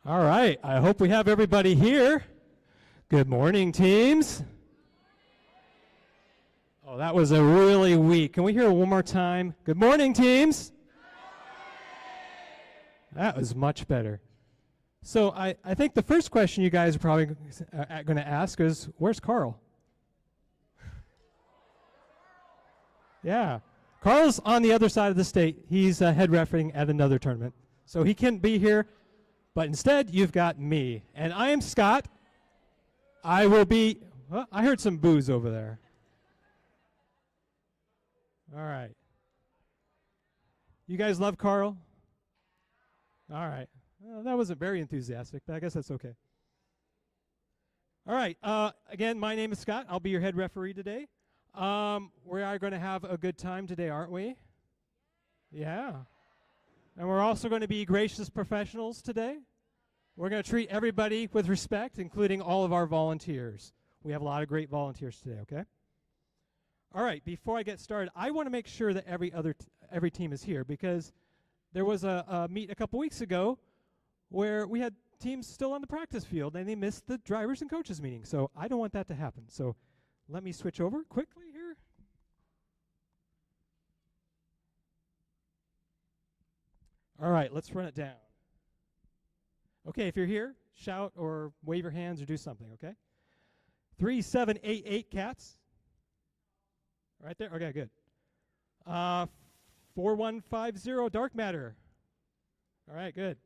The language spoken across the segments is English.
All right, I hope we have everybody here. Good morning, teams. Oh, that was a really weak. Can we hear it one more time? Good morning, teams. That was much better. So I think the first question you guys are probably going to ask is, where's Carl? Yeah, Carl's on the other side of the state. He's head refereeing at another tournament. So he couldn't be here. But instead, you've got me. And I am Scott. I will be, well, I heard some boos over there. All right. You guys love Carl? All right. Well, that wasn't very enthusiastic, but I guess that's okay. All right. Again, my name is Scott. I'll be your head referee today. We are going to have a good time today, aren't we? Yeah. And we're also going to be gracious professionals today. We're going to treat everybody with respect, including all of our volunteers. We have a lot of great volunteers today, okay? All right, before I get started, I want to make sure that every team is here, because there was a meet a couple weeks ago where we had teams still on the practice field, and they missed the drivers and coaches meeting. So I don't want that to happen. So let me switch over quickly here. All right, let's run it down. Okay, if you're here, shout or wave your hands or do something, okay? 3788 Cats. Right there? Okay, good. 4150 Dark Matter. All right, good.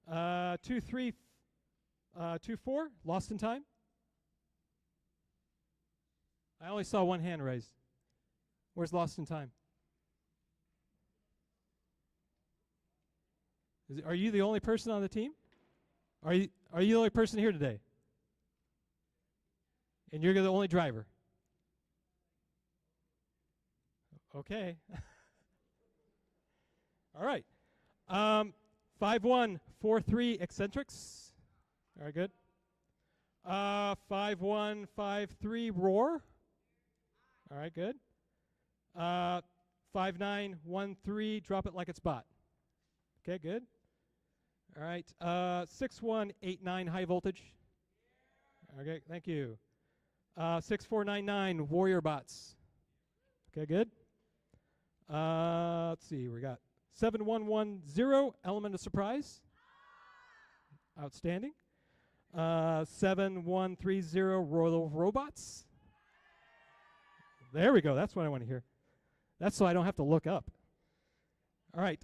2324 Lost in Time. I only saw one hand raised. Where's Lost in Time? Are you the only person on the team? Are you the only person here today? And you're the only driver? Okay. All right. 5143 Eccentrics. All right, good. 5153 Roar. All right, good. 5913 Drop It Like It's Bot. Okay, good. All right. 6189 High Voltage. Okay, thank you. 6499 Warrior Bots. Okay, good. Let's see, we got 7110 Element of Surprise. Outstanding. 7130 Royal Robots. There we go. That's what I want to hear. That's so I don't have to look up. All right.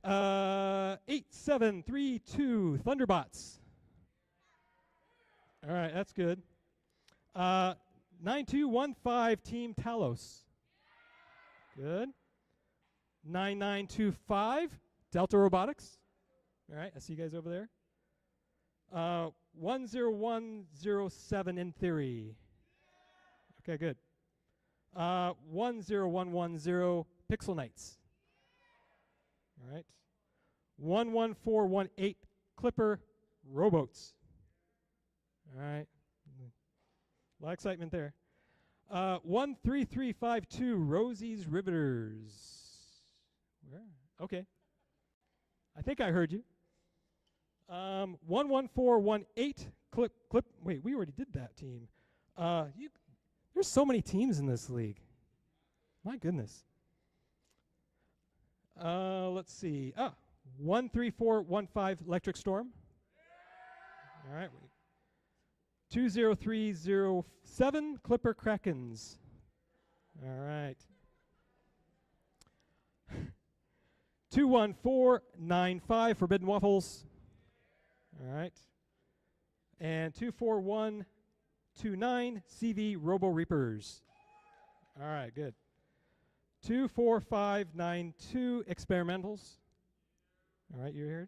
8732 Thunderbots. All right, that's good. 9215 Team Talos. Good. 9925 Delta Robotics. All right, I see you guys over there. 10107 In Theory. Okay, good. 10110 Pixel Knights. All right. 11418 Clipper Rowboats. All right. A lot of excitement there. 13352 Rosie's Riveters. Where? Okay. I think I heard you. 11418 Clip. Wait, we already did that team. There's so many teams in this league. My goodness. Let's see. 13415 Electric Storm. All right. 20307 Clipper Krakens. All right. 21495 Forbidden Waffles. All right. And 24129 CV Robo Reapers. All right, good. 24592 Experimentals. All right, you're here.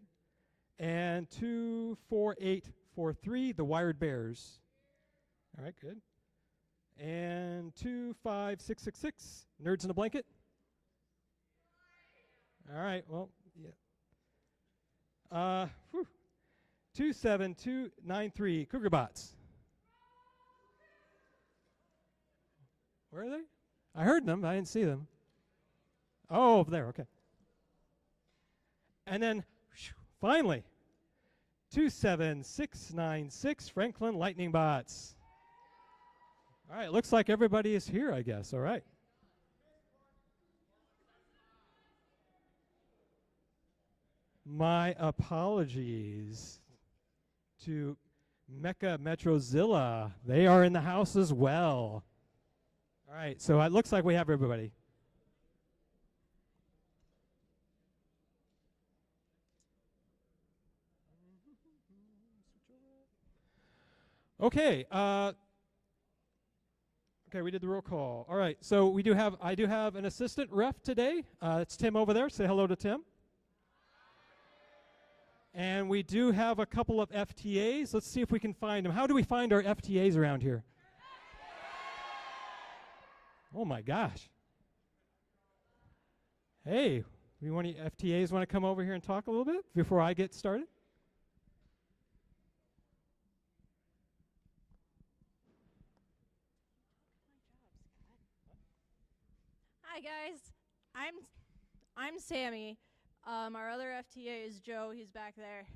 And 24843 The Wired Bears. All right, good. And 25666 Nerds in a Blanket. All right, well, yeah. 27293 Cougar Bots. Where are they? I heard them, I didn't see them. Oh, over there, okay. And then, finally, 27696 Franklin Lightning Bots. All right, looks like everybody is here, I guess. All right. My apologies to Mecca Metrozilla. They are in the house as well. All right, so it looks like we have everybody. Okay. Okay, we did the roll call. All right, so I do have an assistant ref today. It's Tim over there. Say hello to Tim. And we do have a couple of FTAs. Let's see if we can find them. How do we find our FTAs around here? Oh my gosh. Hey, FTAs want to come over here and talk a little bit before I get started? Hi guys, I'm Sammy. Our other FTA is Joe. He's back there.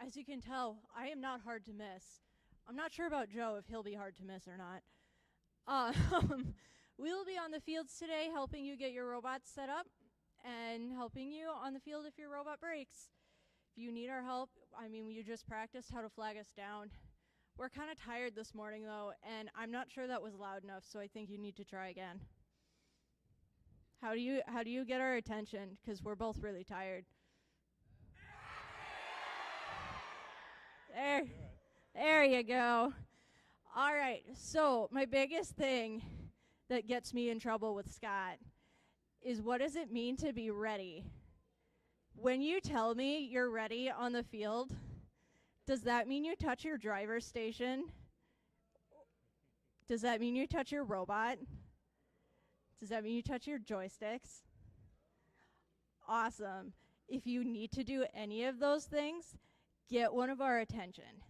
As you can tell, I am not hard to miss. I'm not sure about Joe if he'll be hard to miss or not. We will be on the fields today helping you get your robots set up and helping you on the field if your robot breaks. If you need our help, you just practiced how to flag us down. We're kind of tired this morning though, and I'm not sure that was loud enough, so I think you need to try again. How do you get our attention? Because we're both really tired. There you go. All right, so my biggest thing that gets me in trouble with Scott is, what does it mean to be ready? When you tell me you're ready on the field, does that mean you touch your driver's station? Does that mean you touch your robot? Does that mean you touch your joysticks? Awesome. If you need to do any of those things, get one of our attention.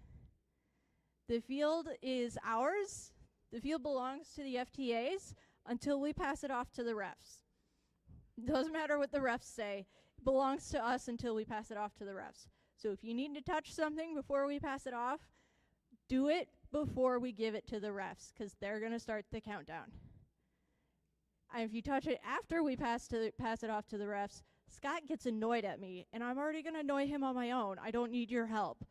The field is ours. The field belongs to the FTAs until we pass it off to the refs. Doesn't matter what the refs say. It belongs to us until we pass it off to the refs. So if you need to touch something before we pass it off, do it before we give it to the refs, because they're going to start the countdown. And if you touch it after we pass it off to the refs, Scott gets annoyed at me, and I'm already going to annoy him on my own. I don't need your help.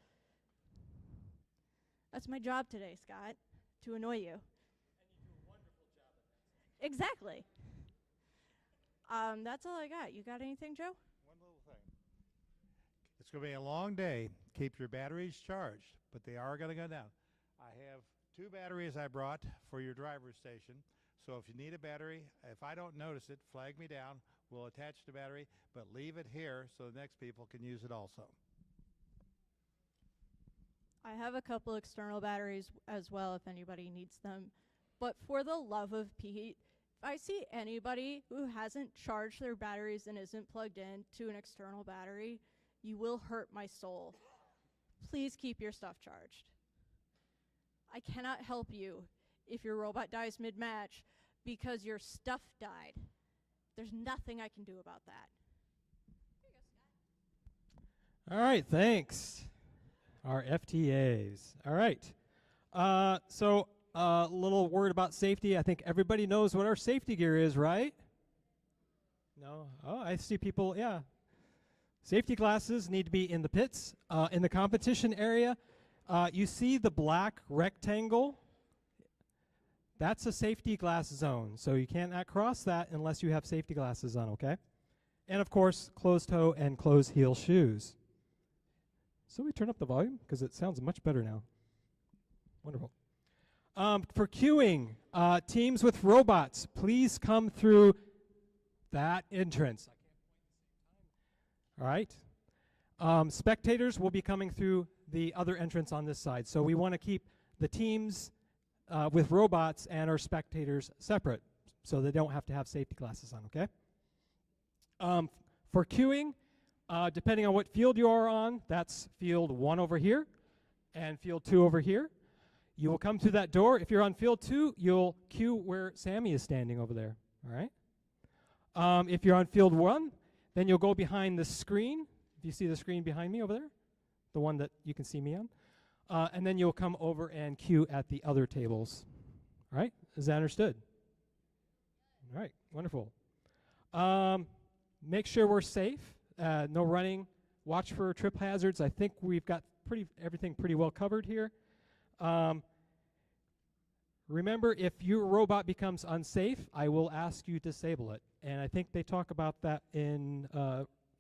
That's my job today, Scott, to annoy you. And you do a wonderful job at that. Exactly. That's all I got. You got anything, Joe? One little thing. It's going to be a long day. Keep your batteries charged, but they are going to go down. I have 2 batteries I brought for your driver's station. So if you need a battery, if I don't notice it, flag me down. We'll attach the battery, but leave it here so the next people can use it also. I have a couple external batteries as well if anybody needs them. But for the love of Pete, if I see anybody who hasn't charged their batteries and isn't plugged in to an external battery, you will hurt my soul. Please keep your stuff charged. I cannot help you if your robot dies mid-match because your stuff died. There's nothing I can do about that. Here you go, Scott. All right, thanks. Our FTAs. All right. So a little word about safety. I think everybody knows what our safety gear is, right? No? Oh, I see people, yeah. Safety glasses need to be in the pits. In the competition area, you see the black rectangle? That's a safety glass zone, so you cannot cross that unless you have safety glasses on, okay? And of course, closed toe and closed heel shoes. So we turn up the volume because it sounds much better now. Wonderful. For queuing, teams with robots, please come through that entrance. All right. Spectators will be coming through the other entrance on this side. So we want to keep the teams with robots and our spectators separate so they don't have to have safety glasses on, okay? For queuing, depending on what field you are on, that's field 1 over here and field 2 over here. You will come through that door. If you're on field 2, you'll queue where Sammy is standing over there, all right? If you're on field 1, then you'll go behind the screen. If you see the screen behind me over there, the one that you can see me on. And then you'll come over and queue at the other tables. All right? Is that understood? All right, wonderful. Make sure we're safe. No running. Watch for trip hazards. I think we've got everything pretty well covered here. Remember, if your robot becomes unsafe, I will ask you to disable it. And I think they talk about that in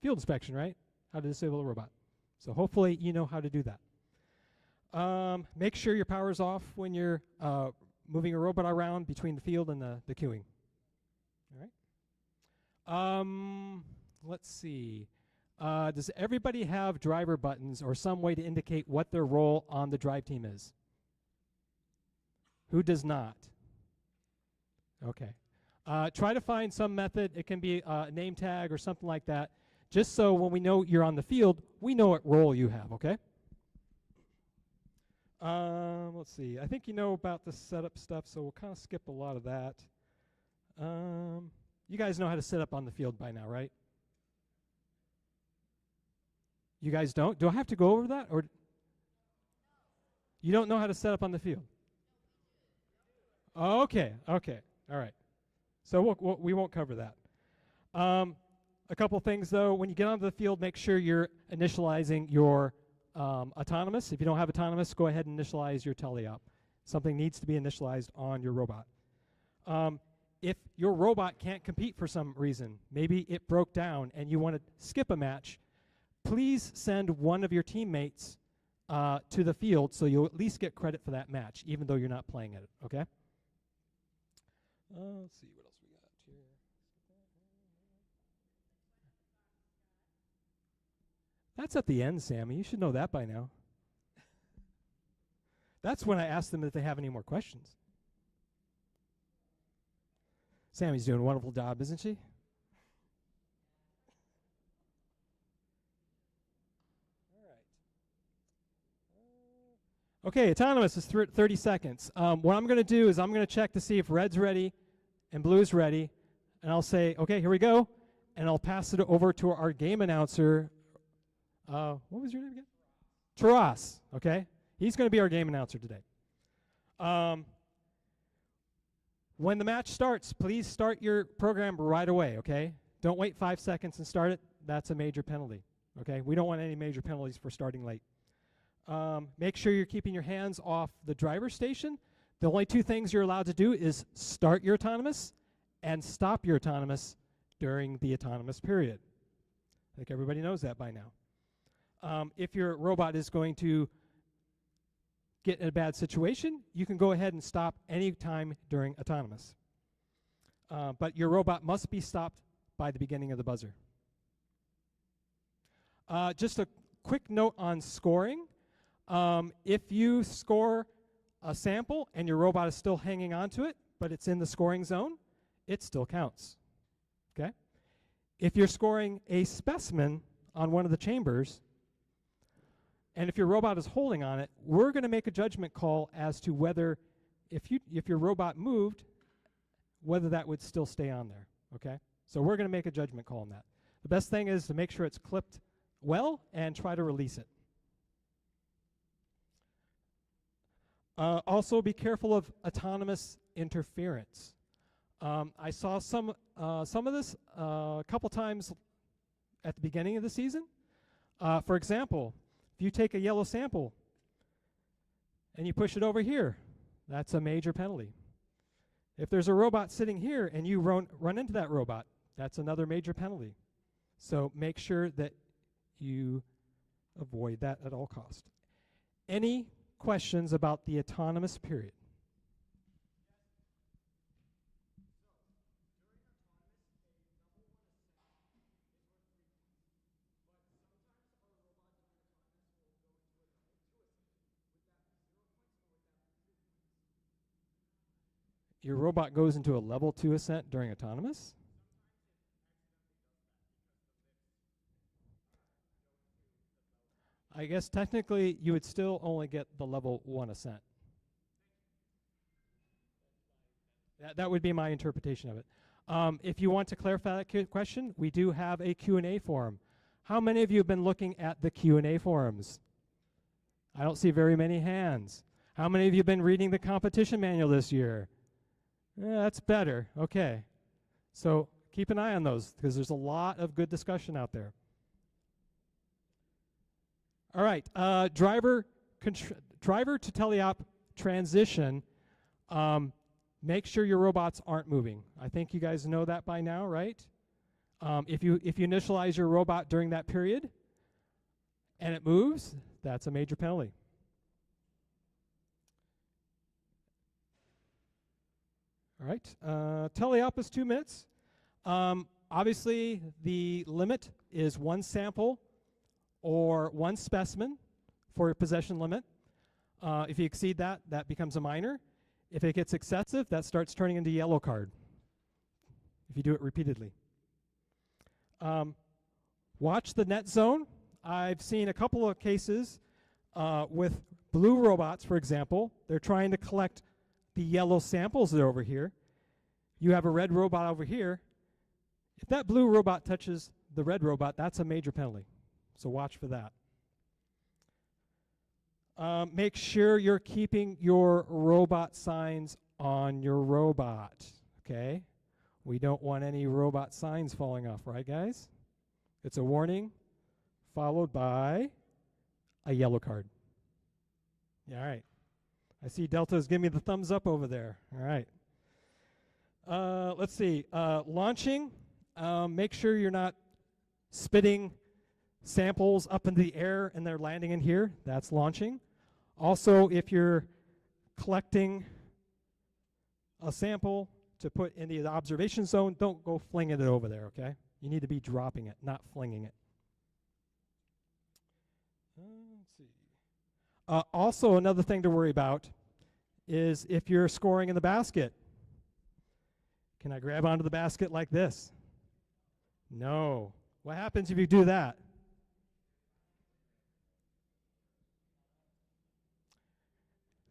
field inspection, right? How to disable a robot. So hopefully you know how to do that. Make sure your power's off when you're moving a robot around between the field and the queuing. All right. Let's see. Does everybody have driver buttons or some way to indicate what their role on the drive team is? Who does not? Okay. Try to find some method. It can be a name tag or something like that, just so when we know you're on the field, we know what role you have, okay? Let's see. I think you know about the setup stuff, so we'll kind of skip a lot of that. You guys know how to set up on the field by now, right? You guys don't? Do I have to go over that? Or you don't know how to set up on the field? Okay, okay, all right. So we won't cover that. A couple things, though. When you get onto the field, make sure you're initializing your autonomous. If you don't have autonomous, go ahead and initialize your teleop. Something needs to be initialized on your robot. If your robot can't compete for some reason, maybe it broke down and you want to skip a match, please send one of your teammates to the field so you'll at least get credit for that match, even though you're not playing it, okay? Let's see what else we got here. That's at the end, Sammy. You should know that by now. That's when I ask them if they have any more questions. Sammy's doing a wonderful job, isn't she? Okay, autonomous is 30 seconds. What I'm going to do is I'm going to check to see if red's ready and blue's ready, and I'll say, okay, here we go, and I'll pass it over to our game announcer. What was your name again? Taras, okay? He's going to be our game announcer today. When the match starts, please start your program right away, okay? Don't wait 5 seconds and start it. That's a major penalty, okay? We don't want any major penalties for starting late. Make sure you're keeping your hands off the driver's station. The only two things you're allowed to do is start your autonomous and stop your autonomous during the autonomous period. I think everybody knows that by now. If your robot is going to get in a bad situation, you can go ahead and stop any time during autonomous. But your robot must be stopped by the beginning of the buzzer. Just a quick note on scoring. If you score a sample and your robot is still hanging on to it, but it's in the scoring zone, it still counts. Okay? If you're scoring a specimen on one of the chambers, and if your robot is holding on it, we're going to make a judgment call as to whether, if your robot moved, whether that would still stay on there. Okay? So we're going to make a judgment call on that. The best thing is to make sure it's clipped well and try to release it. Also, be careful of autonomous interference. I saw some of this a couple times at the beginning of the season. For example, if you take a yellow sample and you push it over here, that's a major penalty. If there's a robot sitting here and you run into that robot, that's another major penalty. So make sure that you avoid that at all costs. Any questions about the autonomous period? Your robot goes into a level 2 ascent during autonomous? I guess technically you would still only get the level 1 ascent. That would be my interpretation of it. If you want to clarify that question, we do have a Q&A forum. How many of you have been looking at the Q&A forums? I don't see very many hands. How many of you have been reading the competition manual this year? Yeah, that's better. Okay. So keep an eye on those because there's a lot of good discussion out there. All right. Driver to teleop transition. Make sure your robots aren't moving. I think you guys know that by now, right? If you initialize your robot during that period and it moves, that's a major penalty. All right. Teleop is 2 minutes. Obviously, the limit is 1 sample or 1 specimen for your possession limit. If you exceed that, that becomes a minor. If it gets excessive, that starts turning into yellow card if you do it repeatedly. Watch the net zone. I've seen a couple of cases with blue robots, for example. They're trying to collect the yellow samples that are over here. You have a red robot over here. If that blue robot touches the red robot, that's a major penalty. So watch for that. Make sure you're keeping your robot signs on your robot, okay? We don't want any robot signs falling off, right, guys? It's a warning followed by a yellow card. Yeah, all right. I see Delta's giving me the thumbs up over there. All right. Let's see. Launching. Make sure you're not spitting samples up into the air and they're landing in here. That's launching. Also, if you're collecting a sample to put in the observation zone, don't go flinging it over there, okay? You need to be dropping it, not flinging it. Let's see. Also, another thing to worry about is if you're scoring in the basket. Can I grab onto the basket like this? No. What happens if you do that?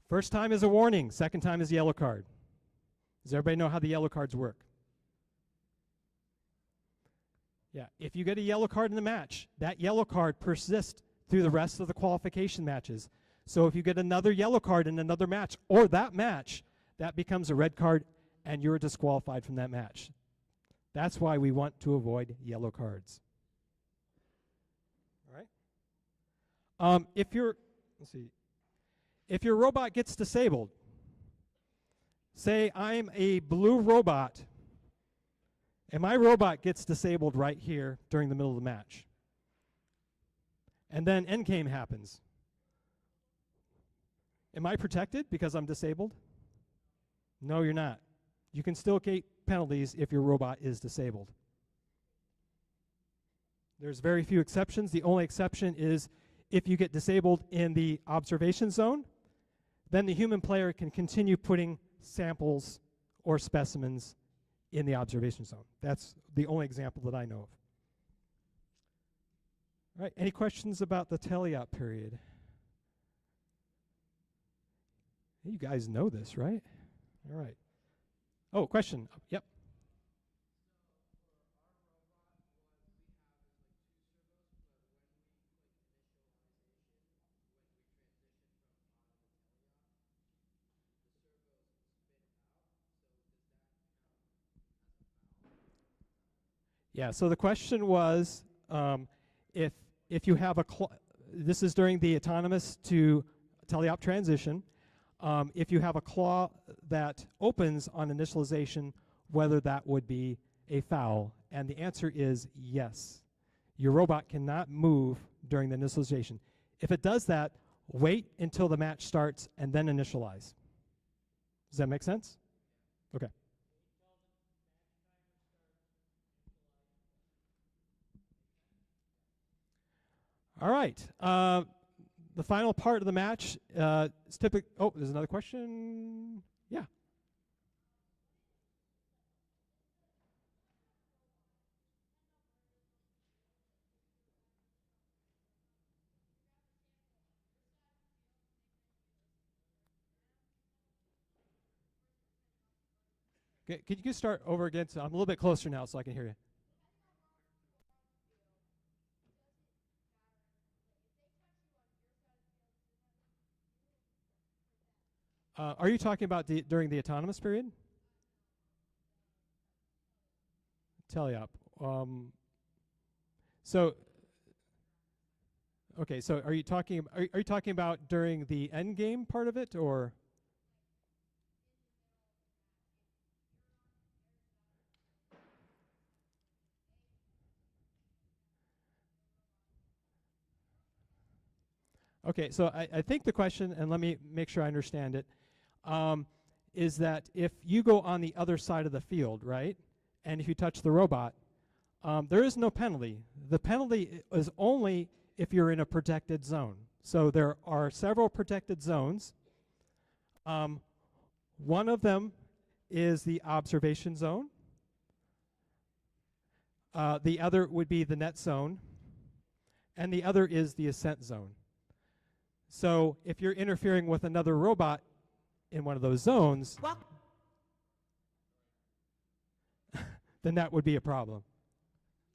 First time is a warning. Second time is a yellow card. Does everybody know how the yellow cards work? Yeah. If you get a yellow card in the match, that yellow card persists through the rest of the qualification matches. So if you get another yellow card in another match, or that match, that becomes a red card, and you're disqualified from that match. That's why we want to avoid yellow cards. All right. If your robot gets disabled, say I'm a blue robot, and my robot gets disabled right here during the middle of the match, and then Endgame happens. Am I protected because I'm disabled? No, you're not. You can still get penalties if your robot is disabled. There's very few exceptions. The only exception is if you get disabled in the observation zone, then the human player can continue putting samples or specimens in the observation zone. That's the only example that I know of. All right, any questions about the teleop period? You guys know this, right? All right. Oh, question. Yep. Yeah, so the question was if you have this is during the autonomous to teleop transition, if you have a claw that opens on initialization, whether that would be a foul. And the answer is yes. Your robot cannot move during the initialization. If it does that, wait until the match starts and then initialize. Does that make sense? Okay. All right. The final part of the match is typically. Oh, there's another question. Yeah. Okay, could you start over again? So I'm a little bit closer now so I can hear you. Are you talking about during the autonomous period? Teleop. So, okay. So, are you talking? Are you talking about during the end game part of it, or? Okay. So, I think the question, and let me make sure I understand it, is that if you go on the other side of the field, right, and if you touch the robot, there is no penalty. The penalty is only if you're in a protected zone. So there are several protected zones. One of them is the observation zone. The other would be the net zone. And the other is the ascent zone. So if you're interfering with another robot in one of those zones, then that would be a problem.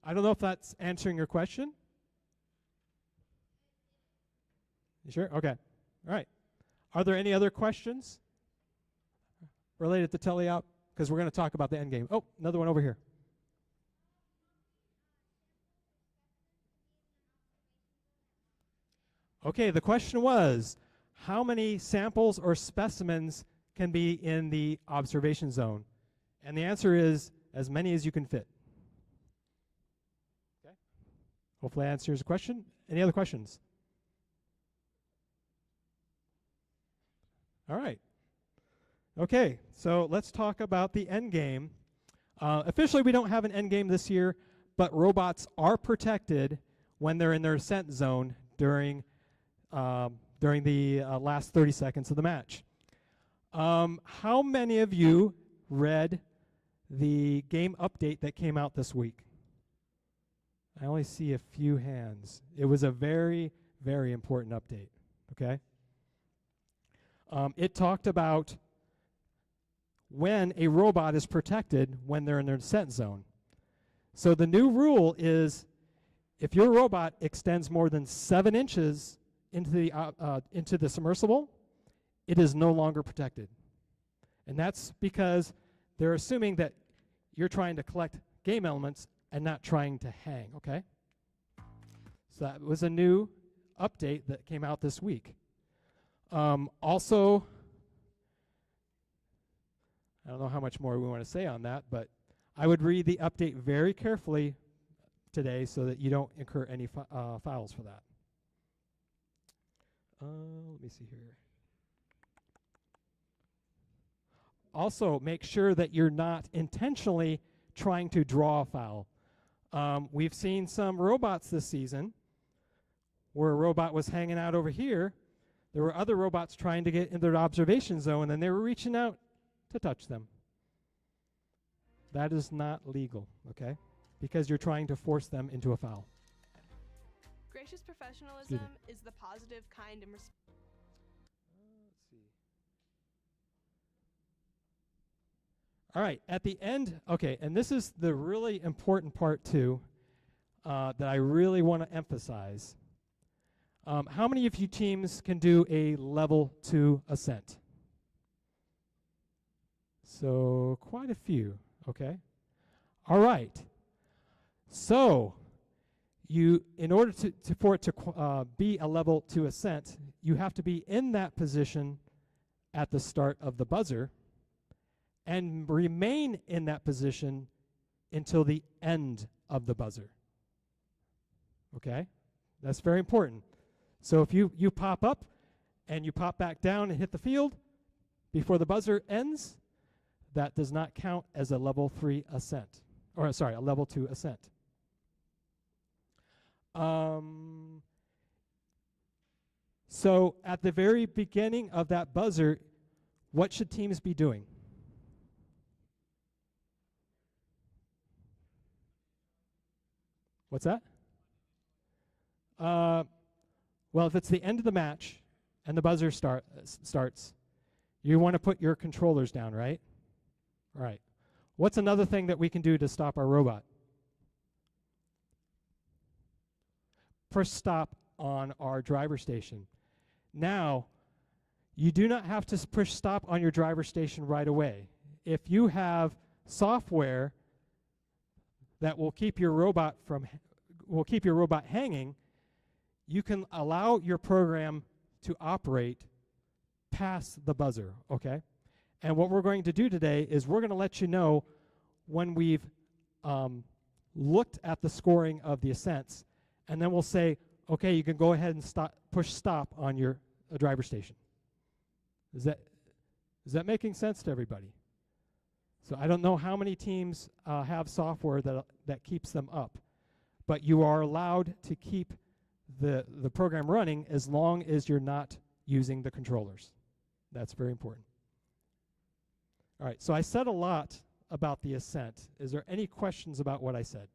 I don't know if that's answering your question. You sure? Okay. All right. Are there any other questions related to teleop? Because we're going to talk about the end game. Oh, another one over here. Okay, the question was, how many samples or specimens can be in the observation zone? And the answer is as many as you can fit. Okay. Hopefully that answers the question. Any other questions? All right. Okay, so let's talk about the end game. Officially, we don't have an end game this year, but robots are protected when they're in their ascent zone during the last 30 seconds of the match. How many of you read the game update that came out this week? I only see a few hands. It was a very, very important update, okay? It talked about when a robot is protected when they're in their descent zone. So the new rule is if your robot extends more than 7 inches into the submersible, it is no longer protected. And that's because they're assuming that you're trying to collect game elements and not trying to hang, okay? So that was a new update that came out this week. Also, I don't know how much more we want to say on that, but I would read the update very carefully today so that you don't incur any files for that. Let me see here. Also, make sure that you're not intentionally trying to draw a foul. We've seen some robots this season where a robot was hanging out over here. There were other robots trying to get in their observation zone, and they were reaching out to touch them. That is not legal, okay? Because you're trying to force them into a foul. Gracious professionalism is the positive kind and let's see. All right, at the end, okay, and this is the really important part too that I really want to emphasize. How many of you teams can do a level 2 ascent? So quite a few, okay? All right. So in order for it to be a level 2 ascent, you have to be in that position at the start of the buzzer and remain in that position until the end of the buzzer. Okay? That's very important. So if you pop up and you pop back down and hit the field before the buzzer ends, that does not count as a level 3 ascent. Or sorry, a level 2 ascent. So at the very beginning of that buzzer, what should teams be doing? What's that? Well, if it's the end of the match and the buzzer starts, you want to put your controllers down, right? All right. What's another thing that we can do to stop our robot? Press stop on our driver station. Now, you do not have to push stop on your driver station right away. If you have software that will keep your robot hanging, you can allow your program to operate past the buzzer, okay? And what we're going to do today is we're going to let you know when we've looked at the scoring of the ascents, and then we'll say, okay, you can go ahead and push stop on your driver station. Is that making sense to everybody? So I don't know how many teams have software that keeps them up, but you are allowed to keep the program running as long as you're not using the controllers. That's very important. All right, so I said a lot about the ascent. Is there any questions about what I said?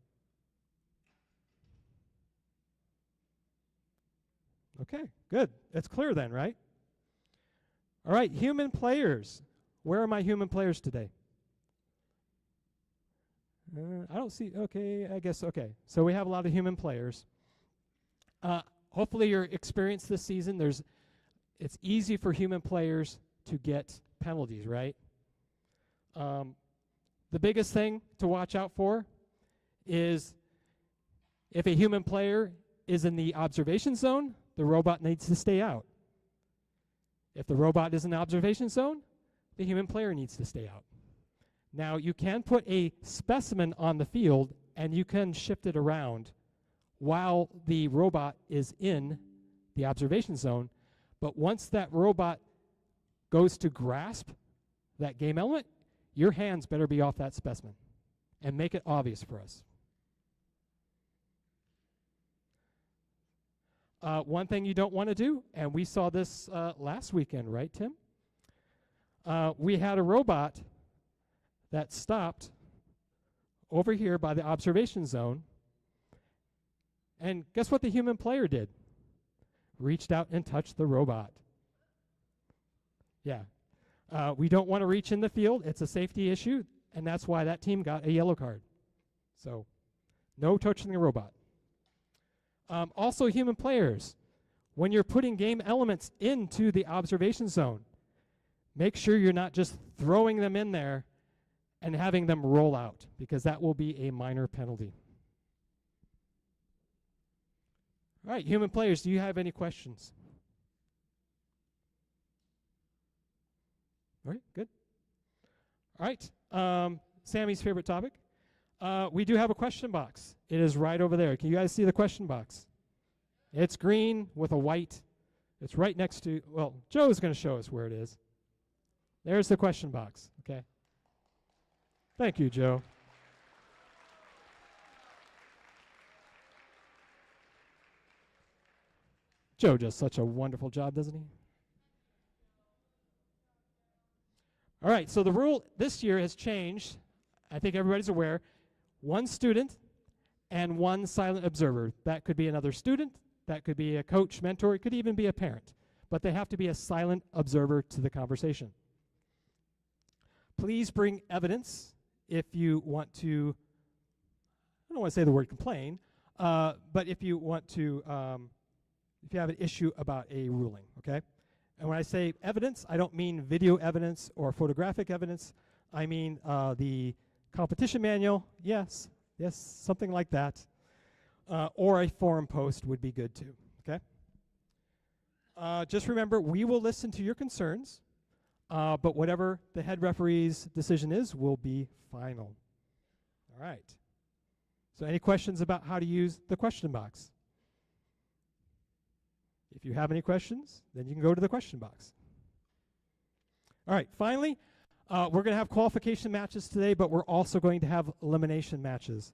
Okay, good. It's clear then, right? All right, human players. Where are my human players today? I don't see, okay, I guess, okay. So we have a lot of human players. Hopefully your experience this season, it's easy for human players to get penalties, right? The biggest thing to watch out for is if a human player is in the observation zone, the robot needs to stay out. If the robot is in the observation zone, the human player needs to stay out. Now, you can put a specimen on the field and you can shift it around while the robot is in the observation zone, but once that robot goes to grasp that game element, your hands better be off that specimen and make it obvious for us. One thing you don't want to do, and we saw this last weekend, right, Tim? We had a robot that stopped over here by the observation zone, and guess what the human player did? Reached out and touched the robot. Yeah. We don't want to reach in the field. It's a safety issue, and that's why that team got a yellow card. So, no touching the robot. Also, human players, when you're putting game elements into the observation zone, make sure you're not just throwing them in there and having them roll out, because that will be a minor penalty. All right, human players, do you have any questions? All right, good. All right, Sammy's favorite topic. We do have a question box. It is right over there. Can you guys see the question box? It's green with a white. It's right next to, well, Joe is going to show us where it is. There's the question box, okay? Thank you, Joe. Joe does such a wonderful job, doesn't he? All right, so the rule this year has changed. I think everybody's aware. One student and one silent observer. That could be another student. That could be a coach, mentor. It could even be a parent. But they have to be a silent observer to the conversation. Please bring evidence if you want to, I don't want to say the word complain, but if you want to, if you have an issue about a ruling, okay? And when I say evidence, I don't mean video evidence or photographic evidence. I mean the competition manual, yes, something like that. Or a forum post would be good too, okay? Just remember, we will listen to your concerns, but whatever the head referee's decision is will be final. All right. So any questions about how to use the question box? If you have any questions, then you can go to the question box. All right, finally, we're going to have qualification matches today, but we're also going to have elimination matches.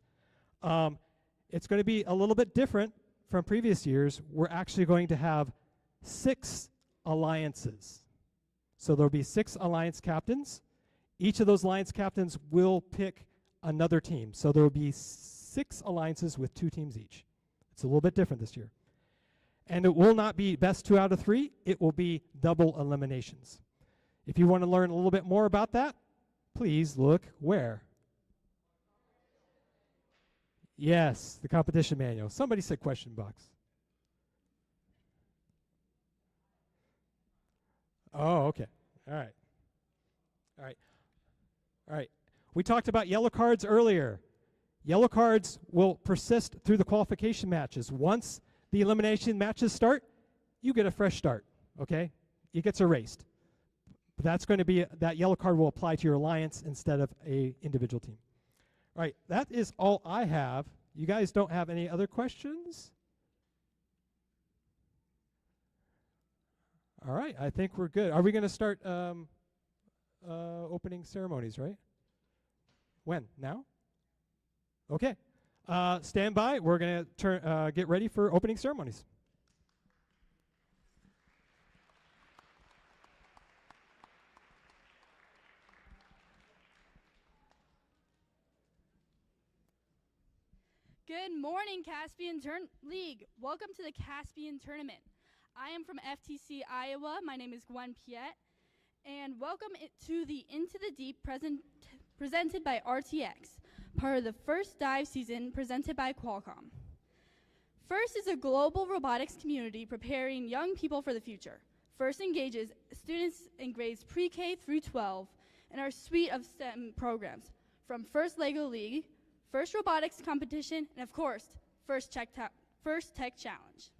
It's going to be a little bit different from previous years. We're actually going to have 6 alliances. So there'll be 6 alliance captains. Each of those alliance captains will pick another team. So there will be 6 alliances with 2 teams each. It's a little bit different this year. And it will not be best 2 out of 3. It will be double eliminations. If you want to learn a little bit more about that, please look where? Yes, the competition manual. Somebody said question box. Oh, okay. All right. All right. All right. We talked about yellow cards earlier. Yellow cards will persist through the qualification matches. Once the elimination matches start, you get a fresh start, okay? It gets erased. But that's going to be, that yellow card will apply to your alliance instead of a individual team. All right, that is all I have. You guys don't have any other questions? All right, I think we're good. Are we going to start opening ceremonies, right? When? Now? Okay. Stand by. We're going to get ready for opening ceremonies. Good morning, Caspian League. Welcome to the Caspian Tournament. I am from FTC, Iowa. My name is Gwen Piet. And welcome to the Into the Deep presented by RTX, part of the first dive season presented by Qualcomm. FIRST is a global robotics community preparing young people for the future. FIRST engages students in grades pre-K through 12 in our suite of STEM programs, from FIRST LEGO League, FIRST Robotics Competition, and of course, FIRST Tech Challenge.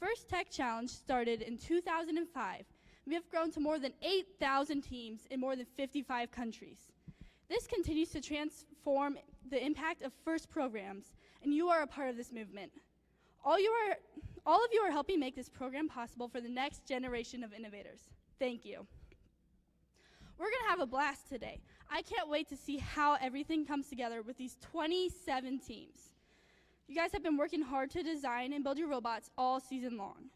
FIRST Tech Challenge started in 2005. We have grown to more than 8,000 teams in more than 55 countries. This continues to transform the impact of FIRST programs, and you are a part of this movement. All of you are helping make this program possible for the next generation of innovators. Thank you. We're going to have a blast today. I can't wait to see how everything comes together with these 27 teams. You guys have been working hard to design and build your robots all season long.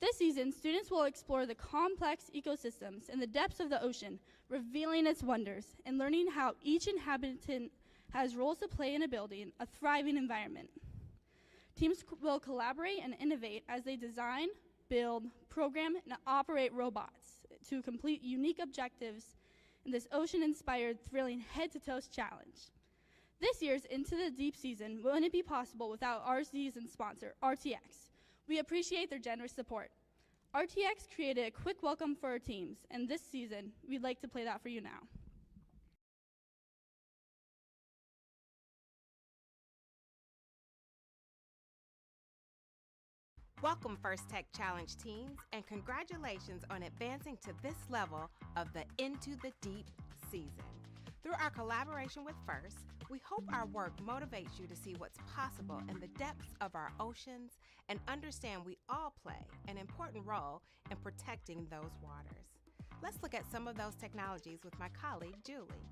This season, students will explore the complex ecosystems and the depths of the ocean, revealing its wonders and learning how each inhabitant has roles to play in building a thriving environment. Teams will collaborate and innovate as they design, build, program, and operate robots to complete unique objectives in this ocean-inspired, thrilling head-to-toe challenge. This year's Into the Deep season wouldn't be possible without our season sponsor, RTX. We appreciate their generous support. RTX created a quick welcome for our teams, and this season, we'd like to play that for you now. Welcome FIRST Tech Challenge teams, and congratulations on advancing to this level of the Into the Deep season. Through our collaboration with FIRST, we hope our work motivates you to see what's possible in the depths of our oceans and understand we all play an important role in protecting those waters. Let's look at some of those technologies with my colleague, Julie.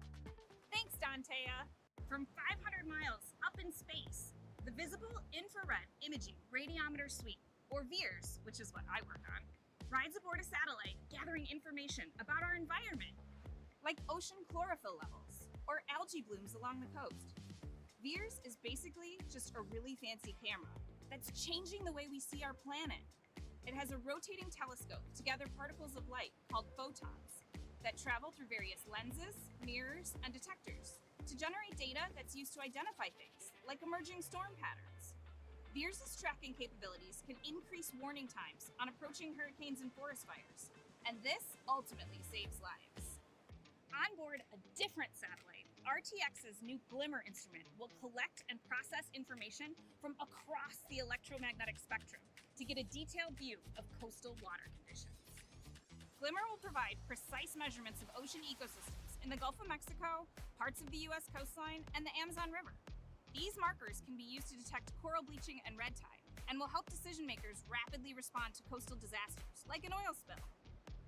Thanks, Dantea. From 500 miles up in space, the Visible Infrared Imaging Radiometer Suite, or VIIRS, which is what I work on, rides aboard a satellite gathering information about our environment, like ocean chlorophyll levels or algae blooms along the coast. VIIRS is basically just a really fancy camera that's changing the way we see our planet. It has a rotating telescope to gather particles of light called photons that travel through various lenses, mirrors, and detectors to generate data that's used to identify things, like emerging storm patterns. VIIRS's tracking capabilities can increase warning times on approaching hurricanes and forest fires, and this ultimately saves lives. On board a different satellite, RTX's new Glimmer instrument will collect and process information from across the electromagnetic spectrum to get a detailed view of coastal water conditions. Glimmer will provide precise measurements of ocean ecosystems in the Gulf of Mexico, parts of the U.S. coastline, and the Amazon River. These markers can be used to detect coral bleaching and red tide, and will help decision makers rapidly respond to coastal disasters, like an oil spill.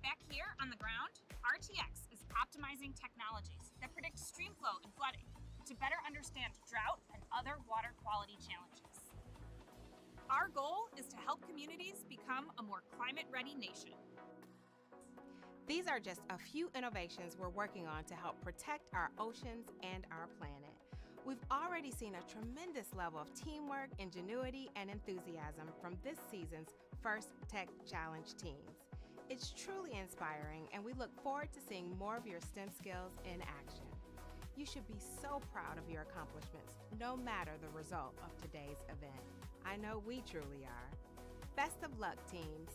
Back here on the ground, RTX is optimizing technologies that predict stream flow and flooding to better understand drought and other water quality challenges. Our goal is to help communities become a more climate-ready nation. These are just a few innovations we're working on to help protect our oceans and our planet. We've already seen a tremendous level of teamwork, ingenuity, and enthusiasm from this season's FIRST Tech Challenge teams. It's truly inspiring, and we look forward to seeing more of your STEM skills in action. You should be so proud of your accomplishments, no matter the result of today's event. I know we truly are. Best of luck, teams.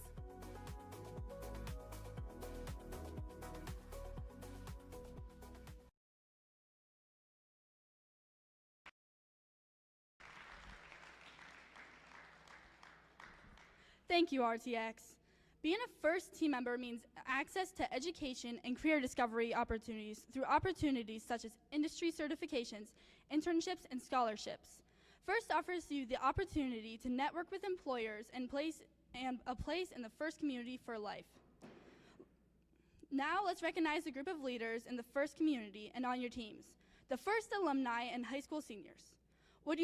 Thank you, RTX. Being a first team member means access to education and career discovery opportunities through opportunities such as industry certifications, internships, and scholarships. First offers you the opportunity to network with employers and a place in the first community for life. Now let's recognize a group of leaders in the first community and on your teams, the first alumni and high school seniors. Would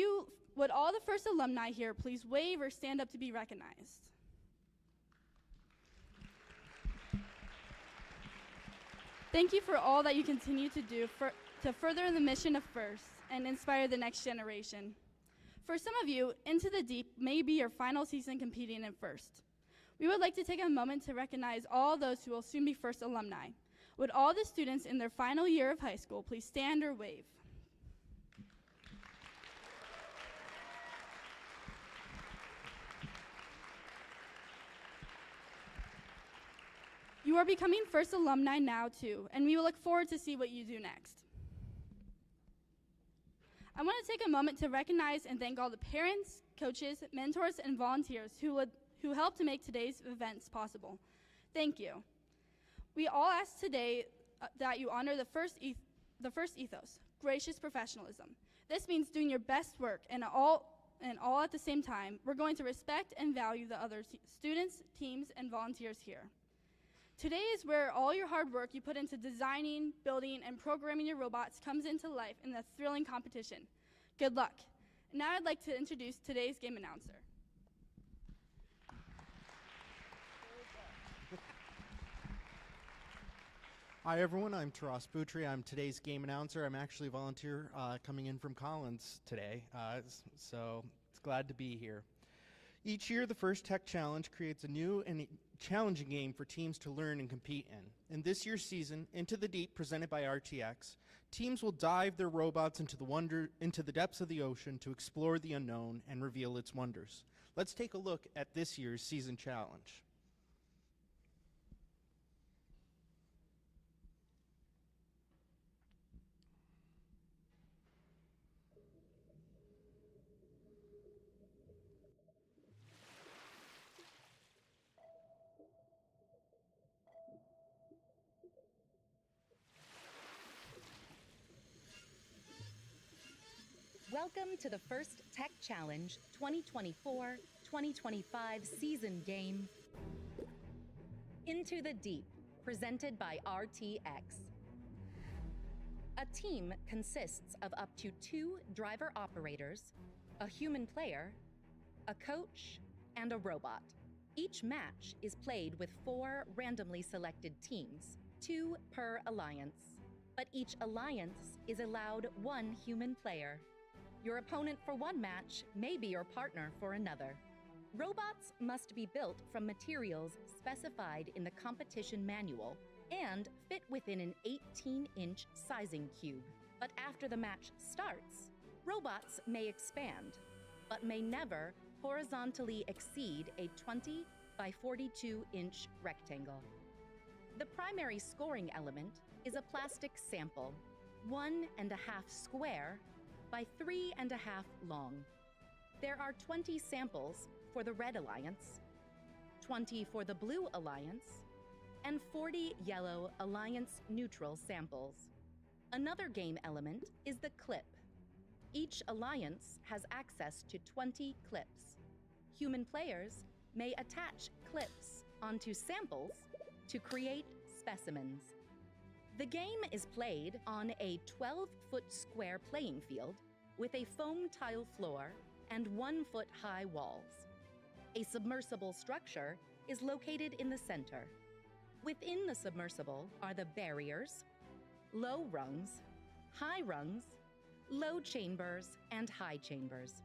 all the first alumni here please wave or stand up to be recognized? Thank you for all that you continue to do to further the mission of FIRST and inspire the next generation. For some of you, Into the Deep may be your final season competing in FIRST. We would like to take a moment to recognize all those who will soon be FIRST alumni. Would all the students in their final year of high school please stand or wave? You are becoming FIRST alumni now too, and we will look forward to see what you do next. I want to take a moment to recognize and thank all the parents, coaches, mentors, and volunteers who helped to make today's events possible. Thank you. We all ask today that you honor the first ethos, gracious professionalism. This means doing your best work and all at the same time. We're going to respect and value the other students, teams, and volunteers here. Today is where all your hard work you put into designing, building, and programming your robots comes into life in a thrilling competition. Good luck. Now I'd like to introduce today's game announcer. Hi everyone, I'm Taras Boutry. I'm today's game announcer. I'm actually a volunteer coming in from Collins today, so it's glad to be here. Each year, the First Tech Challenge creates a new and challenging game for teams to learn and compete in. In this year's season, Into the Deep, presented by RTX, teams will dive their robots into the depths of the ocean to explore the unknown and reveal its wonders. Let's take a look at this year's season challenge. Welcome to the First Tech Challenge 2024-2025 season game, Into the Deep, presented by RTX. A team consists of up to 2 driver operators, a human player, a coach, and a robot. Each match is played with 4 randomly selected teams, 2 per alliance. But each alliance is allowed 1 human player. Your opponent for one match may be your partner for another. Robots must be built from materials specified in the competition manual and fit within an 18-inch sizing cube. But after the match starts, robots may expand, but may never horizontally exceed a 20 by 42-inch rectangle. The primary scoring element is a plastic sample, 1.5 square by 3.5 long. There are 20 samples for the Red Alliance, 20 for the Blue Alliance, and 40 yellow Alliance neutral samples. Another game element is the clip. Each alliance has access to 20 clips. Human players may attach clips onto samples to create specimens. The game is played on a 12-foot square playing field with a foam tile floor and 1-foot high walls. A submersible structure is located in the center. Within the submersible are the barriers, low rungs, high rungs, low chambers, and high chambers.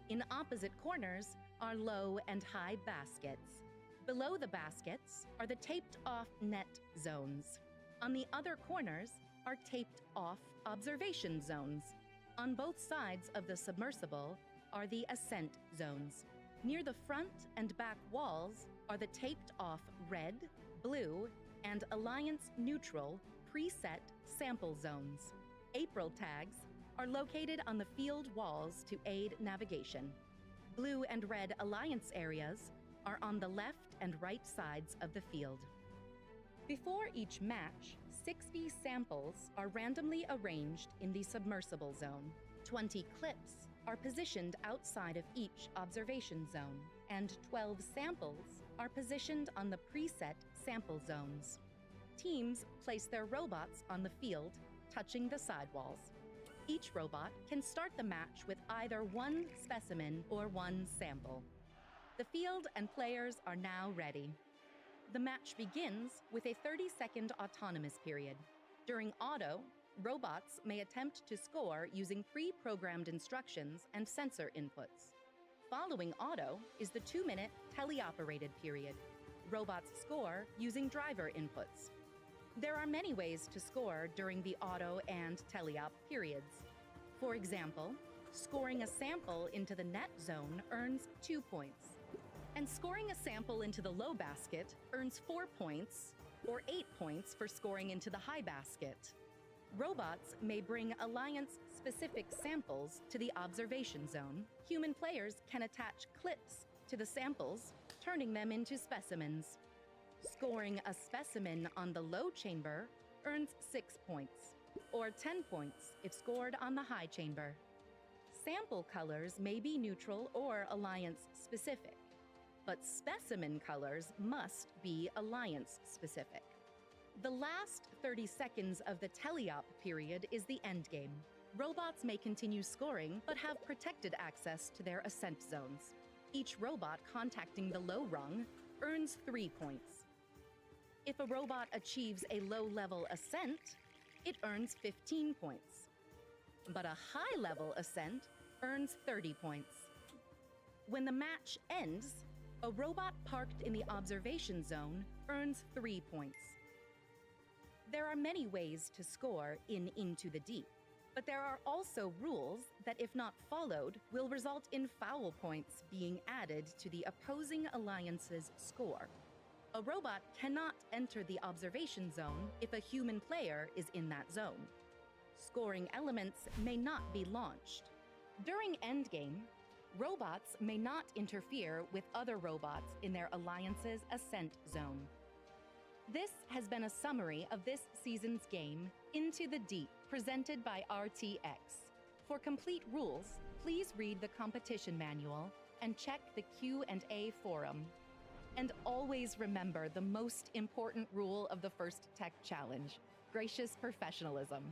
In opposite corners are low and high baskets. Below the baskets are the taped-off net zones. On the other corners are taped-off observation zones. On both sides of the submersible are the ascent zones. Near the front and back walls are the taped-off red, blue, and Alliance neutral preset sample zones. April tags are located on the field walls to aid navigation. Blue and red Alliance areas are on the left and right sides of the field. Before each match, 60 samples are randomly arranged in the submersible zone. 20 clips are positioned outside of each observation zone, and 12 samples are positioned on the preset sample zones. Teams place their robots on the field, touching the sidewalls. Each robot can start the match with either one specimen or one sample. The field and players are now ready. The match begins with a 30-second autonomous period. During auto, robots may attempt to score using pre-programmed instructions and sensor inputs. Following auto is the 2-minute teleoperated period. Robots score using driver inputs. There are many ways to score during the auto and teleop periods. For example, scoring a sample into the net zone earns 2 points, and scoring a sample into the low basket earns 4 points, or 8 points for scoring into the high basket. Robots may bring alliance-specific samples to the observation zone. Human players can attach clips to the samples, turning them into specimens. Scoring a specimen on the low chamber earns 6 points, or 10 points if scored on the high chamber. Sample colors may be neutral or alliance-specific, but specimen colors must be alliance-specific. The last 30 seconds of the teleop period is the endgame. Robots may continue scoring, but have protected access to their ascent zones. Each robot contacting the low rung earns 3 points. If a robot achieves a low-level ascent, it earns 15 points. But a high-level ascent earns 30 points. When the match ends, a robot parked in the observation zone earns 3 points. There are many ways to score in Into the Deep, but there are also rules that, if not followed, will result in foul points being added to the opposing alliance's score. A robot cannot enter the observation zone if a human player is in that zone. Scoring elements may not be launched. During Endgame, robots may not interfere with other robots in their alliance's ascent zone. This has been a summary of this season's game, Into the Deep, presented by RTX. For complete rules, please read the competition manual and check the Q&A forum. And always remember the most important rule of the first Tech Challenge: gracious professionalism.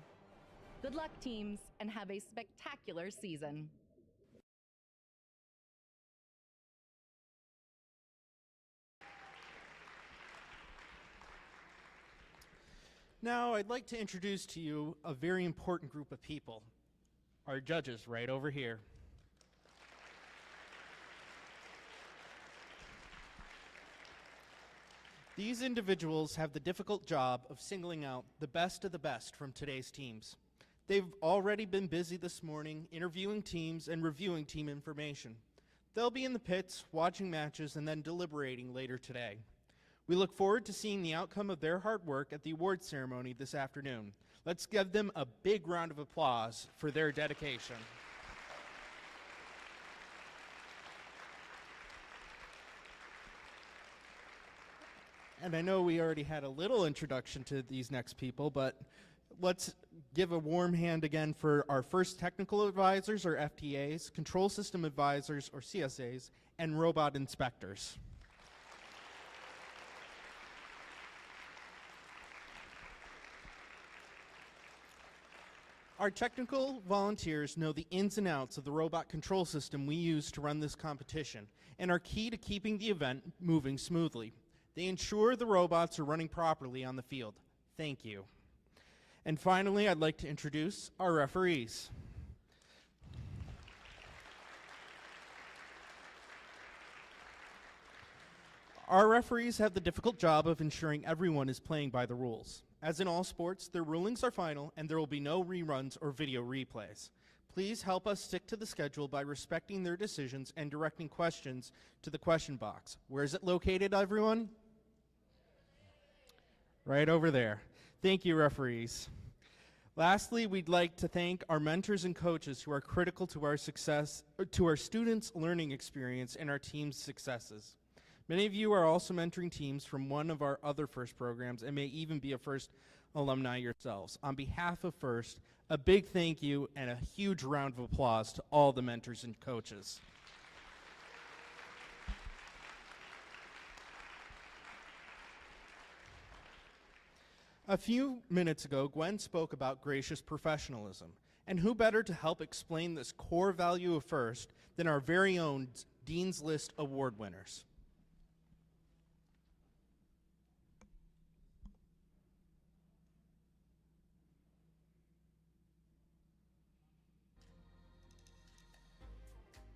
Good luck, teams, and have a spectacular season. Now, I'd like to introduce to you a very important group of people. Our judges right over here. These individuals have the difficult job of singling out the best of the best from today's teams. They've already been busy this morning interviewing teams and reviewing team information. They'll be in the pits, watching matches, and then deliberating later today. We look forward to seeing the outcome of their hard work at the awards ceremony this afternoon. Let's give them a big round of applause for their dedication. And I know we already had a little introduction to these next people, but let's give a warm hand again for our first technical advisors, or FTAs, control system advisors, or CSAs, and robot inspectors. Our technical volunteers know the ins and outs of the robot control system we use to run this competition and are key to keeping the event moving smoothly. They ensure the robots are running properly on the field. Thank you. And finally, I'd like to introduce our referees. Our referees have the difficult job of ensuring everyone is playing by the rules. As in all sports, their rulings are final and there will be no reruns or video replays. Please help us stick to the schedule by respecting their decisions and directing questions to the question box. Where is it located, everyone? Right over there. Thank you, referees. Lastly, we'd like to thank our mentors and coaches who are critical to our success, to our students' learning experience and our team's successes. Many of you are also mentoring teams from one of our other FIRST programs and may even be a FIRST alumni yourselves. On behalf of FIRST, a big thank you and a huge round of applause to all the mentors and coaches. A few minutes ago, Gwen spoke about gracious professionalism. And who better to help explain this core value of FIRST than our very own Dean's List Award winners?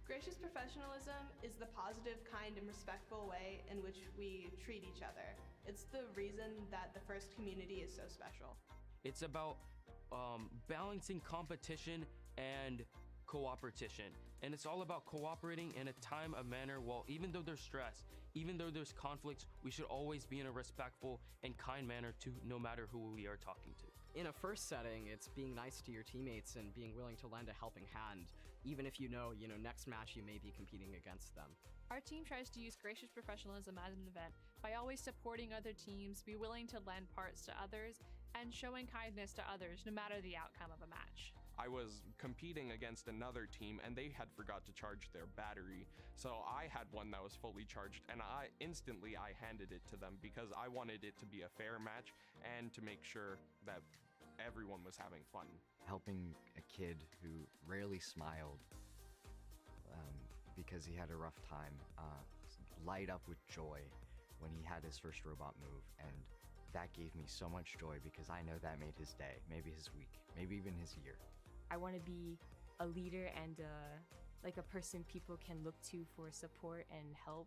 Gracious professionalism is the positive, kind, and respectful way in which we treat each other. It's the reason that the FIRST community is so special. It's about balancing competition and cooperation. And it's all about cooperating in a time of manner. Well, even though there's stress, even though there's conflicts, we should always be in a respectful and kind manner to no matter who we are talking to. In a FIRST setting, it's being nice to your teammates and being willing to lend a helping hand, even if you know, next match you may be competing against them. Our team tries to use gracious professionalism as an event by always supporting other teams, be willing to lend parts to others, and showing kindness to others no matter the outcome of a match. I was competing against another team and they had forgot to charge their battery. So I had one that was fully charged and I handed it to them because I wanted it to be a fair match and to make sure that everyone was having fun. Helping a kid who rarely smiled because he had a rough time light up with joy when he had his first robot move, and that gave me so much joy because I know that made his day, maybe his week, maybe even his year. I want to be a leader and like a person people can look to for support and help.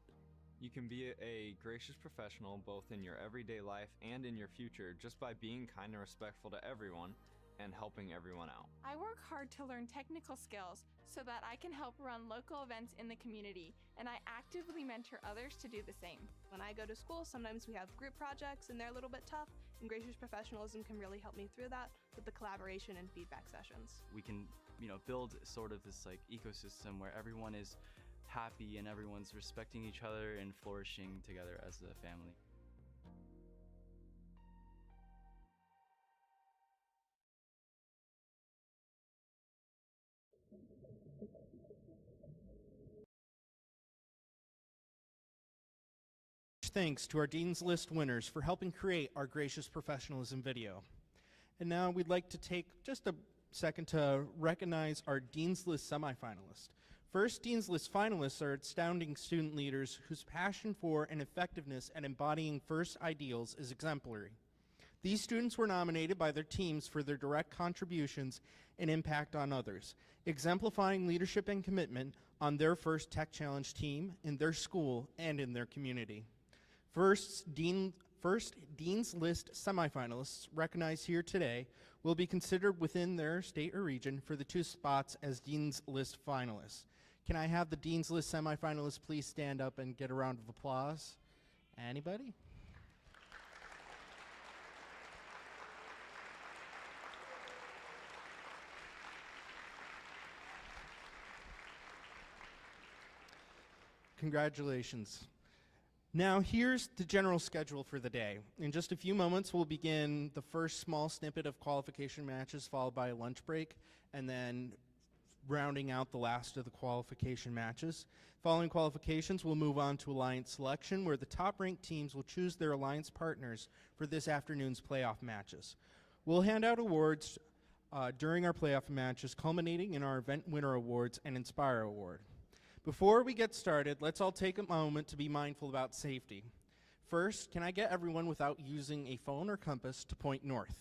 You can be a gracious professional both in your everyday life and in your future just by being kind and respectful to everyone and helping everyone out. I work hard to learn technical skills so that I can help run local events in the community, and I actively mentor others to do the same. When I go to school, sometimes we have group projects and they're a little bit tough, and gracious professionalism can really help me through that with the collaboration and feedback sessions. We can, build sort of this ecosystem where everyone is happy and everyone's respecting each other and flourishing together as a family. Thanks to our Dean's List winners for helping create our Gracious Professionalism video. And now we'd like to take just a second to recognize our Dean's List semifinalists. First, Dean's List finalists are astounding student leaders whose passion for and effectiveness at embodying FIRST ideals is exemplary. These students were nominated by their teams for their direct contributions and impact on others, exemplifying leadership and commitment on their FIRST Tech Challenge team, in their school, and in their community. First Dean's List semifinalists recognized here today will be considered within their state or region for the 2 spots as Dean's List finalists. Can I have the Dean's List semifinalists please stand up and get a round of applause? Anybody? Congratulations. Now here's the general schedule for the day. In just a few moments we'll begin the first small snippet of qualification matches followed by a lunch break, and then rounding out the last of the qualification matches. Following qualifications we'll move on to alliance selection, where the top ranked teams will choose their alliance partners for this afternoon's playoff matches. We'll hand out awards during our playoff matches, culminating in our event winner awards and Inspire Award. Before we get started, let's all take a moment to be mindful about safety. First, can I get everyone without using a phone or compass to point north?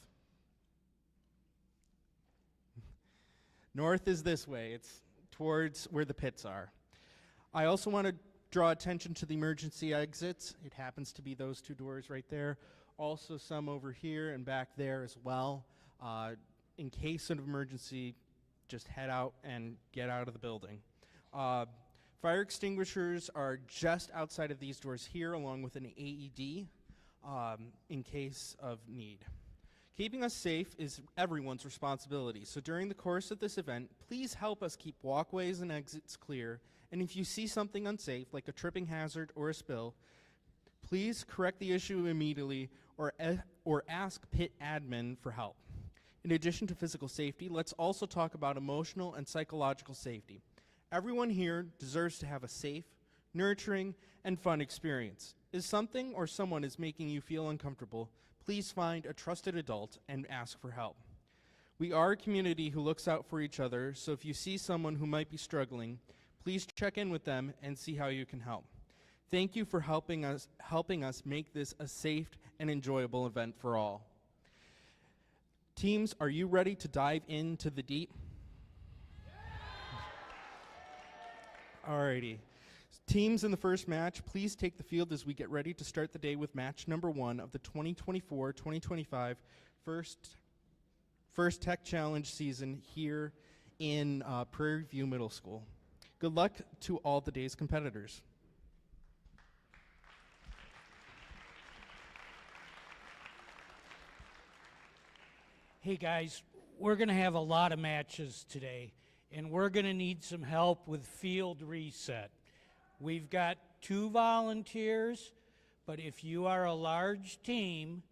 North is this way. It's towards where the pits are. I also want to draw attention to the emergency exits. It happens to be those 2 doors right there. Also some over here and back there as well. In case of emergency, just head out and get out of the building. Fire extinguishers are just outside of these doors here, along with an AED in case of need. Keeping us safe is everyone's responsibility, so during the course of this event, please help us keep walkways and exits clear And if you see something unsafe, like a tripping hazard or a spill, please correct the issue immediately or ask pit admin for help. In addition to physical safety, let's also talk about emotional and psychological safety. Everyone here deserves to have a safe, nurturing, and fun experience. If something or someone is making you feel uncomfortable, please find a trusted adult and ask for help. We are a community who looks out for each other, so if you see someone who might be struggling, please check in with them and see how you can help. Thank you for helping us make this a safe and enjoyable event for all. Teams, are you ready to dive into the deep? Alrighty. Teams in the first match, please take the field as we get ready to start the day with match number 1 of the 2024-2025 first Tech Challenge season here in Prairie View Middle School. Good luck to all the day's competitors. Hey guys, we're going to have a lot of matches today, and we're going to need some help with field reset. We've got 2 volunteers, but if you are a large team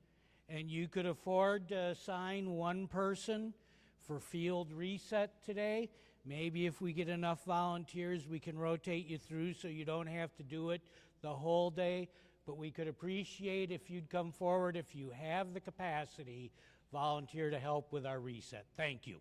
and you could afford to assign 1 person for field reset today, maybe if we get enough volunteers, we can rotate you through so you don't have to do it the whole day. But we could appreciate if you'd come forward if you have the capacity, volunteer to help with our reset. Thank you.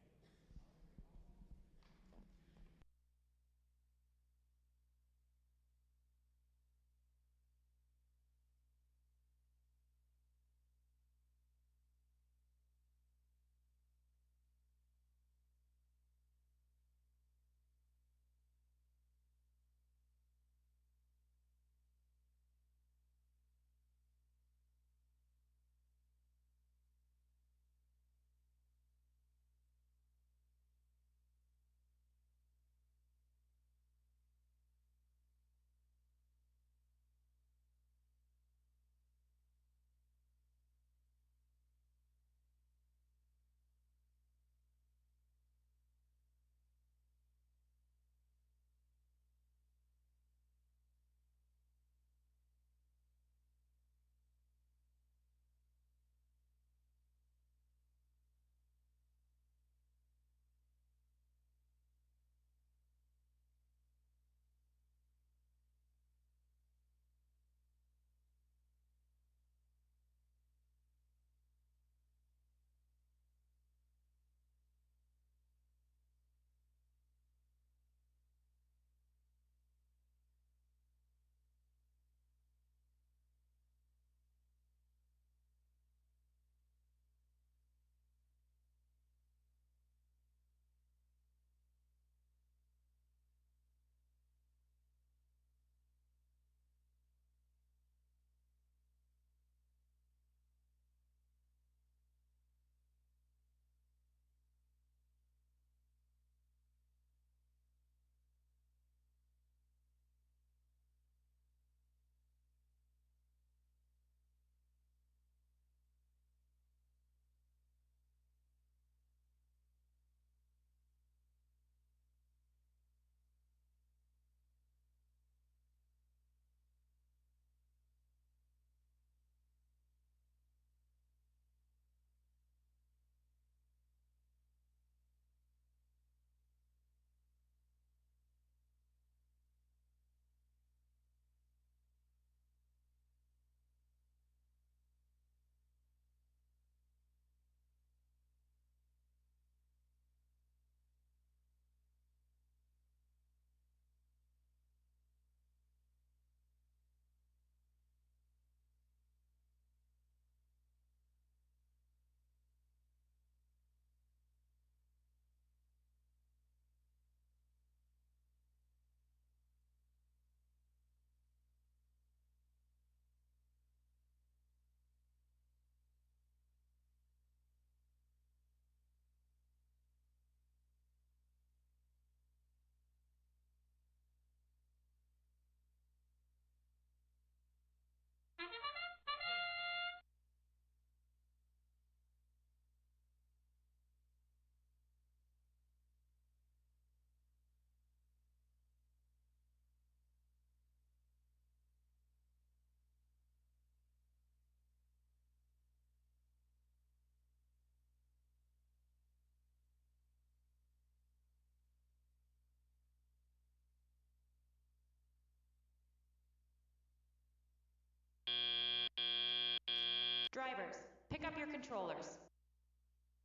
Drivers, pick up your controllers.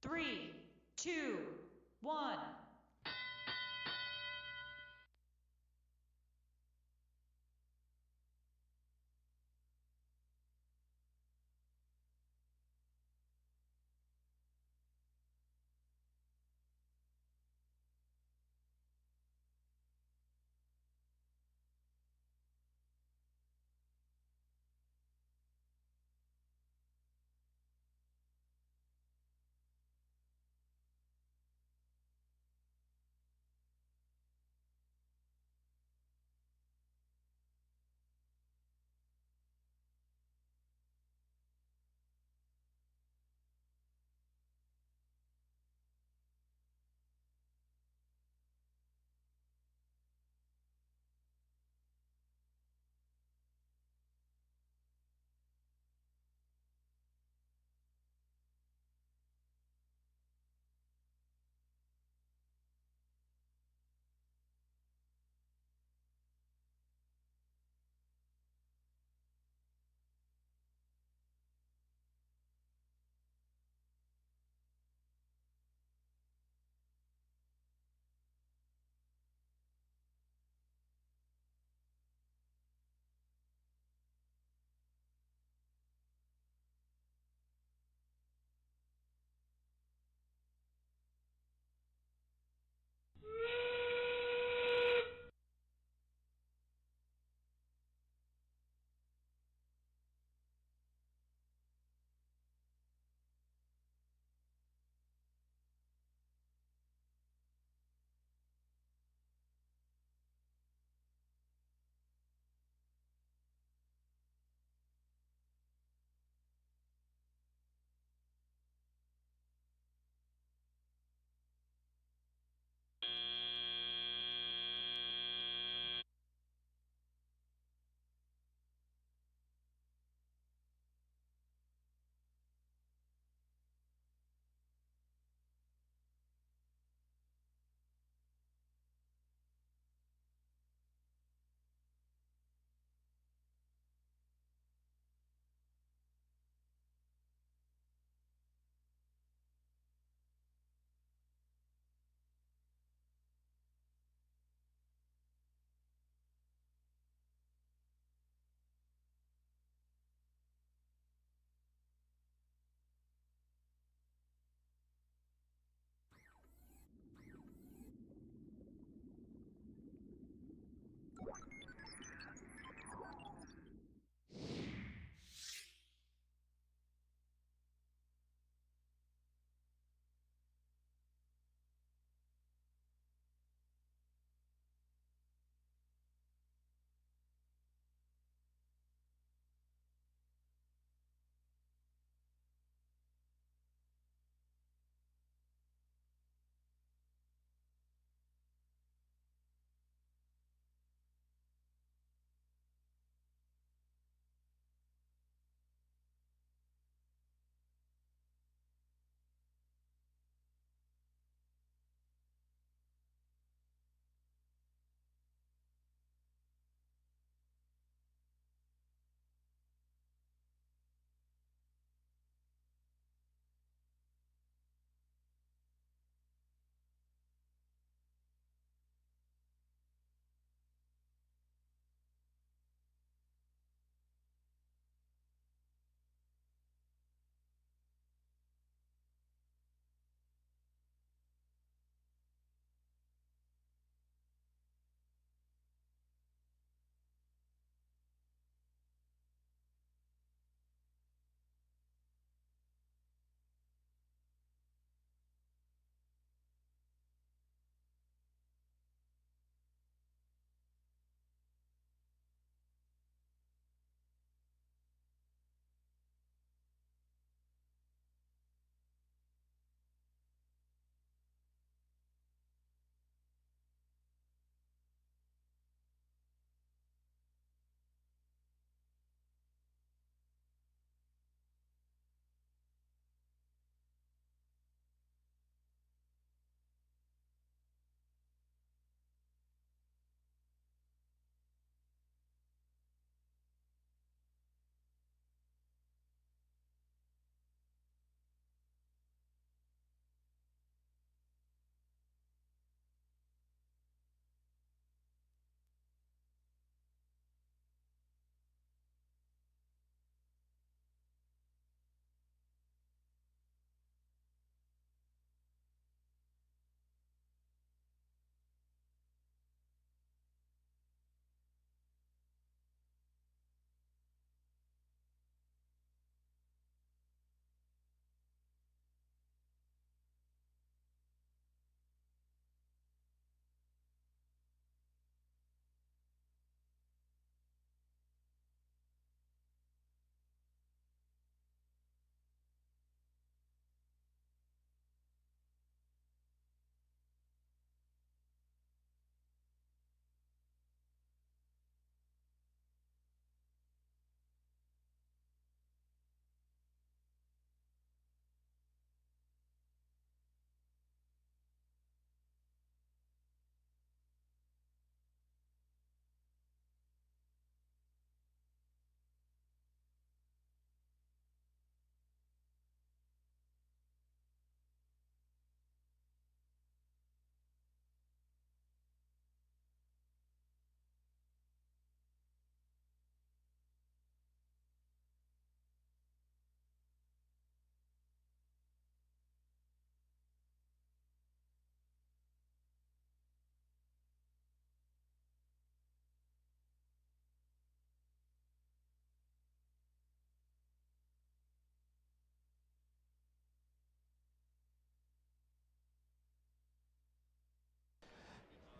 3, 2, 1.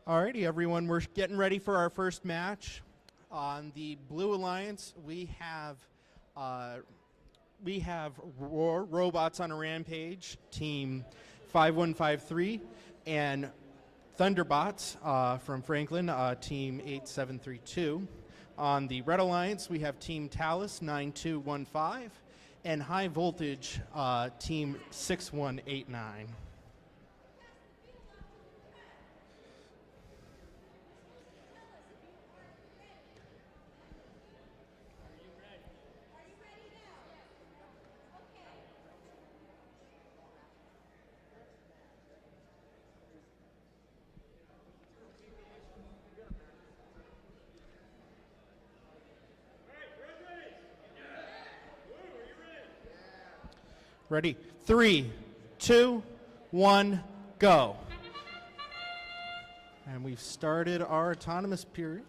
Alrighty, everyone, we're getting ready for our first match. On the Blue Alliance, we have Robots on a Rampage, Team 5153, and Thunderbots from Franklin, Team 8732. On the Red Alliance, we have Team Talus 9215 and High Voltage Team 6189. Ready? 3, 2, 1, go. And we've started our autonomous period.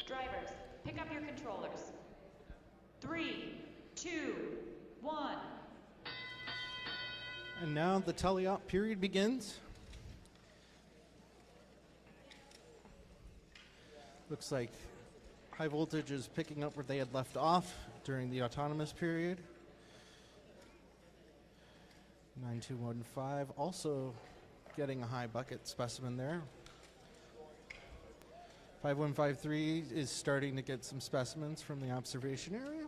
Drivers, pick up your controllers. 3, 2, 1. And now the teleop period begins. Looks like High Voltage is picking up where they had left off during the autonomous period. 9215 also getting a high bucket specimen there. 5153 is starting to get some specimens from the observation area.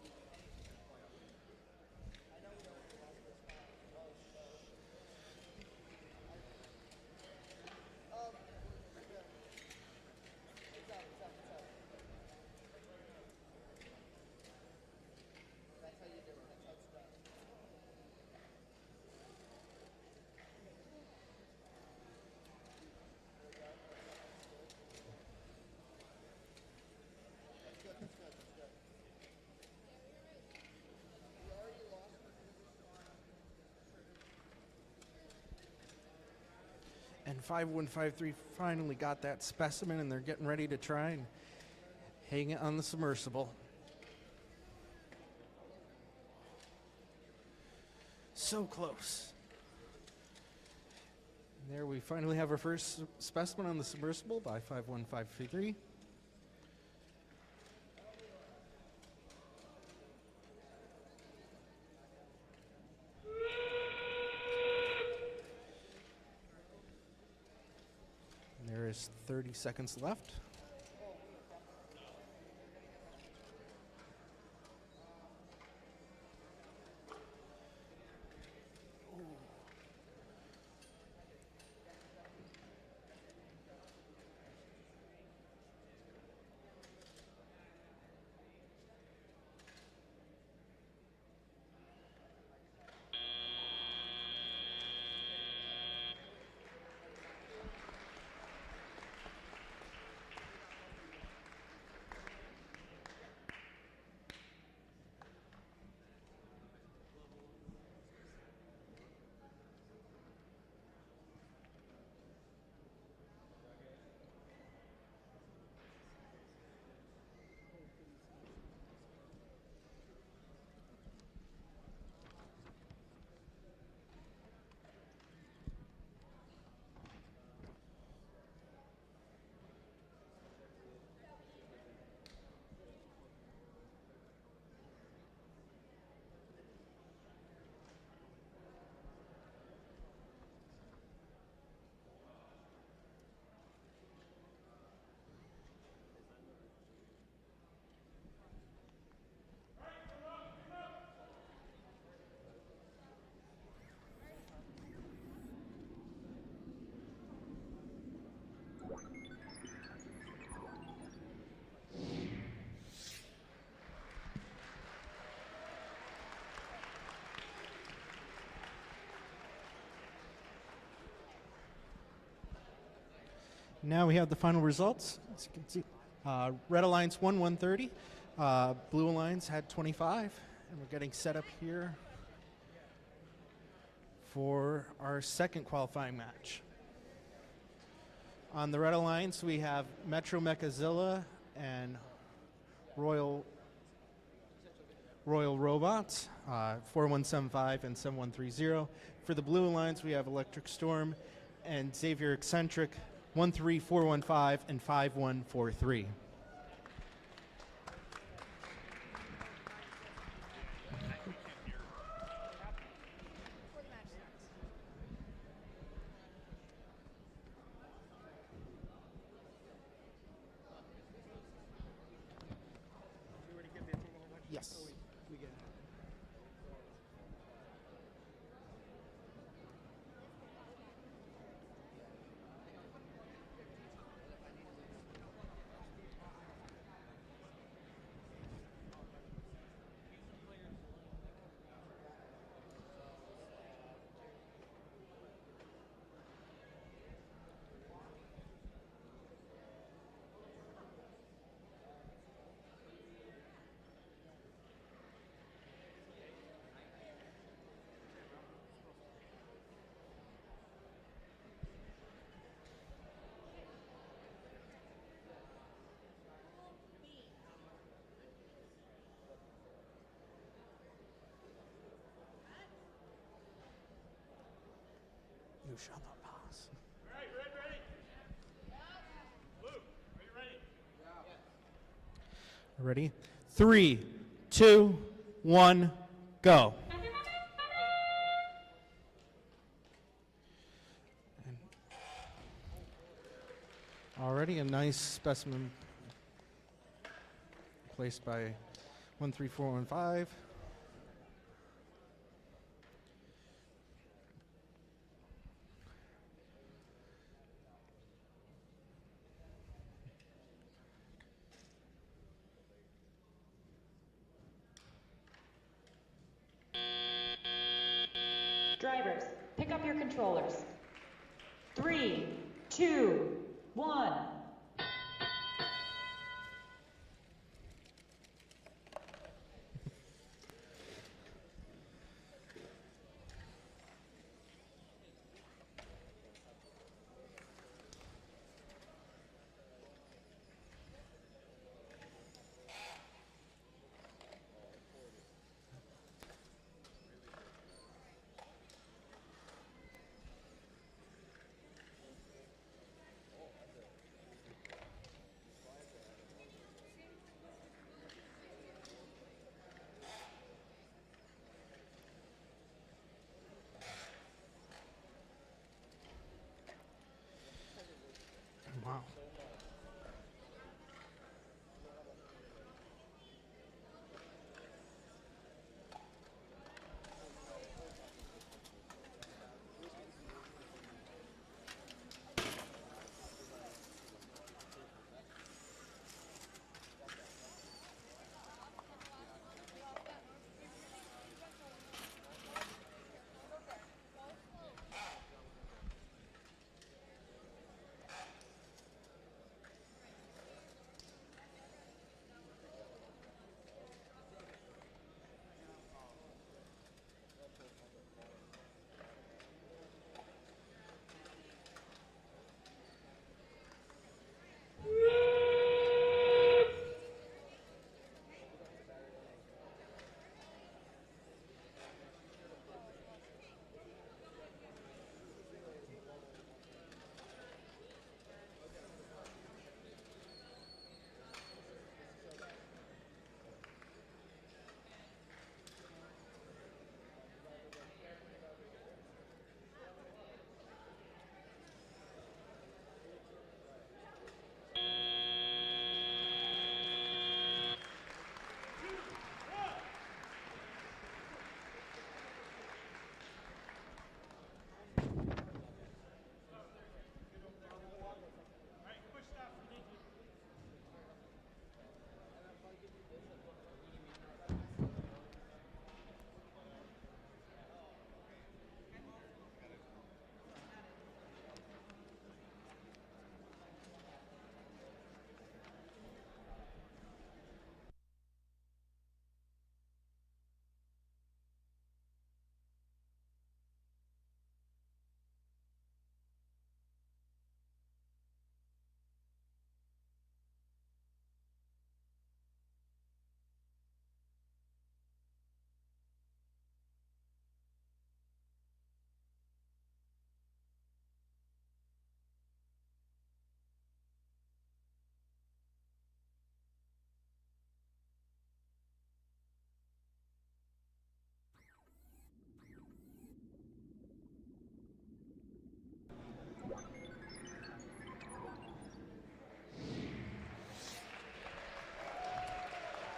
And 5153 finally got that specimen, and they're getting ready to try and hang it on the submersible. So close. And there we finally have our first specimen on the submersible by 5153. There is 30 seconds left. Now we have the final results. As you can see, Red Alliance won 130. Blue Alliance had 25. And we're getting set up here for our second qualifying match. On the Red Alliance, we have Metro Mechazilla and Royal Robots, 4175 and 7130. For the Blue Alliance, we have Electric Storm and Xavier Eccentric, 13415 and 5143. Yes. You shall not pass. All right, ready? Blue, are you ready? Ready? 3, 2, 1, go. Already a nice specimen placed by 13415. Drivers, pick up your controllers. 3, 2, 1.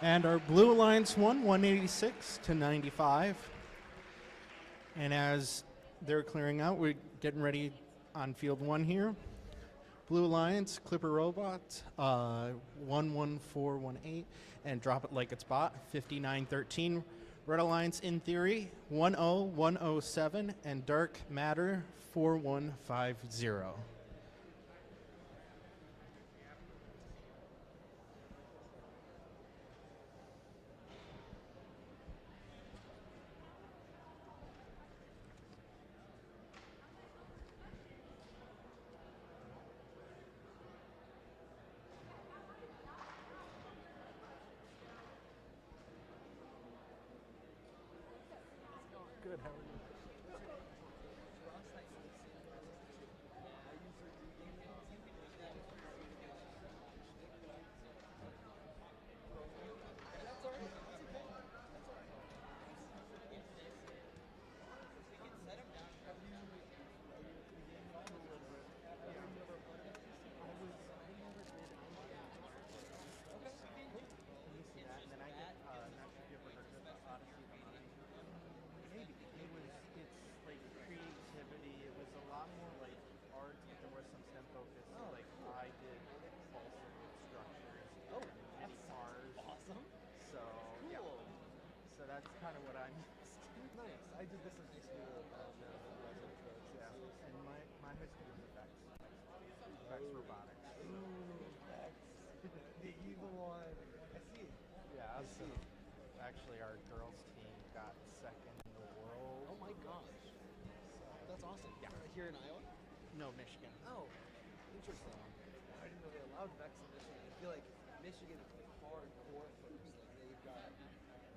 And our Blue Alliance won 186 to 95. And as they're clearing out, we're getting ready on field 1 here. Blue Alliance, Clipper Robot, 11418, and Drop It Like It's Bot, 5913. Red Alliance, In Theory, 10107, and Dark Matter, 4150. Good, how are you? That's kind of what I'm Nice. I did this in high school. Yeah. And my high school was effects. Effects robotics. Ooh, X. The evil one. I see. Yeah, I see. Actually, our girls team got second in the world. Oh my gosh. That's awesome. Yeah. Here in Iowa? No, Michigan. Oh, interesting. I didn't know they allowed Vex in Michigan. I feel like Michigan is like hardcore first. Like they've got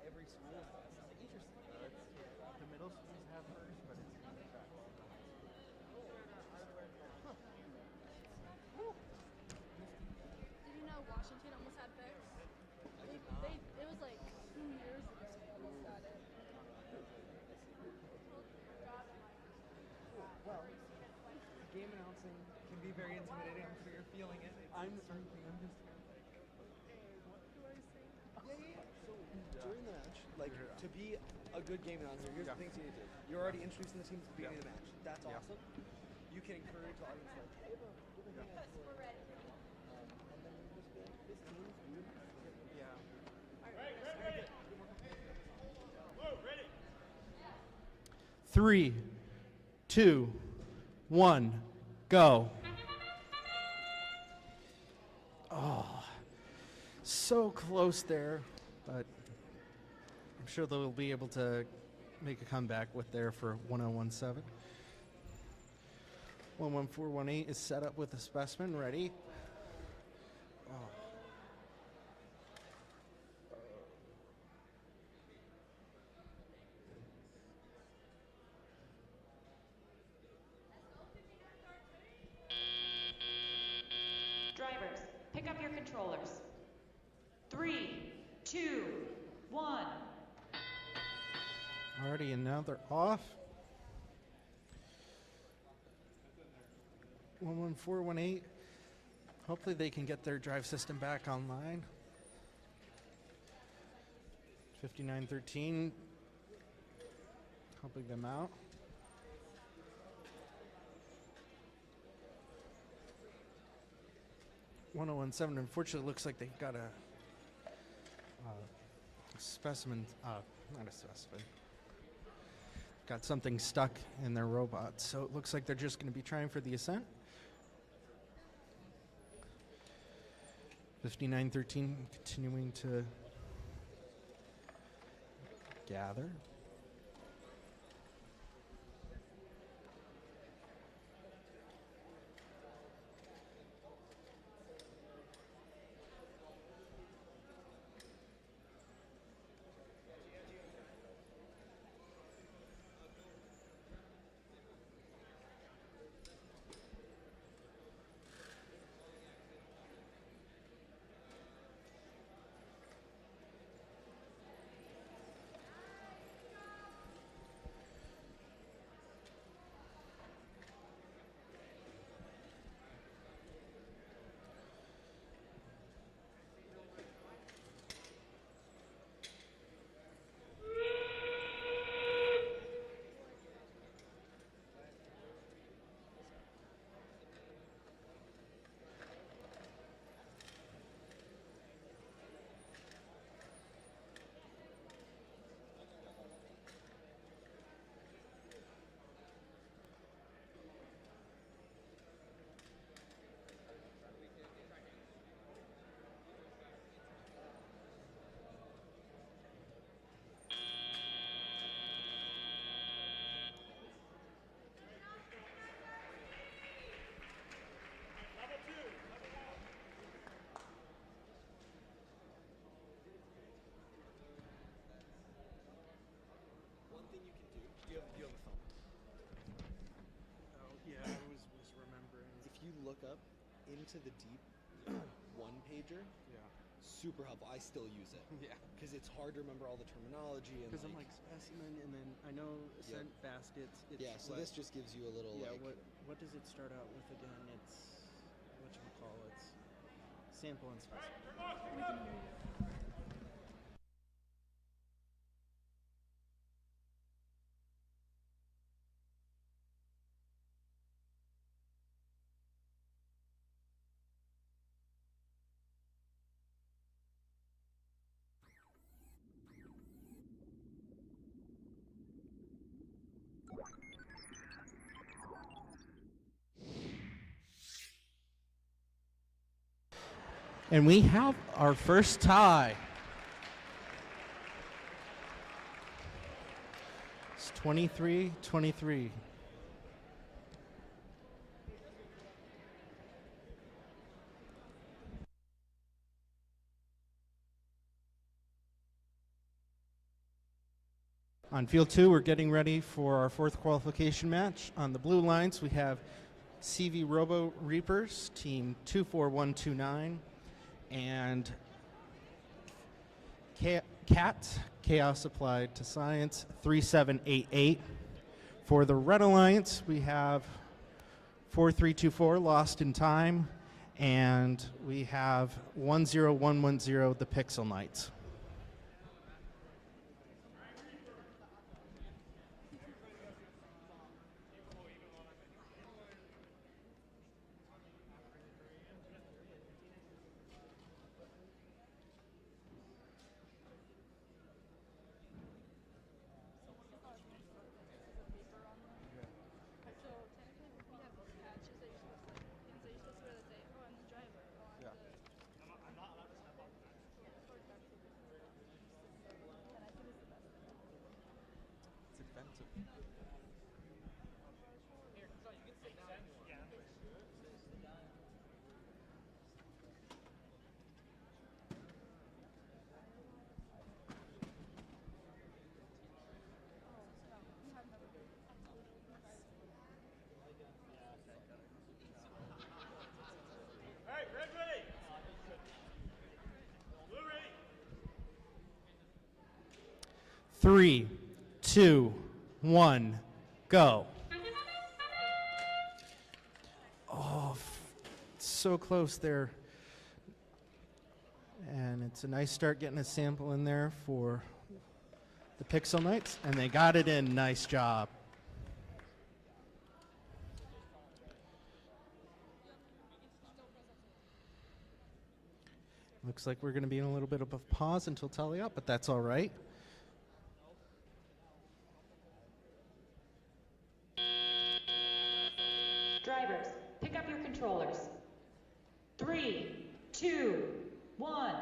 every school has Vex. Interesting. The middle schools have hers, but it's not Vex. Did you know Washington almost had Vex? It was like 2 years ago they almost got it. Well, game announcing can be very intimidating. I'm sure you're feeling it. I'm just here like, hey, what do I say? Yeah. So during the match, like to be a good game announcer, here's the things you need to do. You're already introducing the teams at the beginning of the match. That's awesome. You can encourage the audience like, hey, bro, give a hand. We're ready. And then you just be like, this team's good. Yeah. Ready. 3, 2, 1, go. Oh, so close there, but I'm sure they'll be able to make a comeback with there for 1017. 11418 is set up with a specimen ready. Oh. Drivers, pick up your controllers. 3, 2, 1. Alrighty, and now they're off. 11418. Hopefully they can get their drive system back online. 5913 helping them out. .1017, unfortunately, looks like they've got a specimen, not a specimen. Got something stuck in their robot, so it looks like they're just going to be trying for the ascent. 5913 continuing to gather. you have a phone. Oh, yeah, I was remembering. If you look up into the deep one-pager, super helpful. I still use it. Yeah. Because it's hard to remember all the terminology. Because I'm like specimen, and then I know scent baskets. It's Yeah, so this just gives you a little yeah, like. what does it start out with again? It's whatchamacallits. Sample and specimen. And we have our first tie. It's 23-23. On field 2, we're getting ready for our fourth qualification match. On the blue lines, we have CV Robo Reapers, team 24129, and CAT, Chaos Applied to Science, 3788. For the Red Alliance, we have 4324, Lost in Time, and we have 10110, the Pixel Knights. It's expensive. Hey, red ready. Blue ready. 3, 2, 1, go. Oh, so close there. And it's a nice start getting a sample in there for the Pixel Knights, and they got it in. Nice job. Looks like we're going to be in a little bit of a pause until tally up, but that's all right. Drivers, pick up your controllers. 3, 2, 1.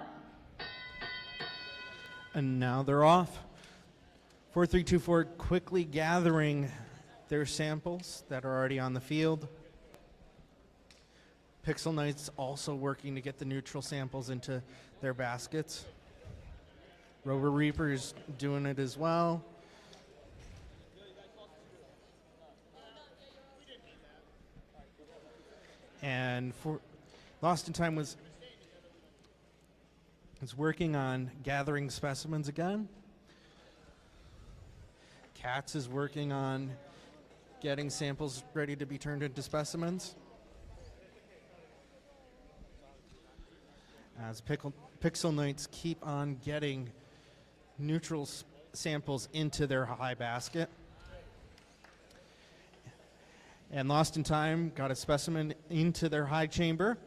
And now they're off. 4324 quickly gathering their samples that are already on the field. Pixel Knights also working to get the neutral samples into their baskets. Rover Reaper's doing it as well. And for Lost in Time was working on gathering specimens again. Cats is working on getting samples ready to be turned into specimens. As Pixel Knights keep on getting neutral samples into their high basket. And Lost in Time got a specimen into their high chamber.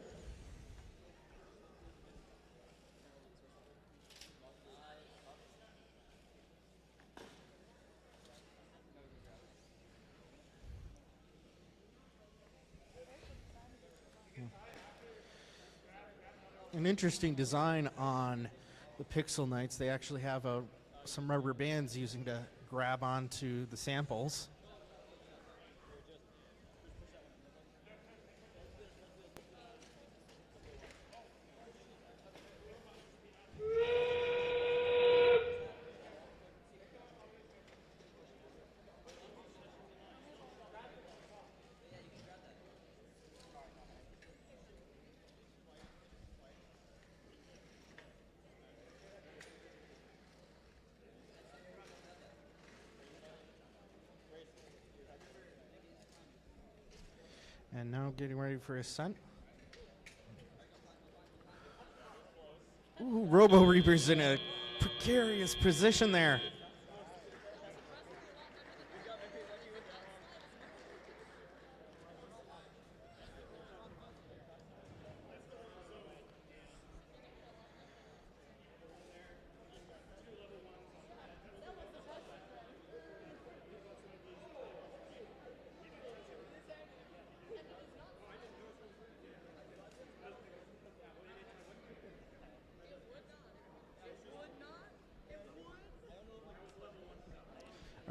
An interesting design on the Pixel Knights. They actually have some rubber bands using to grab onto the samples. And now getting ready for ascent. Ooh, Robo Reaper's in a precarious position there.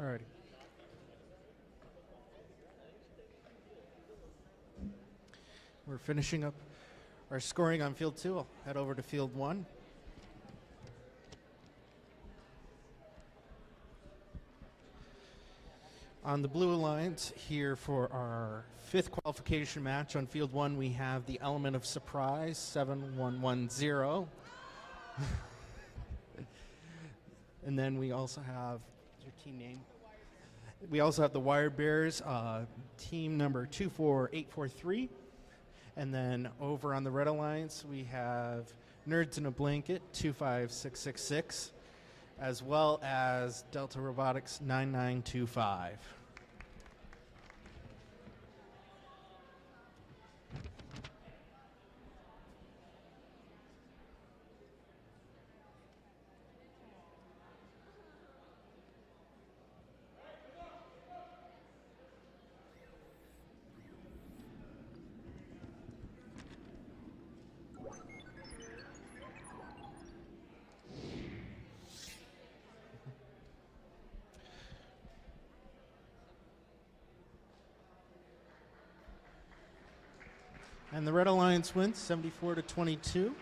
Alrighty. We're finishing up our scoring on field 2. I'll head over to field 1. On the Blue Alliance here for our 5th qualification match on field 1, we have the element of surprise, 7110. And then we also have your team name. We also have the Wire Bears, team number 24843. And then over on the Red Alliance, we have Nerds in a Blanket 25666, as well as Delta Robotics 9925. And the Red Alliance wins 74-22.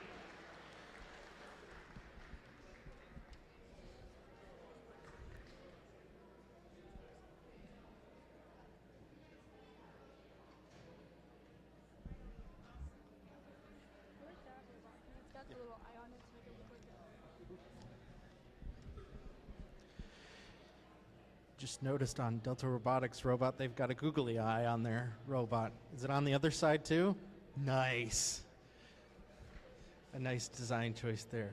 Just noticed on Delta Robotics robot, they've got a googly eye on their robot. Is it on the other side too? Nice. A nice design choice there.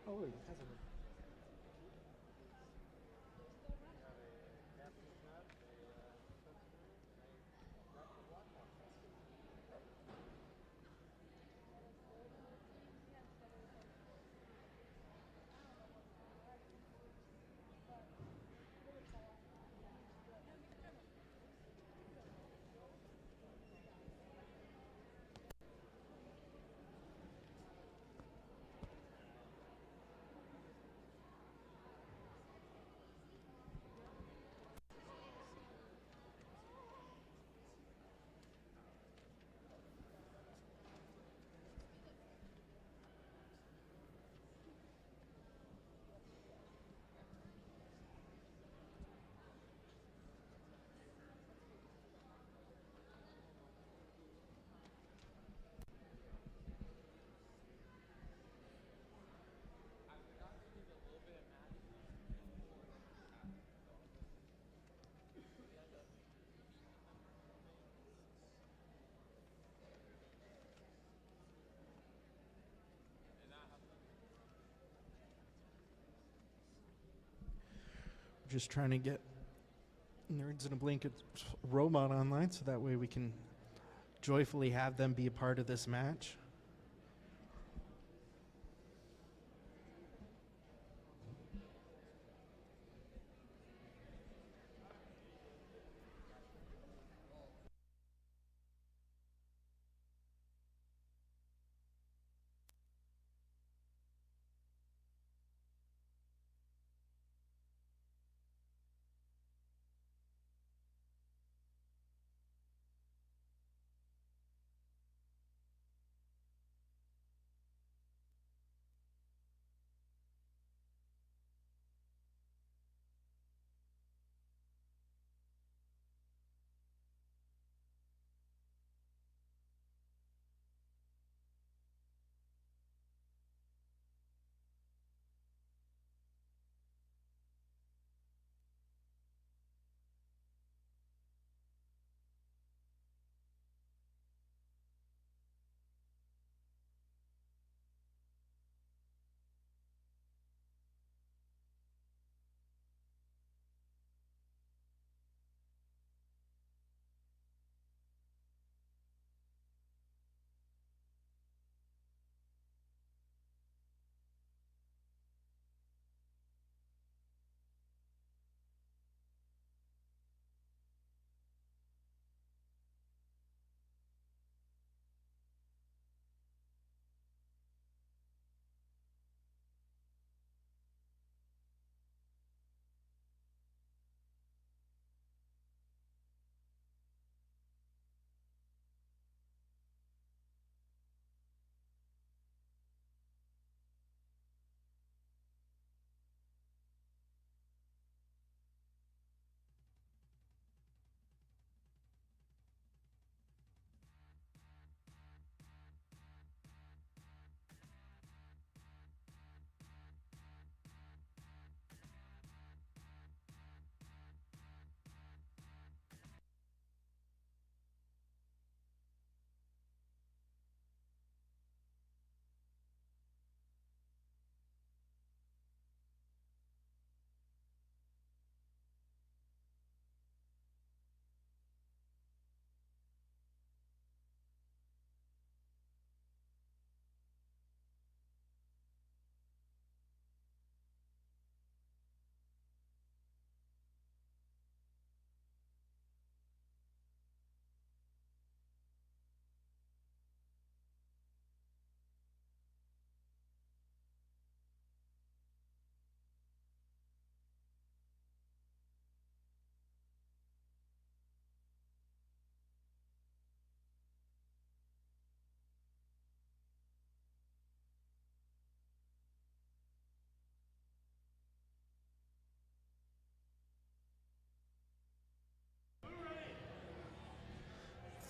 Oh, wait, it has a just trying to get Nerds in a Blanket robot online so that way we can joyfully have them be a part of this match.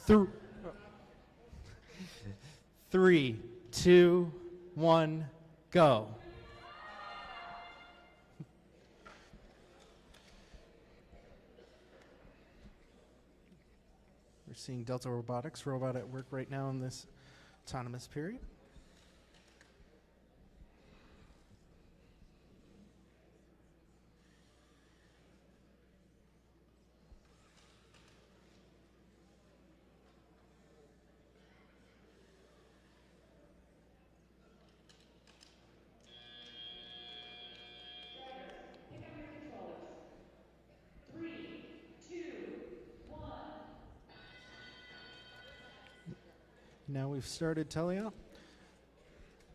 3, 2, 1, go. We're seeing Delta Robotics robot at work right now in this autonomous period. Now we've started Telia.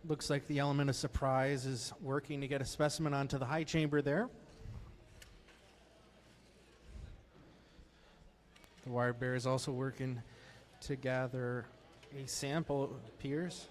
Looks like the element of surprise is working to get a specimen onto the high chamber there. The wire bear is also working to gather a sample, it appears.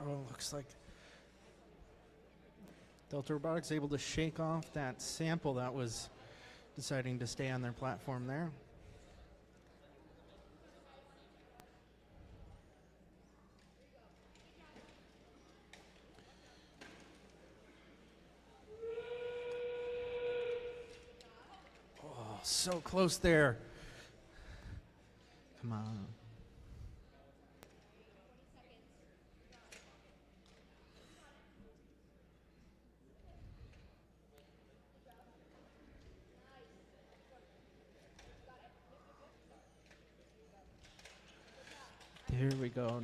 Oh, looks like Delta Robotics able to shake off that sample that was deciding to stay on their platform there. Oh, so close there. Come on. Here we go.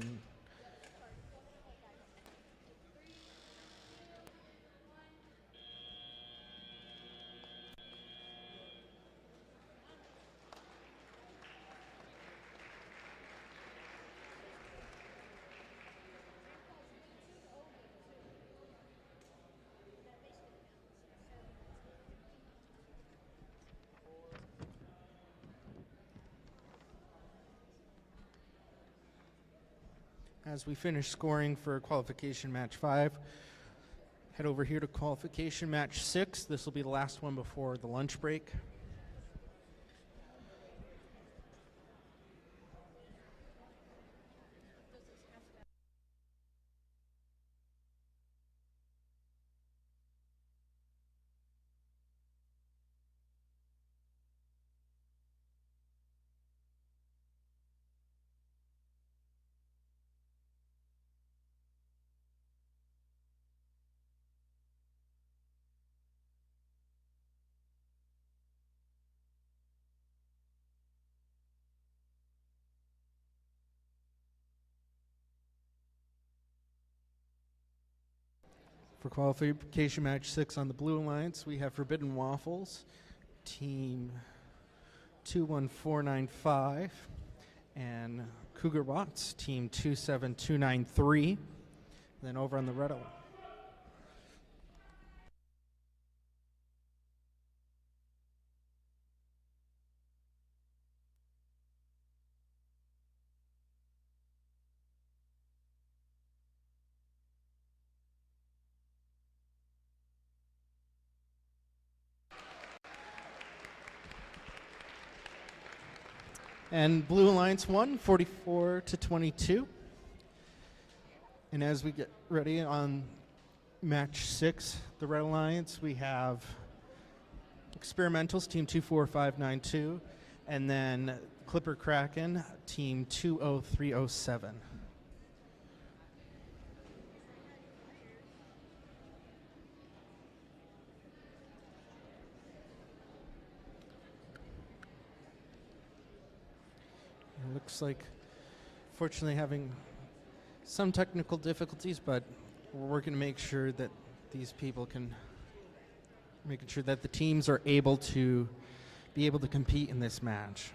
As we finish scoring for qualification match 5, head over here to qualification match 6. This will be the last one before the lunch break. For qualification match 6 on the Blue Alliance, we have Forbidden Waffles, team 21495, and Cougar Bots, team 27293. Then over on the Red Alliance. And Blue Alliance won 44-22. And as we get ready on match 6, the Red Alliance, we have Experimentals, team 24592, and then Clipper Kraken, team 20307. looks like, fortunately, having some technical difficulties, but we're working to make sure that these people can, making sure that the teams are able to be able to compete in this match.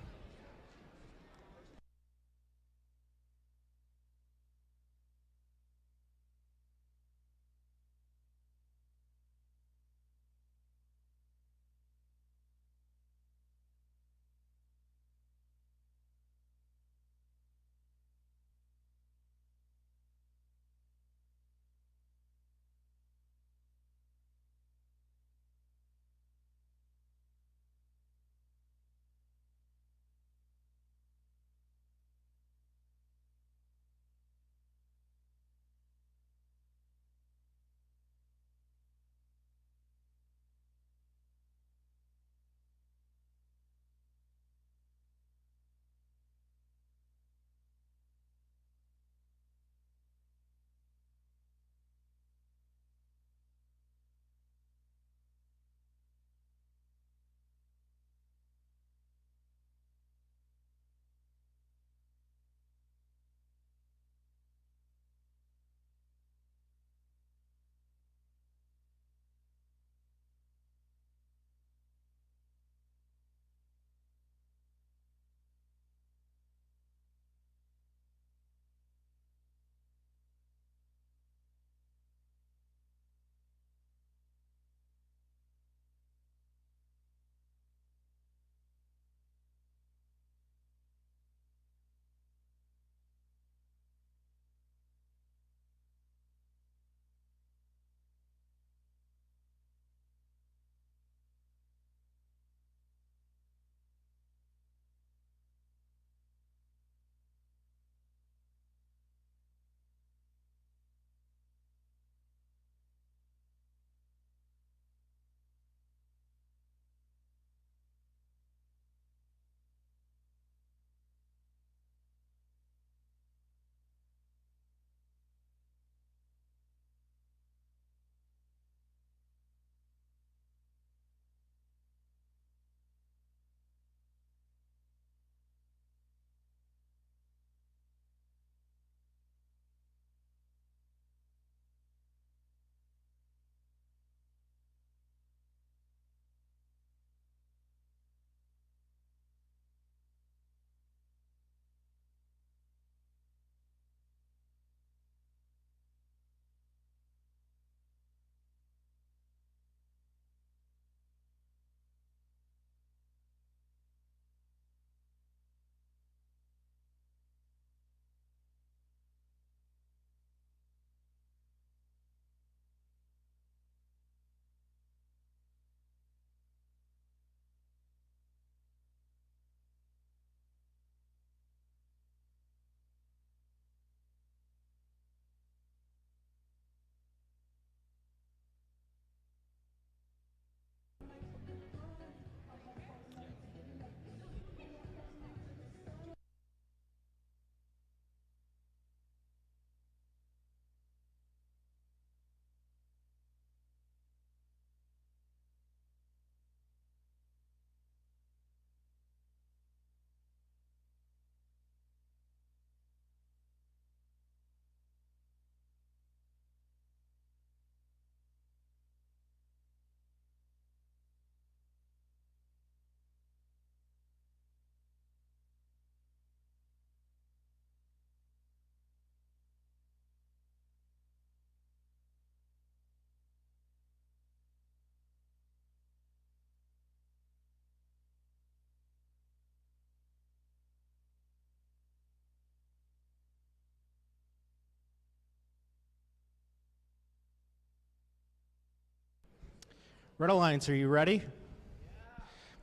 Red Alliance, are you ready?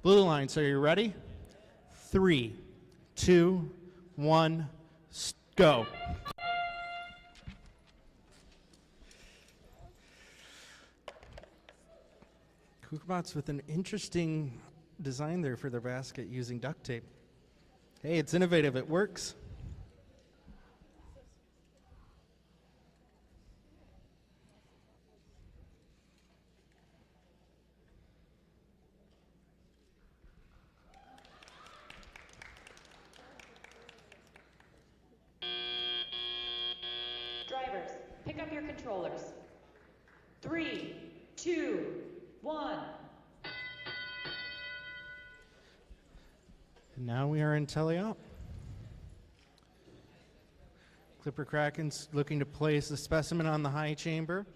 Blue Alliance, are you ready? 3, 2, 1, go. Kukabots with an interesting design there for their basket using duct tape. Hey, it's innovative, it works. Pick up your controllers. 3, 2, 1. And now we are in teleop. Clipper Kraken's looking to place the specimen on the high chamber.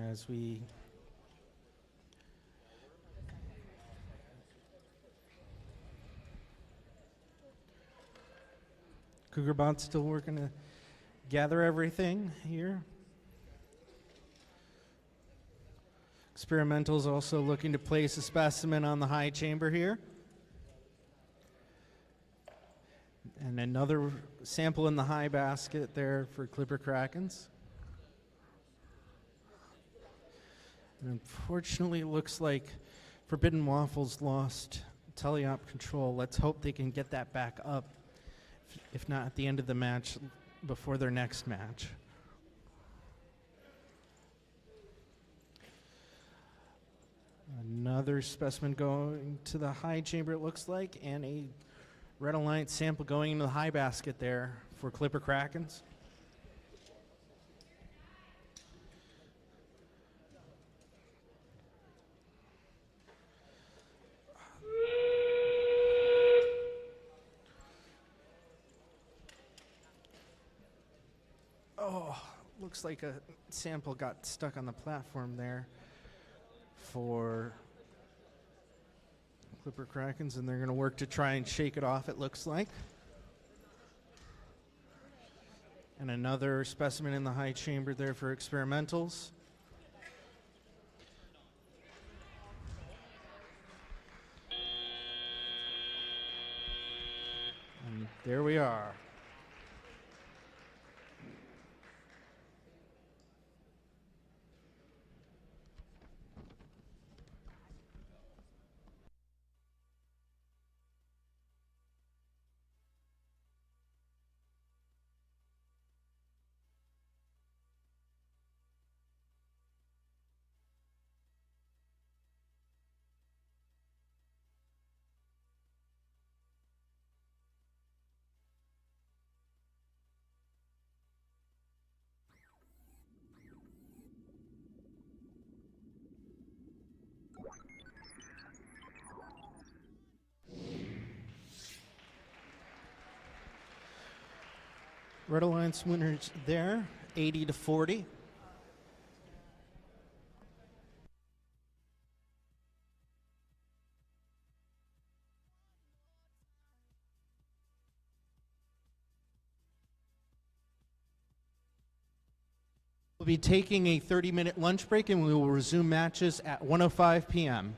As we Cougarbot's still working to gather everything here. Experimental's also looking to place a specimen on the high chamber here. And another sample in the high basket there for Clipper Krakens. And unfortunately, it looks like Forbidden Waffles lost teleop control. Let's hope they can get that back up, if not at the end of the match, before their next match. Another specimen going to the high chamber, it looks like, and a Red Alliance sample going into the high basket there for Clipper Krakens. Oh, looks like a sample got stuck on the platform there for Clipper Krakens, and they're going to work to try and shake it off, it looks like. And another specimen in the high chamber there for Experimentals. And there we are. Red Alliance winners there, 80-40. We'll be taking a 30-minute lunch break, and we will resume matches at 1:05 p.m.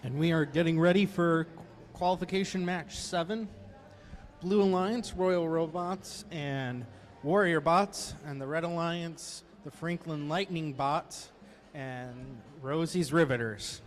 And we are getting ready for qualification match 7. Blue Alliance, Royal Robots, and Warrior Bots, and the Red Alliance, the Franklin Lightning Bots, and Rosie's Riveters.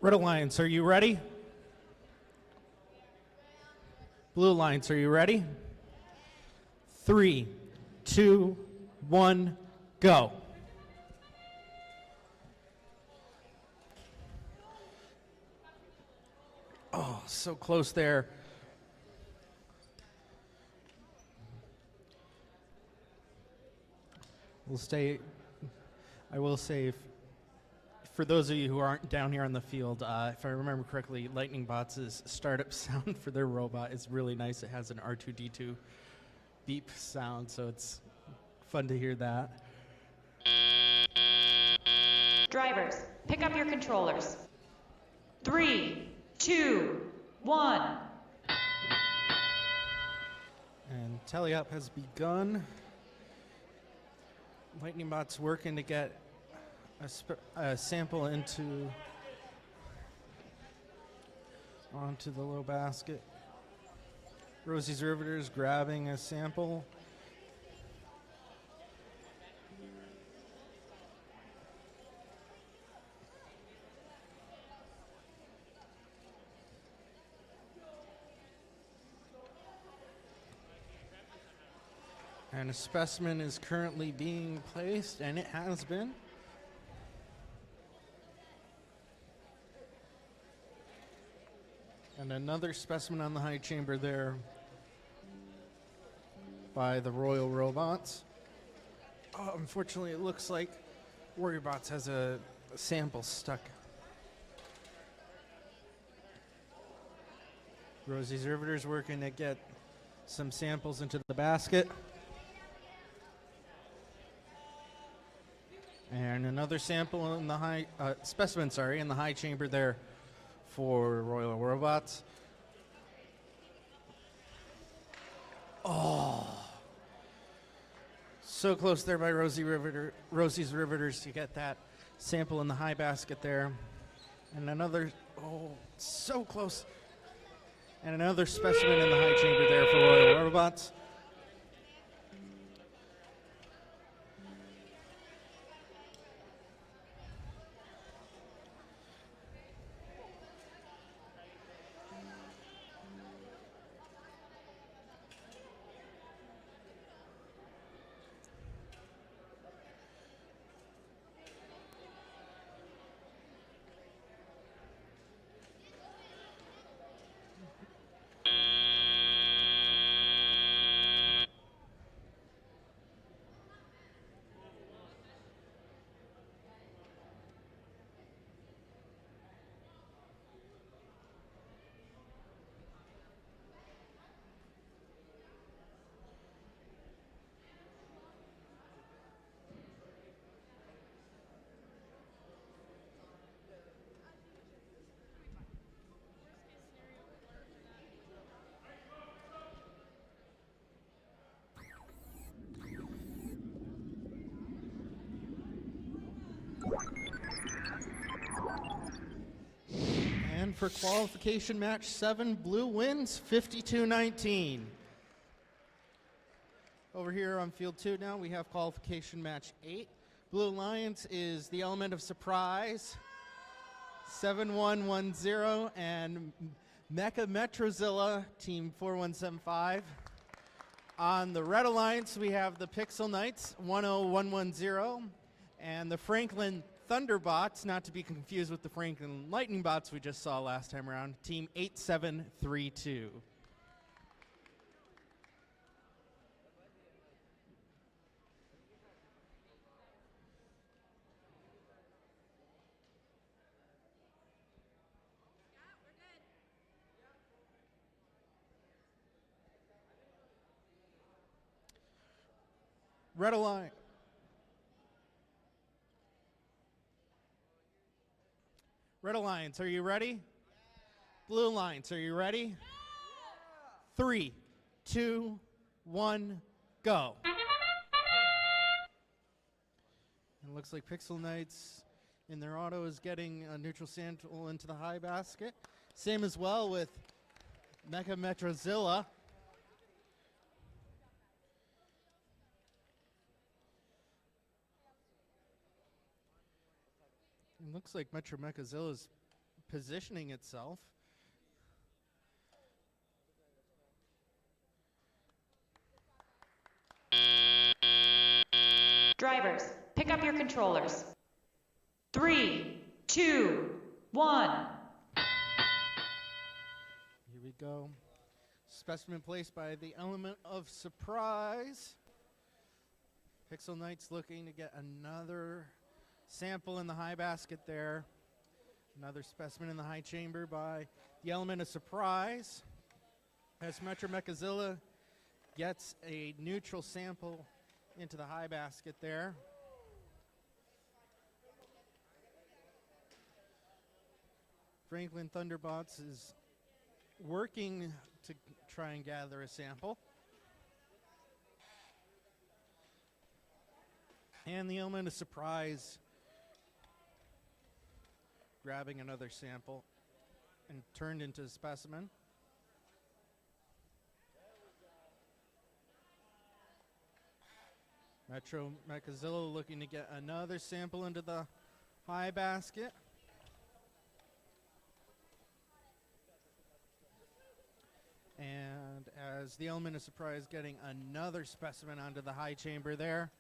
Red Alliance, are you ready? Blue Alliance, are you ready? 3, 2, 1, go. Oh, so close there. I will say, for those of you who aren't down here on the field, if I remember correctly, Lightning Bots' startup sound for their robot is really nice. It has an R2-D2 beep sound, so it's fun to hear that. Drivers, pick up your controllers. 3, 2, 1. And tally-up has begun. Lightning Bot's working to get a sample onto the low basket. Rosie's Riveters grabbing a sample. And a specimen is currently being placed, and it has been. And another specimen on the high chamber there by the Royal Robots. Oh, unfortunately, it looks like Warrior Bots has a sample stuck. Rosie's Riveters working to get some samples into the basket. And another sample in the high specimen, in the high chamber there for Royal Robots. Oh, so close there by Rosie's Riveters to get that sample in the high basket there. And another, oh, so close. And another specimen in the high chamber there for Royal Robots. And for qualification match 7, blue wins 52-19. Over here on field 2 now, we have qualification match 8. Blue Alliance is the element of surprise, 7110, and Mecha Metrozilla, team 4175. On the Red Alliance, we have the Pixel Knights, 10110, and the Franklin Thunderbots, not to be confused with the Franklin Lightning Bots we just saw last time around, team 8732. Red Alliance. Red Alliance, are you ready? Blue Alliance, are you ready? 3, 2, 1, go. And it looks like Pixel Knights in their auto is getting a neutral sample into the high basket. Same as well with Mecha Metrozilla. It looks like Metro Mechazilla is positioning itself. Drivers, pick up your controllers. 3, 2, 1. Here we go. Specimen placed by the element of surprise. Pixel Knights looking to get another sample in the high basket there. Another specimen in the high chamber by the element of surprise. As Metro Mechazilla gets a neutral sample into the high basket there. Franklin Thunderbots is working to try and gather a sample. And the element of surprise grabbing another sample and turned into a specimen. Metro Mechazilla looking to get another sample into the high basket. And as the element of surprise getting another specimen onto the high chamber there.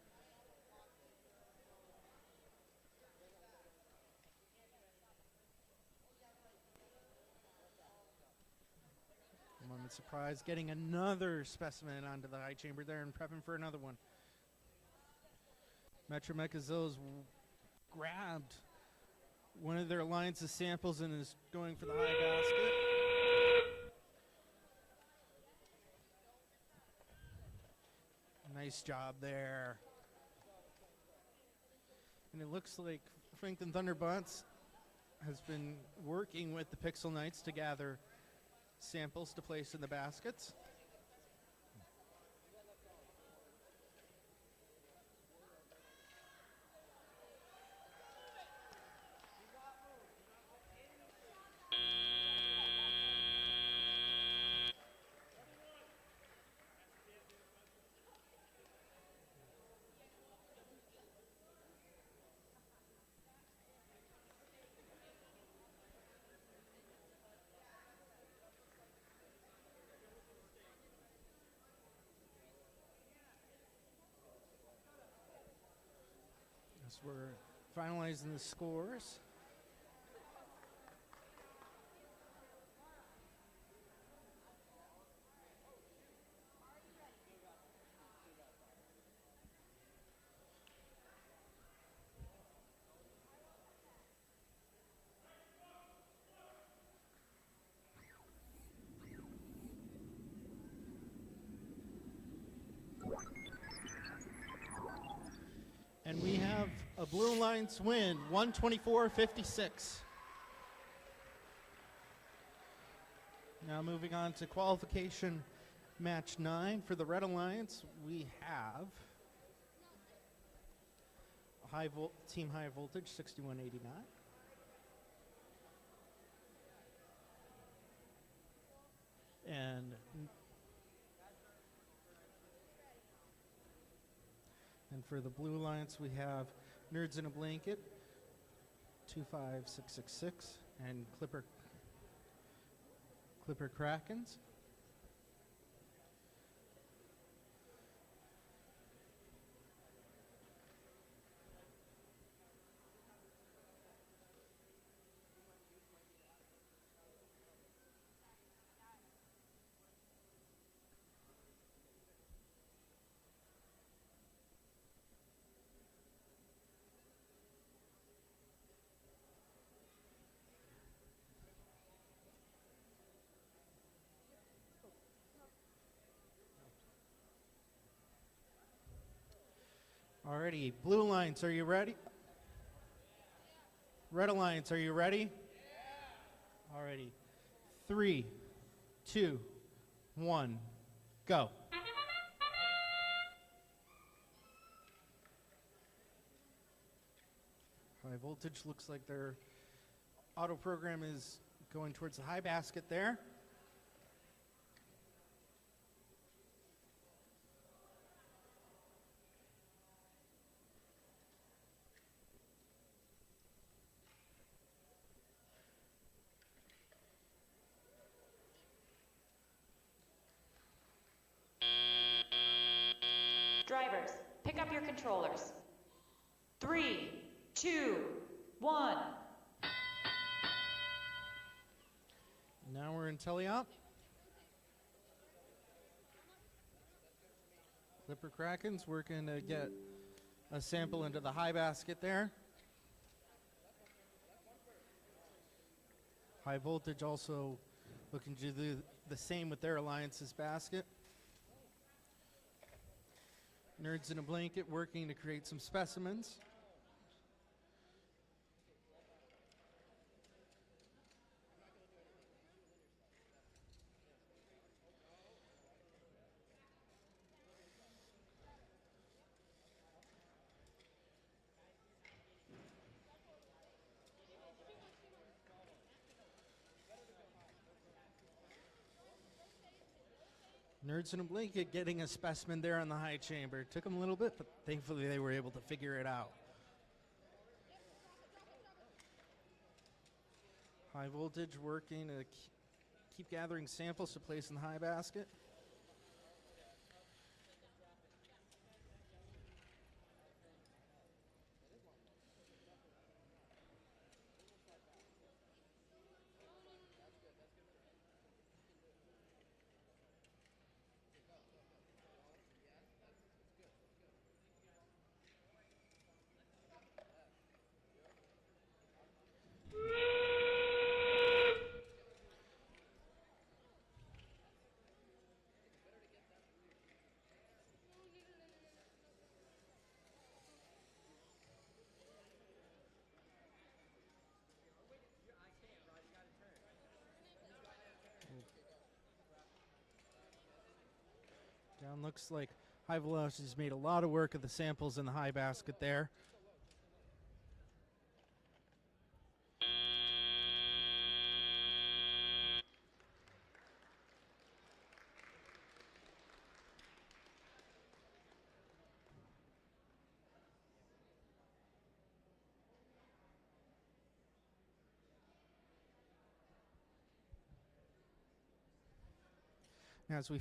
Element of surprise getting another specimen onto the high chamber there and prepping for another one. Metro Mechazilla's grabbed one of their alliance's samples and is going for the high basket. Nice job there. And it looks like Franklin Thunderbots has been working with the Pixel Knights to gather samples to place in the baskets. As we're finalizing the scores. And we have a Blue Alliance win, 124-56. Now moving on to qualification match 9 for the Red Alliance, we have Team High Voltage 6189. And for the Blue Alliance, we have Nerds in a Blanket 25666 and Clipper Krakens. Alrighty, Blue Alliance, are you ready? Red Alliance, are you ready? Yeah. Alrighty, 3, 2, 1, go. High Voltage looks like their auto program is going towards the high basket there. Drivers, pick up your controllers. 3, 2, 1. Now we're in teleop. Clipper Krakens working to get a sample into the high basket there. High Voltage also looking to do the same with their Alliance's basket. Nerds in a Blanket working to create some specimens. Nerds in a Blanket getting a specimen there on the high chamber. It took them a little bit, but thankfully they were able to figure it out. High Voltage working to keep gathering samples to place in the high basket. Down looks like High Velocity's made a lot of work of the samples in the high basket there. Now as we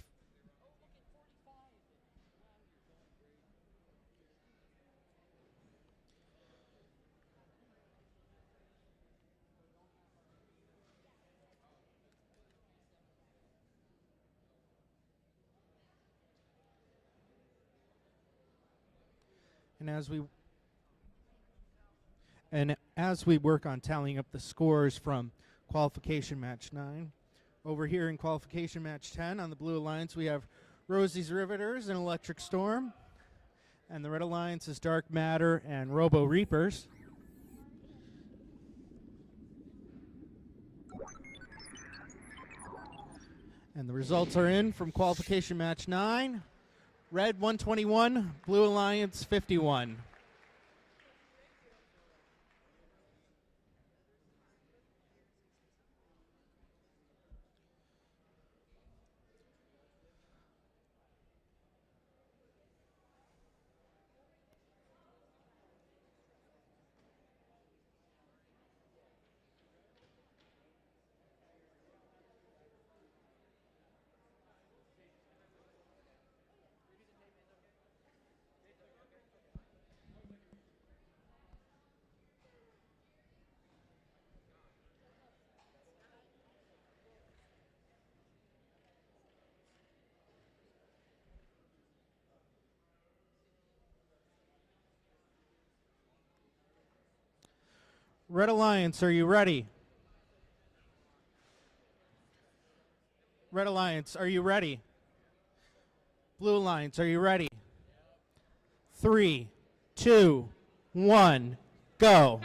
And as we work on tallying up the scores from qualification match 9, over here in qualification match 10 on the Blue Alliance, we have Rosie's Riveters and Electric Storm. And the Red Alliance is Dark Matter and Robo Reapers. And the results are in from qualification match 9. Red 121, Blue Alliance 51. Red Alliance, are you ready? Red Alliance, are you ready? Blue Alliance, are you ready? 3, 2, 1, go.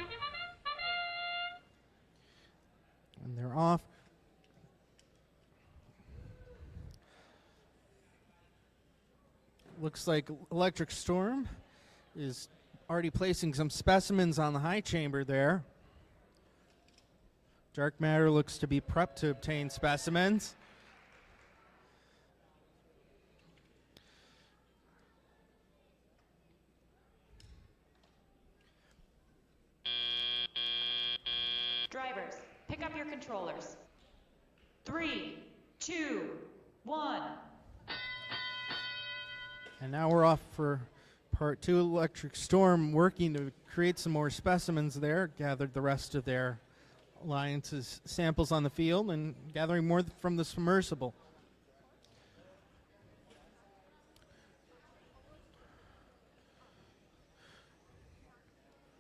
And they're off. Looks like Electric Storm is already placing some specimens on the high chamber there. Dark Matter looks to be prepped to obtain specimens. Drivers, pick up your controllers. 3, 2, 1. And now we're off for part 2. Electric Storm working to create some more specimens there, gathered the rest of their Alliance's samples on the field, and gathering more from the submersible.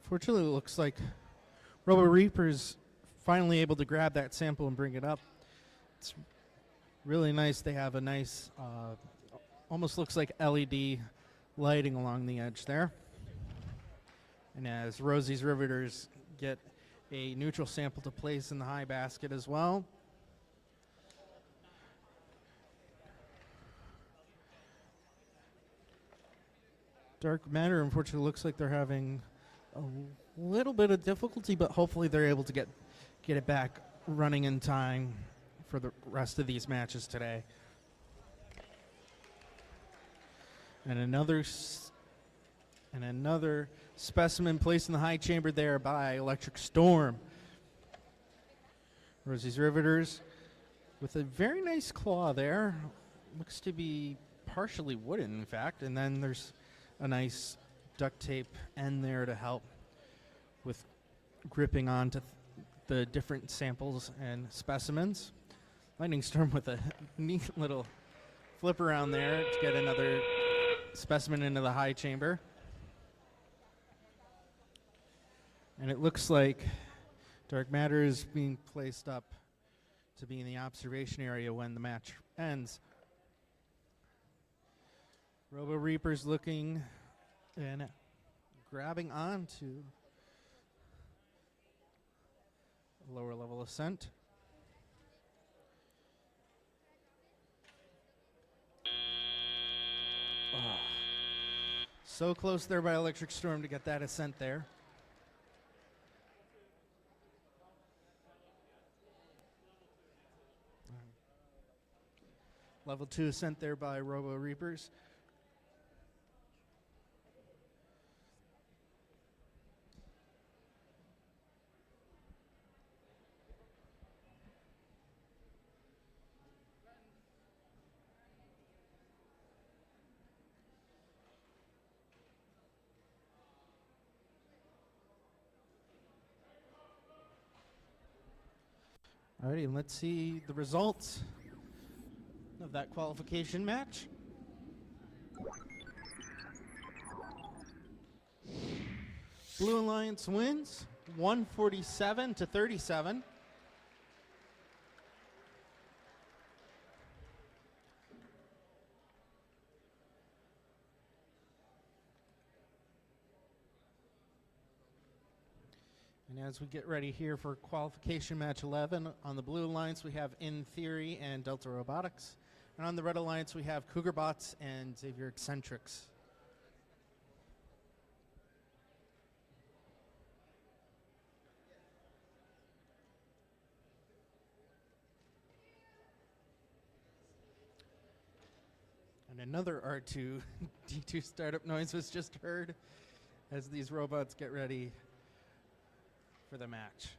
Fortunately, it looks like Robo Reaper's finally able to grab that sample and bring it up. It's really nice. They have a nice, almost looks like LED lighting along the edge there. And as Rosie's Riveters get a neutral sample to place in the high basket as well. Dark Matter, unfortunately, looks like they're having a little bit of difficulty, but hopefully they're able to get it back running in time for the rest of these matches today. And another specimen placed in the high chamber there by Electric Storm. Rosie's Riveters with a very nice claw there. Looks to be partially wooden, in fact. And then there's a nice duct tape end there to help with gripping onto the different samples and specimens. Lightning Storm with a neat little flip around there to get another specimen into the high chamber. And it looks like Dark Matter is being placed up to be in the observation area when the match ends. Robo Reaper's looking and grabbing onto a lower level ascent. Oh. So close there by Electric Storm to get that ascent there. Level 2 ascent there by Robo Reapers. Alrighty, and let's see the results of that qualification match. Blue Alliance wins 147 to 37. And as we get ready here for qualification match 11, on the Blue Alliance we have In Theory and Delta Robotics. And on the Red Alliance we have Cougar Bots and Xavier Eccentrics. And another R2-D2 startup noise was just heard as these robots get ready for the match.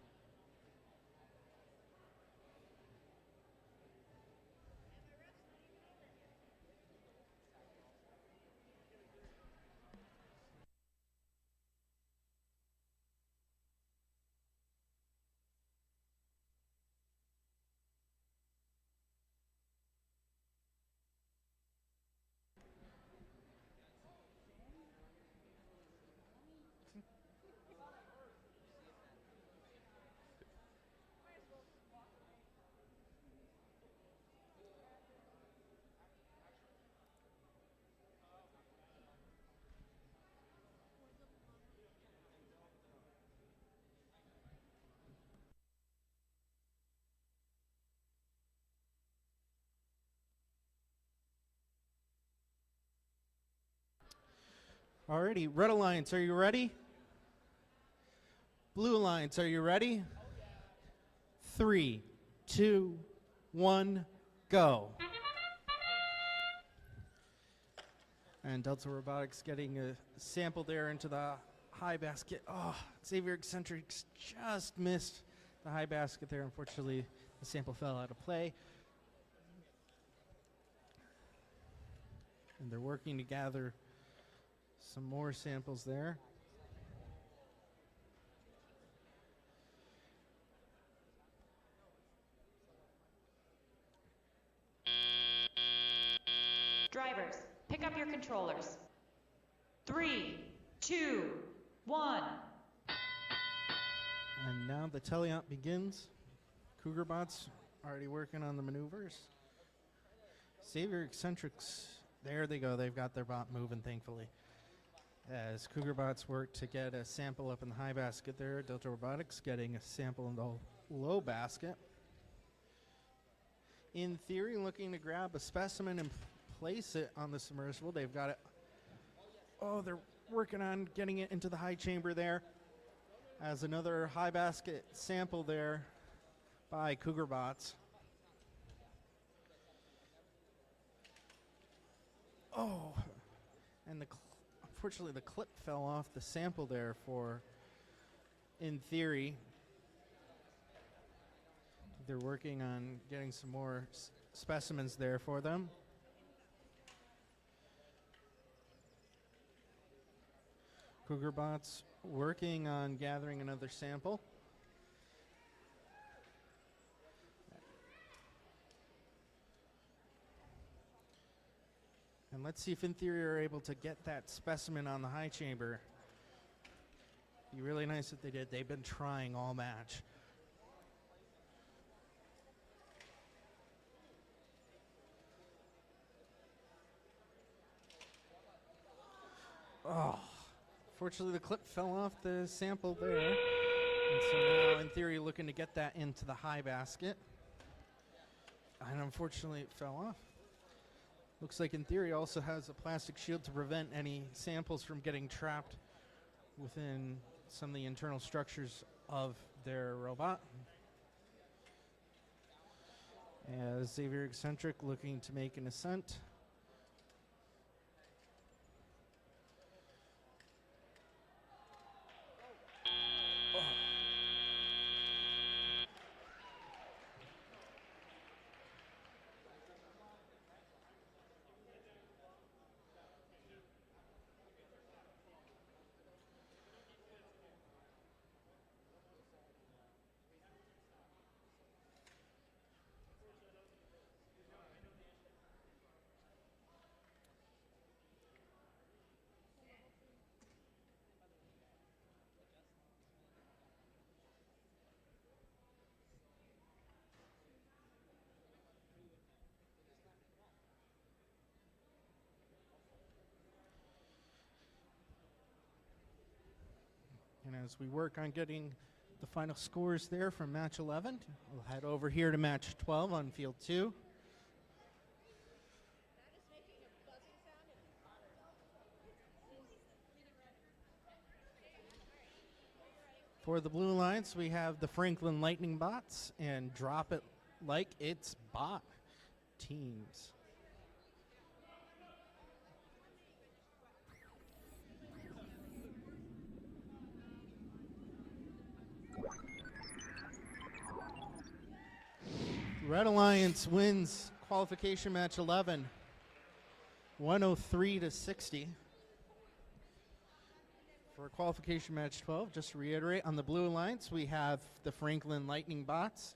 Alrighty, Red Alliance, are you ready? Blue Alliance, are you ready? 3, 2, 1, go. And Delta Robotics getting a sample there into the high basket. Oh, Xavier Eccentrics just missed the high basket there. Unfortunately, the sample fell out of play. And they're working to gather some more samples there. Drivers, pick up your controllers. 3, 2, 1. And now the teleop begins. Cougar Bots already working on the maneuvers. Xavier Eccentrics, there they go. They've got their bot moving, thankfully. As Cougar Bots work to get a sample up in the high basket there, Delta Robotics getting a sample in the low basket. In Theory, looking to grab a specimen and place it on the submersible. They've got it. Oh, they're working on getting it into the high chamber there. As another high basket sample there by Cougar Bots. Oh, and unfortunately the clip fell off the sample there for In Theory. They're working on getting some more specimens there for them. Cougar Bots working on gathering another sample. And let's see if In Theory are able to get that specimen on the high chamber. Be really nice if they did. They've been trying all match. Oh, fortunately the clip fell off the sample there. And so now In Theory looking to get that into the high basket. And unfortunately it fell off. Looks like In Theory also has a plastic shield to prevent any samples from getting trapped within some of the internal structures of their robot. As Xavier Eccentric looking to make an ascent. As we work on getting the final scores there from match 11, we'll head over here to match 12 on field 2. For the Blue Alliance, we have the Franklin Lightning Bots and Drop It Like It's Bot teams. Red Alliance wins qualification match 11, 103 to 60. For qualification match 12, just to reiterate, on the Blue Alliance, we have the Franklin Lightning Bots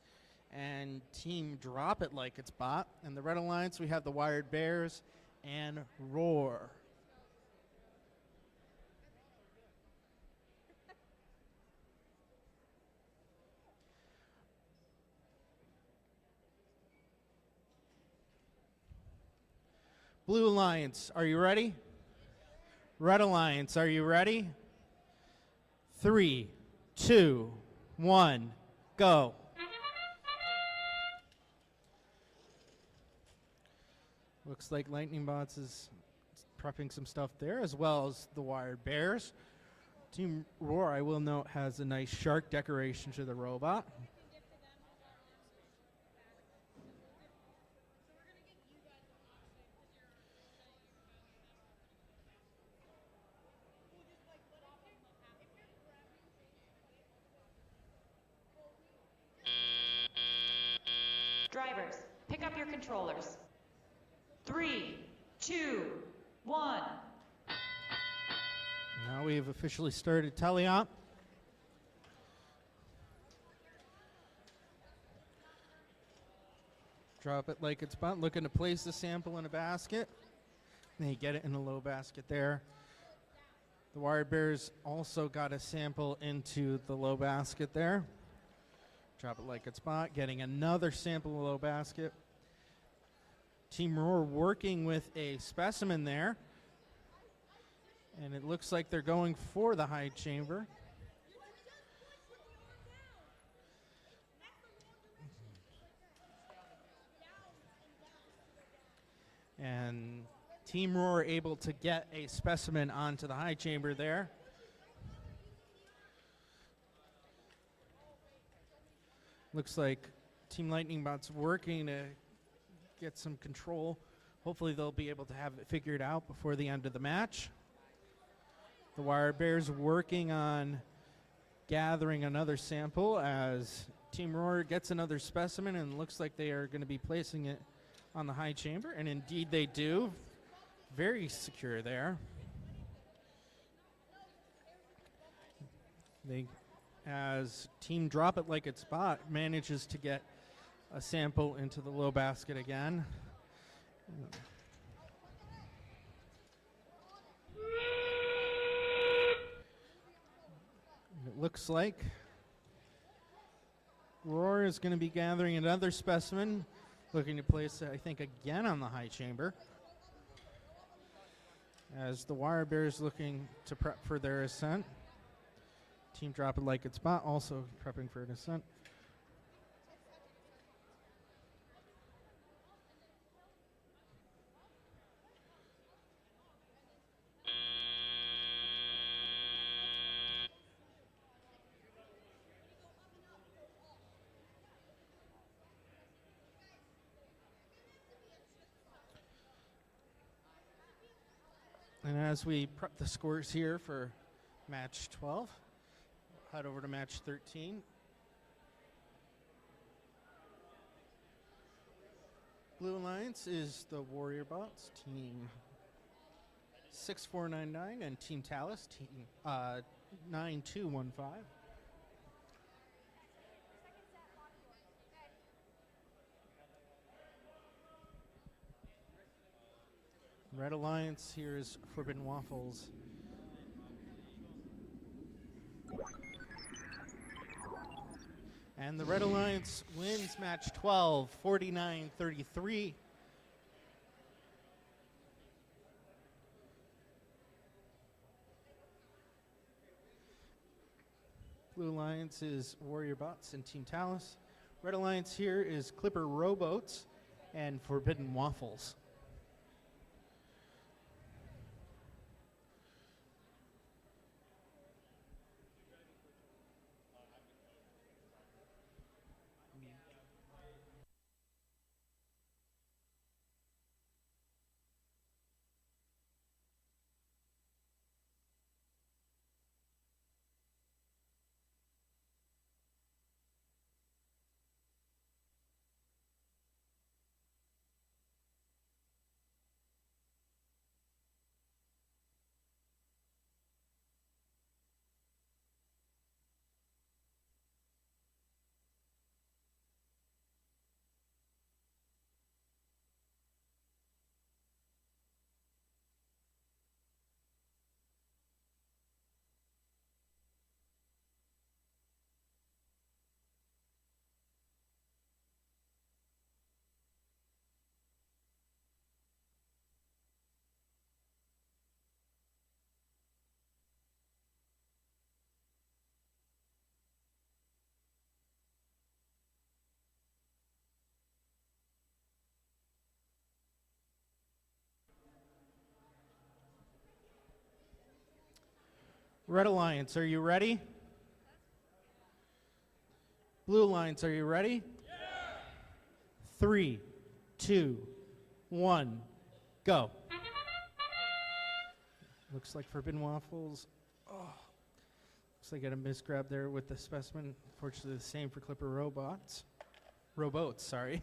and Team Drop It Like It's Bot. And the Red Alliance, we have the Wired Bears and Roar. Blue Alliance, are you ready? Red Alliance, are you ready? 3, 2, 1, go. Looks like Lightning Bots is prepping some stuff there, as well as the Wired Bears. Team Roar, I will note, has a nice shark decoration to the robot. Drivers, pick up your controllers. 3, 2, 1. Now we have officially started teleop. Drop It Like It's Bot, looking to place the sample in a basket. They get it in a low basket there. The Wired Bears also got a sample into the low basket there. Drop It Like It's Bot, getting another sample in the low basket. Team Roar working with a specimen there. And it looks like they're going for the high chamber. And Team Roar able to get a specimen onto the high chamber there. Looks like Team Lightning Bot's working to get some control. Hopefully they'll be able to have it figured out before the end of the match. The Wired Bears working on gathering another sample as Team Roar gets another specimen, and looks like they are going to be placing it on the high chamber, and indeed they do. Very secure there. As Team Drop It Like It's Bot manages to get a sample into the low basket again. It looks like Roar is going to be gathering another specimen, looking to place it, I think, again on the high chamber. As the Wire Bears looking to prep for their ascent. Team Drop It Like It's Bot also prepping for an ascent. And as we prep the scores here for match 12, head over to match 13. Blue Alliance is the Warrior Bots, team 6499, and Team Talus, team 9215. Red Alliance, here is Forbidden Waffles. And the Red Alliance wins match 12, 49-33. Blue Alliance is Warrior Bots and Team Talus. Red Alliance here is Clipper Rowboats and Forbidden Waffles. Red Alliance, are you ready? Blue Alliance, are you ready? Yeah. 3, 2, 1, go. Looks like Forbidden Waffles. Oh, looks like I got a misgrab there with the specimen. Fortunately, the same for Clipper Rowboats, sorry.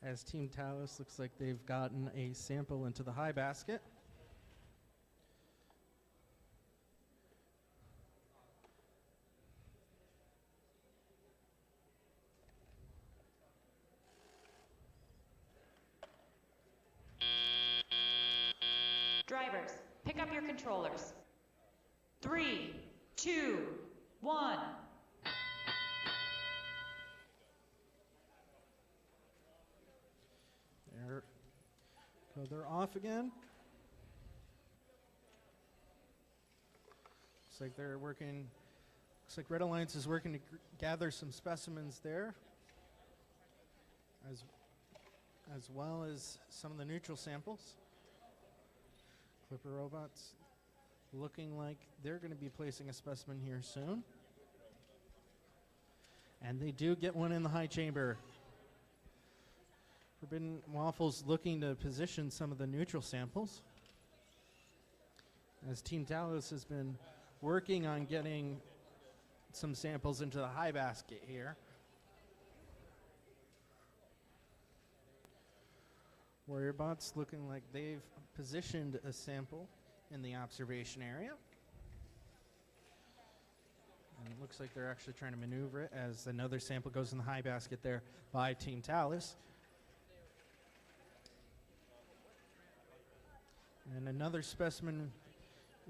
As Team Talus, looks like they've gotten a sample into the high basket. Drivers, pick up your controllers. 3, 2, 1. There. So they're off again. Looks like they're working. Looks like Red Alliance is working to gather some specimens there, as well as some of the neutral samples. Clipper Robots looking like they're going to be placing a specimen here soon. And they do get one in the high chamber. Forbidden Waffles looking to position some of the neutral samples, as Team Talus has been working on getting some samples into the high basket here. Warrior Bots looking like they've positioned a sample in the observation area. And it looks like they're actually trying to maneuver it as another sample goes in the high basket there by Team Talus. And another specimen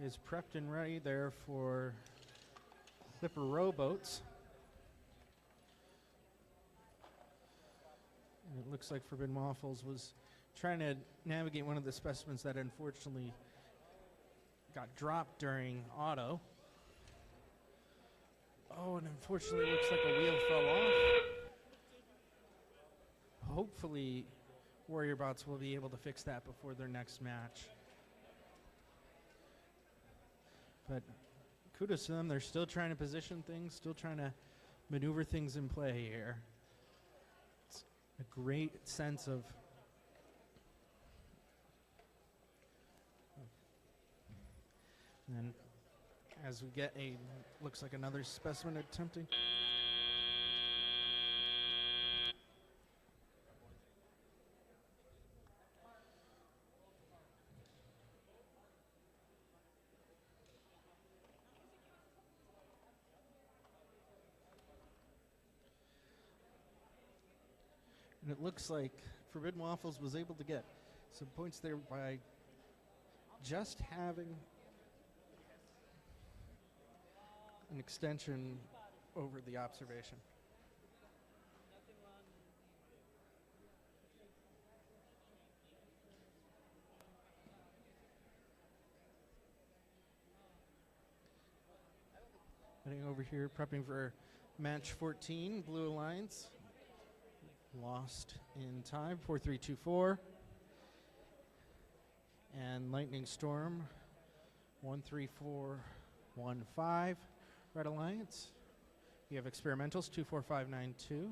is prepped and ready there for Clipper Rowboats. And it looks like Forbidden Waffles was trying to navigate one of the specimens that unfortunately got dropped during auto. Oh, and unfortunately it looks like a wheel fell off. Hopefully Warrior Bots will be able to fix that before their next match. But kudos to them. They're still trying to position things, still trying to maneuver things in play here. It's a great sense of and as we get looks like another specimen attempting. And it looks like Forbidden Waffles was able to get some points there by just having an extension over the observation. Heading over here, prepping for match 14, Blue Alliance. Lost in time, 4-3-2-4. And Lightning Storm, 1-3-4-1-5. Red Alliance. You have Experimentals, 2-4-5-9-2.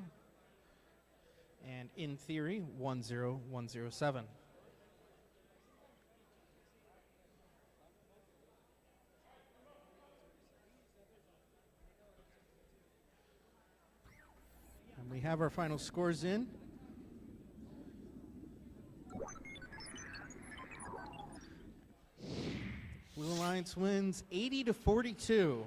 And In Theory, 1-0-1-0-7. And we have our final scores in. Blue Alliance wins 80-42.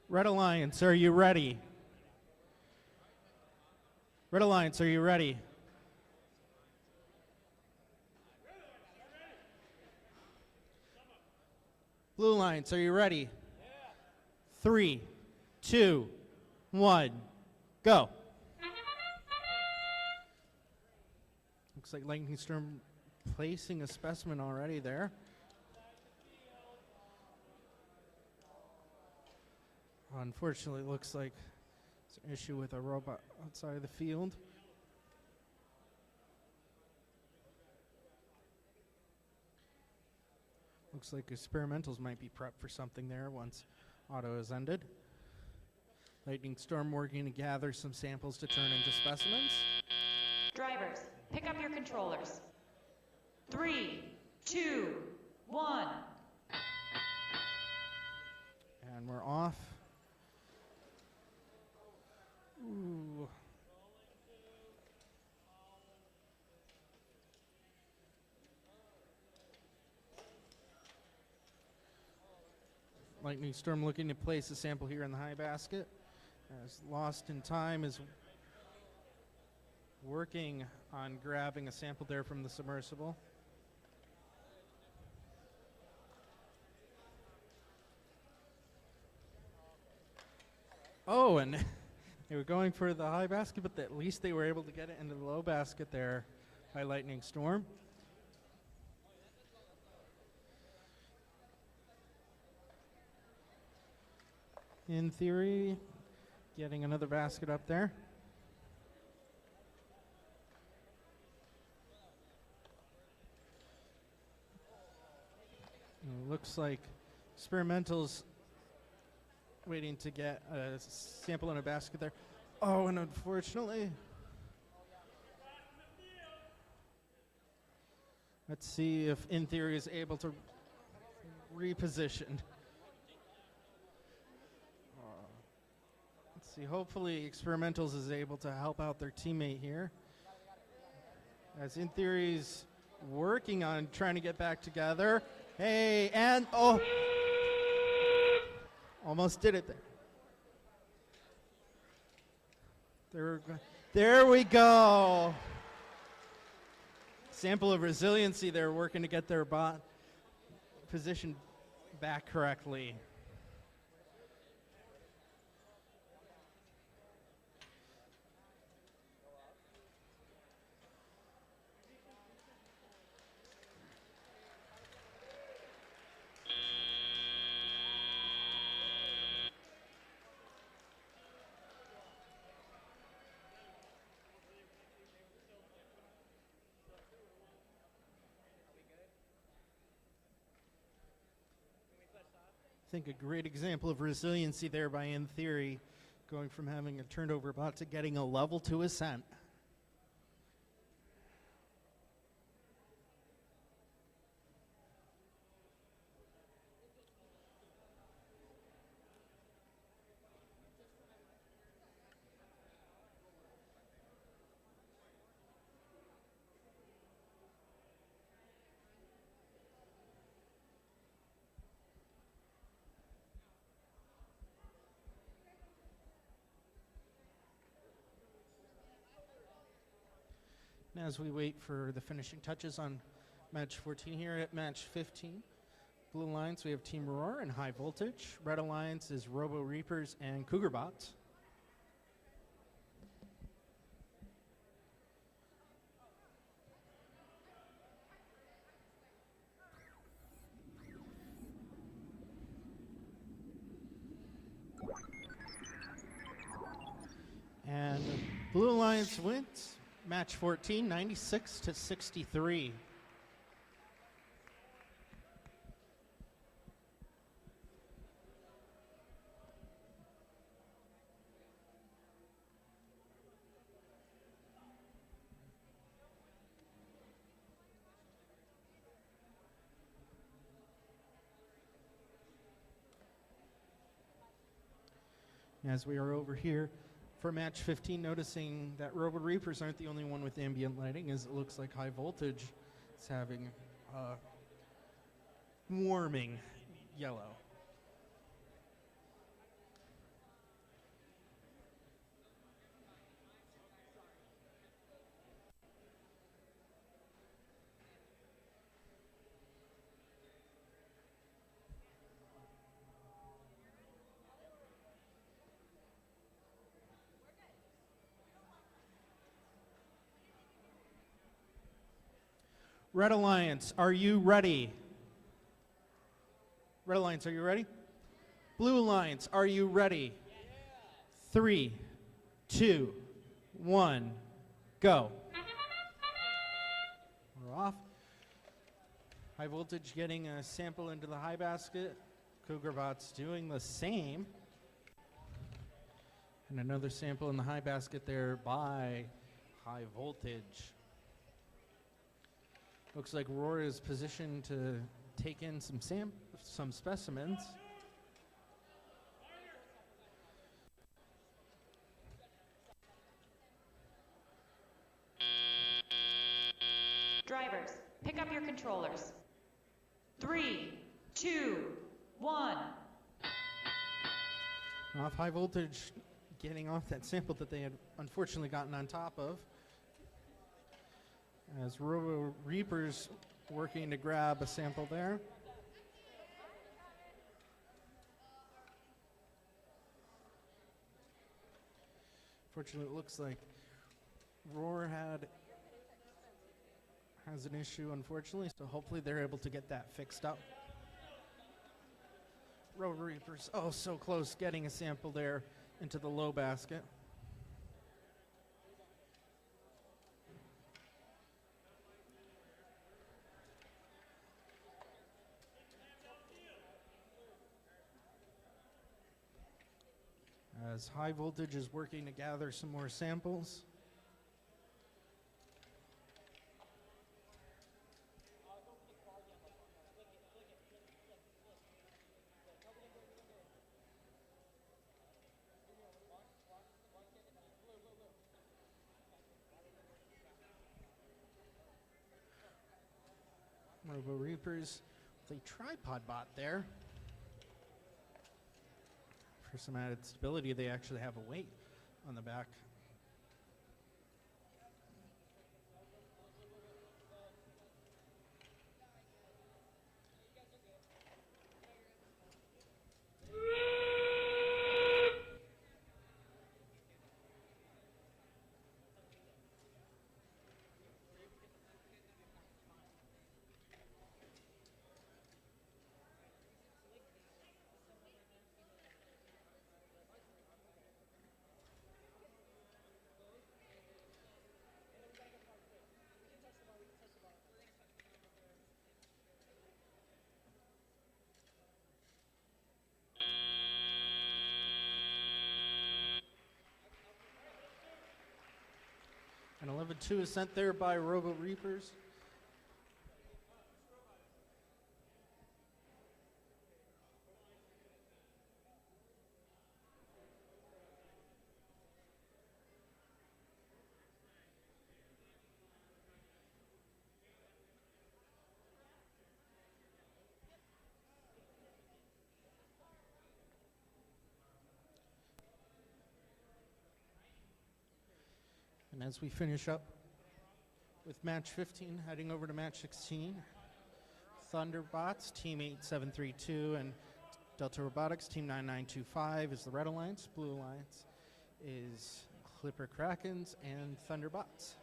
Red Alliance, are you ready? Red Alliance, are you ready? Blue Alliance, are you ready? 3, 2, 1, go. Looks like Lightning Storm placing a specimen already there. Unfortunately, it looks like there's an issue with a robot outside of the field. Looks like Experimentals might be prepped for something there once auto is ended. Lightning Storm working to gather some samples to turn into specimens. Drivers, pick up your controllers. 3, 2, 1. And we're off. Ooh. Lightning Storm looking to place a sample here in the high basket. As Lost in Time is working on grabbing a sample there from the submersible. Oh, and they were going for the high basket, but at least they were able to get it into the low basket there by Lightning Storm. In Theory, getting another basket up there. And it looks like Experimentals waiting to get a sample in a basket there. Oh, and unfortunately, let's see if In Theory is able to reposition. Let's see, hopefully Experimentals is able to help out their teammate here. As In Theory's working on trying to get back together. Hey, and oh! Almost did it there. There we go. Sample of resiliency there, working to get their bot positioned back correctly. I think a great example of resiliency there by In Theory, going from having a turned over bot to getting a level 2 ascent. And as we wait for the finishing touches on match 14 here at match 15, Blue Alliance, we have Team Roar and High Voltage. Red Alliance is Robo Reapers and Cougar Bots. And Blue Alliance wins match 14, 96-63. As we are over here for match 15, noticing that Robo Reapers aren't the only one with ambient lighting, as it looks like High Voltage is having warming yellow. Red Alliance, are you ready? Red Alliance, are you ready? Blue Alliance, are you ready? 3, 2, 1, go. We're off. High Voltage getting a sample into the high basket. Cougar Bots doing the same. And another sample in the high basket there by High Voltage. Looks like Roar is positioned to take in some specimens. Drivers, pick up your controllers. 3, 2, 1. Off High Voltage getting off that sample that they had unfortunately gotten on top of. As Robo Reapers working to grab a sample there. Fortunately, it looks like Roar has an issue, unfortunately, so hopefully they're able to get that fixed up. Robo Reapers, oh, so close, getting a sample there into the low basket. As High Voltage is working to gather some more samples. Robo Reapers with a tripod bot there. For some added stability, they actually have a weight on the back. And 11-2 is sent there by Robo Reapers. And as we finish up With match 15 heading over to match 16, Thunderbots, Team 8732, and Delta Robotics, Team 9925 is the Red Alliance. Blue Alliance is Clipper Krakens and Thunderbots.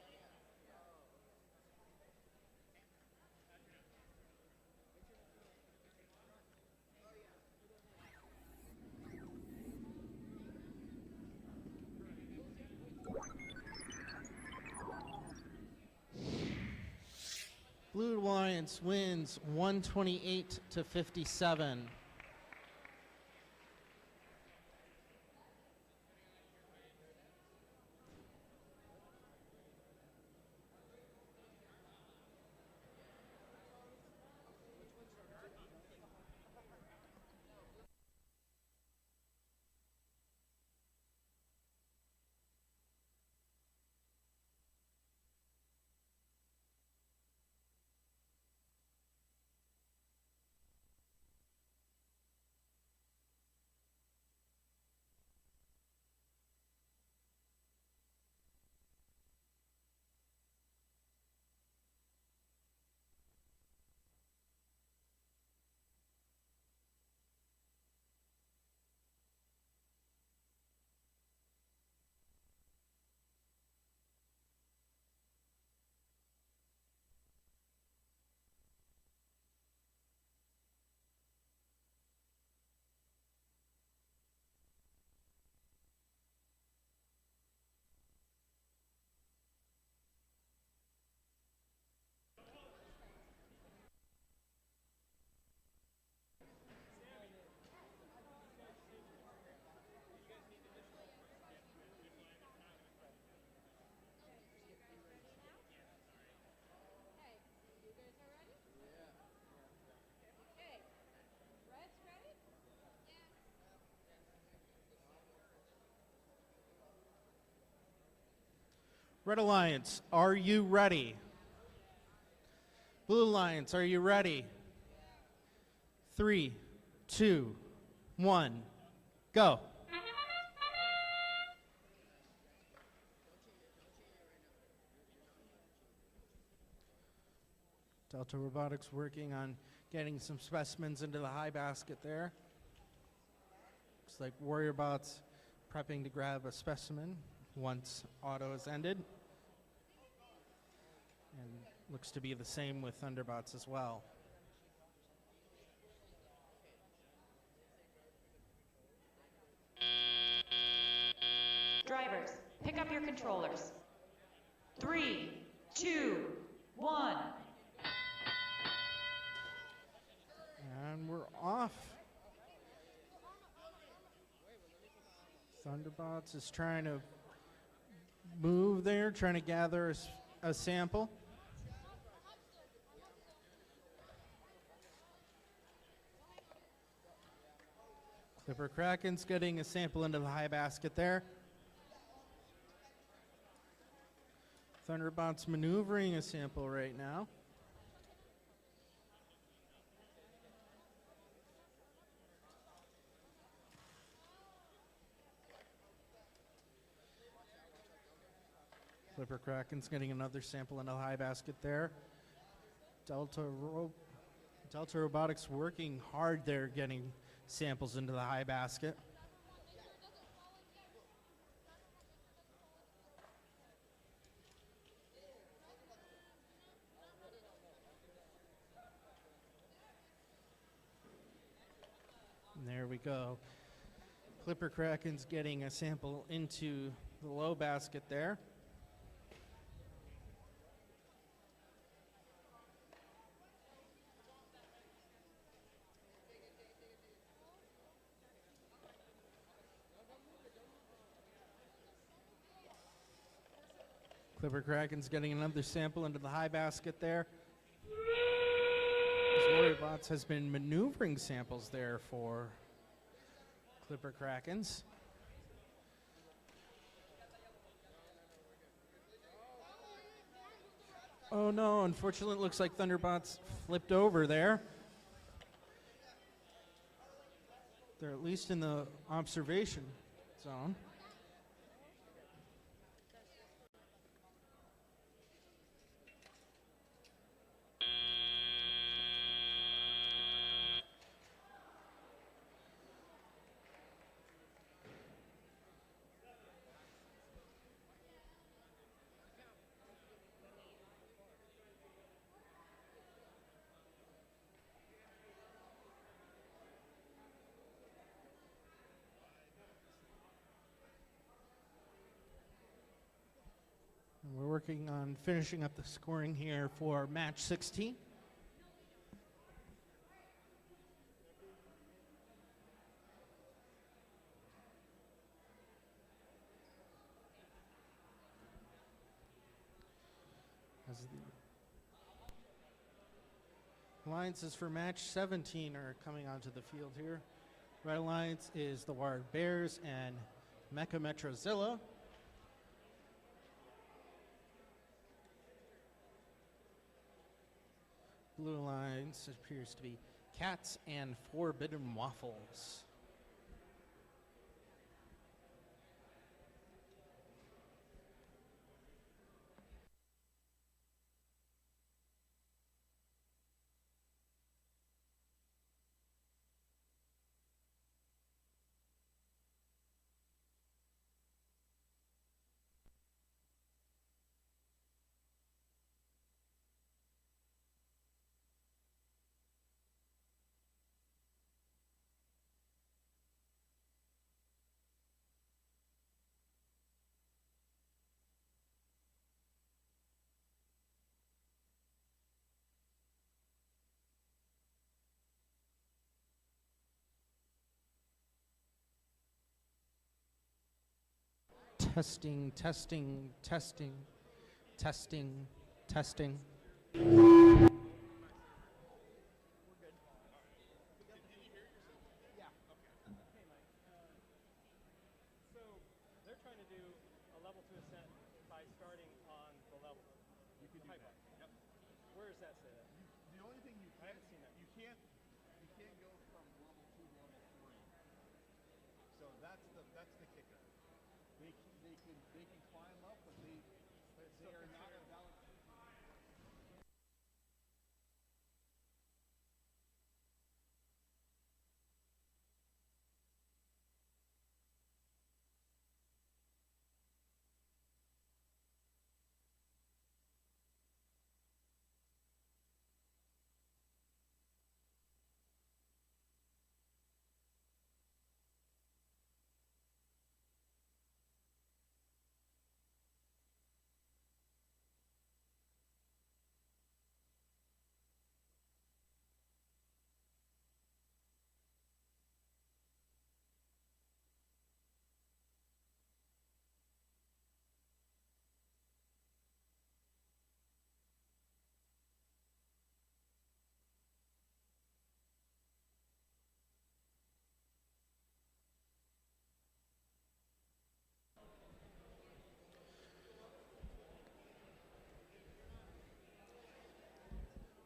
Blue Alliance wins 128 to 57. Red Alliance, are you ready? Blue Alliance, are you ready? 3, 2, 1, go. Delta Robotics working on getting some specimens into the high basket there. Looks like Warrior Bots prepping to grab a specimen once auto is ended. And looks to be the same with Thunderbots as well. Drivers, pick up your controllers. 3, 2, 1. And we're off. Thunderbots is trying to move there, trying to gather a sample. Clipper Kraken's getting a sample into the high basket there. Thunderbots maneuvering a sample right now. Clipper Kraken's getting another sample in the high basket there. Delta Robotics working hard there, getting samples into the high basket. And there we go. Clipper Kraken's getting a sample into the low basket there. Clipper Kraken's getting another sample into the high basket there. Warrior Bots has been maneuvering samples there for Clipper Krakens. Oh no, unfortunately it looks like Thunderbots flipped over there. They're at least in the observation zone. working on finishing up the scoring here for match 16. As the alliances for match 17 are coming onto the field here. Red Alliance is the Wired Bears and Mecha Metrozilla. Blue Alliance appears to be Cats and Forbidden Waffles. Testing, testing, testing, testing, testing. So they're trying to do a level 2 ascent by starting on the level. You can do that. Yep. Where does that say that? The only thing you I haven't seen that. you can't go from level 2 to level 3. So that's the kicker. They can climb up, but they are not a valid.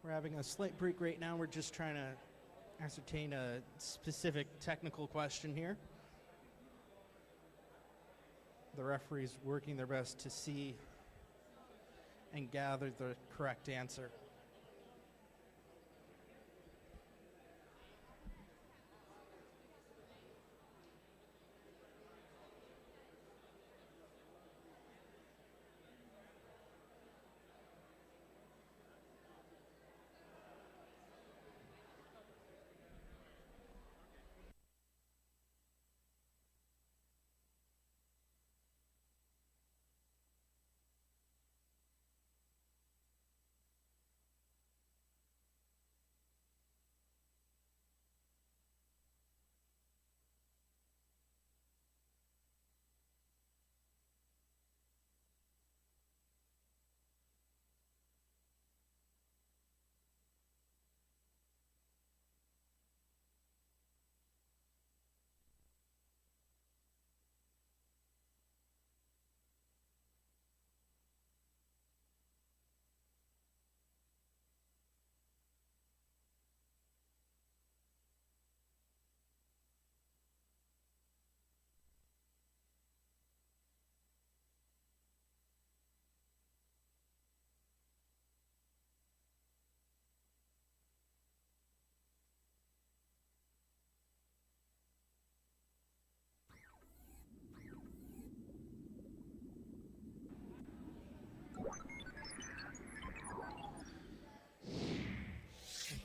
We're having a slight break right now. We're just trying to ascertain a specific technical question here. The referee's working their best to see and gather the correct answer.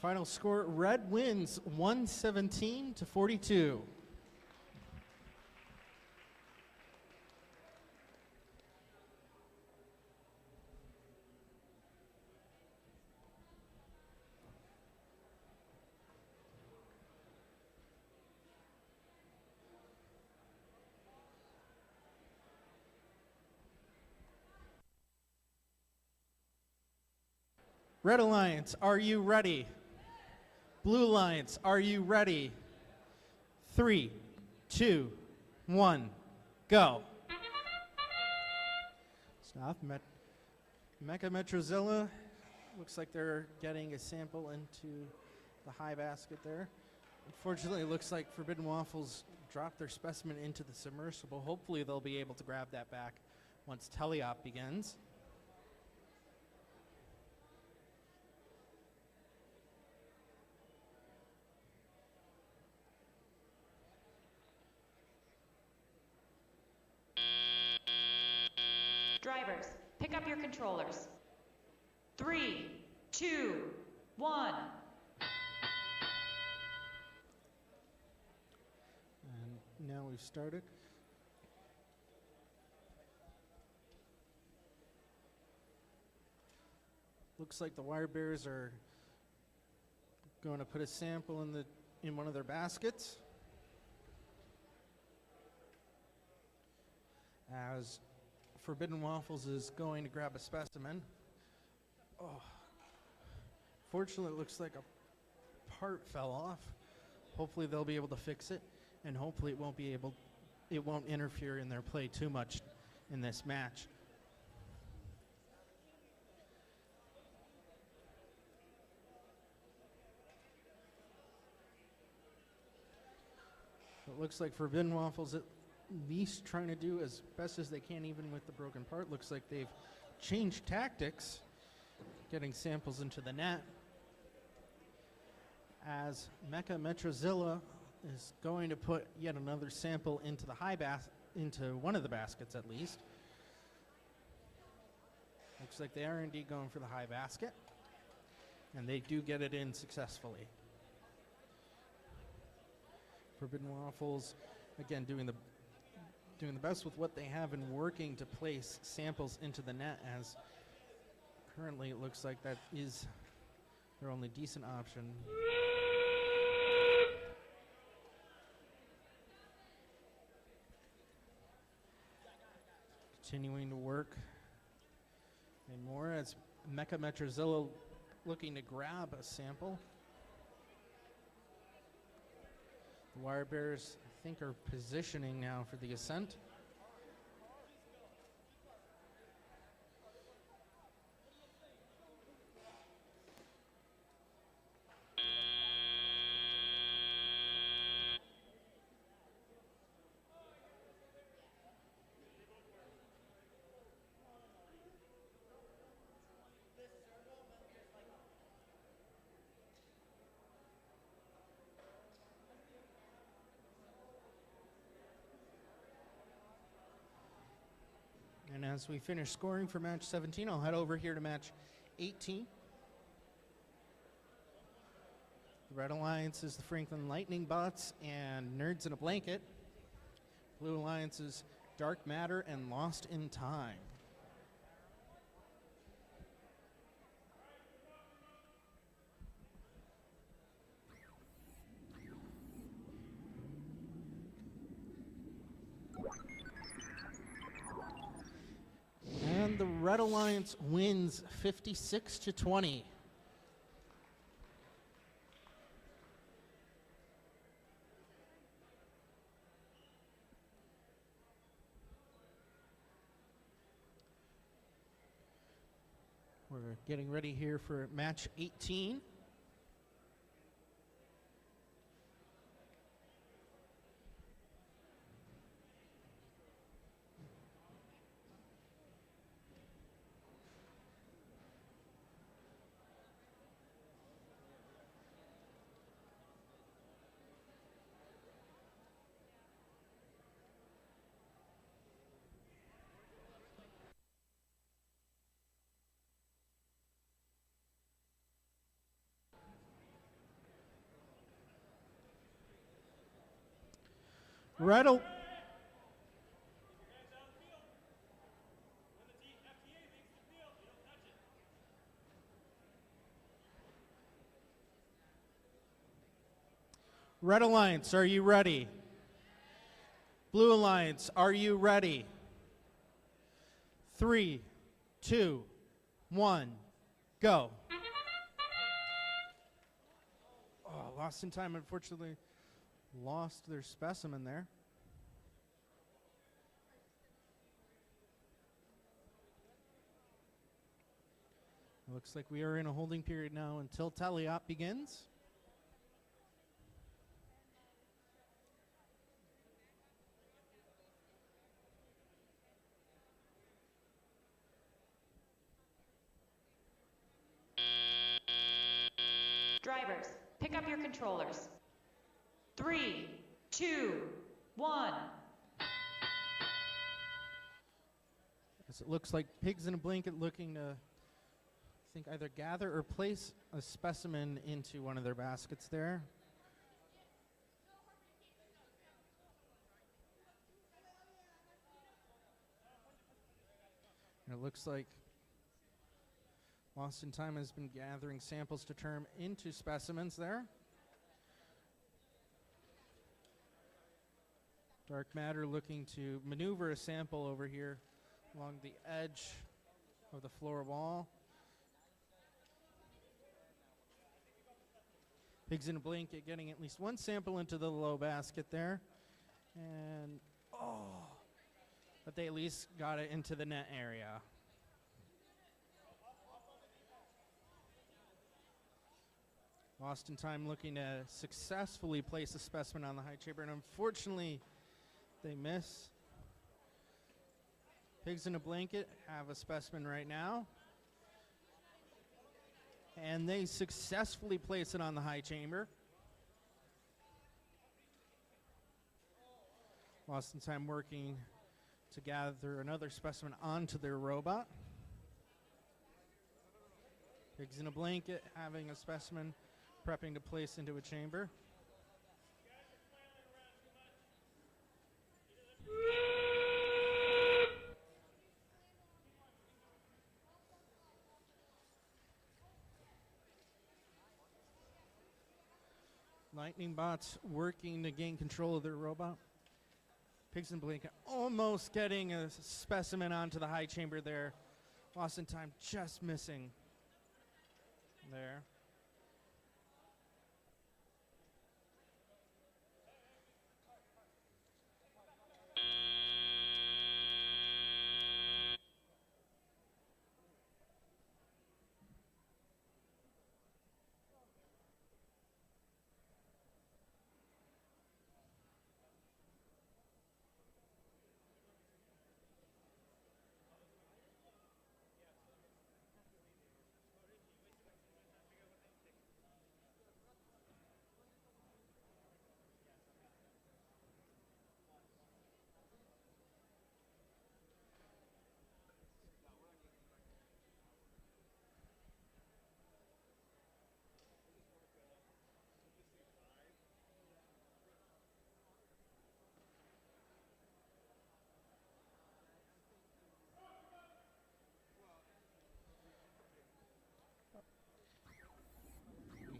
Final score, Red wins 117 to 42. Red Alliance, are you ready? Blue Alliance, are you ready? 3, 2, 1, go. Stop. Mecha Metrozilla, looks like they're getting a sample into the high basket there. Unfortunately, it looks like Forbidden Waffles dropped their specimen into the submersible. Hopefully, they'll be able to grab that back once teleop begins. Drivers, pick up your controllers. 3, 2, 1. And now we've started. Looks like the wire bears are going to put a sample in one of their baskets. As Forbidden Waffles is going to grab a specimen. Oh. Fortunately, it looks like a part fell off. Hopefully they'll be able to fix it, and hopefully it won't interfere in their play too much in this match. It looks like Forbidden Waffles at least trying to do as best as they can, even with the broken part. Looks like they've changed tactics, getting samples into the net. As Mecha Metrozilla is going to put yet another sample into the into one of the baskets at least. Looks like they are indeed going for the high basket, and they do get it in successfully. Forbidden Waffles, again, doing the best with what they have and working to place samples into the net, as currently it looks like that is their only decent option. Continuing to work and more as Mecha Metrozilla looking to grab a sample. The Wire Bears, I think, are positioning now for the ascent. And as we finish scoring for match 17, I'll head over here to match 18. The Red Alliance is the Franklin Lightning Bots and Nerds in a Blanket. Blue Alliance is Dark Matter and Lost in Time. And the Red Alliance wins 56-20. We're getting ready here for match 18. Red Alliance, are you ready? Blue Alliance, are you ready? 3, 2, 1, go. Lost in Time, unfortunately, lost their specimen there. Looks like we are in a holding period now until tally-up begins. Drivers, pick up your controllers. 3, 2, 1. As it looks like Pigs in a Blanket looking to, I think, either gather or place a specimen into one of their baskets there. And it looks like Lost in Time has been gathering samples to turn into specimens there. Dark Matter looking to maneuver a sample over here along the edge of the floor wall. Pigs in a Blanket getting at least one sample into the low basket there. And, but they at least got it into the net area. Lost in Time looking to successfully place a specimen on the high chamber, and unfortunately they miss. Pigs in a Blanket have a specimen right now, and they successfully place it on the high chamber. Lost in Time working to gather another specimen onto their robot. Pigs in a Blanket having a specimen prepping to place into a chamber. Lightning Bots working to gain control of their robot. Pigs in a Blanket almost getting a specimen onto the high chamber there. Lost in Time just missing there.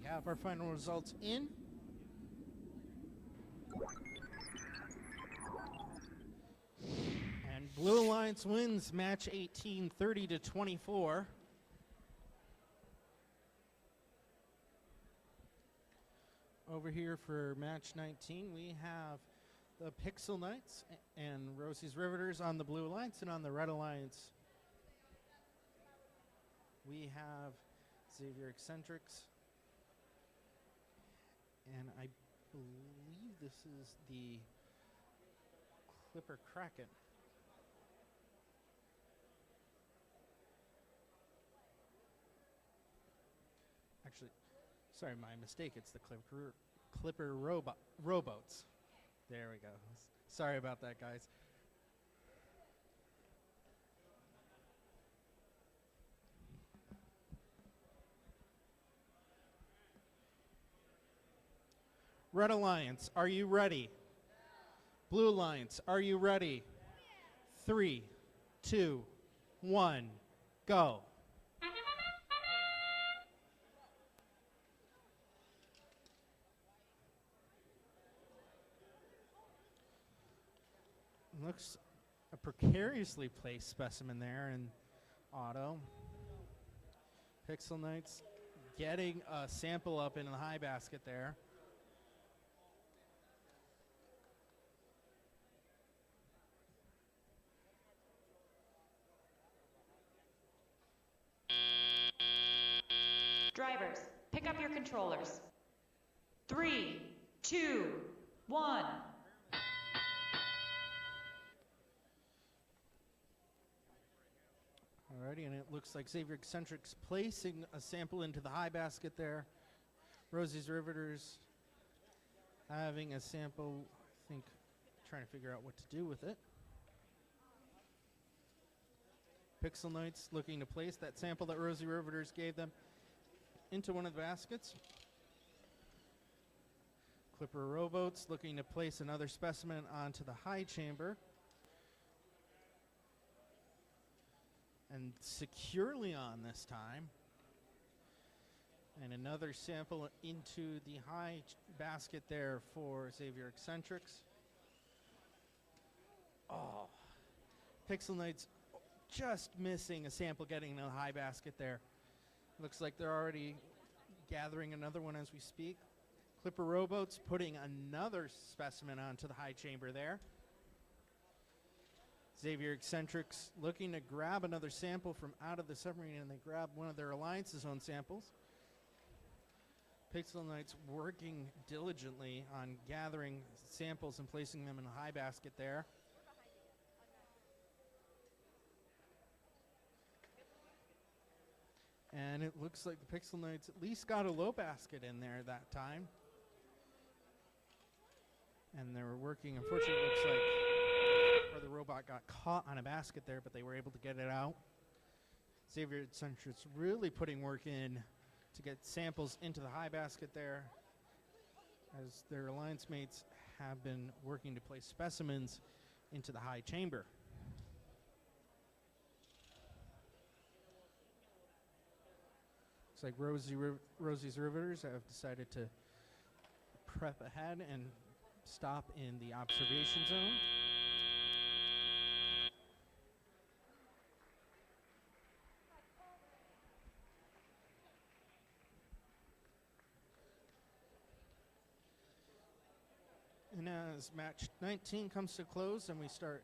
We have our final results in. And Blue Alliance wins match 18, 30-24. Over here for match 19, we have the Pixel Knights and Rosie's Riveters on the Blue Alliance, and on the Red Alliance, we have Xavier Eccentrics. And I believe this is the Clipper Kraken. Actually, sorry, my mistake. It's the Clipper Rowboats. There we go. Sorry about that, guys. Red Alliance, are you ready? Blue Alliance, are you ready? 3, 2, 1, go. Looks a precariously placed specimen there in auto. Pixel Knights getting a sample up in the high basket there. Drivers, pick up your controllers. 3, 2, 1. Alrighty, and it looks like Xavier Eccentric's placing a sample into the high basket there. Rosie's Riveters having a sample, I think, trying to figure out what to do with it. Pixel Knights looking to place that sample that Rosie Riveters gave them into one of the baskets. Clipper Rowboats looking to place another specimen onto the high chamber. And securely on this time. And another sample into the high basket there for Xavier Eccentrics. Oh, Pixel Knights just missing a sample getting in the high basket there. Looks like they're already gathering another one as we speak. Clipper Rowboats putting another specimen onto the high chamber there. Xavier Eccentrics looking to grab another sample from out of the submarine, and they grab one of their Alliance's own samples. Pixel Knights working diligently on gathering samples and placing them in a high basket there. And it looks like the Pixel Knights at least got a low basket in there that time. And they were working, unfortunately, it looks like or the robot got caught on a basket there, but they were able to get it out. Xavier Eccentrics really putting work in to get samples into the high basket there, as their alliance mates have been working to place specimens into the high chamber. Looks like Rosie's Riveters have decided to prep ahead and stop in the observation zone. And as match 19 comes to close and we start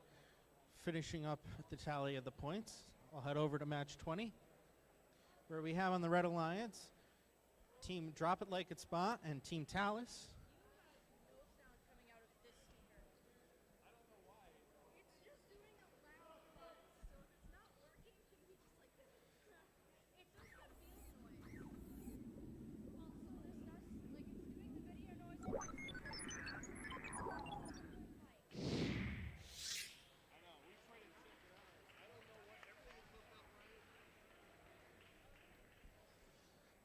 finishing up the tally of the points, I'll head over to match 20, where we have on the Red Alliance Team Drop It Like It's Spot and Team Talus.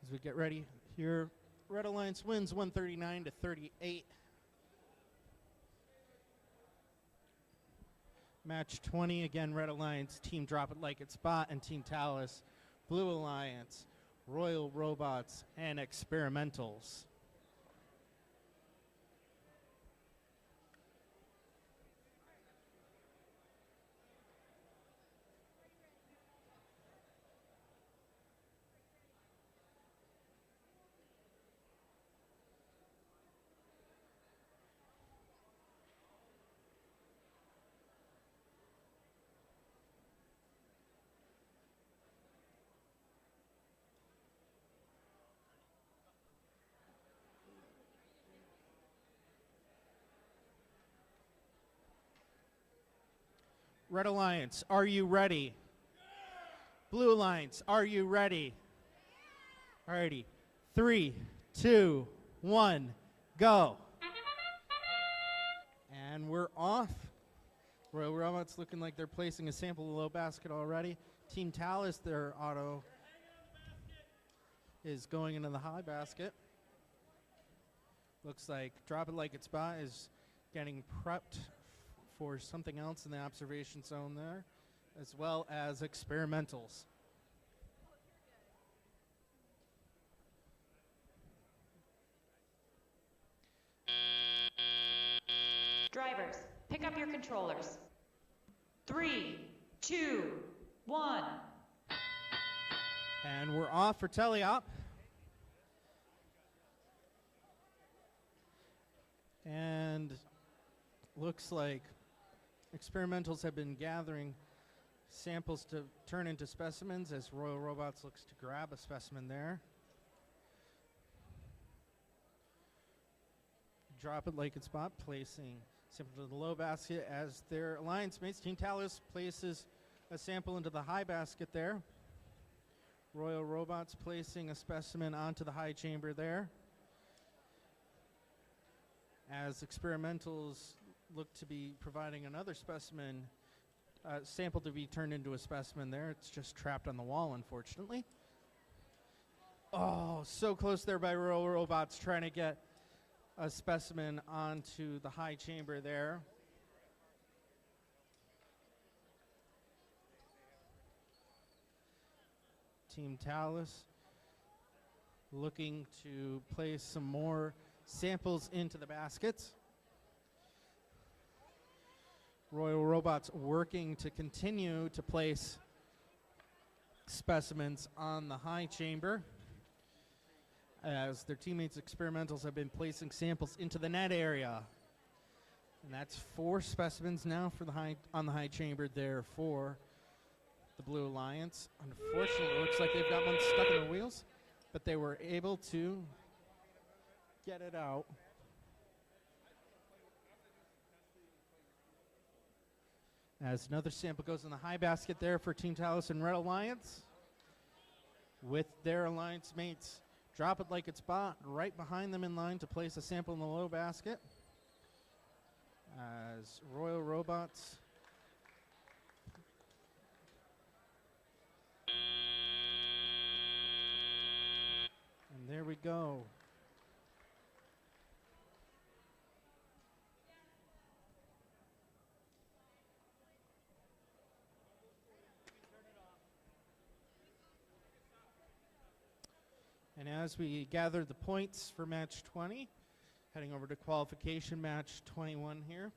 As we get ready here, Red Alliance wins 139 to 38. Match 20, again, Red Alliance, Team Drop It Like It's Spot, and Team Talus, Blue Alliance, Royal Robots, and Experimentals. Red Alliance, are you ready? Blue Alliance, are you ready? Alrighty, 3, 2, 1, go. And we're off. Royal Robots looking like they're placing a sample of the low basket already. Team Talus, their auto is going into the high basket. Looks like Drop It Like It's Spot is getting prepped for something else in the observation zone there, as well as Experimentals. Drivers, pick up your controllers. 3, 2, 1. And we're off for teleop. And looks like Experimentals have been gathering samples to turn into specimens as Royal Robots looks to grab a specimen there. drop it like it's spot, placing sample to the low basket as their alliance mates. Team Talus places a sample into the high basket there. Royal Robots placing a specimen onto the high chamber there. As Experimentals look to be providing another specimen, sample to be turned into a specimen there. It's just trapped on the wall, unfortunately. Oh, so close there by Royal Robots trying to get a specimen onto the high chamber there. Team Talus looking to place some more samples into the baskets. Royal Robots working to continue to place specimens on the high chamber as their teammates Experimentals have been placing samples into the net area. And that's 4 specimens now for on the high chamber there for the Blue Alliance. Unfortunately, it looks like they've got one stuck in the wheels, but they were able to get it out. As another sample goes in the high basket there for Team Talus and Red Alliance. With their alliance mates, drop it like it's spot, right behind them in line to place a sample in the low basket. As Royal Robots and there we go. And as we gather the points for match 20, heading over to qualification match 21 here.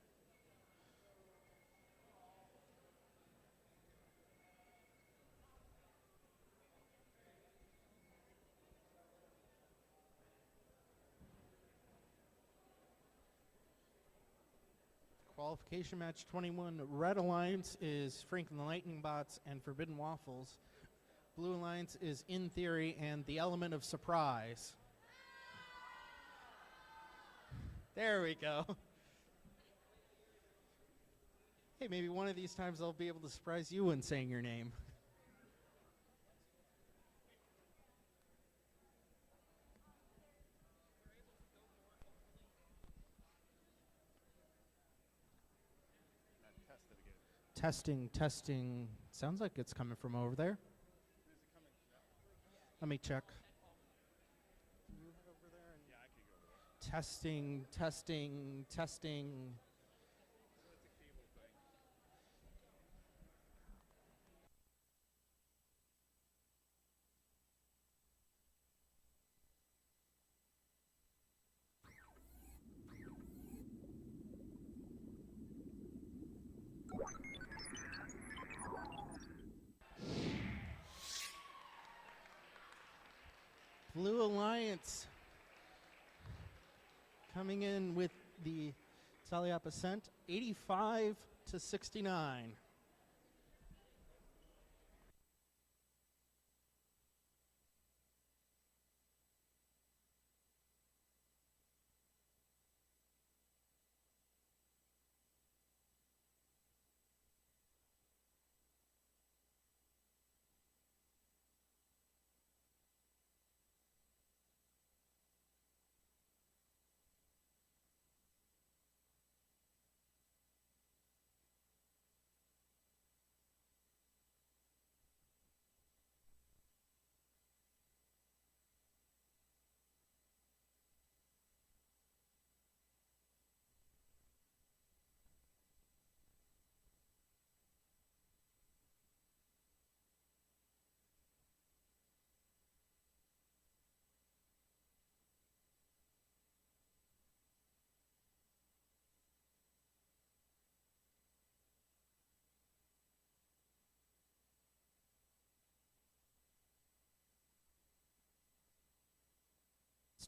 Qualification match 21, Red Alliance is Franklin the Lightning Bots and Forbidden Waffles. Blue Alliance is In Theory and the Element of Surprise. There we go. Hey, maybe one of these times I'll be able to surprise you when saying your name. Testing, testing. Sounds like it's coming from over there. Let me check. Testing, testing, testing. Blue Alliance coming in with the tally up ascent, 85 to 69.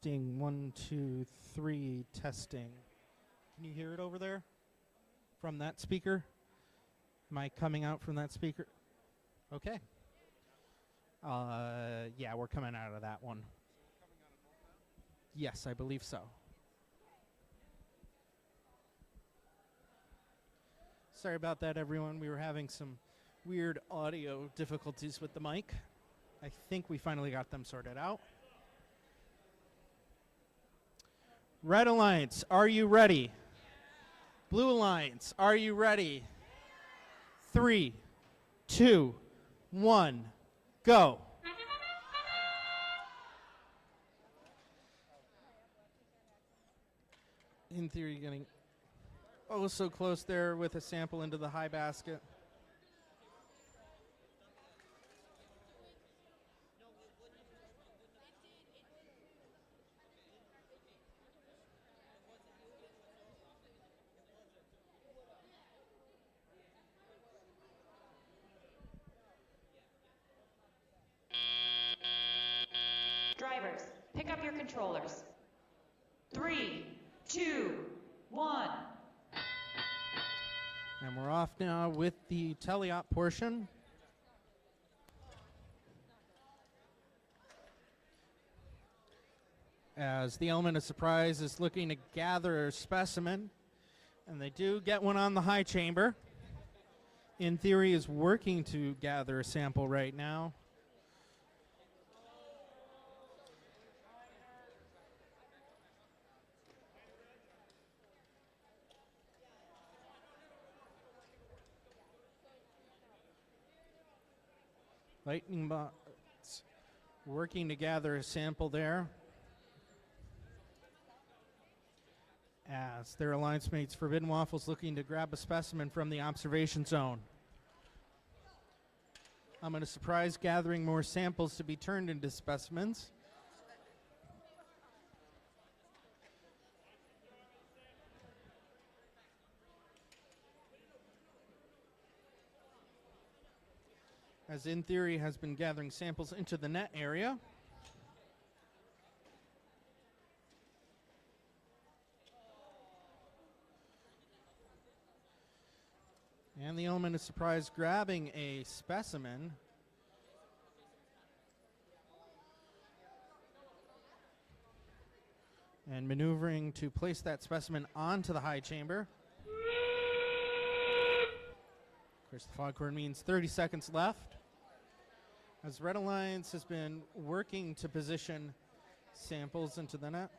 Testing, 1, 2, 3, testing. Can you hear it over there? From that speaker? Am I coming out from that speaker? Okay. Yeah, we're coming out of that one. Yes, I believe so. Sorry about that, everyone. We were having some weird audio difficulties with the mic. I think we finally got them sorted out. Red Alliance, are you ready? Blue Alliance, are you ready? 3, 2, 1, go. In theory, getting oh so close there with a sample into the high basket. Drivers, pick up your controllers. 3, 2, 1. And we're off now with the teleop portion. As the element of surprise is looking to gather a specimen. And they do get one on the high chamber. In theory is working to gather a sample right now. Lightning bots working to gather a sample there. As their alliance mates Forbidden Waffles looking to grab a specimen from the observation zone. I'm going to surprise gathering more samples to be turned into specimens. As In Theory has been gathering samples into the net area. And the element of surprise grabbing a specimen. And maneuvering to place that specimen onto the high chamber. Of course, the foghorn means 30 seconds left. As Red Alliance has been working to position samples into the net.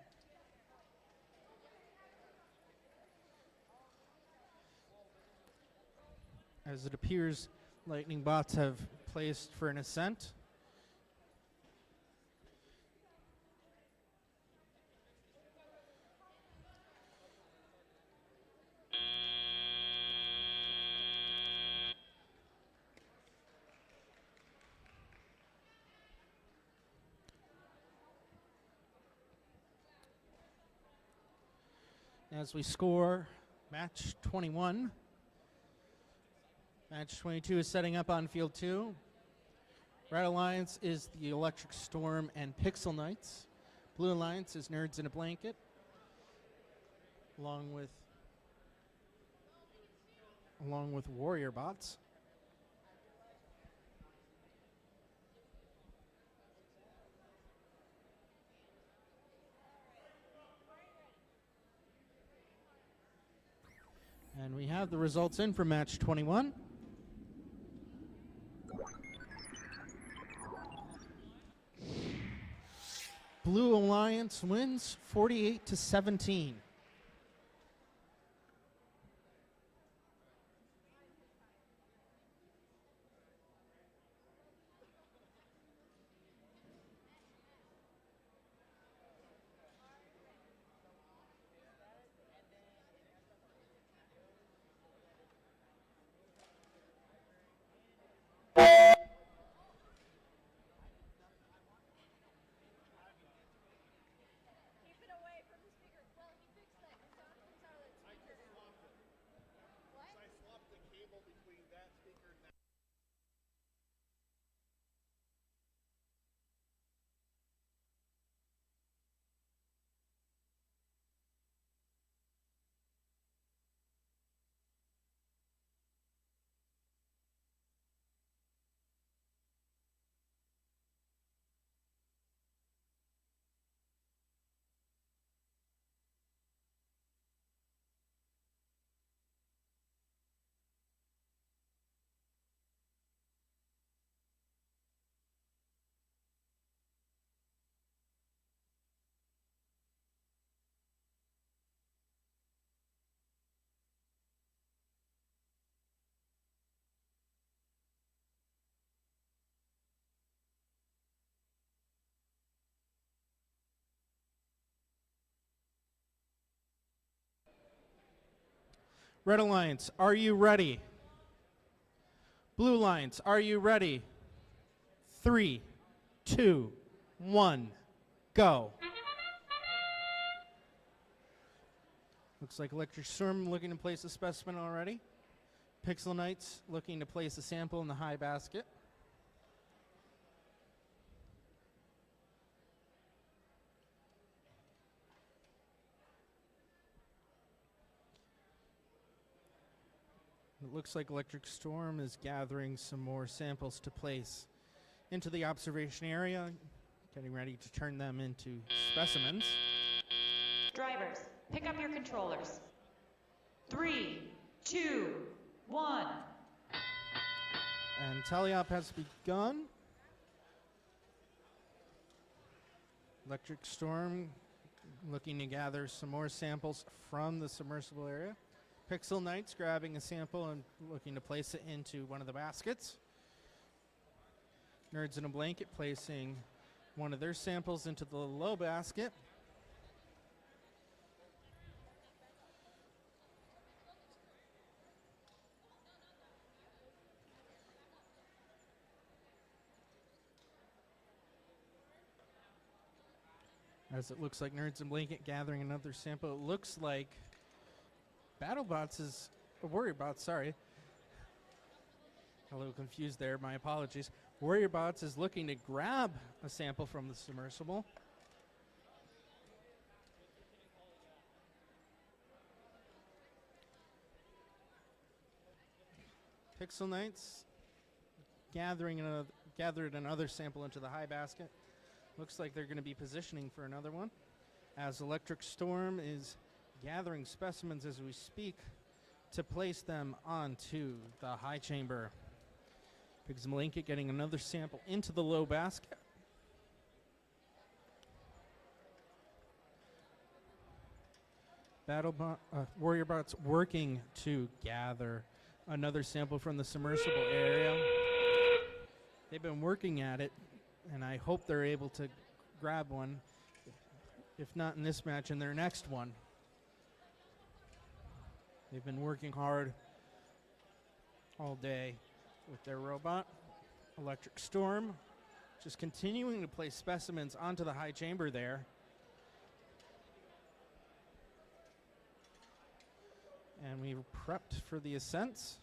As it appears, lightning bots have placed for an ascent. As we score match 21. Match 22 is setting up on field 2. Red Alliance is the Electric Storm and Pixel Knights. Blue Alliance is Nerds in a Blanket, along with Warrior Bots. And we have the results in for match 21. Blue Alliance wins 48-17. Red Alliance, are you ready? Blue Alliance, are you ready? 3, 2, 1, go. Looks like Electric Storm looking to place a specimen already. Pixel Knights looking to place a sample in the high basket. It looks like Electric Storm is gathering some more samples to place into the observation area, getting ready to turn them into specimens. Drivers, pick up your controllers. 3, 2, 1. And teleop has begun. Electric Storm looking to gather some more samples from the submersible area. Pixel Knights grabbing a sample and looking to place it into one of the baskets. Nerds in a Blanket placing one of their samples into the low basket. As it looks like Nerds in Blanket gathering another sample. It looks like BattleBots is, WarriorBots, sorry. A little confused there, my apologies. WarriorBots is looking to grab a sample from the submersible. Pixel Knights gathered another sample into the high basket. Looks like they're going to be positioning for another one. As Electric Storm is gathering specimens as we speak to place them onto the high chamber. Pigs Malinket getting another sample into the low basket. WarriorBots working to gather another sample from the submersible area. They've been working at it, and I hope they're able to grab one, if not in this match, in their next one. They've been working hard all day with their robot. Electric Storm just continuing to place specimens onto the high chamber there. And we've prepped for the ascents.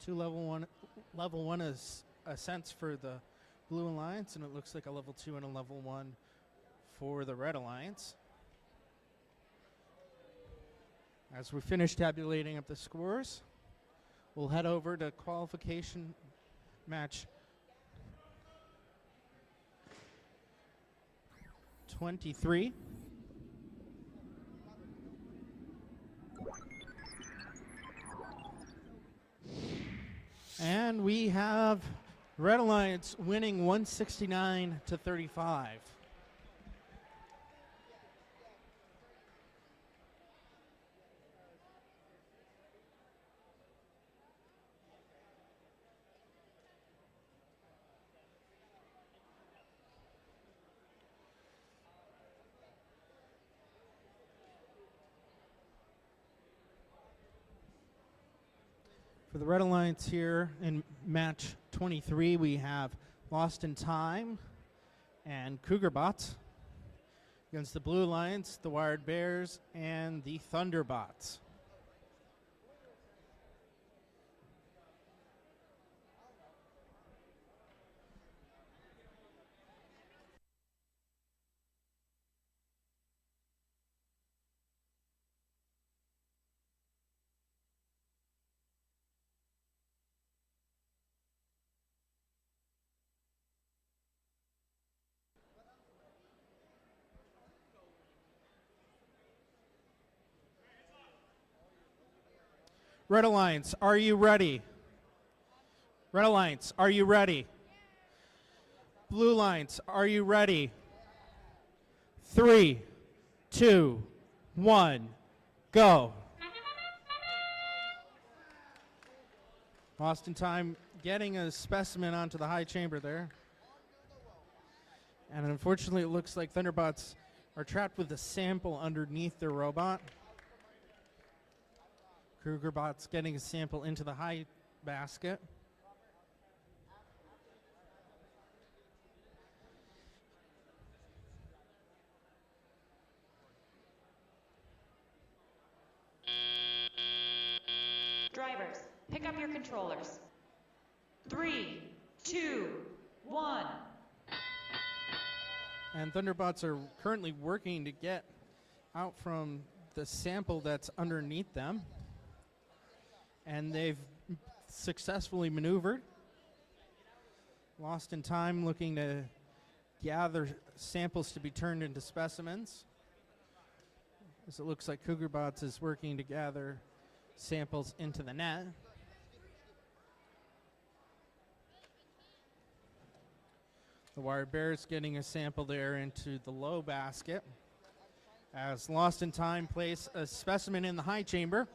Two level one is ascents for the Blue Alliance, and it looks like a level 2 and a level 1 for the Red Alliance. As we finish tabulating up the scores, we'll head over to qualification match 23. And we have Red Alliance winning 169 to 35. For the Red Alliance here in match 23, we have Lost in Time and Cougarbots. Against the Blue Alliance, the Wired Bears and the Thunderbots. Red Alliance, are you ready? Red Alliance, are you ready? Blue Alliance, are you ready? 3, 2, 1, go. Lost in time getting a specimen onto the high chamber there. And unfortunately, it looks like Thunderbots are trapped with a sample underneath their robot. Krugerbots getting a sample into the high basket. Drivers, pick up your controllers. 3, 2, 1. And Thunderbots are currently working to get out from the sample that's underneath them. And they've successfully maneuvered. Lost in time, looking to gather samples to be turned into specimens. As it looks like Cougarbots is working to gather samples into the net. The Wired Bears getting a sample there into the low basket. As Lost in Time place a specimen in the high chamber.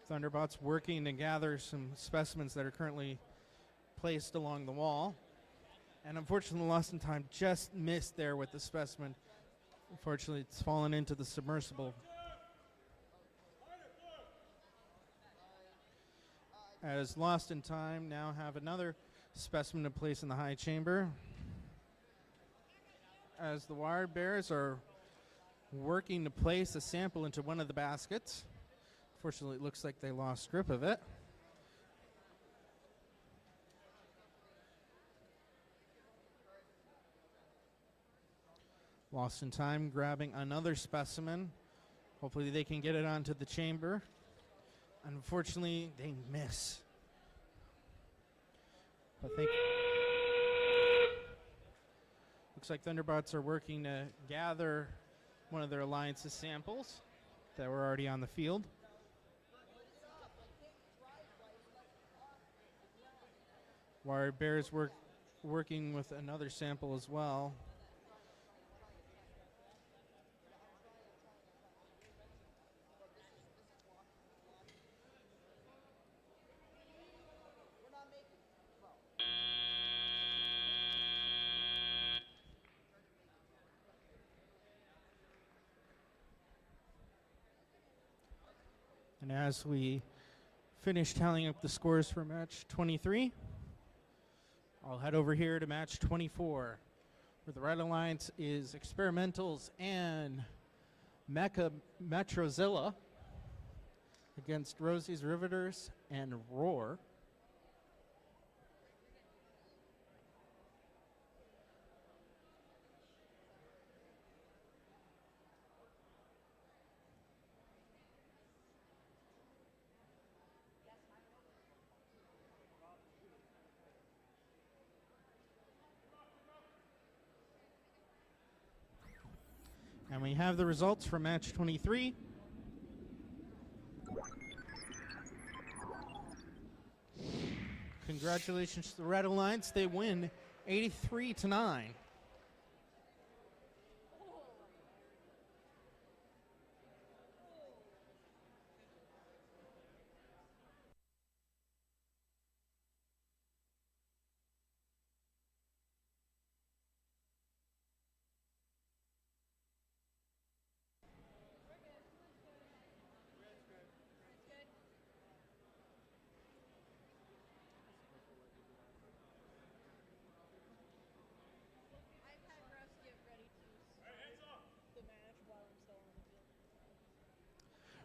Thunderbots working to gather some specimens that are currently placed along the wall. And unfortunately, Lost in Time just missed there with the specimen. Unfortunately, it's fallen into the submersible. As Lost in Time now have another specimen to place in the high chamber. As the Wired Bears are working to place a sample into one of the baskets. Fortunately, it looks like they lost grip of it. Lost in Time grabbing another specimen. Hopefully they can get it onto the chamber. Unfortunately, they miss. But looks like Thunderbots are working to gather one of their Alliance's samples that were already on the field. Wired Bears working with another sample as well. And as we finish tallying up the scores for match 23, I'll head over here to match 24, where the Red Alliance is Experimentals and Mecha Metrozilla against Rosie's Riveters and Roar. And we have the results for match 23. Congratulations to the Red Alliance. They win 83-9.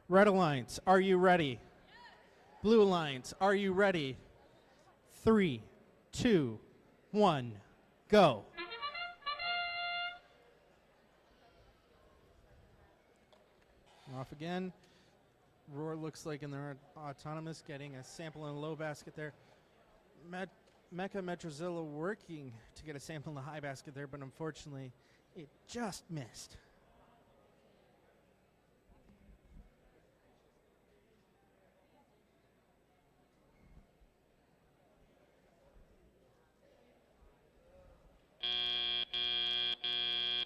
Red Alliance, are you ready? Blue Alliance, are you ready? 3, 2, 1, go. Off again. Roar looks like in their autonomous, getting a sample in a low basket there. Mecha Metrozilla working to get a sample in the high basket there, but unfortunately, it just missed.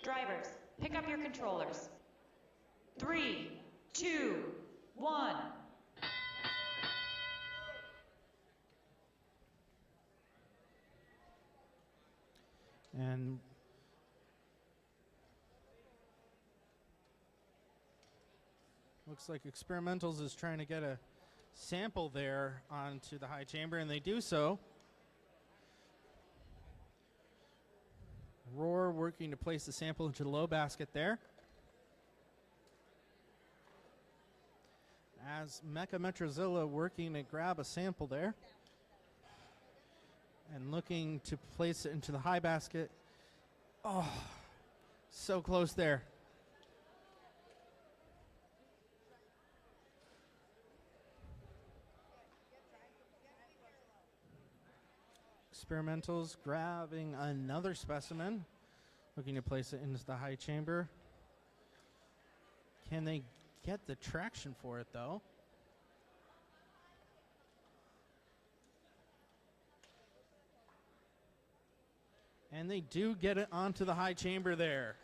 Drivers, pick up your controllers. 3, 2, 1. And looks like Experimentals is trying to get a sample there onto the high chamber, and they do so. Roar working to place the sample into the low basket there. As Mecha Metrozilla working to grab a sample there. And looking to place it into the high basket. Oh, so close there. Experimentals grabbing another specimen, looking to place it into the high chamber. Can they get the traction for it though? And they do get it onto the high chamber there.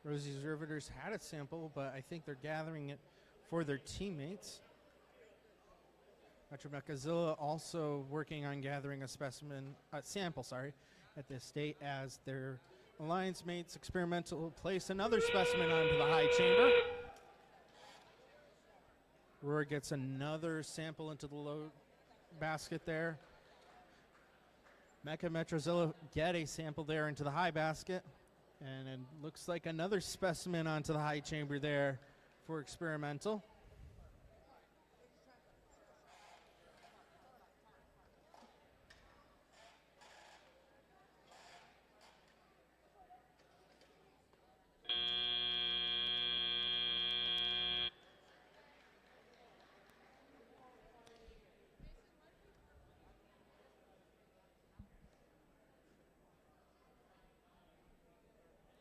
Rosie's Riveters had a sample, but I think they're gathering it for their teammates. Metro Mechazilla also working on gathering a sample, at this state as their alliance mates Experimental place another specimen onto the high chamber. Roar gets another sample into the low basket there. Mecha Metrozilla get a sample there into the high basket. And it looks like another specimen onto the high chamber there for Experimental.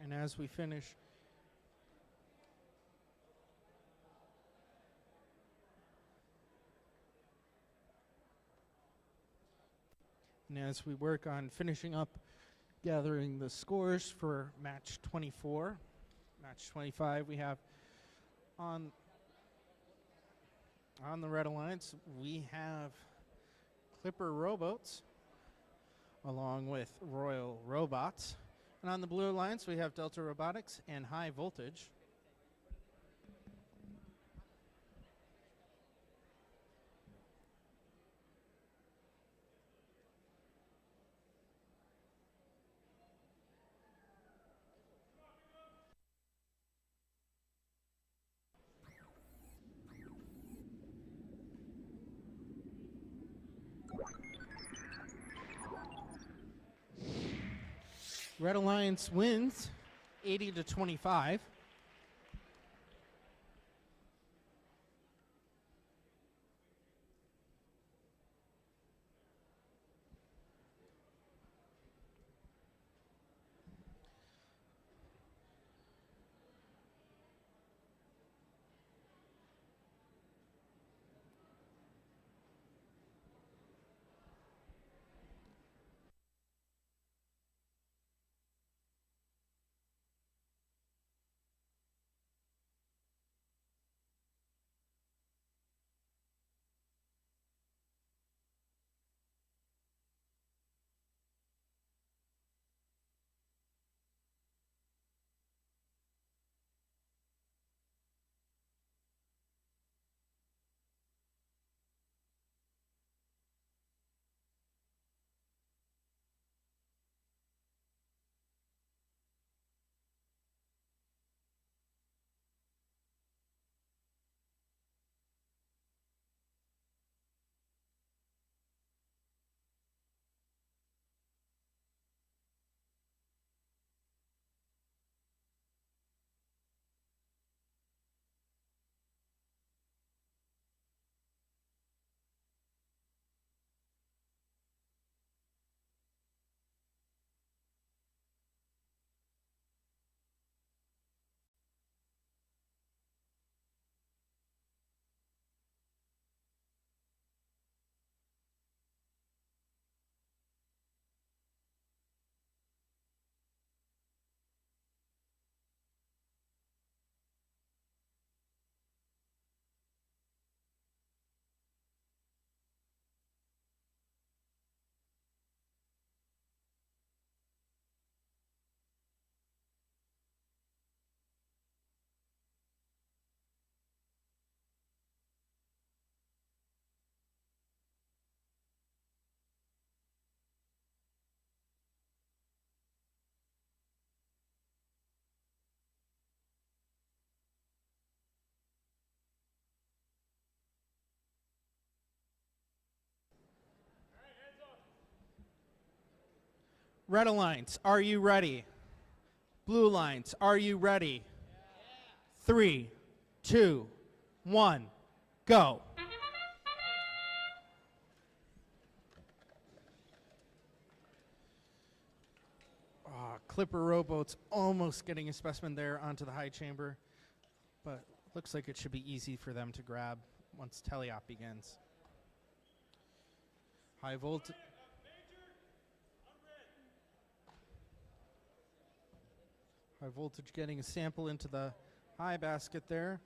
And as we finish and as we work on finishing up gathering the scores for match 24, match 25, we have on the Red Alliance, we have Clipper Rowboats along with Royal Robots. And on the Blue Alliance, we have Delta Robotics and High Voltage. Red Alliance wins 80-25. Red Alliance, are you ready? Blue Alliance, are you ready? 3, 2, 1, go. Clipper rowboat's almost getting a specimen there onto the high chamber, but looks like it should be easy for them to grab once teleop begins. High voltage. High voltage getting a sample into the high basket there.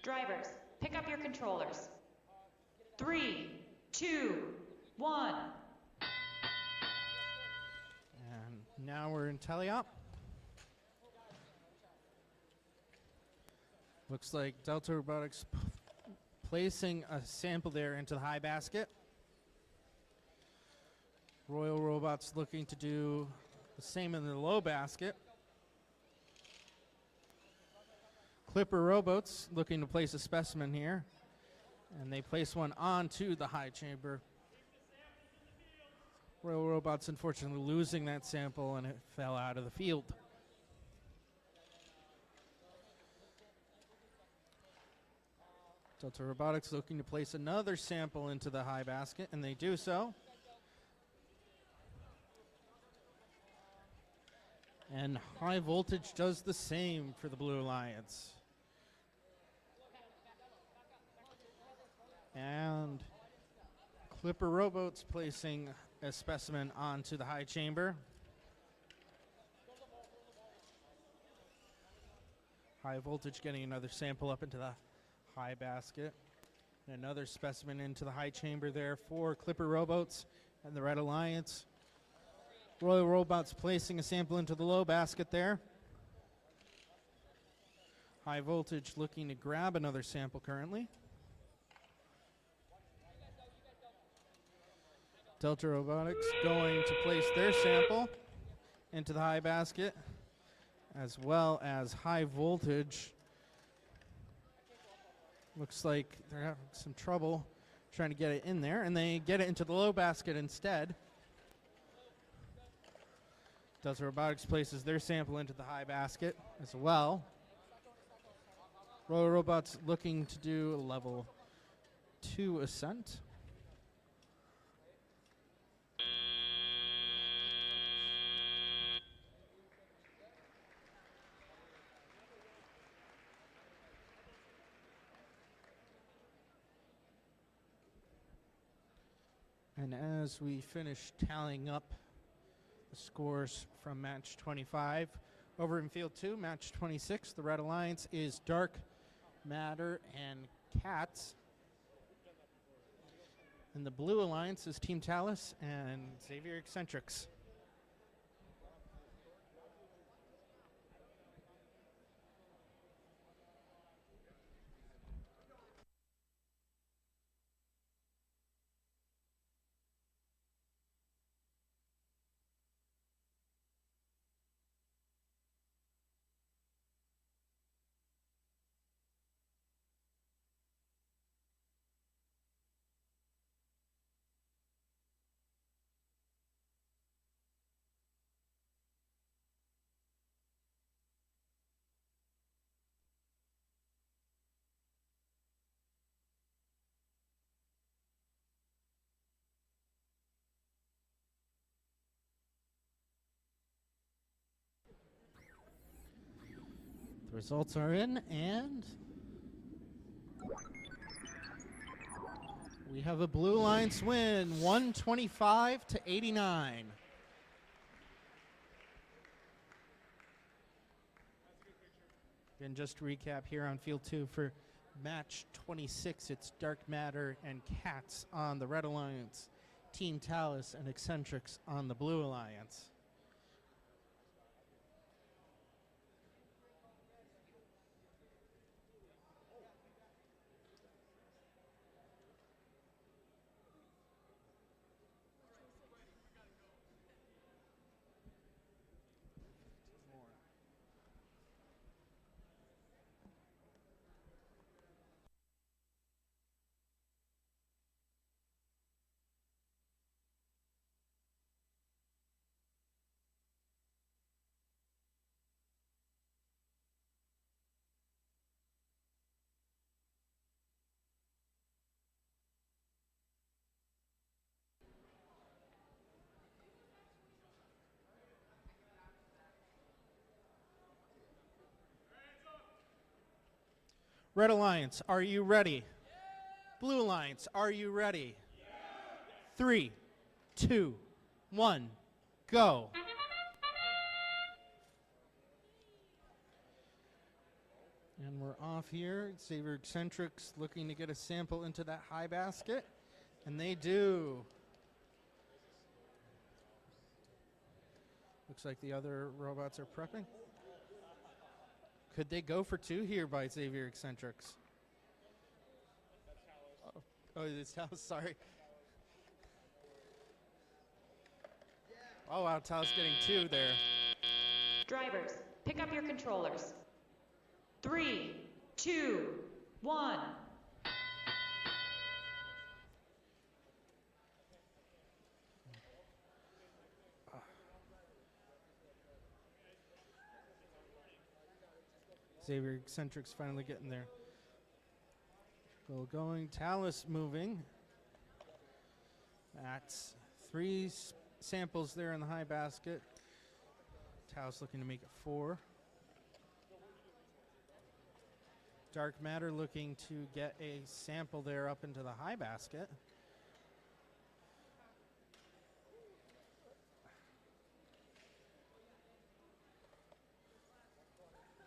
Drivers, pick up your controllers. 3, 2, 1. And now we're in teleop. Looks like Delta Robotics placing a sample there into the high basket. Royal Robots looking to do the same in the low basket. Clipper Robots looking to place a specimen here. And they place one onto the high chamber. Royal Robots unfortunately losing that sample, and it fell out of the field. Delta Robotics looking to place another sample into the high basket, and they do so. And High Voltage does the same for the Blue Alliance. And Clipper Rowboats placing a specimen onto the high chamber. High Voltage getting another sample up into the high basket. And another specimen into the high chamber there for Clipper Rowboats and the Red Alliance. Royal Robots placing a sample into the low basket there. High Voltage looking to grab another sample currently. Delta Robotics going to place their sample into the high basket, as well as High Voltage. Looks like they're having some trouble trying to get it in there, and they get it into the low basket instead. Delta Robotics places their sample into the high basket as well. Royal Robots looking to do a level 2 ascent. And as we finish tallying up the scores from match 25, over in field 2, match 26, the Red Alliance is Dark Matter and Cats. And the Blue Alliance is Team Talus and Xavier Eccentrics. The results are in, and we have a Blue Alliance win, 125 to 89. And just to recap here on field 2 for match 26, it's Dark Matter and Cats on the Red Alliance, Team Talus and Eccentrics on the Blue Alliance. Red Alliance, are you ready? Blue Alliance, are you ready? 3, 2, 1, go. And we're off here. Xavier Eccentrics looking to get a sample into that high basket. And they do. Looks like the other robots are prepping. Could they go for 2 here by Xavier Eccentrics? Oh, it's Talos, sorry. Oh, wow, Talos getting 2 there. Drivers, pick up your controllers. 3, 2, 1. Xavier Eccentrics finally getting there. Bill going, Talus moving. That's 3 samples there in the high basket. Talus looking to make it 4. Dark Matter looking to get a sample there up into the high basket.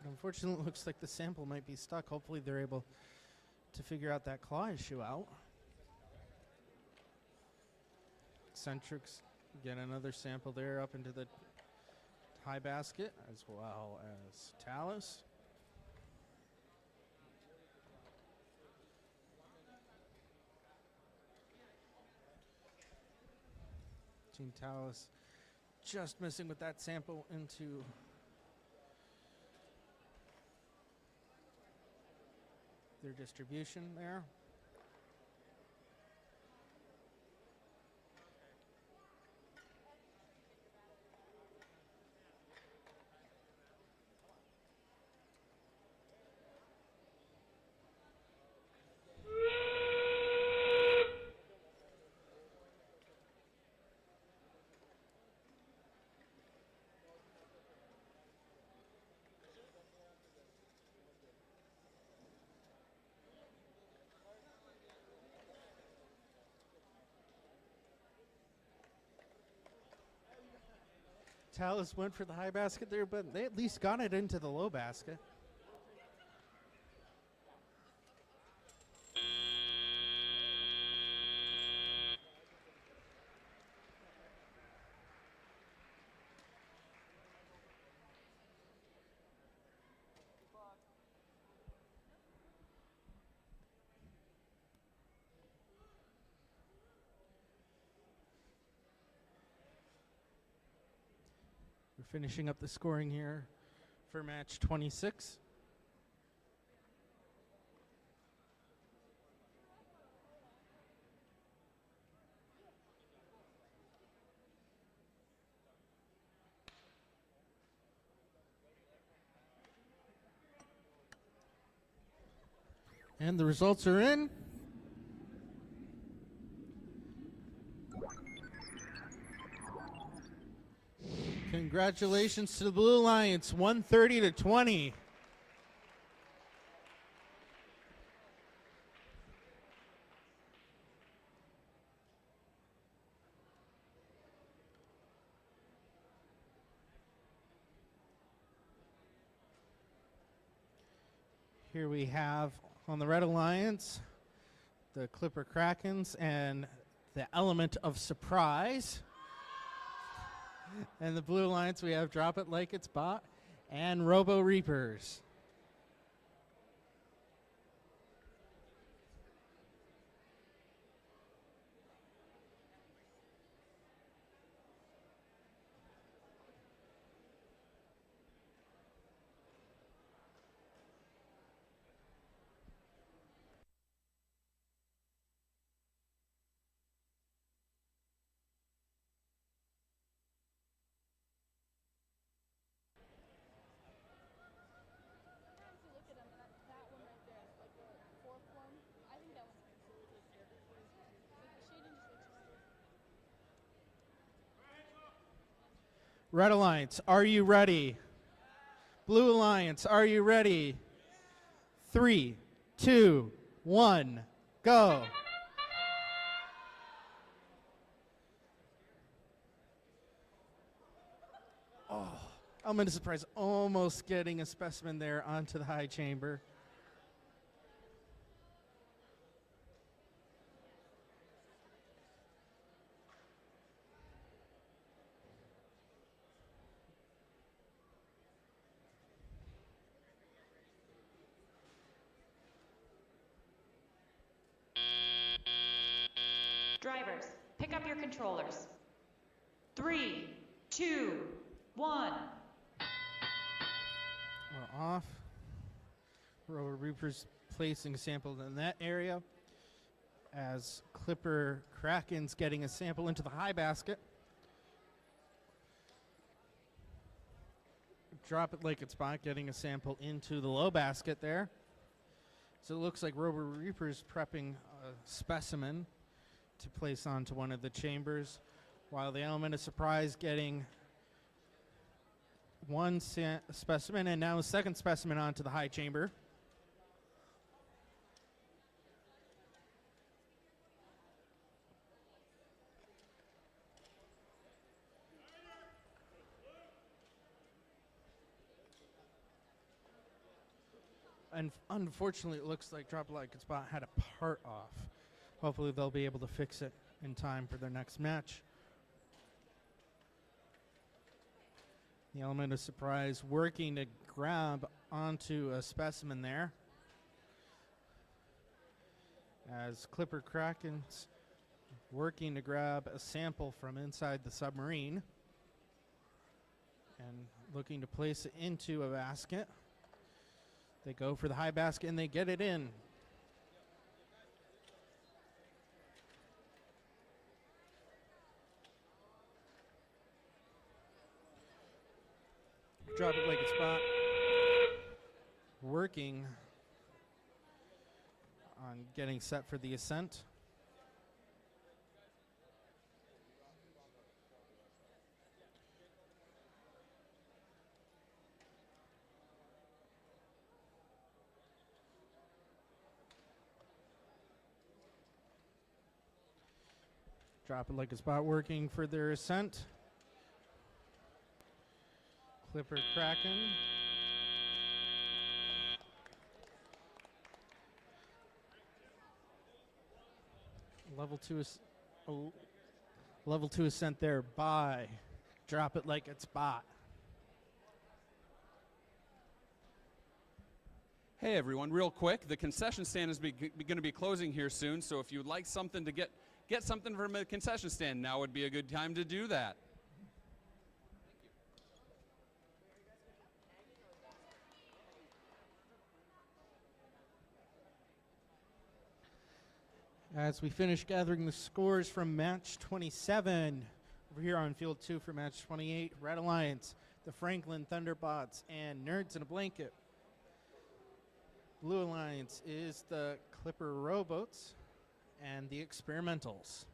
Unfortunately, it looks like the sample might be stuck. Hopefully they're able to figure out that claw issue out. Eccentrics get another sample there up into the high basket, as well as Talus. Team Talus just missing with that sample into their distribution there. Talus went for the high basket there, but they at least got it into the low basket. We're finishing up the scoring here for match 26. And the results are in. Congratulations to the Blue Alliance, 130-20. Here we have on the Red Alliance, the Clipper Krakens and the element of surprise. And the Blue Alliance, we have Drop It Like It's Bot and Robo Reapers. Red Alliance, are you ready? Blue Alliance, are you ready? 3, 2, 1, go. Oh, element of surprise, almost getting a specimen there onto the high chamber. Drivers, pick up your controllers. 3, 2, 1. We're off. Rover Reaper's placing a sample in that area as Clipper Kraken's getting a sample into the high basket. Drop it like it's spot, getting a sample into the low basket there. So it looks like Rover Reaper's prepping a specimen to place onto one of the chambers, while the element of surprise getting one specimen and now a second specimen onto the high chamber. And unfortunately, it looks like Drop It Like It's Spot had a part off. Hopefully they'll be able to fix it in time for their next match. The element of surprise working to grab onto a specimen there. As Clipper Kraken's working to grab a sample from inside the submarine and looking to place it into a basket. They go for the high basket and they get it in. Drop It Like It's Spot. Working on getting set for the ascent. Drop It Like It's Spot working for their ascent. Clipper Kraken. Level 2 ascent there by Drop It Like It's Spot. Hey everyone, real quick, the concession stand is going to be closing here soon, so if you'd like something to get something from a concession stand, now would be a good time to do that. As we finish gathering the scores from match 27, over here on field 2 for match 28, Red Alliance, the Franklin Thunderbots, and Nerds in a Blanket. Blue Alliance is the Clipper Rowboats and the Experimentals.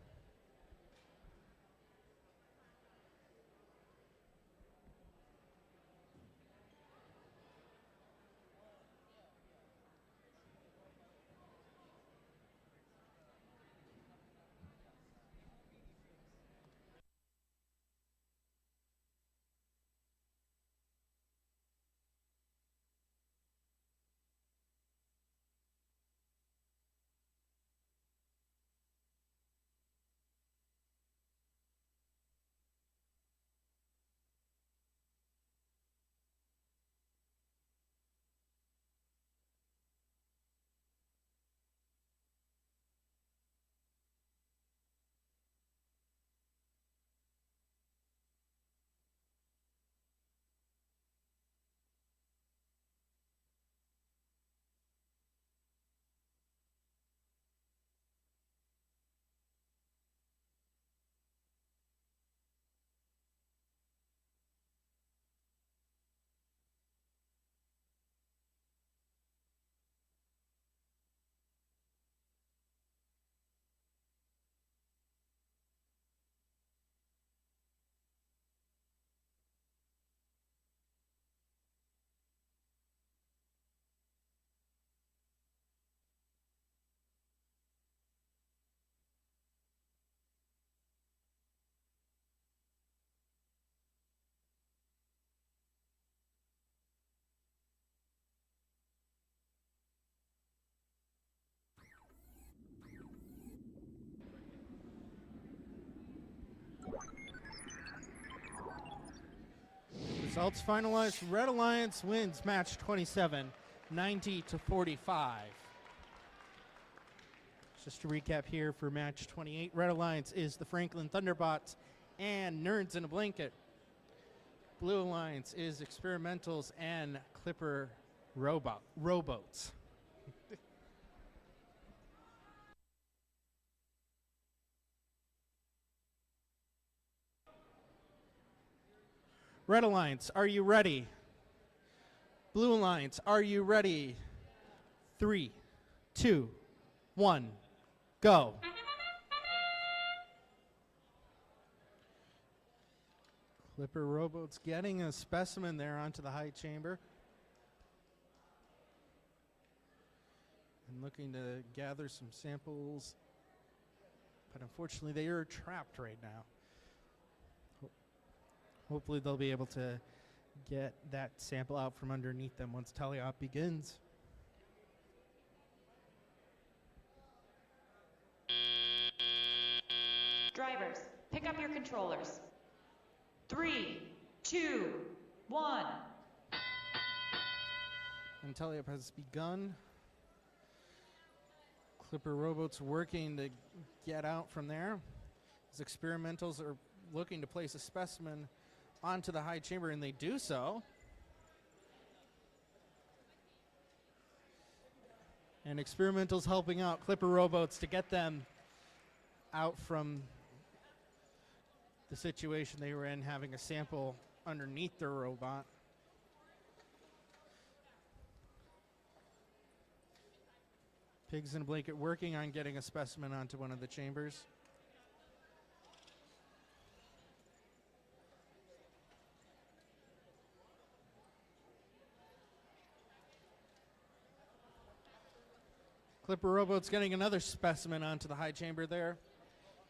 Results finalized. Red Alliance wins match 27, 90-45. Just to recap here for match 28, Red Alliance is the Franklin Thunderbots and Nerds in a Blanket. Blue Alliance is Experimentals and Clipper Rowboats. Red Alliance, are you ready? Blue Alliance, are you ready? 3, 2, 1, go. Clipper Rowboats getting a specimen there onto the high chamber. And looking to gather some samples. But unfortunately, they are trapped right now. Hopefully, they'll be able to get that sample out from underneath them once teleop begins. Drivers, pick up your controllers. 3, 2, 1. And teleop has begun. Clipper Rowboats working to get out from there. As Experimentals are looking to place a specimen onto the high chamber, and they do so. And Experimentals helping out Clipper Rowboats to get them out from the situation they were in, having a sample underneath their robot. Pigs in a Blanket working on getting a specimen onto one of the chambers. Clipper Rowboats getting another specimen onto the high chamber there,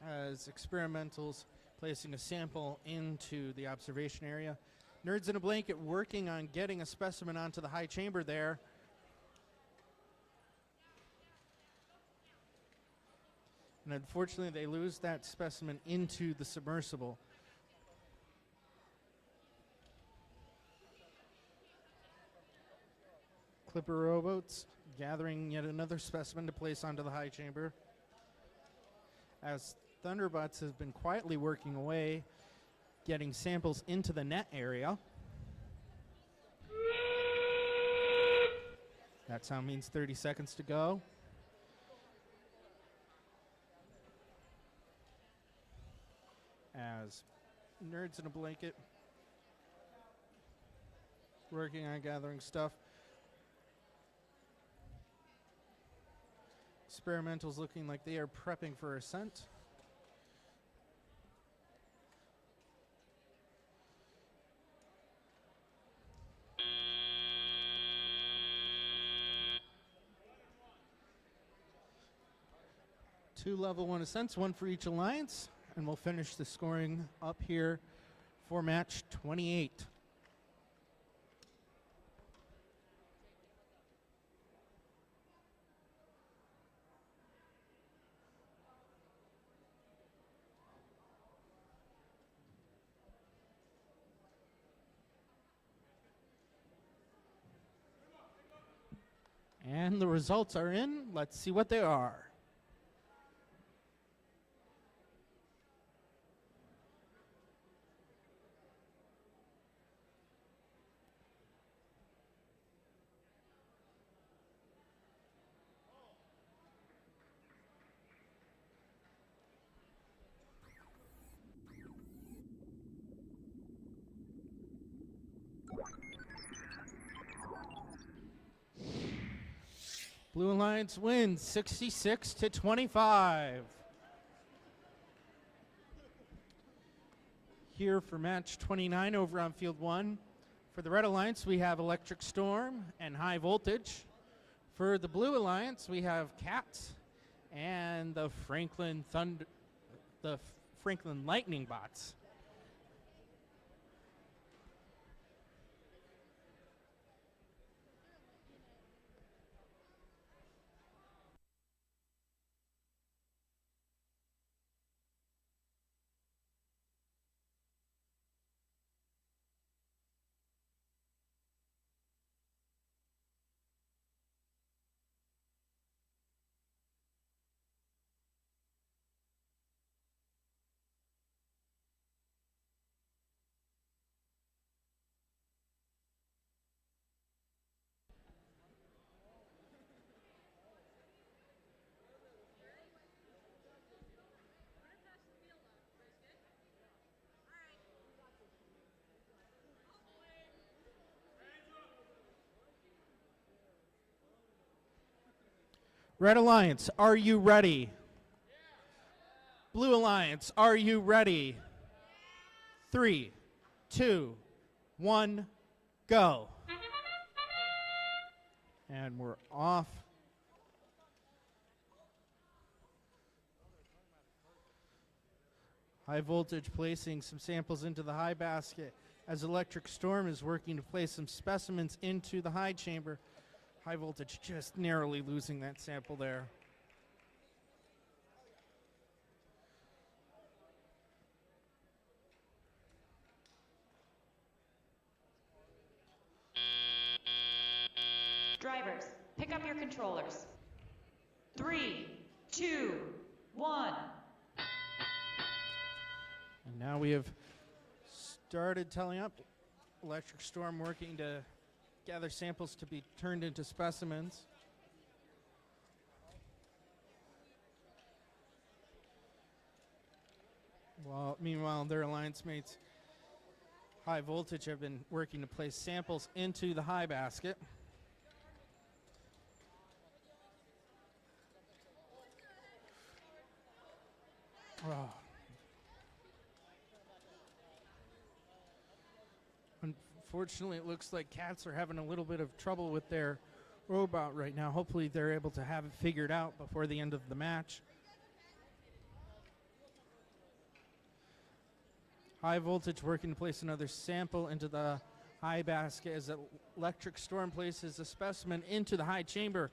as Experimentals placing a sample into the observation area. Nerds in a Blanket working on getting a specimen onto the high chamber there. And unfortunately, they lose that specimen into the submersible. Clipper Rowboats gathering yet another specimen to place onto the high chamber, as Thunderbots has been quietly working away, getting samples into the net area. That sound means 30 seconds to go. As Nerds in a Blanket working on gathering stuff. Experimentals looking like they are prepping for ascent. Two level one ascents, one for each alliance, and we'll finish the scoring up here for match 28. And the results are in. Let's see what they are. Blue Alliance wins 66-25. Here for match 29 over on field 1. For the Red Alliance, we have Electric Storm and High Voltage. For the Blue Alliance, we have Cats and the Franklin Lightning Bots. Red Alliance, are you ready? Blue Alliance, are you ready? 3, 2, 1, go. And we're off. High Voltage placing some samples into the high basket as Electric Storm is working to place some specimens into the high chamber. High Voltage just narrowly losing that sample there. Drivers, pick up your controllers. 3, 2, 1. And now we have started telling up. Electric Storm working to gather samples to be turned into specimens. Well, meanwhile, their alliance mates, High Voltage, have been working to place samples into the high basket. Oh. Unfortunately, it looks like Cats are having a little bit of trouble with their robot right now. Hopefully they're able to have it figured out before the end of the match. High Voltage working to place another sample into the high basket as Electric Storm places a specimen into the high chamber.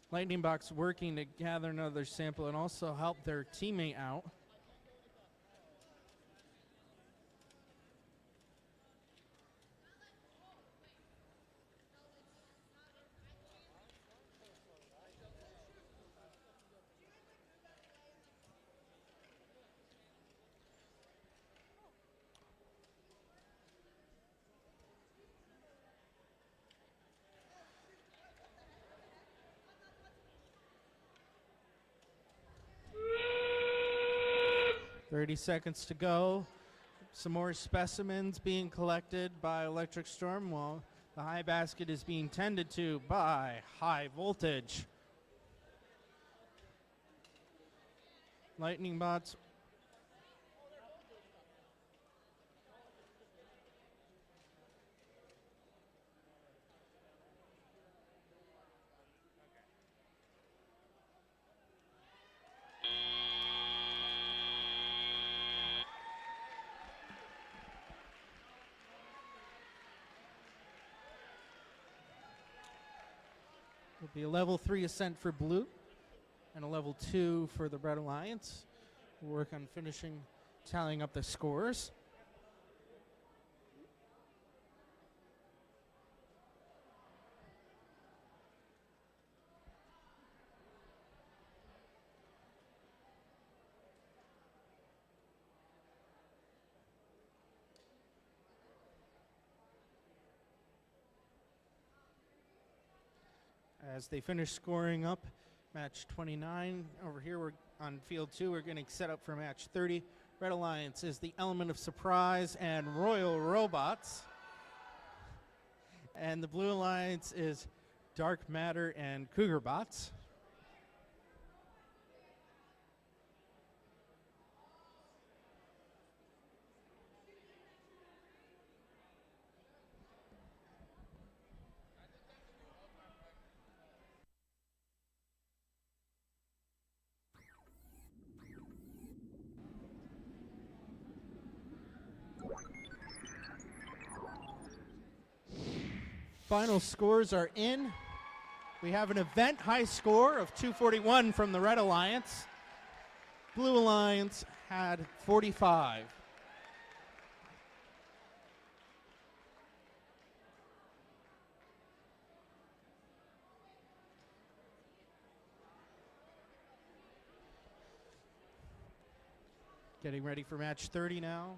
Lightning Box working to gather another sample and also help their teammate out. .30 seconds to go. Some more specimens being collected by Electric Storm while the high basket is being tended to by High Voltage. Lightning Bots will be a level 3 ascent for Blue and a level 2 for the Red Alliance. We'll work on finishing tallying up the scores. As they finish scoring up match 29, over here we're on field 2, we're getting set up for match 30. Red Alliance is the Element of Surprise and Royal Robots. And the Blue Alliance is Dark Matter and Cougar Bots. Final scores are in. We have an event high score of 241 from the Red Alliance. Blue Alliance had 45. Getting ready for match 30 now.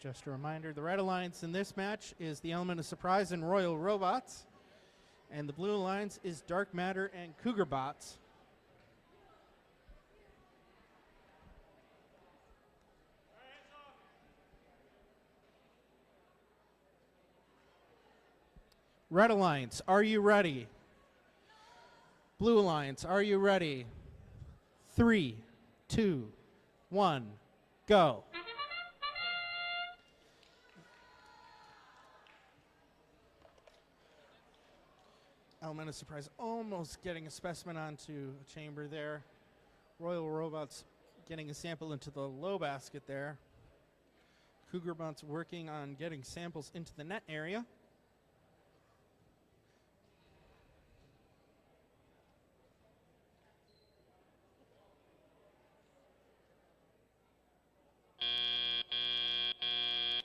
Just a reminder, the Red Alliance in this match is the Element of Surprise and Royal Robots. And the Blue Alliance is Dark Matter and Cougar Bots. Red Alliance, are you ready? Blue Alliance, are you ready? 3, 2, 1, go. Element of surprise, almost getting a specimen onto a chamber there. Royal Robots getting a sample into the low basket there. Cougarbots working on getting samples into the net area.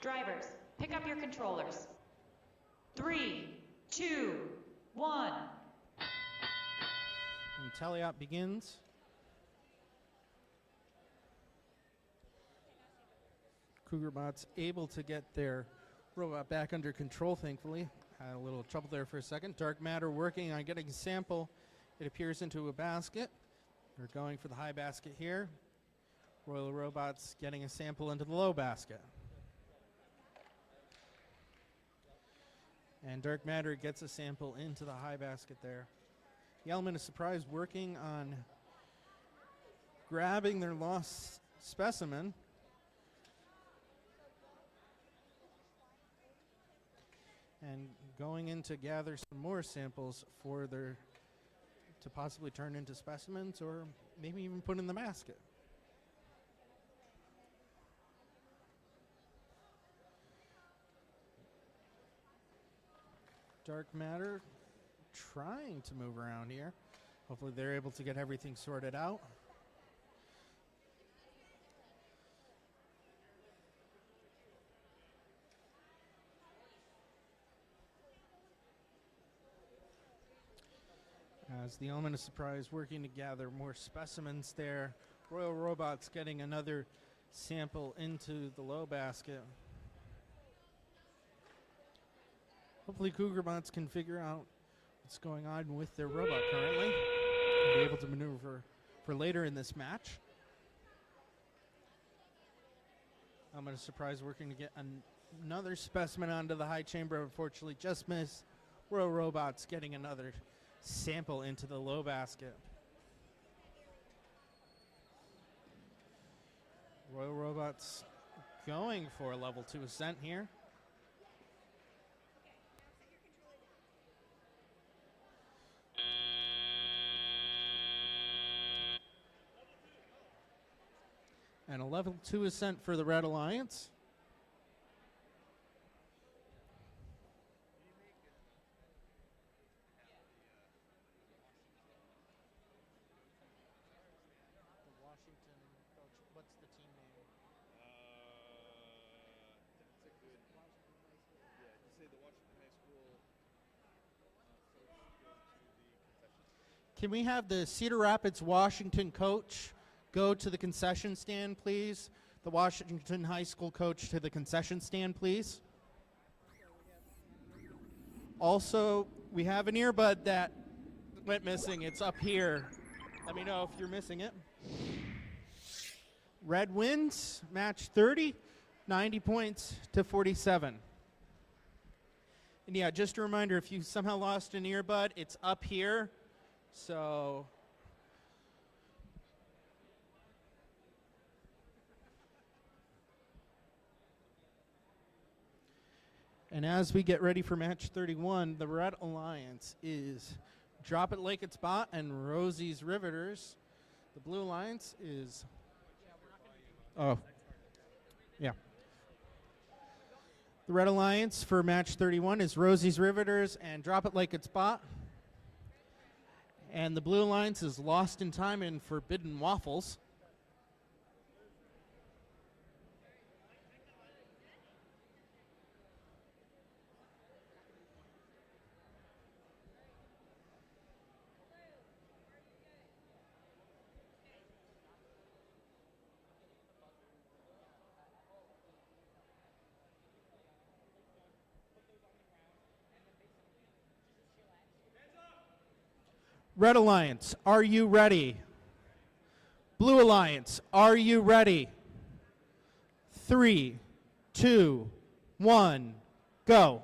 Drivers, pick up your controllers. 3, 2, 1. And Taliop begins. Cougarbots able to get their robot back under control, thankfully. Had a little trouble there for a second. Dark Matter working on getting a sample. It appears into a basket. They're going for the high basket here. Royal Robots getting a sample into the low basket. And Dark Matter gets a sample into the high basket there. The Element of Surprise working on grabbing their lost specimen. And going in to gather some more samples for their, to possibly turn into specimens or maybe even put in the basket. Dark Matter trying to move around here. Hopefully they're able to get everything sorted out. As the Element of Surprise working to gather more specimens there. Royal Robots getting another sample into the low basket. Hopefully Cougarbots can figure out what's going on with their robot currently and be able to maneuver for later in this match. Element of Surprise working to get another specimen onto the high chamber. Unfortunately just missed. Royal Robots getting another sample into the low basket. Royal Robots going for a level 2 ascent here. And a level 2 ascent for the Red Alliance. Can we have the Cedar Rapids, Washington coach go to the concession stand, please? The Washington High School coach to the concession stand, please. Also, we have an earbud that went missing. It's up here. Let me know if you're missing it. Red wins, match 30, 90 points to 47. And yeah, just a reminder, if you somehow lost an earbud, it's up here. So and as we get ready for match 31, the Red Alliance is Drop It Like It's Bot and Rosie's Riveters. The Blue Alliance is the Red Alliance for match 31 is Rosie's Riveters and Drop It Like It's Bot. And the Blue Alliance is Lost in Time and Forbidden Waffles. Red Alliance, are you ready? Blue Alliance, are you ready? 3, 2, 1, go.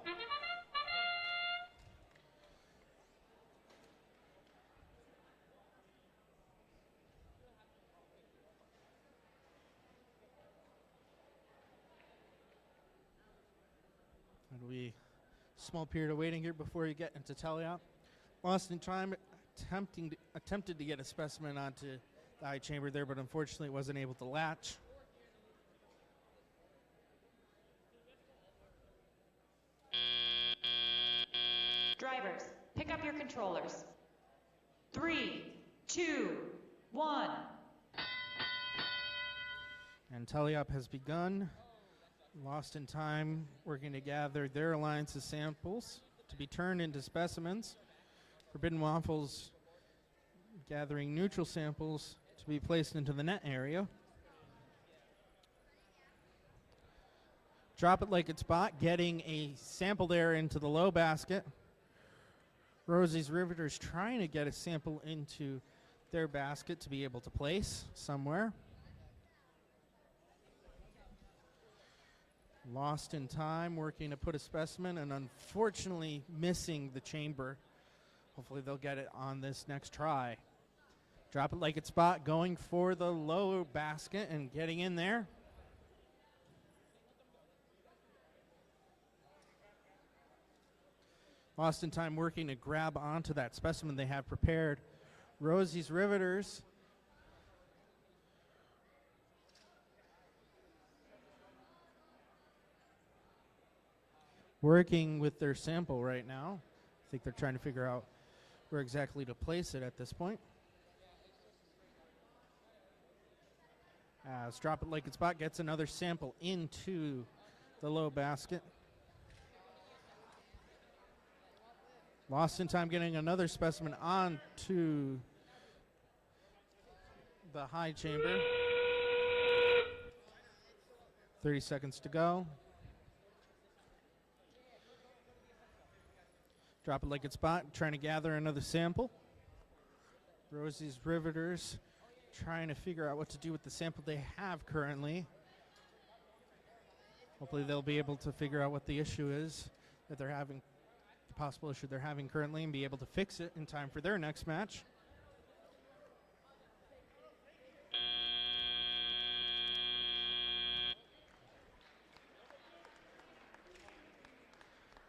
It'll be a small period of waiting here before you get into teleop. Lost in time, attempted to get a specimen onto the eye chamber there, but unfortunately wasn't able to latch. Drivers, pick up your controllers. 3, 2, 1. And teleop has begun. Lost in time, working to gather their alliance's samples to be turned into specimens. Forbidden Waffles gathering neutral samples to be placed into the net area. Drop it like it's bot, getting a sample there into the low basket. Rosie's Riveters trying to get a sample into their basket to be able to place somewhere. Lost in time, working to put a specimen and unfortunately missing the chamber. Hopefully they'll get it on this next try. Drop it like it's spot, going for the low basket and getting in there. Lost in time, working to grab onto that specimen they have prepared. Rosie's Riveters working with their sample right now. I think they're trying to figure out where exactly to place it at this point. As Drop It Like It's Spot gets another sample into the low basket. Lost in time, getting another specimen onto the high chamber. 30 seconds to go. Drop It Like It's Spot, trying to gather another sample. Rosie's Riveters trying to figure out what to do with the sample they have currently. Hopefully they'll be able to figure out what the issue is that they're having, the possible issue they're having currently, and be able to fix it in time for their next match.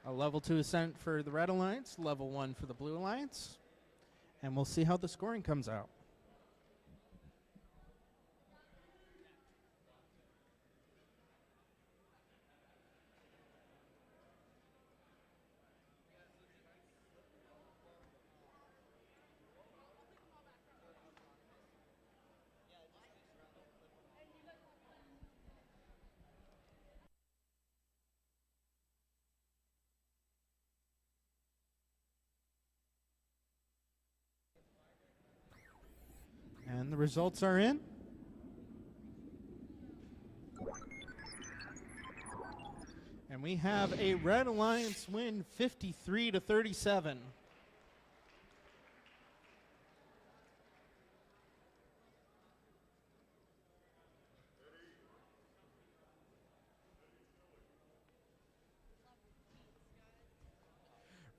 A level 2 ascent for the Red Alliance, level 1 for the Blue Alliance, and we'll see how the scoring comes out. And the results are in. And we have a Red Alliance win 53-37.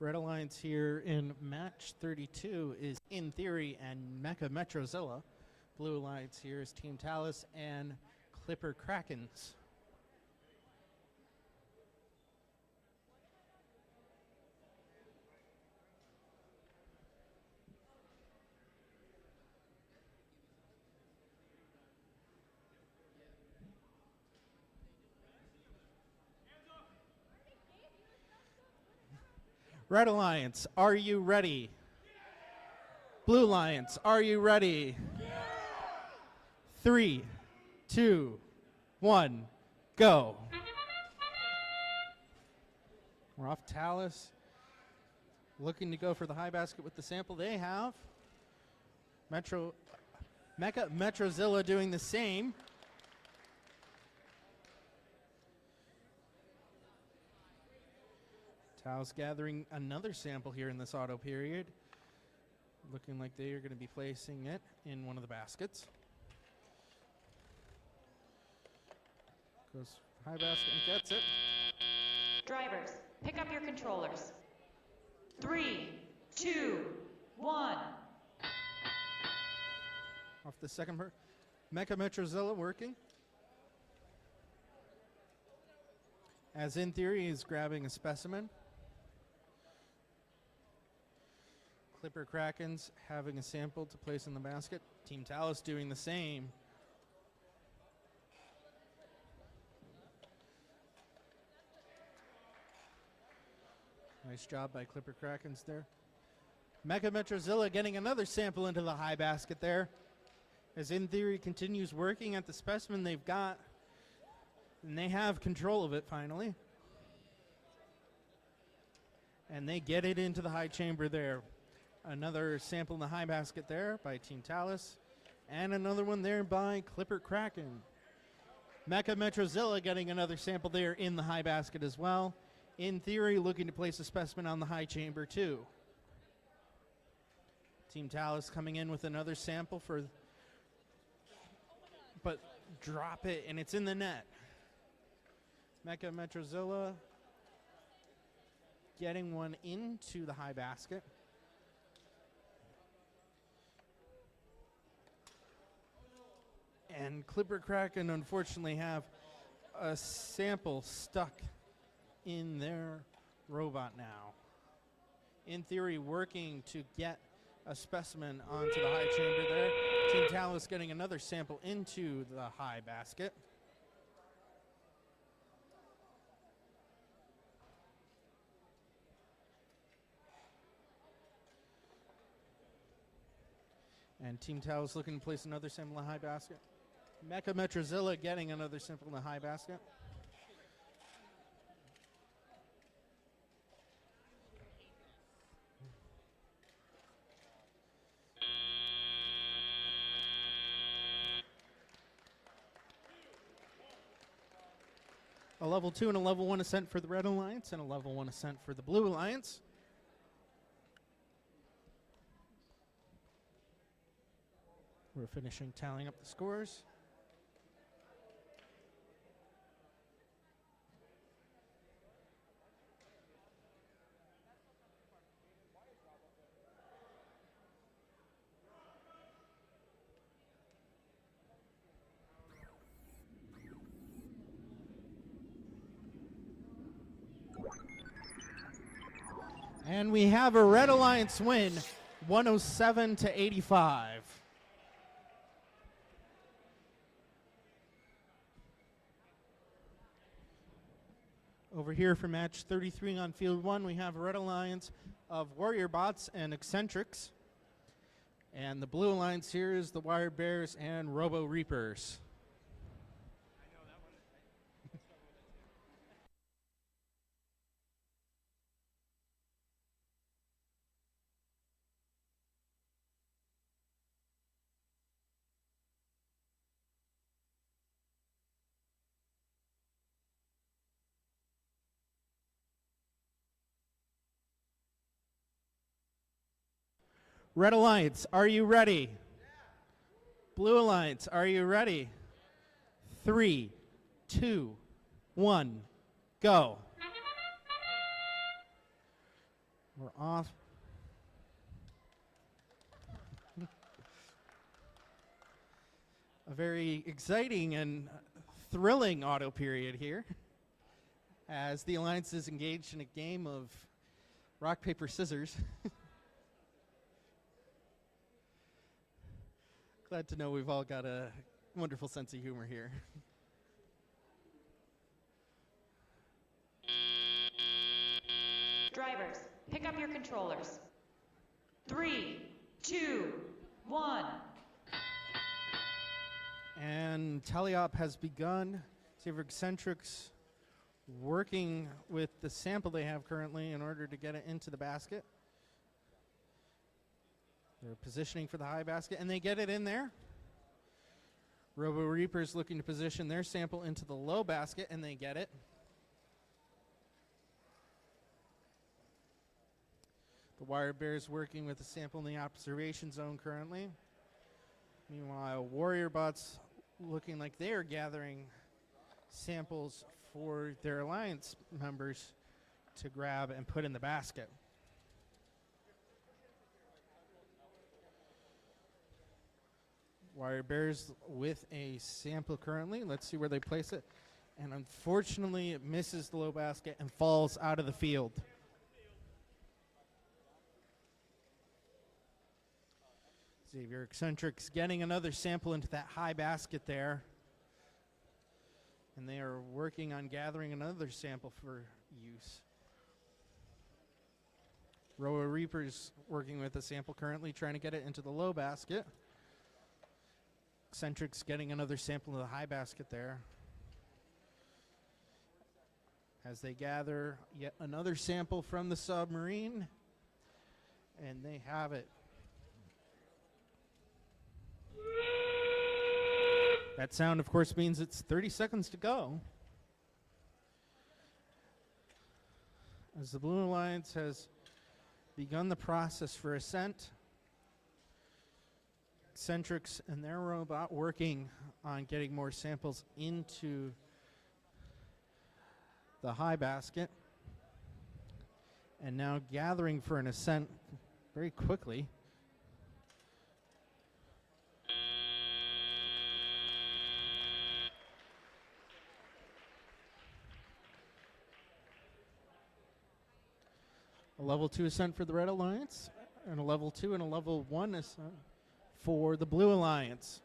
Red Alliance here in match 32 is In Theory and Mecha Metrozilla. Blue Alliance here is Team Talus and Clipper Krakens. Red Alliance, are you ready? Blue Alliance, are you ready? 3, 2, 1, go. We're off Talus, looking to go for the high basket with the sample they have. Mecha Metrozilla doing the same. Tao's gathering another sample here in this auto period. Looking like they are going to be placing it in one of the baskets. Goes high basket and gets it. Drivers, pick up your controllers. 3, 2, 1. Off the second Mecha Metrozilla working. As in theory, he's grabbing a specimen. Clipper Kraken's having a sample to place in the basket. Team Talus doing the same. Nice job by Clipper Krakens there. Mecha Metrozilla getting another sample into the high basket there. As In Theory continues working at the specimen they've got. And they have control of it finally. And they get it into the high chamber there. Another sample in the high basket there by Team Talus. And another one there by Clipper Kraken. Mecha Metrozilla getting another sample there in the high basket as well. In Theory looking to place a specimen on the high chamber too. Team Talus coming in with another sample for, but drop it and it's in the net. Mecha Metrozilla getting one into the high basket. And Clipper Kraken unfortunately have a sample stuck in their robot now. In Theory working to get a specimen onto the high chamber there. Team Talus getting another sample into the high basket. And Team Talus looking to place another sample in the high basket. Mecha Metrozilla getting another sample in the high basket. A level 2 and a level 1 ascent for the Red Alliance and a level 1 ascent for the Blue Alliance. We're finishing tallying up the scores. And we have a Red Alliance win, 107 to 85. Over here for match 33 on field 1, we have a Red Alliance of Warrior Bots and Eccentrics. And the Blue Alliance here is the Wire Bears and Robo Reapers. Red Alliance, are you ready? Blue Alliance, are you ready? 3, 2, 1, go. We're off. A very exciting and thrilling auto period here as the Alliance is engaged in a game of rock, paper, scissors. Glad to know we've all got a wonderful sense of humor here. Drivers, pick up your controllers. 3, 2, 1. And teleop has begun. Saver Eccentrics working with the sample they have currently in order to get it into the basket. They're positioning for the high basket, and they get it in there. Robo Reapers looking to position their sample into the low basket, and they get it. The Wire Bears working with the sample in the observation zone currently. Meanwhile, Warrior Bots looking like they are gathering samples for their Alliance members to grab and put in the basket. Wire Bears with a sample currently. Let's see where they place it. And unfortunately, it misses the low basket and falls out of the field. Xavier Eccentrics getting another sample into that high basket there. And they are working on gathering another sample for use. Roa Reapers working with a sample currently, trying to get it into the low basket. Eccentrics getting another sample in the high basket there. As they gather yet another sample from the submarine. And they have it. That sound, of course, means it's 30 seconds to go. As the Blue Alliance has begun the process for ascent, Eccentrics and their robot working on getting more samples into the high basket. And now gathering for an ascent very quickly. A level 2 ascent for the Red Alliance, and a level 2 and a level 1 ascent for the Blue Alliance.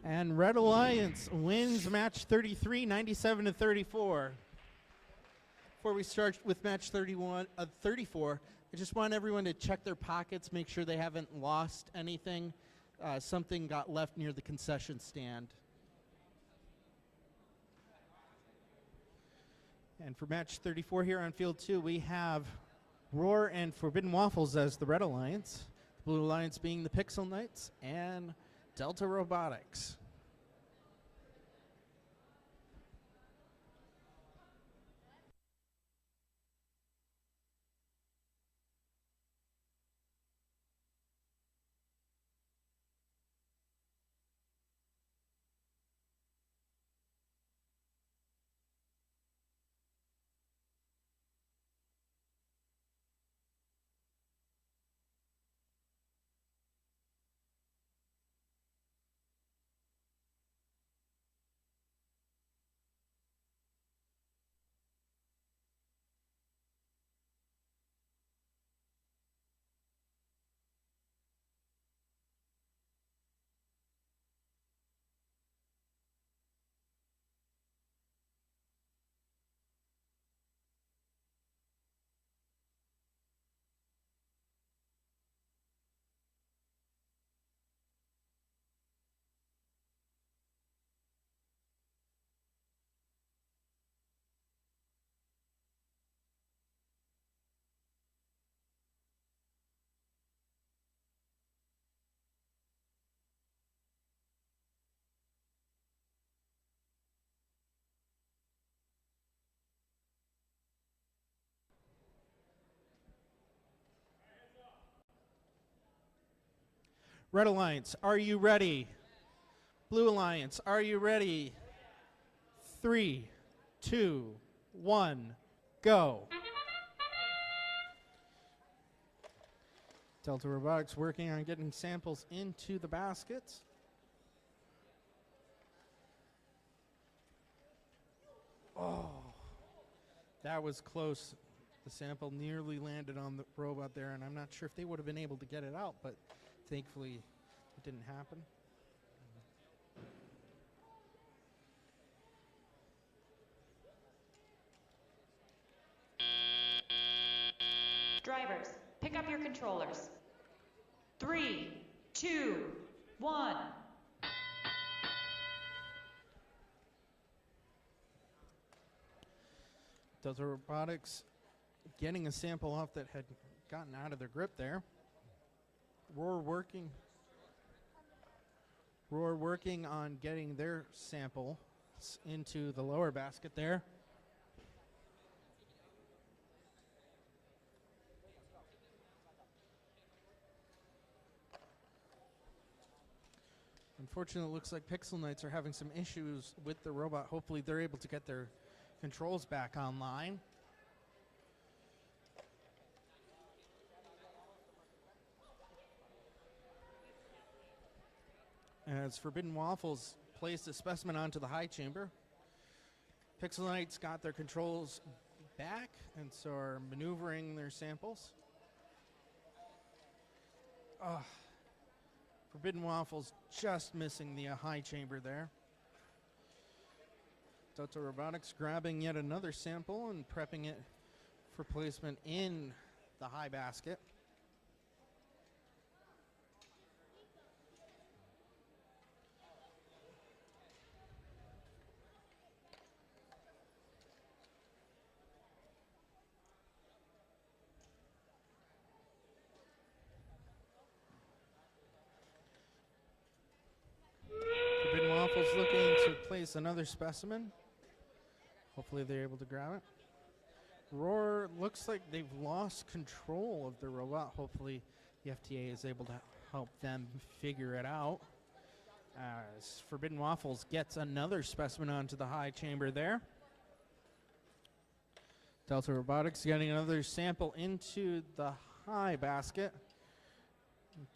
And Red Alliance wins match 33, 97-34. Before we start with match 34, I just want everyone to check their pockets, make sure they haven't lost anything. Something got left near the concession stand. And for match 34 here on field 2, we have Roar and Forbidden Waffles as the Red Alliance, the Blue Alliance being the Pixel Knights, and Delta Robotics. Red Alliance, are you ready? Blue Alliance, are you ready? 3, 2, 1, go. Delta Robotics working on getting samples into the baskets. Oh, that was close. The sample nearly landed on the robot there, and I'm not sure if they would have been able to get it out, but thankfully it didn't happen. Drivers, pick up your controllers. 3, 2, 1. Delta Robotics getting a sample off that had gotten out of their grip there. Roar working on getting their sample into the lower basket there. Unfortunately, it looks like Pixel Knights are having some issues with the robot. Hopefully, they're able to get their controls back online. As Forbidden Waffles placed a specimen onto the high chamber, Pixel Knights got their controls back and so are maneuvering their samples. Forbidden Waffles just missing the high chamber there. Delta Robotics grabbing yet another sample and prepping it for placement in the high basket. Forbidden Waffles looking to place another specimen. Hopefully they're able to grab it. Roar looks like they've lost control of the robot. Hopefully the FTA is able to help them figure it out. As Forbidden Waffles gets another specimen onto the high chamber there. Delta Robotics getting another sample into the high basket.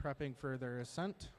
Prepping for their ascent.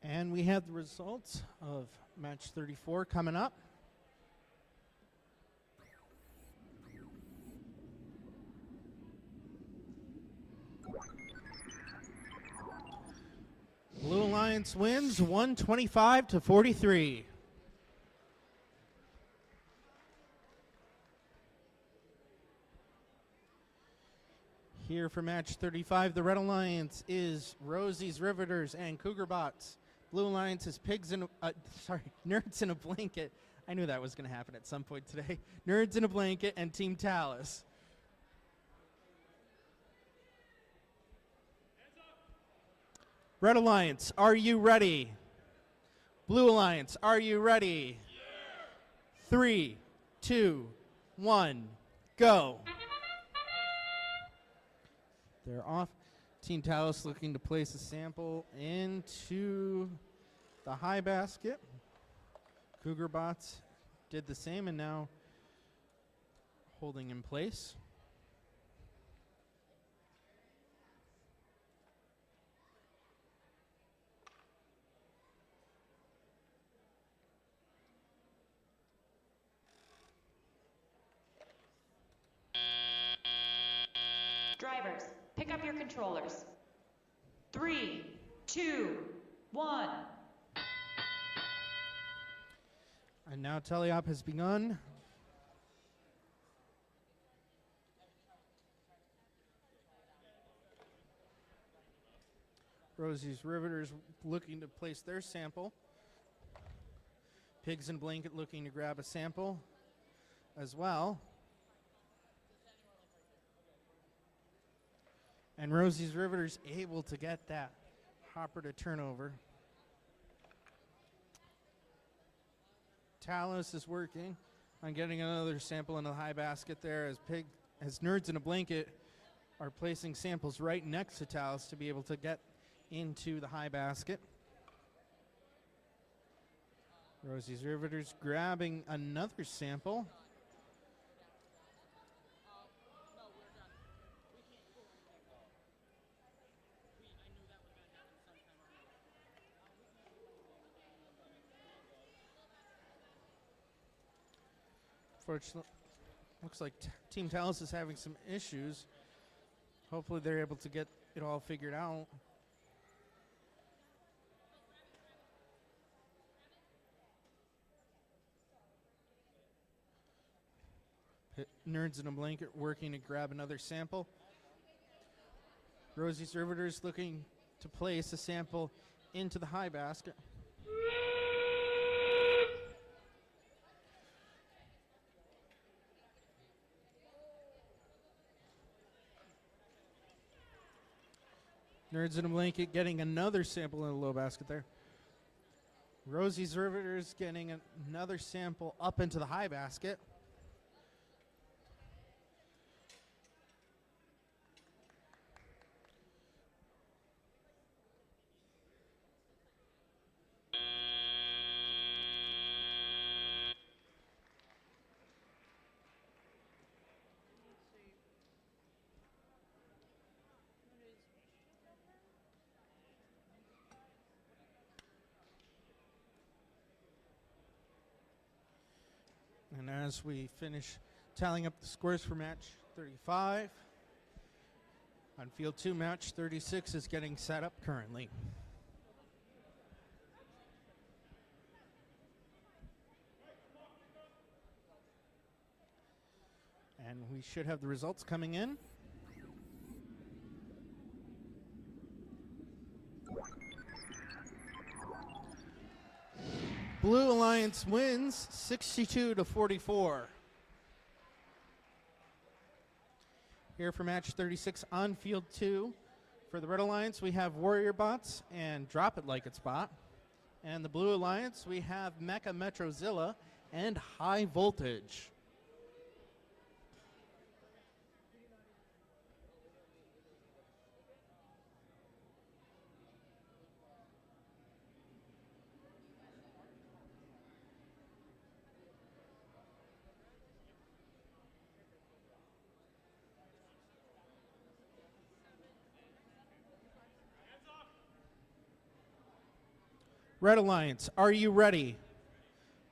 And we have the results of match 34 coming up. Blue Alliance wins 125-43. Here for match 35, the Red Alliance is Rosie's Riveters and Cougar Bots. Blue Alliance is Nerds in a Blanket. I knew that was going to happen at some point today. Nerds in a Blanket and Team Talus. Red Alliance, are you ready? Blue Alliance, are you ready? Yeah. 3, 2, 1, go. They're off. Team Talus looking to place a sample into the high basket. Cougar Bots did the same and now holding in place. Drivers, pick up your controllers. 3, 2, 1. And now teleop has begun. Rosie's Riveters looking to place their sample. Pigs in Blanket looking to grab a sample as well. And Rosie's Riveters able to get that hopper to turnover. Talus is working on getting another sample in the high basket there as Nerds in a Blanket are placing samples right next to Taos to be able to get into the high basket. Rosie's Riveters grabbing another sample. Fortunately, looks like Team Taos is having some issues. Hopefully they're able to get it all figured out. Nerds in a Blanket working to grab another sample. Rosie's Riveters looking to place a sample into the high basket. Nerds in a Blanket getting another sample in the low basket there. Rosie's Riveters getting another sample up into the high basket. And as we finish tallying up the scores for match 35, on field 2, match 36 is getting set up currently. And we should have the results coming in. Blue Alliance wins 62-44. Here for match 36 on field 2. For the Red Alliance, we have Warrior Bots and Drop It Like It's Bot. And the Blue Alliance, we have Mecha Metrozilla and High Voltage. Red Alliance, are you ready?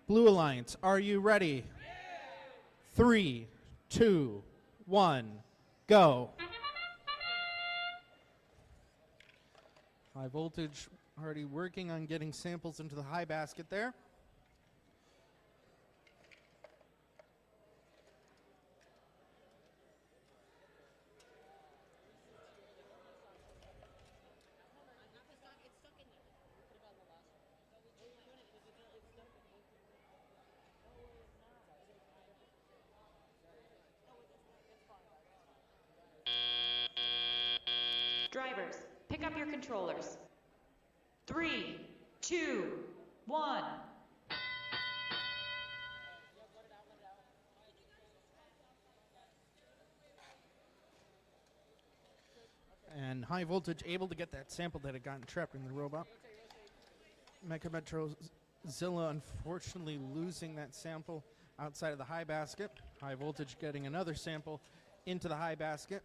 Blue Alliance, are you ready? 3, 2, 1, go. High Voltage already working on getting samples into the high basket there. Drivers, pick up your controllers. 3, 2, 1. And High Voltage able to get that sample that had gotten trapped in the robot. Mecha Metrozilla unfortunately losing that sample outside of the high basket. High Voltage getting another sample into the high basket.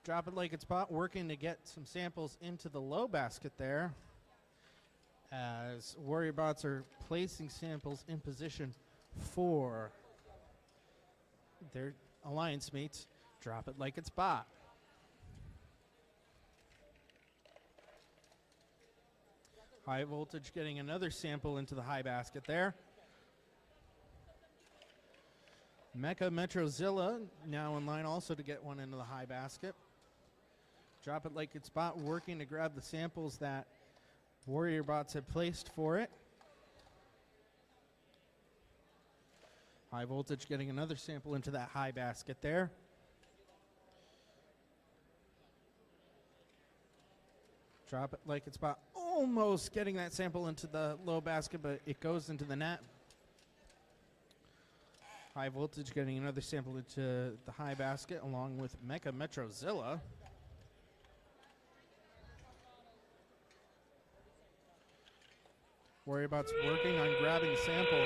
Drop It Like It's Bot working to get some samples into the low basket there, as Warrior Bots are placing samples in position for their alliance mates. Drop It Like It's Bot. High Voltage getting another sample into the high basket there. Mecha Metrozilla now in line also to get one into the high basket. Drop It Like It's Bot working to grab the samples that Warrior Bots have placed for it. High Voltage getting another sample into that high basket there. Drop It Like It's Bot almost getting that sample into the low basket, but it goes into the net. High Voltage getting another sample into the high basket along with Mecha Metrozilla. Warriorbots working on grabbing a sample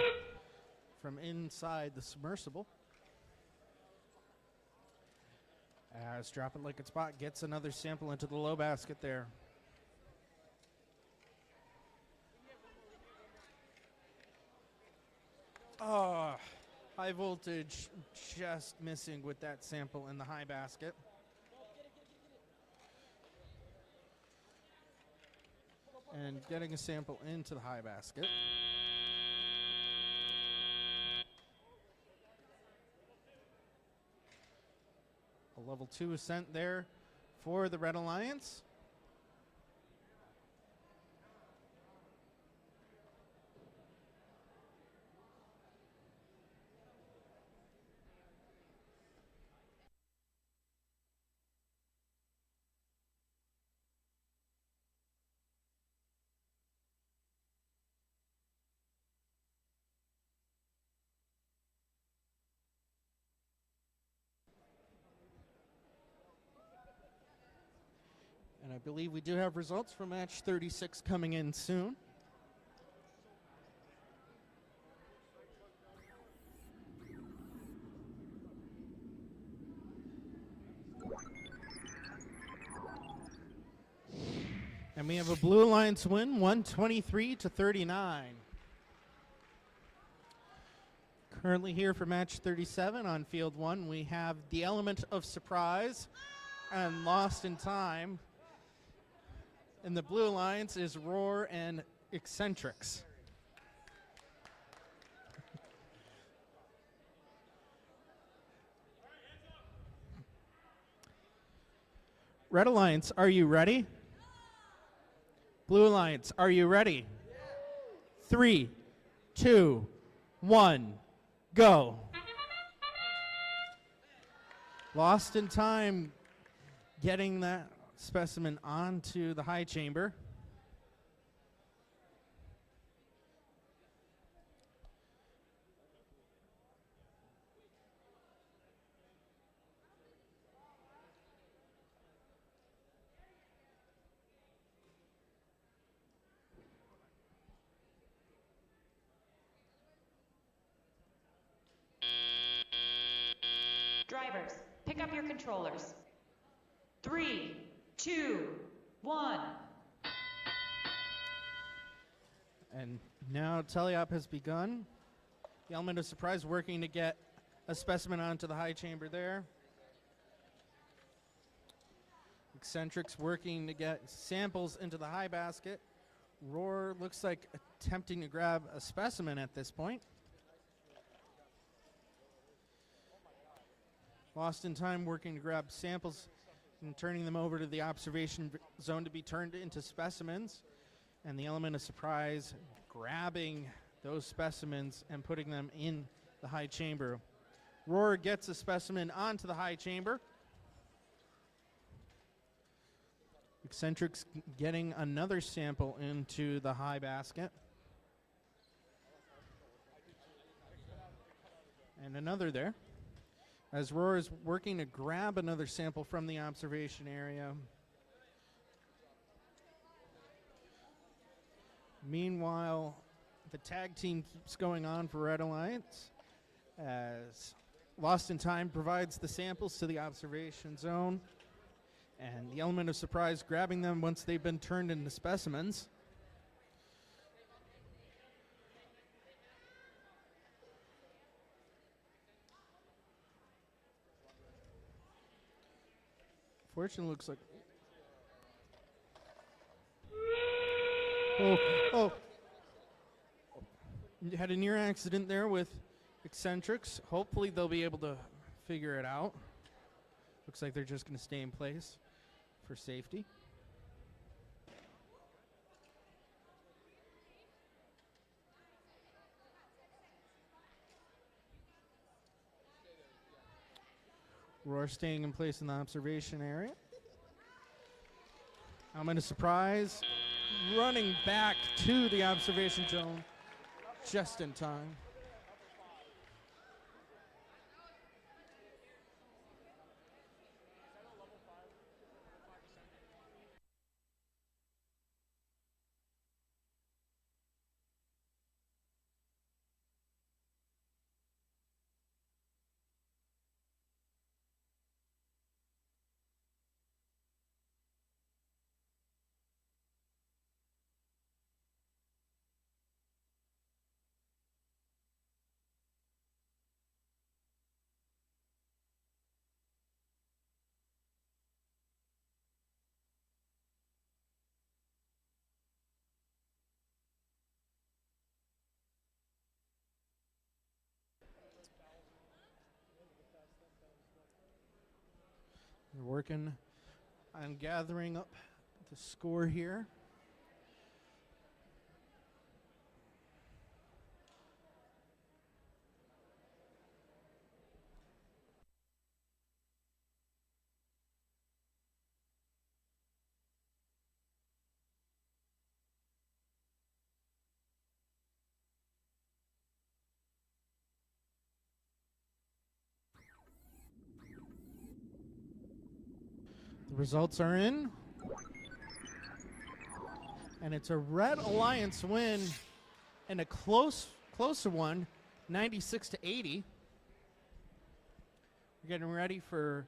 from inside the submersible. As Drop It Like It's Hot gets another sample into the low basket there. Oh, High Voltage just missing with that sample in the high basket. And getting a sample into the high basket. A level 2 ascent there for the Red Alliance. And I believe we do have results from match 36 coming in soon. And we have a Blue Alliance win, 123-39. Currently here for match 37 on field 1, we have the element of surprise and Lost in Time. And the Blue Alliance is Roar and Eccentrics. Red Alliance, are you ready? Blue Alliance, are you ready? 3, 2, 1, go. Lost in Time getting that specimen onto the high chamber. Drivers, pick up your controllers. 3, 2, 1. And now teleop has begun. The element of surprise working to get a specimen onto the high chamber there. Eccentrics working to get samples into the high basket. Roar looks like attempting to grab a specimen at this point. Lost in Time working to grab samples and turning them over to the observation zone to be turned into specimens. And the element of surprise grabbing those specimens and putting them in the high chamber. Roar gets a specimen onto the high chamber. Eccentrics getting another sample into the high basket. And another there. As Roar is working to grab another sample from the observation area. Meanwhile, the tag team keeps going on for Red Alliance as Lost in Time provides the samples to the observation zone. And the element of surprise grabbing them once they've been turned into specimens. Fortune looks like... Oh. You had a near accident there with Eccentrics. Hopefully they'll be able to figure it out. Looks like they're just going to stay in place for safety. Roar staying in place in the observation area. Element of surprise. Running back to the observation zone just in time. We're working on gathering up the score here. The results are in. And it's a Red Alliance win and a closer one, 96-80. We're getting ready for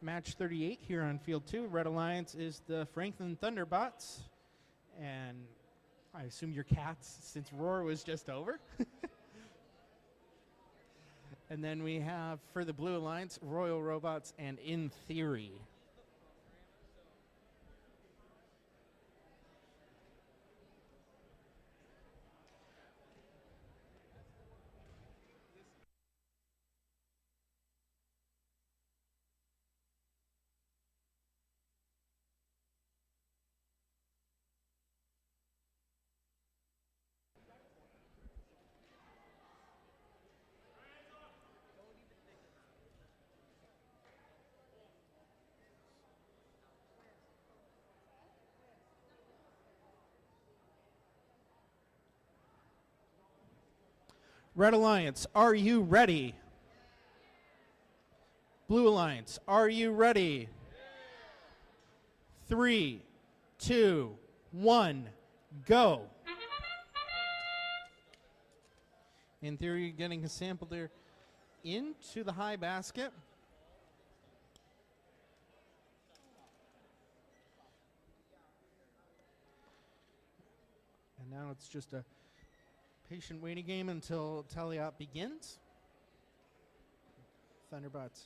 match 38 here on field 2. Red Alliance is the Franklin Thunderbots. And I assume your Cats, since Roar was just over. And then we have, for the Blue Alliance, Royal Robots and In Theory. Red Alliance, are you ready? Blue Alliance, are you ready? 3, 2, 1, go. In theory, getting a sample there into the high basket. And now it's just a patient waiting game until tally-out begins. Thunderbots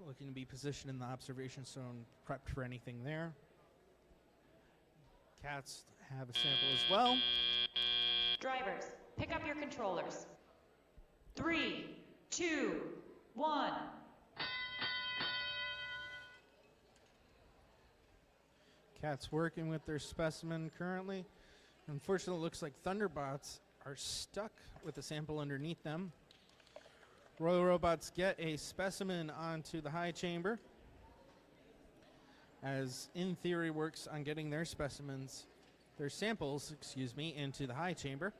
looking to be positioned in the observation zone, prepped for anything there. Cats have a sample as well. Drivers, pick up your controllers. 3, 2, 1. Cats working with their specimen currently. Unfortunately, it looks like Thunderbots are stuck with a sample underneath them. Royal Robots get a specimen onto the high chamber, as In Theory works on getting their samples, into the high chamber.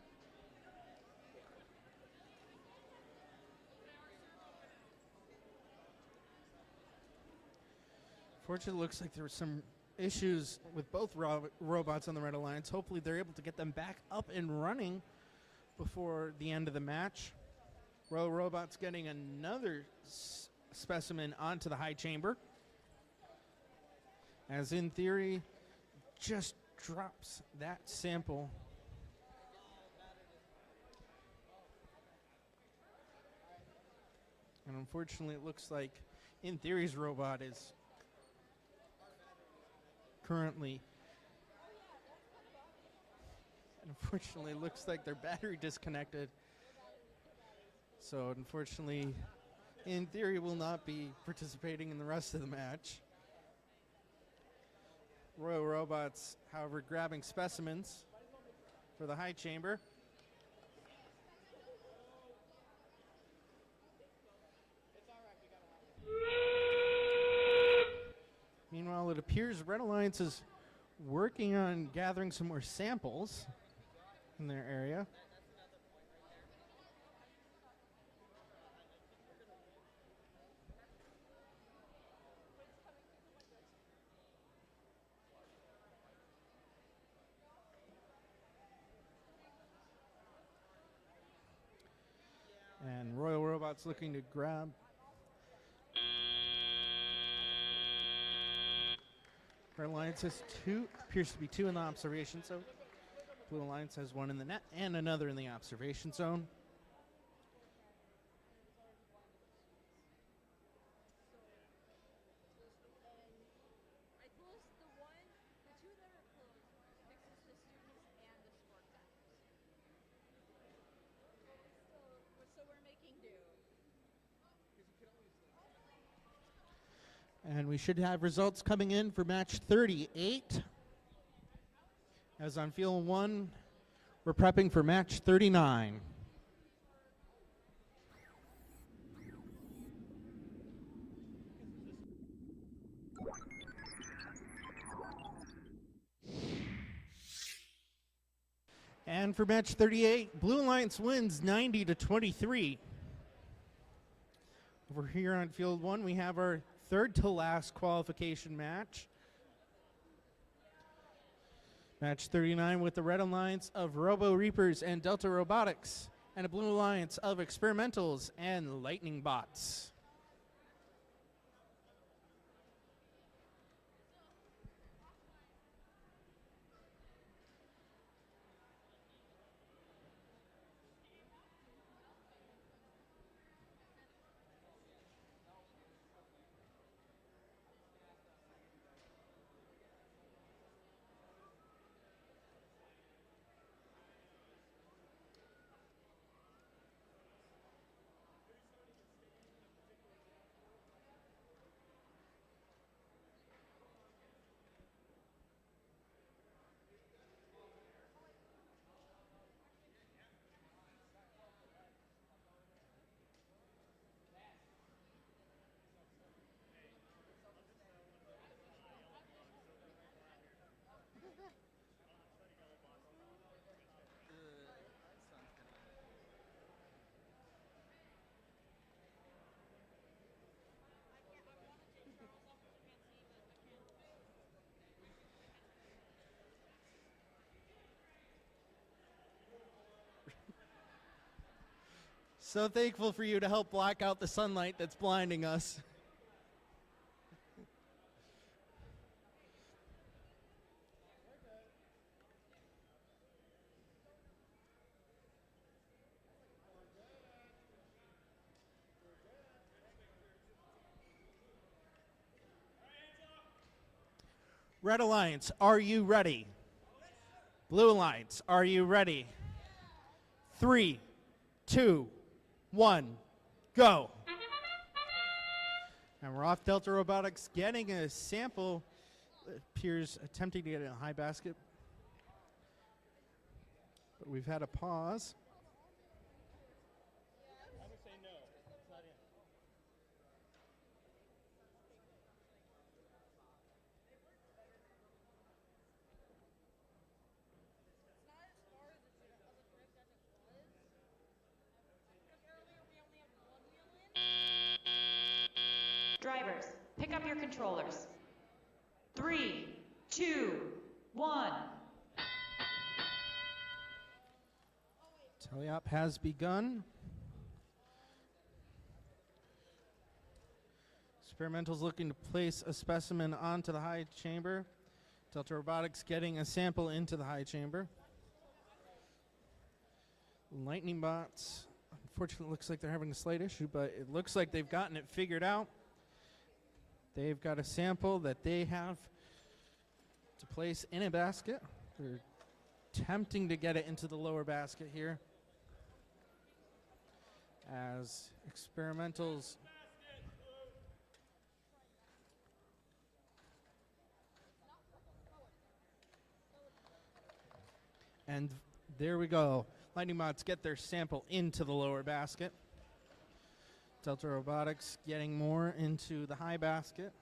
Fortunately, it looks like there were some issues with both robots on the Red Alliance. Hopefully they're able to get them back up and running before the end of the match. Royal Robots getting another specimen onto the high chamber, as In Theory just drops that sample. And unfortunately, it looks like In Theory's robot is currently, unfortunately, it looks like their battery disconnected. So unfortunately, In Theory will not be participating in the rest of the match. Royal Robots, however, grabbing specimens for the high chamber. Meanwhile, it appears Red Alliance is working on gathering some more samples in their area. And Royal Robots looking to grab. Red Alliance has appears to be 2 in the observation zone. Blue Alliance has 1 in the net and another in the observation zone. And we should have results coming in for match 38. As on field 1, we're prepping for match 39. And for match 38, Blue Alliance wins 90-23. Over here on field 1, we have our third to last qualification match. Match 39 with the Red Alliance of Robo Reapers and Delta Robotics, and a Blue Alliance of Experimentals and Lightning Bots. So thankful for you to help block out the sunlight that's blinding us. Red Alliance, are you ready? Blue Alliance, are you ready? 3, 2, 1, go. And we're off. Delta Robotics getting a sample. Appears attempting to get it in a high basket. But we've had a pause. Drivers, pick up your controllers. 3, 2, 1. Teleop has begun. Experimental's looking to place a specimen onto the high chamber. Delta Robotics getting a sample into the high chamber. Lightning Bots, unfortunately, looks like they're having a slight issue, but it looks like they've gotten it figured out. They've got a sample that they have to place in a basket. They're attempting to get it into the lower basket here. As Experimentals and there we go. Lightning Bots get their sample into the lower basket. Delta Robotics getting more into the high basket.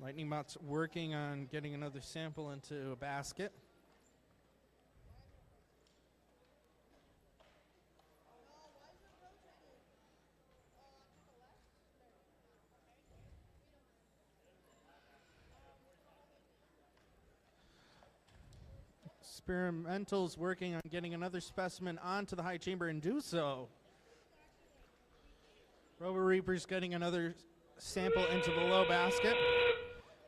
Lightning Bots working on getting another sample into a basket. Experimentals working on getting another specimen onto the high chamber and do so. Robo Reapers getting another sample into the low basket.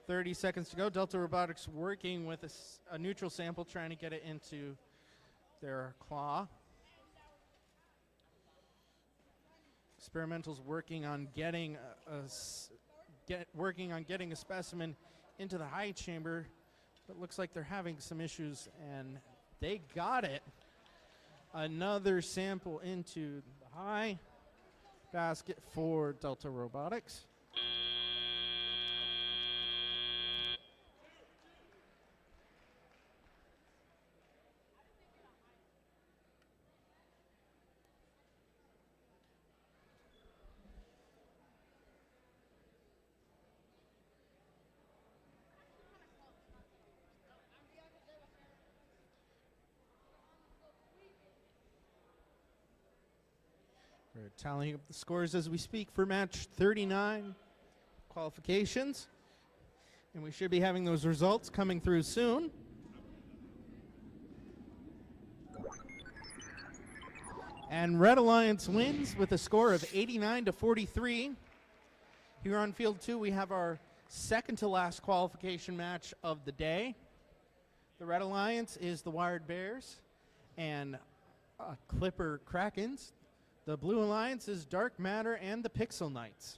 30 seconds to go. Delta Robotics working with a neutral sample, trying to get it into their claw. Experimentals working on getting a specimen into the high chamber. But looks like they're having some issues, and they got it. Another sample into the high basket for Delta Robotics. We're tallying up the scores as we speak for match 39 qualifications. And we should be having those results coming through soon. And Red Alliance wins with a score of 89-43. Here on field 2, we have our second to last qualification match of the day. The Red Alliance is the Wired Bears and Clipper Krakens. The Blue Alliance is Dark Matter and the Pixel Knights.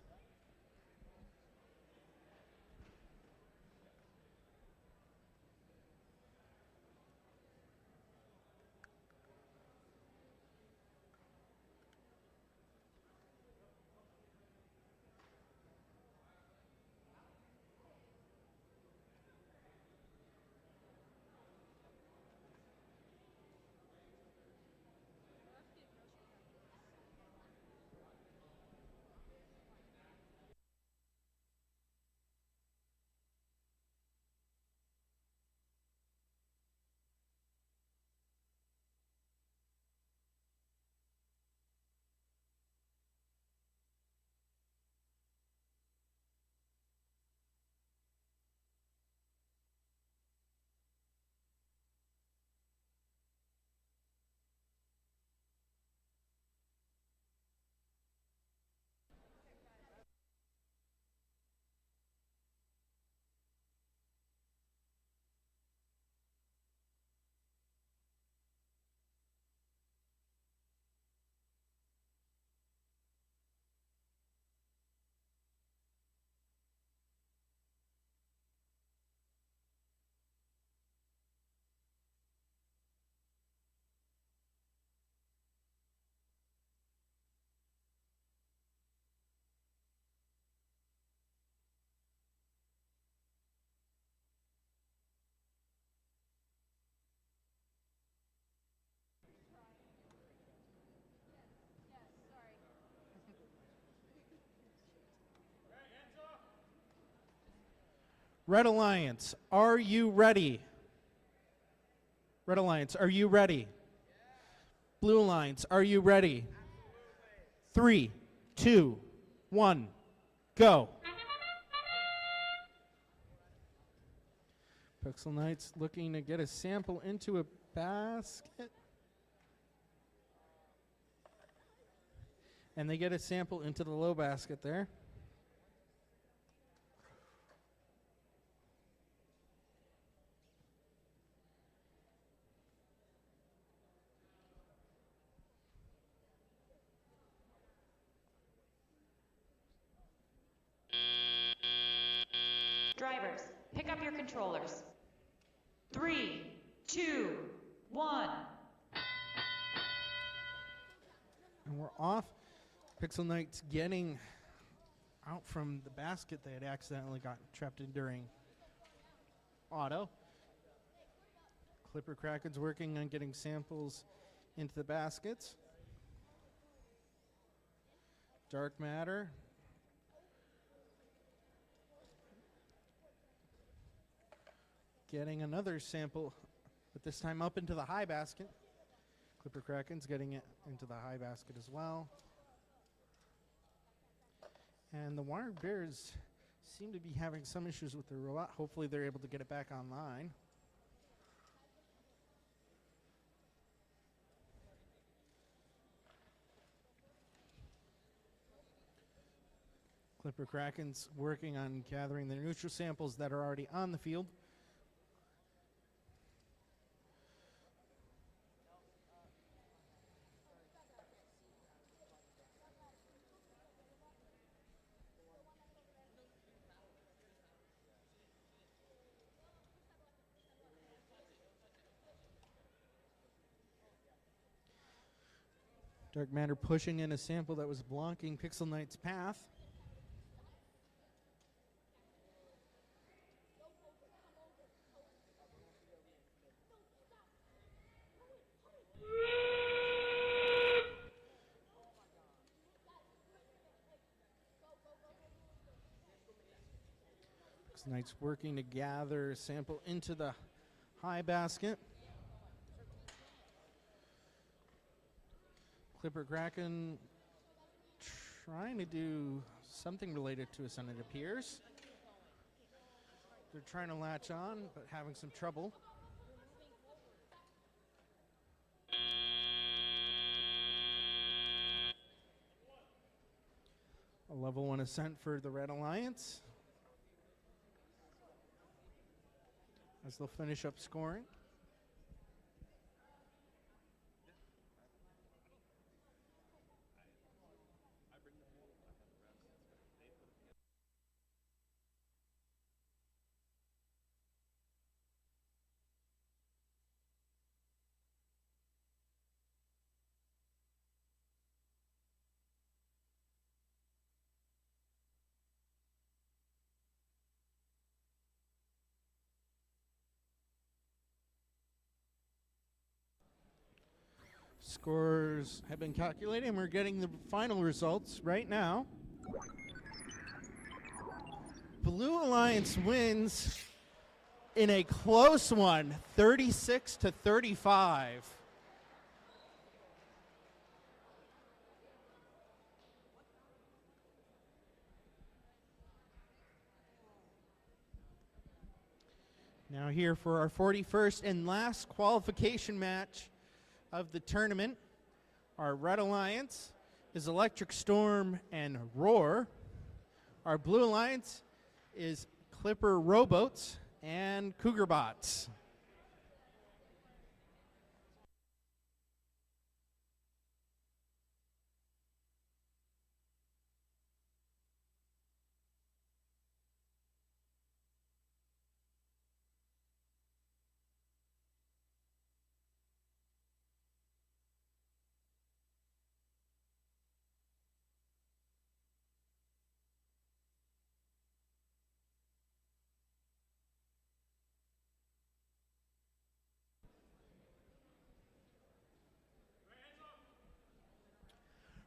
Red Alliance, are you ready? Red Alliance, are you ready? Blue Alliance, are you ready? 3, 2, 1, go. Pixel Knights looking to get a sample into a basket. And they get a sample into the low basket there. Drivers, pick up your controllers. 3, 2, 1. And we're off. Pixel Knights getting out from the basket they had accidentally got trapped in during auto. Clipper Kraken's working on getting samples into the baskets. Dark Matter. Getting another sample, but this time up into the high basket. Clipper Kraken's getting it into the high basket as well. And the Wired Bears seem to be having some issues with their robot. Hopefully they're able to get it back online. Clipper Kraken's working on gathering the neutral samples that are already on the field. Dark Matter pushing in a sample that was blocking Pixel Knight's path. Pixel Knight's working to gather a sample into the high basket. Clipper Kraken trying to do something related to Ascent, it appears. They're trying to latch on, but having some trouble. A level 1 Ascent for the Red Alliance, as they'll finish up scoring. Scores have been calculated, and we're getting the final results right now. Blue Alliance wins in a close one, 36-35. Now here for our 41st and last qualification match of the tournament. Our Red Alliance is Electric Storm and Roar. Our Blue Alliance is Clipper Rowboats and Cougar Bots.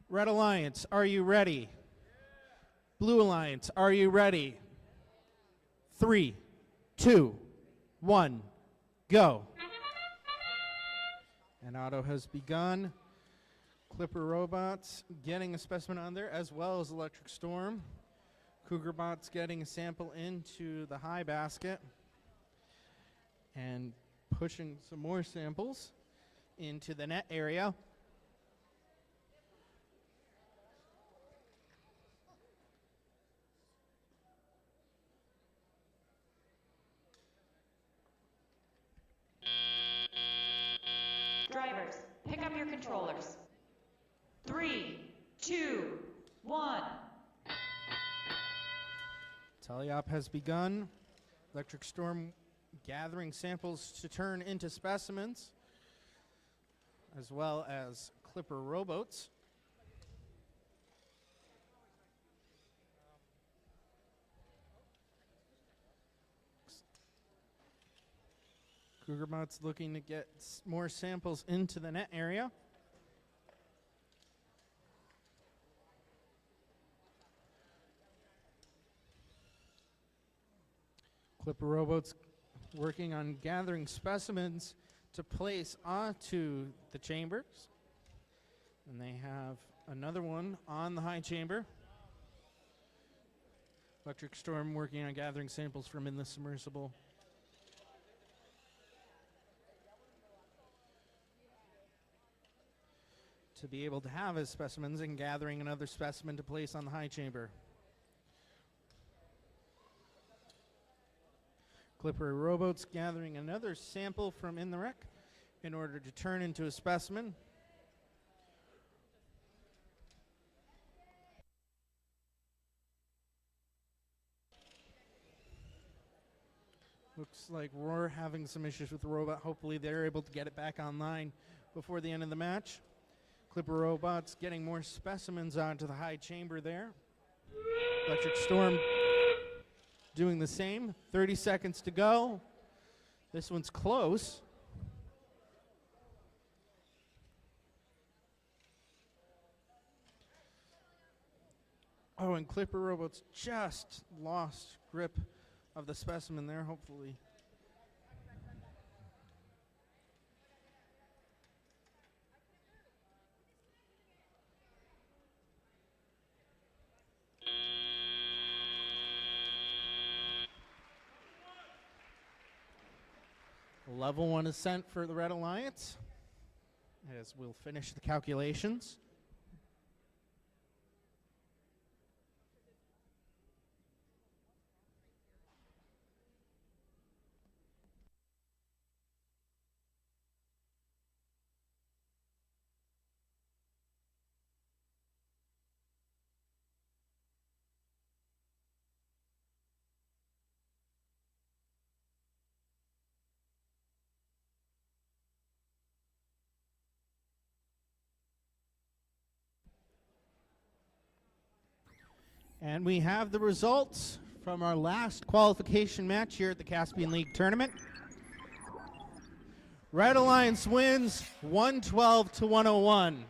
Red Alliance, are you ready? Blue Alliance, are you ready? 3, 2, 1, go. And auto has begun. Clipper Robots getting a specimen on there, as well as Electric Storm. Cougar Bots getting a sample into the high basket and pushing some more samples into the net area. Drivers, pick up your controllers. 3, 2, 1. Teleop has begun. Electric Storm gathering samples to turn into specimens, as well as Clipper Rowboats. Cougarbots looking to get more samples into the net area. Clipper Rowboats working on gathering specimens to place onto the chambers. And they have another one on the high chamber. Electric Storm working on gathering samples from in the submersible. To be able to have his specimens and gathering another specimen to place on the high chamber. Clipper Rowboats gathering another sample from in the wreck in order to turn into a specimen. Looks like Roar having some issues with the robot. Hopefully they're able to get it back online before the end of the match. Clipper robots getting more specimens onto the high chamber there. Electric Storm doing the same. 30 seconds to go. This one's close. Oh, and Clipper robots just lost grip of the specimen there, hopefully. Level 1 is sent for the Red Alliance, as we'll finish the calculations. And we have the results from our last qualification match here at the Caspian League tournament. Red Alliance wins 112 to 101.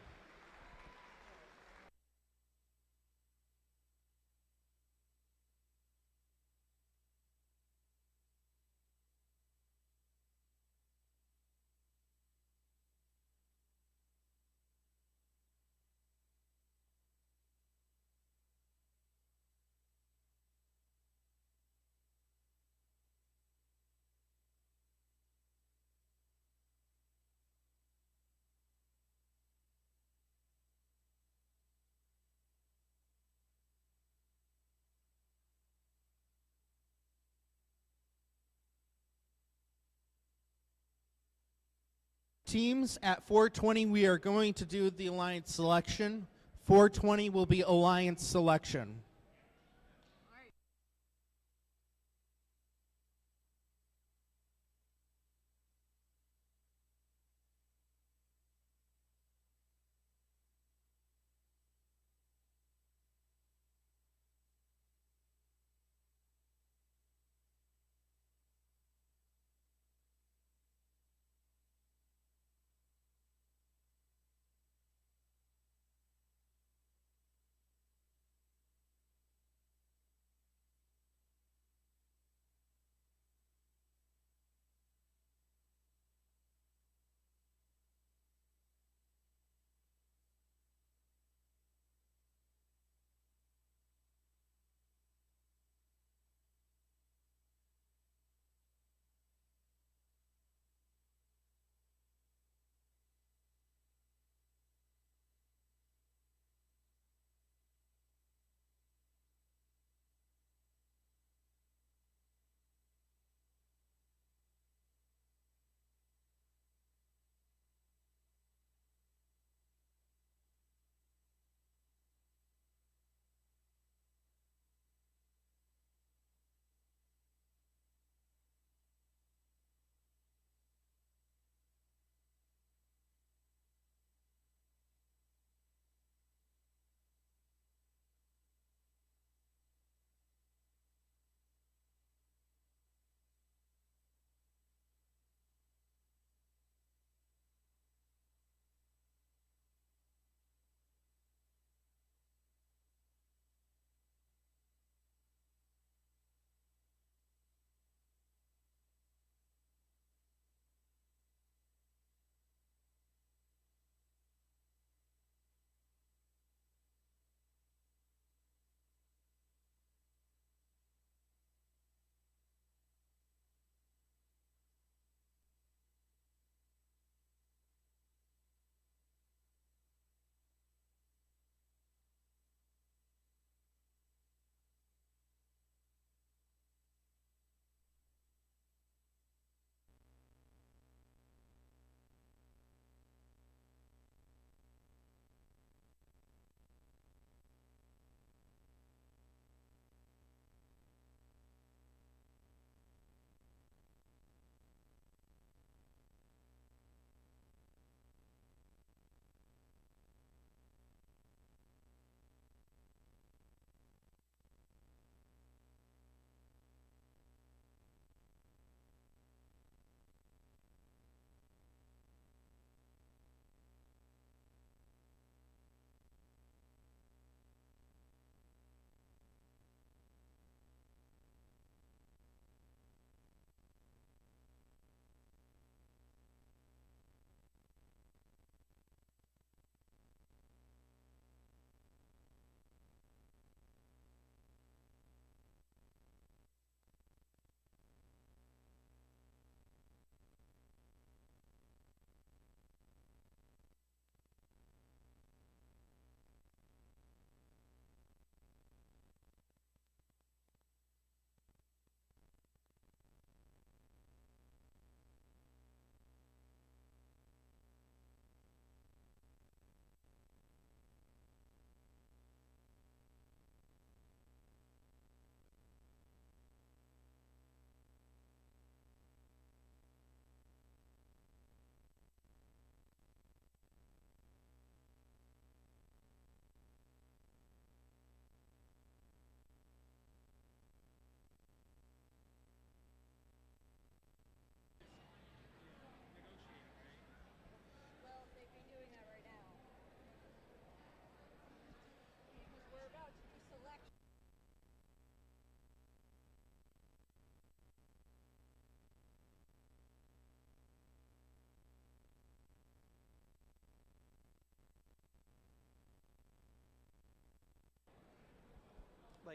Teams at 420, we are going to do the alliance selection. 420 will be alliance selection.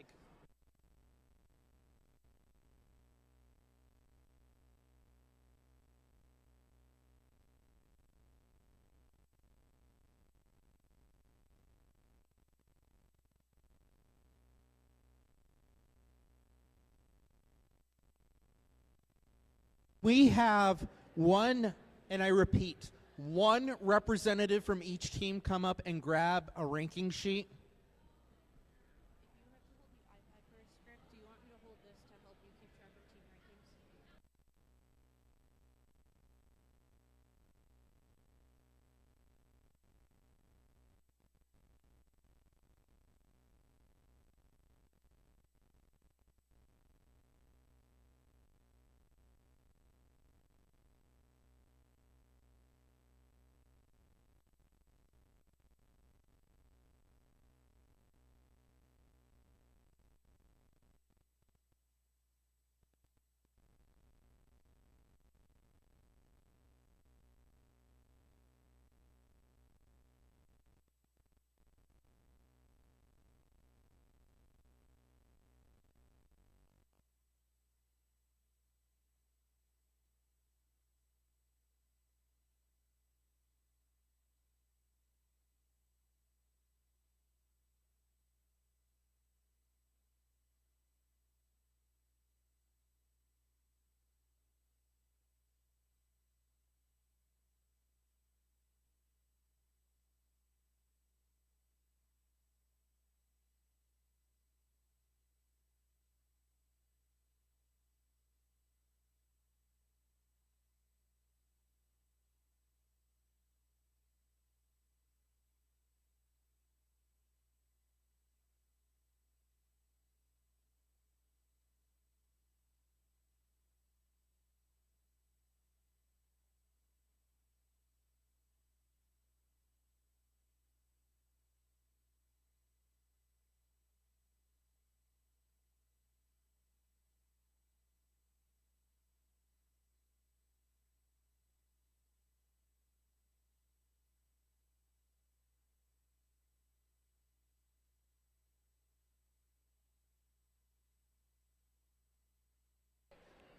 like We have one, and I repeat, one representative from each team come up and grab a ranking sheet.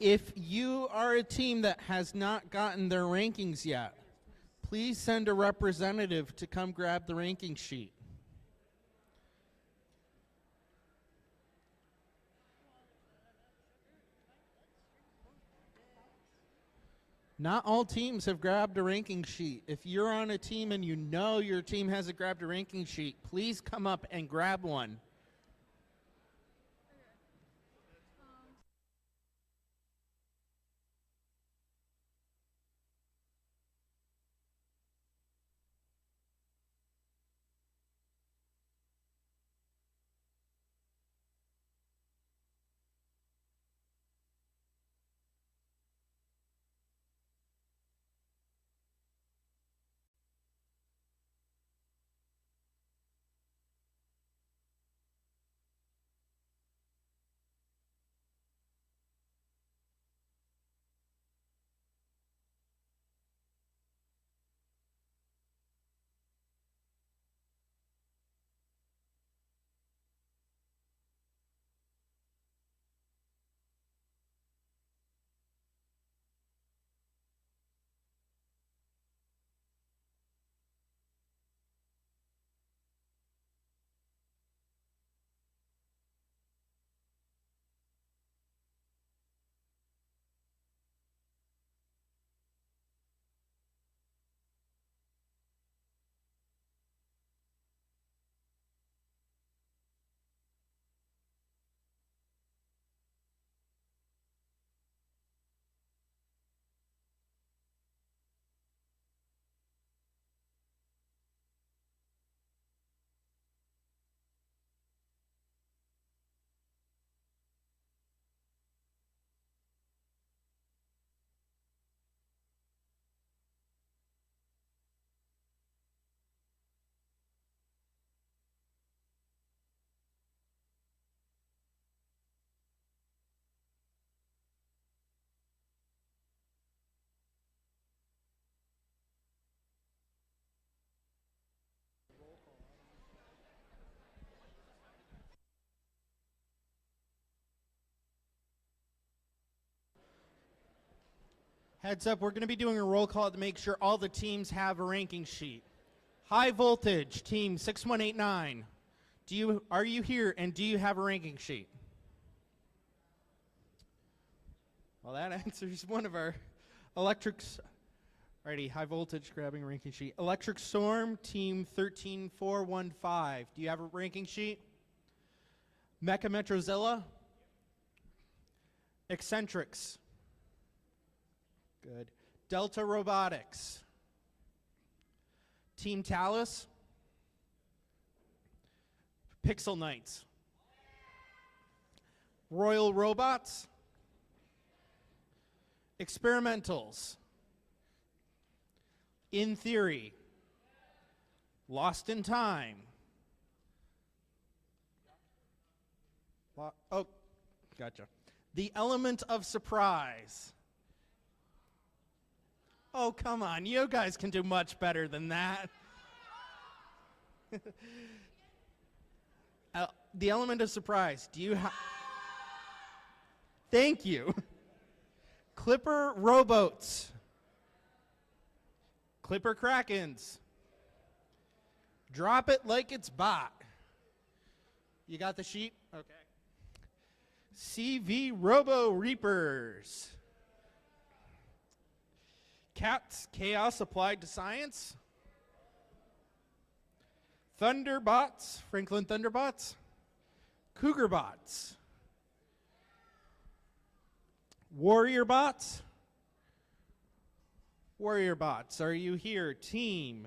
If you are a team that has not gotten their rankings yet, please send a representative to come grab the ranking sheet. Not all teams have grabbed a ranking sheet. If you're on a team and you know your team hasn't grabbed a ranking sheet, please come up and grab one. Heads up, we're going to be doing a roll call to make sure all the teams have a ranking sheet. High voltage, team 6189. Are you here and do you have a ranking sheet? Well, that answers one of our electrics. Alrighty, high voltage grabbing a ranking sheet. Electric Storm, team 13415. Do you have a ranking sheet? Mecha Metrozilla? Eccentrics. Good. Delta Robotics. Team Talus. Pixel Knights. Royal Robots. Experimentals. In Theory. Lost in Time. Oh, gotcha. The Element of Surprise. Oh, come on. You guys can do much better than that. The Element of Surprise. Do you have... Thank you. Clipper Rowboats. Clipper Krakens. Drop it like it's bot. You got the sheet? Okay. CV Robo Reapers. Cats Chaos Applied to Science. Thunderbots, Franklin Thunderbots. Cougar Bots. Warrior Bots. Warrior Bots, are you here? Team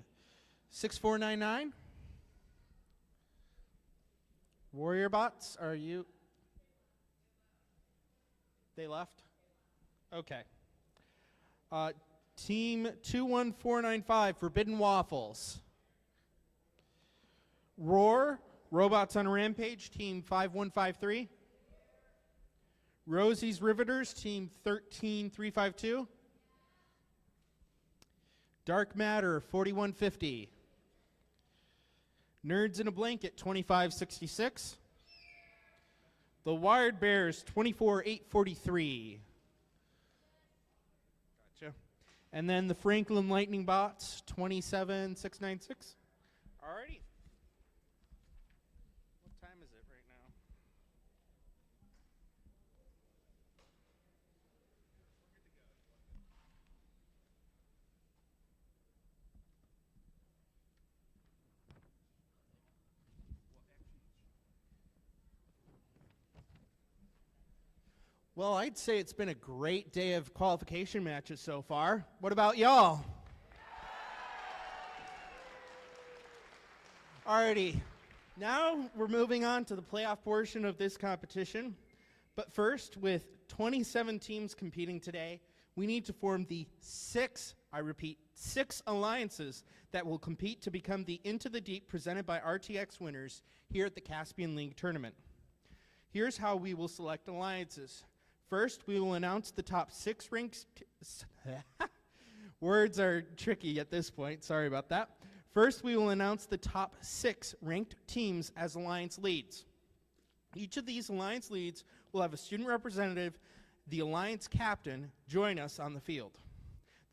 6499. Warrior Bots, are you? They left? Okay. Team 21495, Forbidden Waffles. Roar, Robots on Rampage, Team 5153. Rosie's Riveters, Team 13352. Dark Matter, 4150. Nerds in a Blanket, 2566. The Wired Bears, 24843. Gotcha. And then the Franklin Lightning Bots, 27696. Alrighty. What time is it right now? Well, I'd say it's been a great day of qualification matches so far. What about y'all? Alrighty, now we're moving on to the playoff portion of this competition. But first, with 27 teams competing today, we need to form the six alliances that will compete to become the Into the Deep presented by RTX winners here at the Caspian League tournament. Here's how we will select alliances. First, we will announce the top 6 ranked... Words are tricky at this point. Sorry about that. First, we will announce the top 6 ranked teams as alliance leads. Each of these alliance leads will have a student representative, the alliance captain, join us on the field.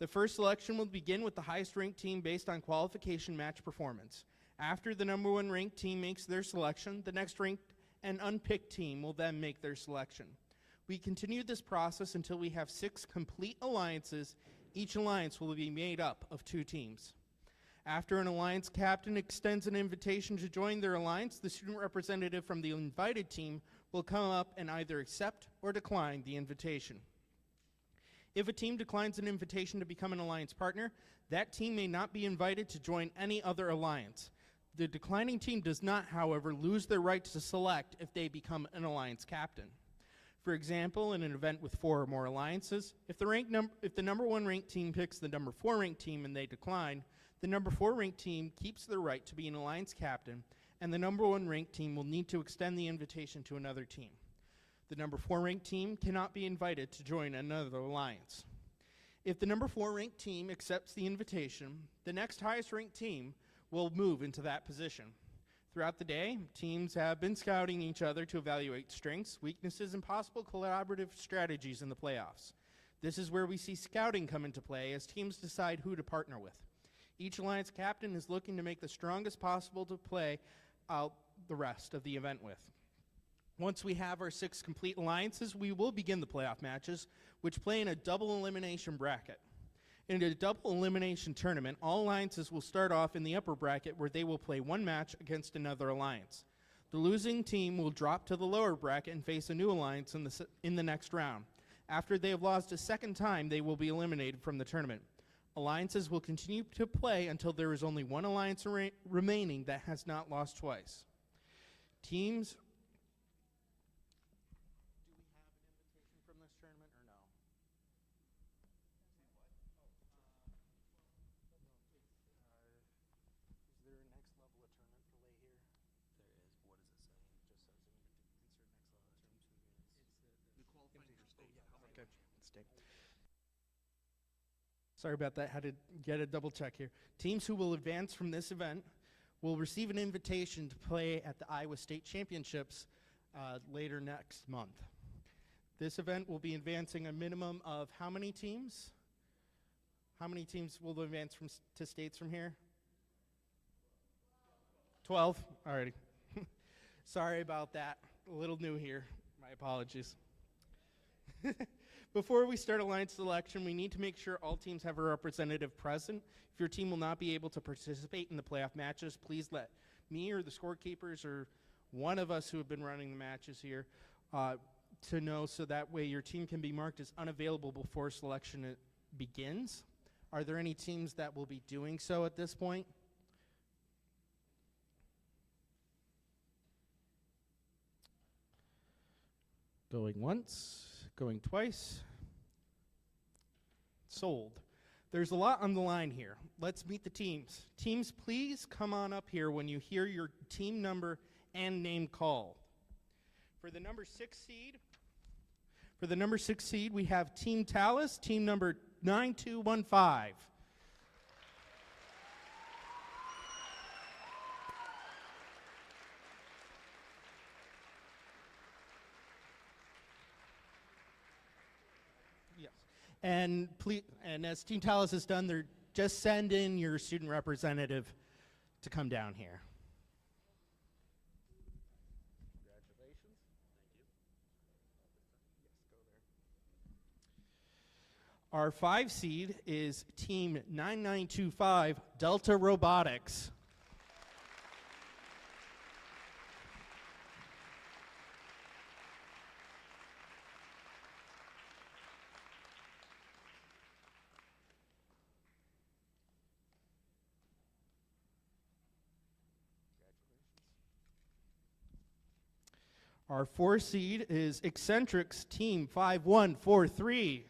The first selection will begin with the highest ranked team based on qualification match performance. After the number 1 ranked team makes their selection, the next ranked and unpicked team will then make their selection. We continue this process until we have 6 complete alliances. Each alliance will be made up of 2 teams. After an alliance captain extends an invitation to join their alliance, the student representative from the invited team will come up and either accept or decline the invitation. If a team declines an invitation to become an alliance partner, that team may not be invited to join any other alliance. The declining team does not, however, lose their right to select if they become an alliance captain. For example, in an event with 4 or more alliances, if the number 1 ranked team picks the number 4 ranked team and they decline, the number 4 ranked team keeps their right to be an alliance captain, and the number 1 ranked team will need to extend the invitation to another team. The number 4 ranked team cannot be invited to join another alliance. If the number 4 ranked team accepts the invitation, the next highest ranked team will move into that position. Throughout the day, teams have been scouting each other to evaluate strengths, weaknesses, and possible collaborative strategies in the playoffs. This is where we see scouting come into play as teams decide who to partner with. Each alliance captain is looking to make the strongest possible to play out the rest of the event with. Once we have our 6 complete alliances, we will begin the playoff matches, which play in a double elimination bracket. In a double elimination tournament, all alliances will start off in the upper bracket where they will play 1 match against another alliance. The losing team will drop to the lower bracket and face a new alliance in the next round. After they have lost a second time, they will be eliminated from the tournament. Alliances will continue to play until there is only 1 alliance remaining that has not lost twice. Teams. Do we have an invitation from this tournament or no? Is there a next level of tournament for lay here? There is. What does it say? Just says insert next level of tournament. The qualifying for state. Okay. State. Sorry about that. Had to get a double check here. Teams who will advance from this event will receive an invitation to play at the Iowa State Championships later next month. This event will be advancing a minimum of how many teams? How many teams will advance to states from here? 12. Alrighty. Sorry about that. A little new here. My apologies. Before we start alliance selection, we need to make sure all teams have a representative present. If your team will not be able to participate in the playoff matches, please let me or the scorekeepers or one of us who have been running the matches here to know, so that way your team can be marked as unavailable before selection begins. Are there any teams that will be doing so at this point? Going once. Going twice. Sold. There's a lot on the line here. Let's meet the teams. Teams, please come on up here when you hear your team number and name called. For the number 6 seed, we have Team Talus, team number 9215. And as Team Talus has done, just send in your student representative to come down here. Congratulations. Thank you. Our 5 seed is Team 9925, Delta Robotics. Our 4 seed is Eccentrics, Team 5143.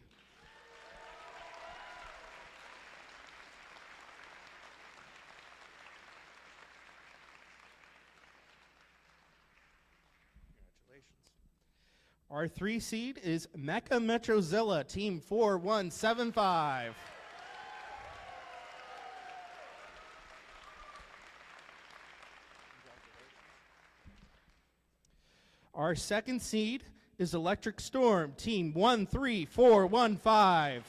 Congratulations. Our 3 seed is Mecha Metrozilla, Team 4175. Our 2nd seed is Electric Storm, Team 13415.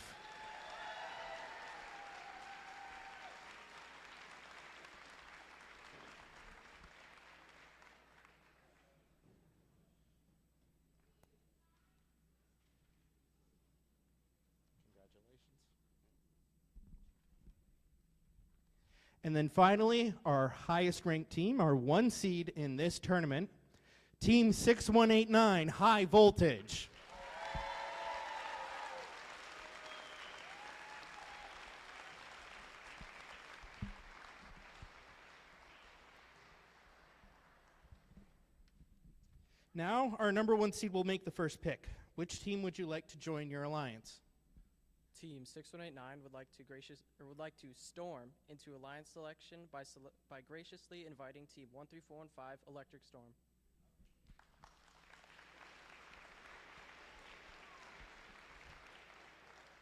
And then finally, our highest ranked team, our 1 seed in this tournament, Team 6189, High Voltage. Now, our number 1 seed will make the first pick. Which team would you like to join your alliance? Team 6189 would like to storm into alliance selection by graciously inviting Team 13415 Electric Storm.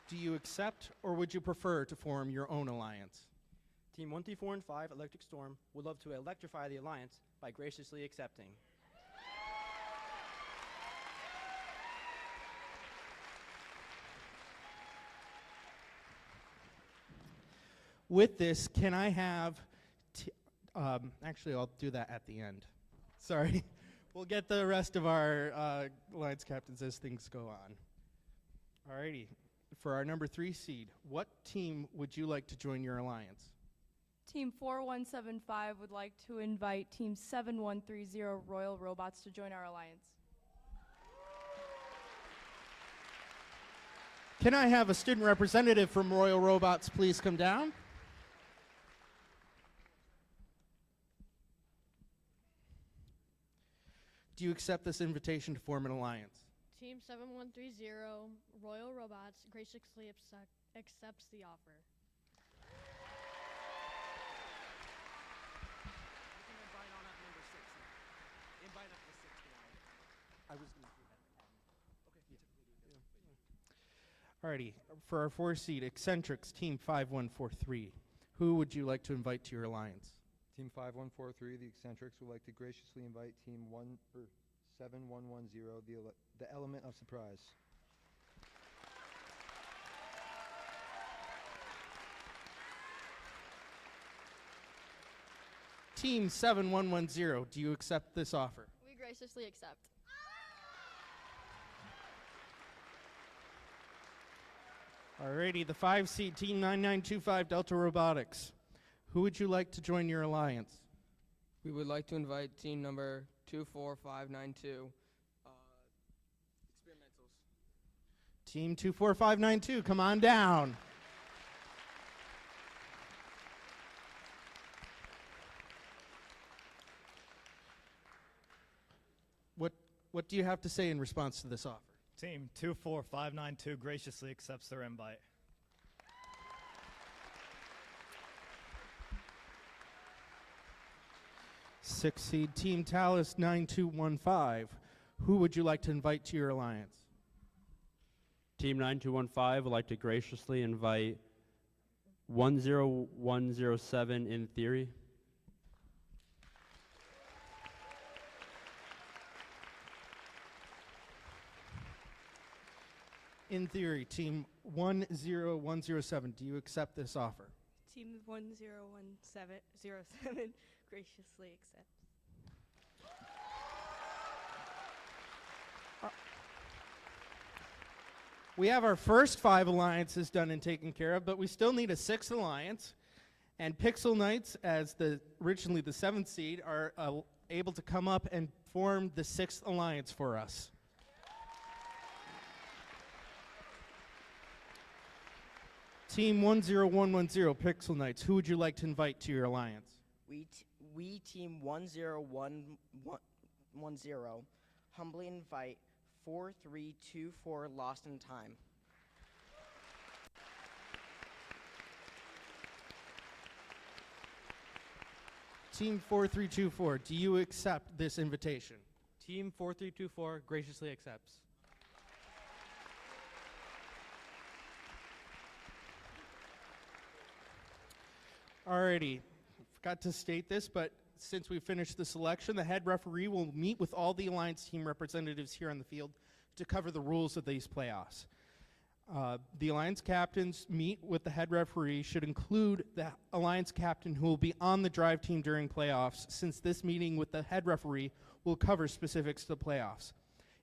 Do you accept, or would you prefer to form your own alliance? Team 13415 Electric Storm would love to electrify the alliance by graciously accepting. with this, can I have, actually I'll do that at the end. Sorry. We'll get the rest of our alliance captains as things go on. Alrighty. For our number 3 seed, what team would you like to join your alliance? Team 4175 would like to invite Team 7130 Royal Robots to join our alliance. Can I have a student representative from Royal Robots please come down? Do you accept this invitation to form an alliance? Team 7130 Royal Robots graciously accepts the offer. Alrighty, for our 4 seed, Eccentrics, Team 5143. Who would you like to invite to your alliance? Team 5143, the Eccentrics, would like to graciously invite Team 7110, the Element of Surprise. Team 7110, do you accept this offer? We graciously accept. Alrighty, the 5 seed, Team 9925 Delta Robotics. Who would you like to join your alliance? We would like to invite team number 24592, Experimentals. Team 24592, come on down. What do you have to say in response to this offer? Team 24592 graciously accepts their invite. Six seed Team Talus 9215. Who would you like to invite to your alliance? Team 9215 would like to graciously invite 10107 in theory. In theory, Team 10107, do you accept this offer? Team 10107 graciously accepts. We have our first 5 alliances done and taken care of, but we still need a 6th alliance. And Pixel Knights, as originally the 7th seed, are able to come up and form the 6th alliance for us. Team 10110, Pixel Knights, who would you like to invite to your alliance? We Team 10110 humbly invite 4324 Lost in Time. Team 4324, do you accept this invitation? Team 4324 graciously accepts. Alrighty, forgot to state this, but since we finished the selection, the head referee will meet with all the alliance team representatives here on the field to cover the rules of these playoffs. The alliance captains meet with the head referee should include the alliance captain who will be on the drive team during playoffs, since this meeting with the head referee will cover specifics to the playoffs.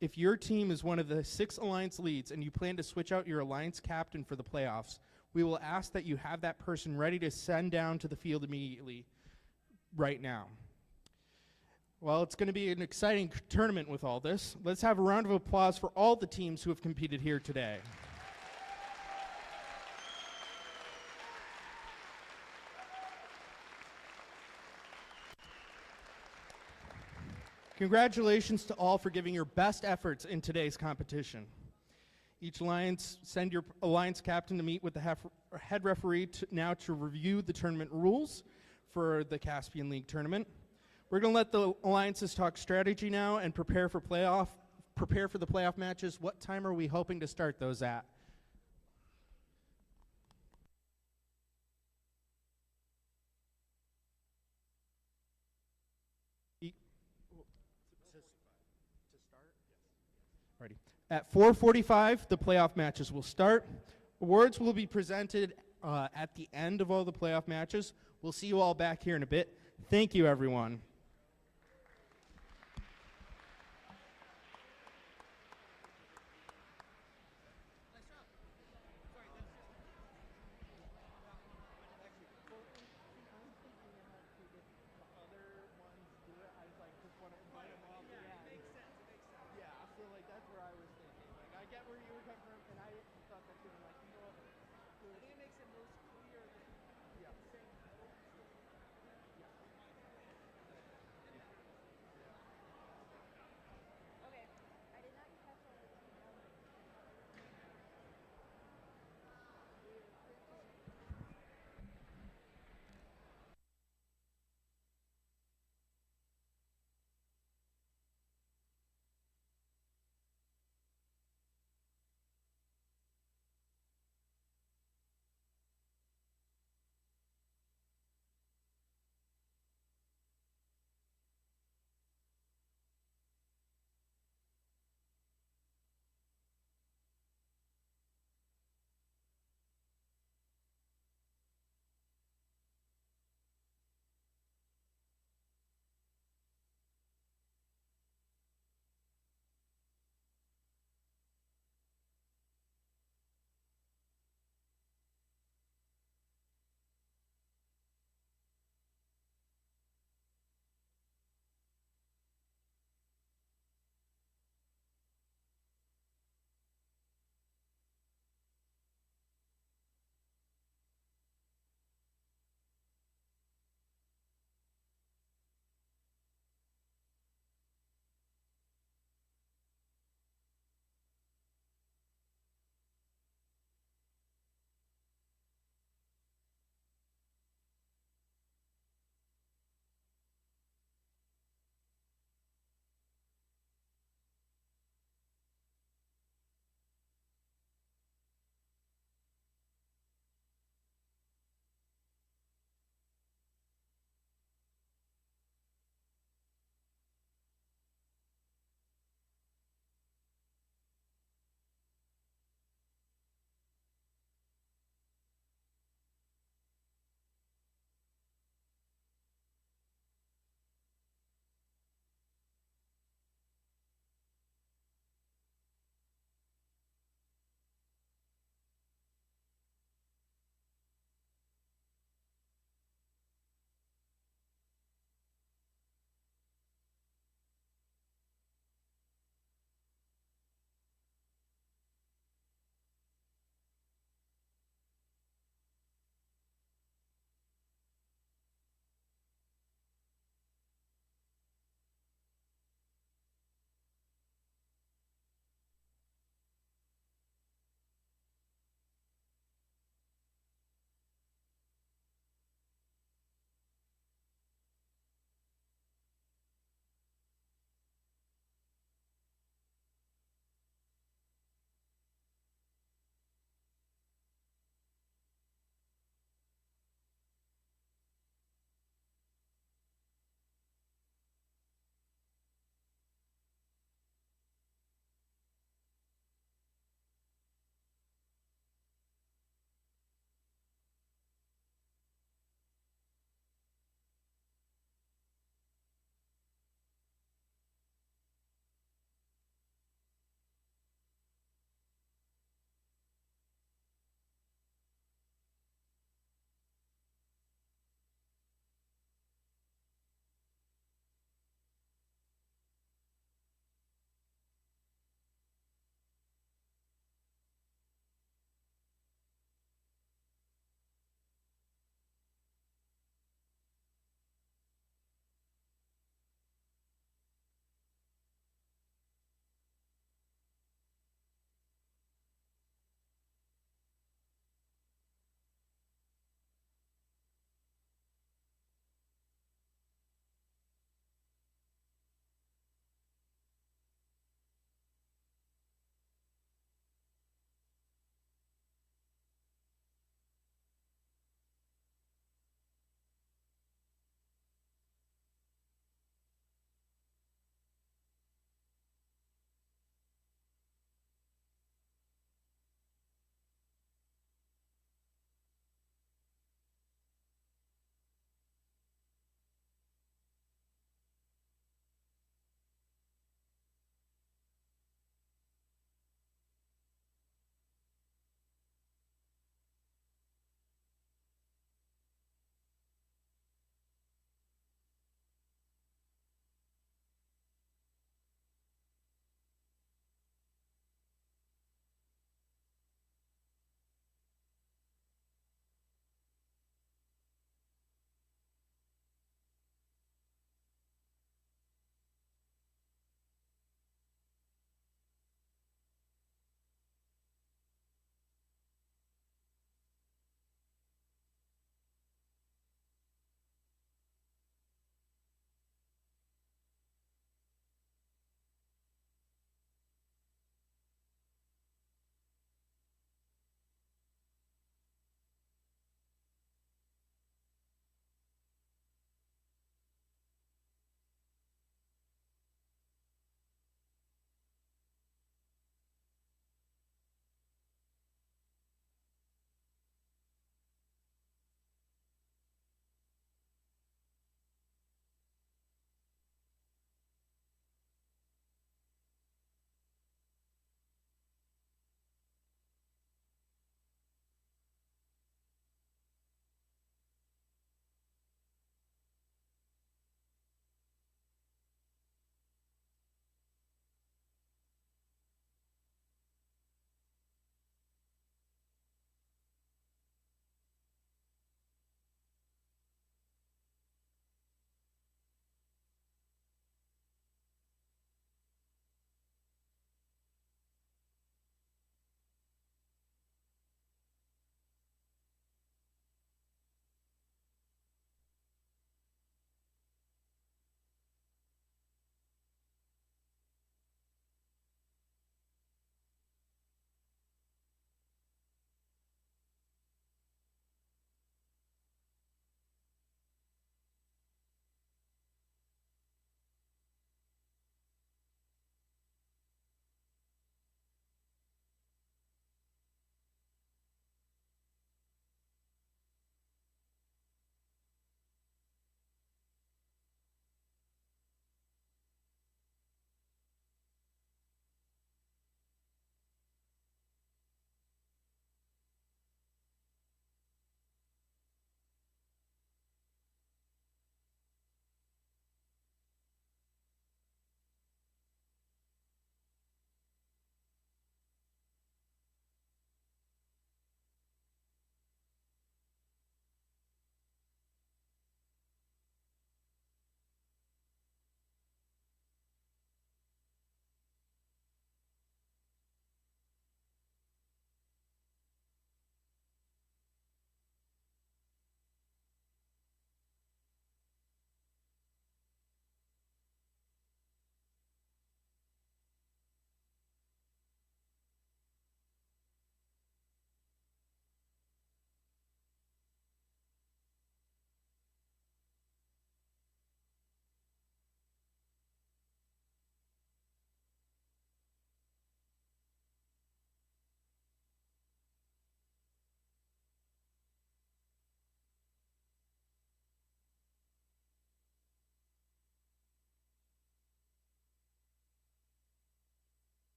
If your team is one of the 6 alliance leads and you plan to switch out your alliance captain for the playoffs, we will ask that you have that person ready to send down to the field immediately right now. Well, it's going to be an exciting tournament with all this. Let's have a round of applause for all the teams who have competed here today. Congratulations to all for giving your best efforts in today's competition. Each alliance, send your alliance captain to meet with the head referee now to review the tournament rules for the Caspian League tournament. We're going to let the alliances talk strategy now and prepare for the playoff matches. What time are we hoping to start those at? At 4:45, the playoff matches will start. Awards will be presented at the end of all the playoff matches. We'll see you all back here in a bit. Thank you, everyone.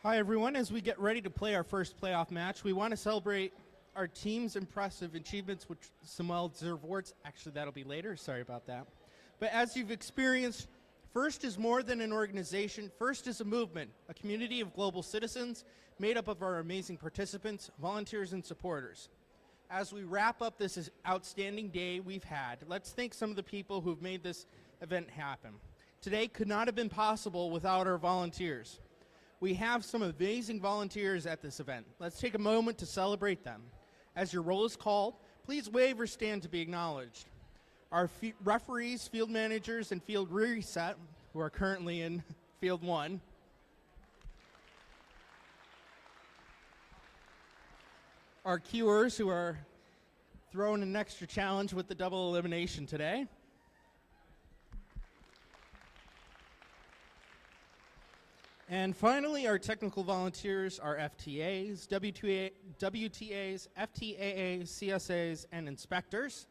Hi, everyone. As we get ready to play our first playoff match, we want to celebrate our team's impressive achievements, which some well-deserved awards. Actually, that'll be later. Sorry about that. But as you've experienced, FIRST is more than an organization. FIRST is a movement, a community of global citizens made up of our amazing participants, volunteers, and supporters. As we wrap up this outstanding day we've had, let's thank some of the people who've made this event happen. Today could not have been possible without our volunteers. We have some amazing volunteers at this event. Let's take a moment to celebrate them. As your roll is called, please wave or stand to be acknowledged. Our referees, field managers, and field reset, who are currently in field 1. Our cuers, who are throwing an extra challenge with the double elimination today. And finally, our technical volunteers are FTAs, WTAs, FTAAs, CSAs, and inspectors.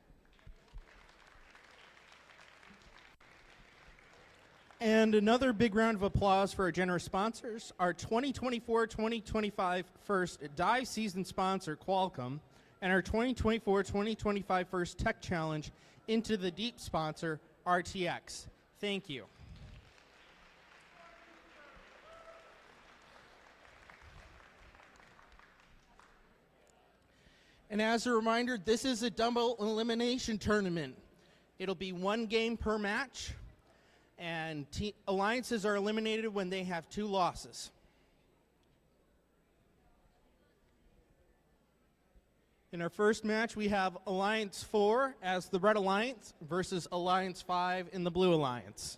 And another big round of applause for our generous sponsors, our 2024-2025 first dive season sponsor, Qualcomm, and our 2024-2025 first tech challenge, Into the Deep sponsor, RTX. Thank you. And as a reminder, this is a double elimination tournament. It'll be 1 game per match, and alliances are eliminated when they have 2 losses. In our first match, we have Alliance 4 as the Red Alliance versus Alliance 5 in the Blue Alliance.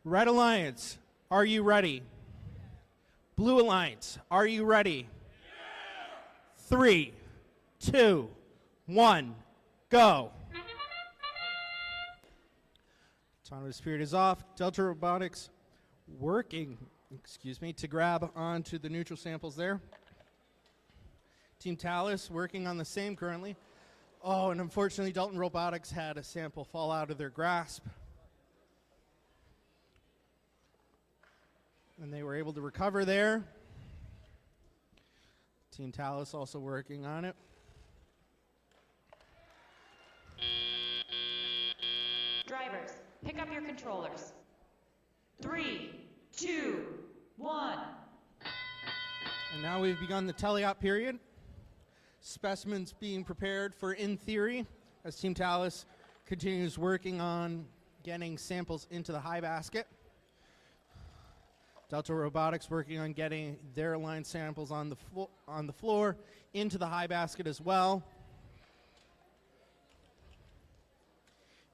Red Alliance, are you ready? Blue Alliance, are you ready? Yeah. 3, 2, 1, go. Autonomous period is off. Delta Robotics working, to grab onto the neutral samples there. Team Talus working on the same currently. Oh, and unfortunately, Dalton Robotics had a sample fall out of their grasp. And they were able to recover there. Team Talus also working on it. Drivers, pick up your controllers. 3, 2, 1. And now we've begun the teleop period. Specimens being prepared for in theory as Team Talus continues working on getting samples into the high basket. Delta Robotics working on getting their line samples on the floor into the high basket as well.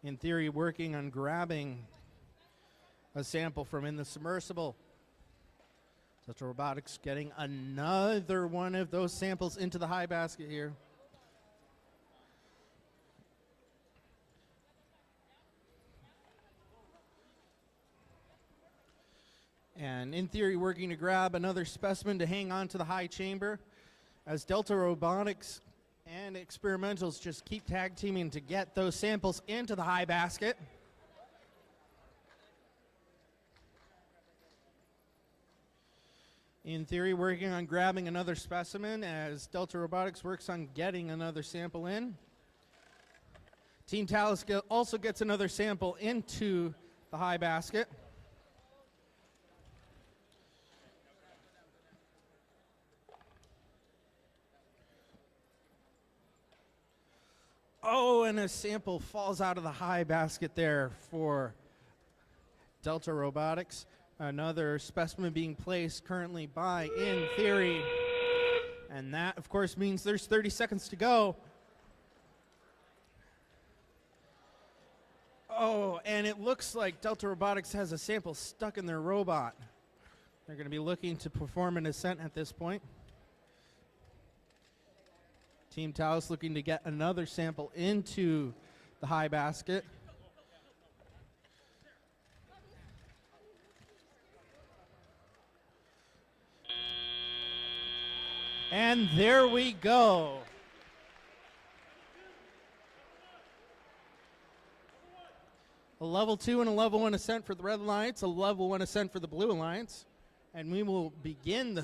In theory, working on grabbing a sample from in the submersible. Delta Robotics getting another one of those samples into the high basket here. And in theory, working to grab another specimen to hang on to the high chamber as Delta Robotics and Experimentals just keep tag teaming to get those samples into the high basket. In theory, working on grabbing another specimen as Delta Robotics works on getting another sample in. Team Talus also gets another sample into the high basket. Oh, and a sample falls out of the high basket there for Delta Robotics. Another specimen being placed currently by In Theory. And that, of course, means there's 30 seconds to go. Oh, and it looks like Delta Robotics has a sample stuck in their robot. They're going to be looking to perform an ascent at this point. Team Talus looking to get another sample into the high basket. And there we go. a level 2 and a level 1 ascent for the Red Alliance, a level 1 ascent for the Blue Alliance. And we will begin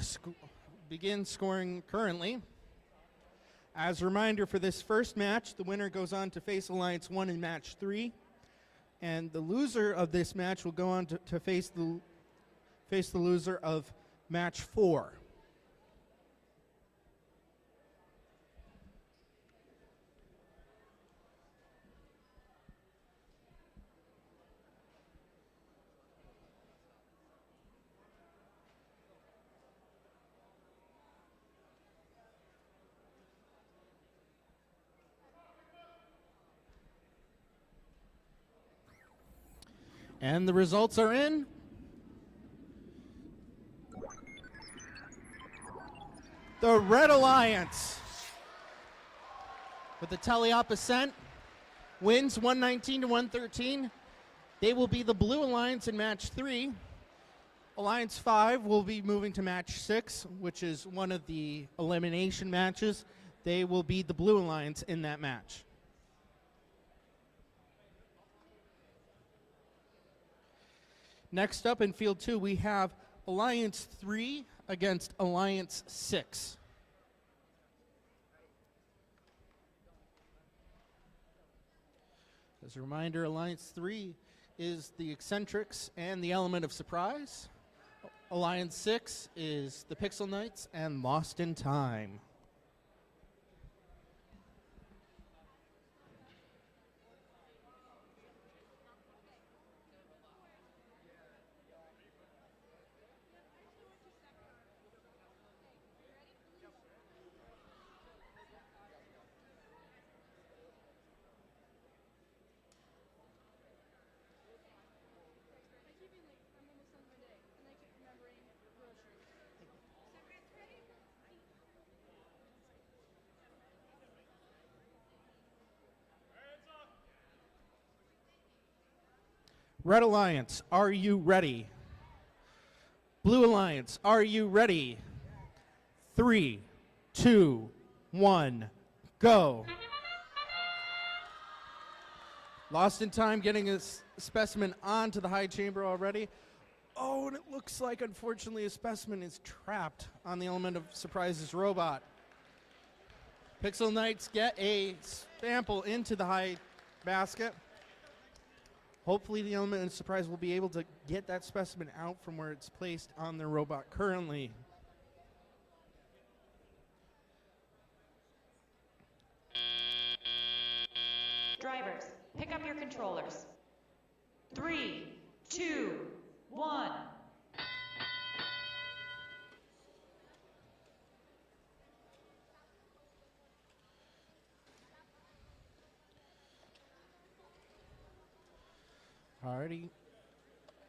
scoring currently. As a reminder, for this first match, the winner goes on to face Alliance 1 in match 3. And the loser of this match will go on to face the loser of match 4. And the results are in. The Red Alliance, with the Teleop Ascent, wins 119 to 113. They will be the Blue Alliance in match 3. Alliance 5 will be moving to match 6, which is one of the elimination matches. They will be the Blue Alliance in that match. Next up in Field 2, we have Alliance 3 against Alliance 6. As a reminder, Alliance 3 is the Eccentrics and the Element of Surprise. Alliance 6 is the Pixel Knights and Lost in Time. Red Alliance, are you ready? Blue Alliance, are you ready? 3, 2, 1, go. Lost in Time getting a specimen onto the high chamber already. Oh, and it looks like, unfortunately, a specimen is trapped on the Element of Surprise's robot. Pixel Knights get a sample into the high basket. Hopefully the Element of Surprise will be able to get that specimen out from where it's placed on their robot currently. Drivers, pick up your controllers. 3, 2, 1. Alrighty,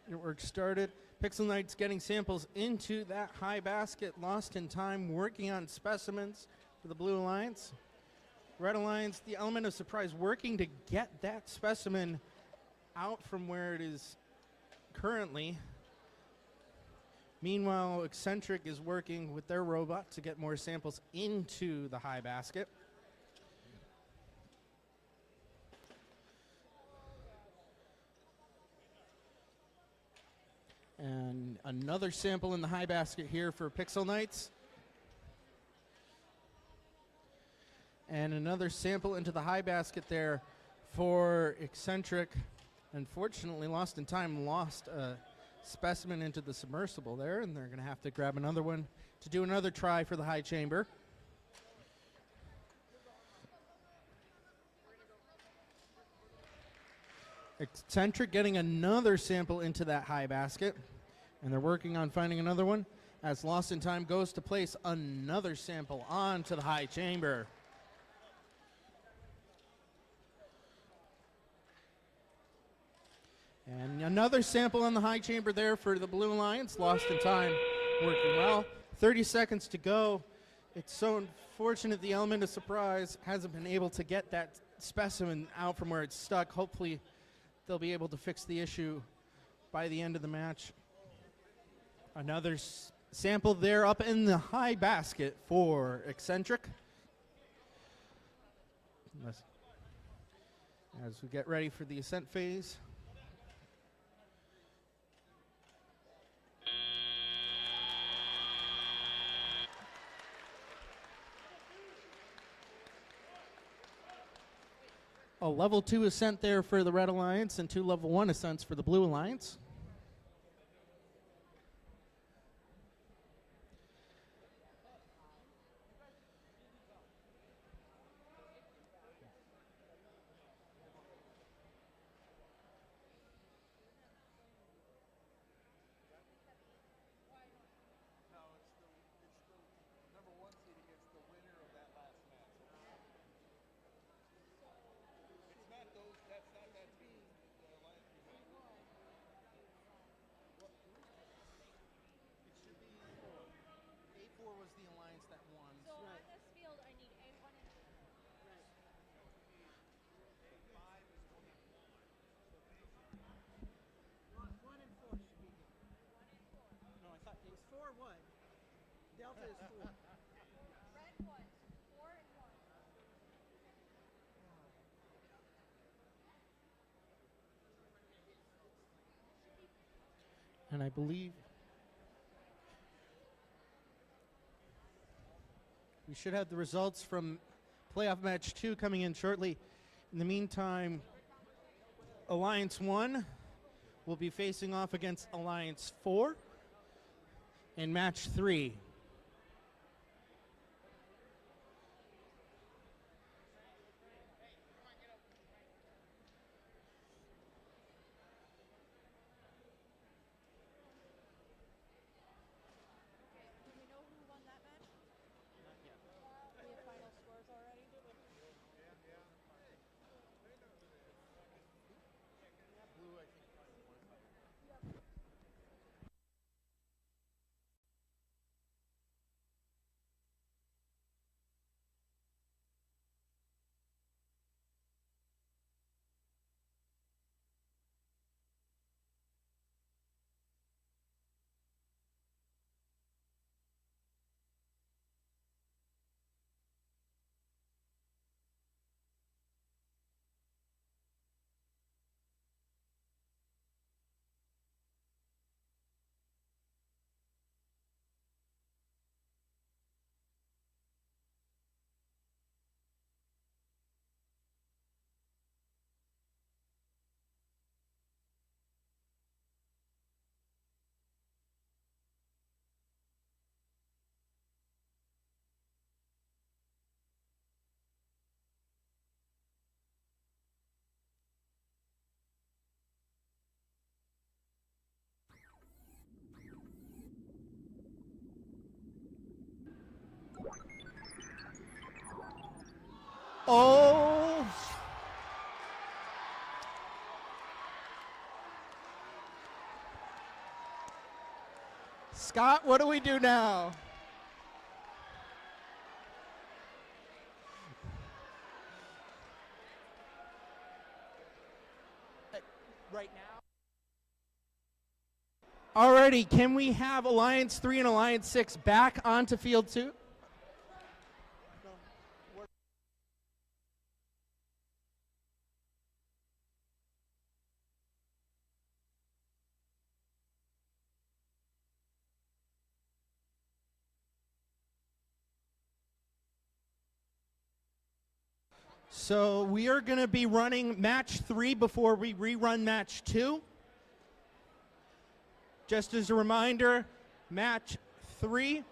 your work started. Pixel Knights getting samples into that high basket. Lost in Time working on specimens for the Blue Alliance. Red Alliance, the Element of Surprise, working to get that specimen out from where it is currently. Meanwhile, Eccentric is working with their robot to get more samples into the high basket. And another sample in the high basket here for Pixel Knights. And another sample into the high basket there for Eccentric. Unfortunately, Lost in Time lost a specimen into the submersible there, and they're going to have to grab another one to do another try for the high chamber. Eccentric getting another sample into that high basket, and they're working on finding another one as Lost in Time goes to place another sample onto the high chamber. And another sample in the high chamber there for the Blue Alliance. Lost in Time working well. 30 seconds to go. It's so unfortunate the Element of Surprise hasn't been able to get that specimen out from where it's stuck. Hopefully they'll be able to fix the issue by the end of the match. Another sample there up in the high basket for Eccentric. As we get ready for the ascent phase. A level 2 ascent there for the Red Alliance and 2 level 1 ascents for the Blue Alliance. Delta is 4. Red was 4 and 1. And I believe we should have the results from playoff match 2 coming in shortly. In the meantime, Alliance 1 will be facing off against Alliance 4 in match 3. Do we know who won that match? Not yet. We have final scores already? Oh! Scott, what do we do now? Right now? Alrighty, can we have Alliance 3 and Alliance 6 back onto field 2? So we are going to be running match 3 before we rerun match 2. Just as a reminder, match 3.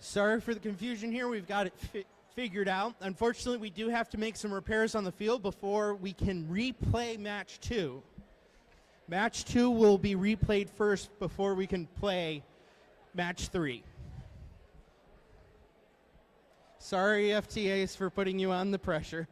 Sorry for the confusion here. We've got it figured out. Unfortunately, we do have to make some repairs on the field before we can replay match 2. Match 2 will be replayed first before we can play match 3. Sorry, FTAs, for putting you on the pressure.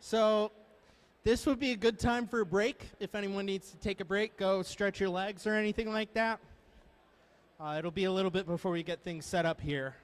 So this would be a good time for a break. If anyone needs to take a break, go stretch your legs or anything like that. It'll be a little bit before we get things set up here.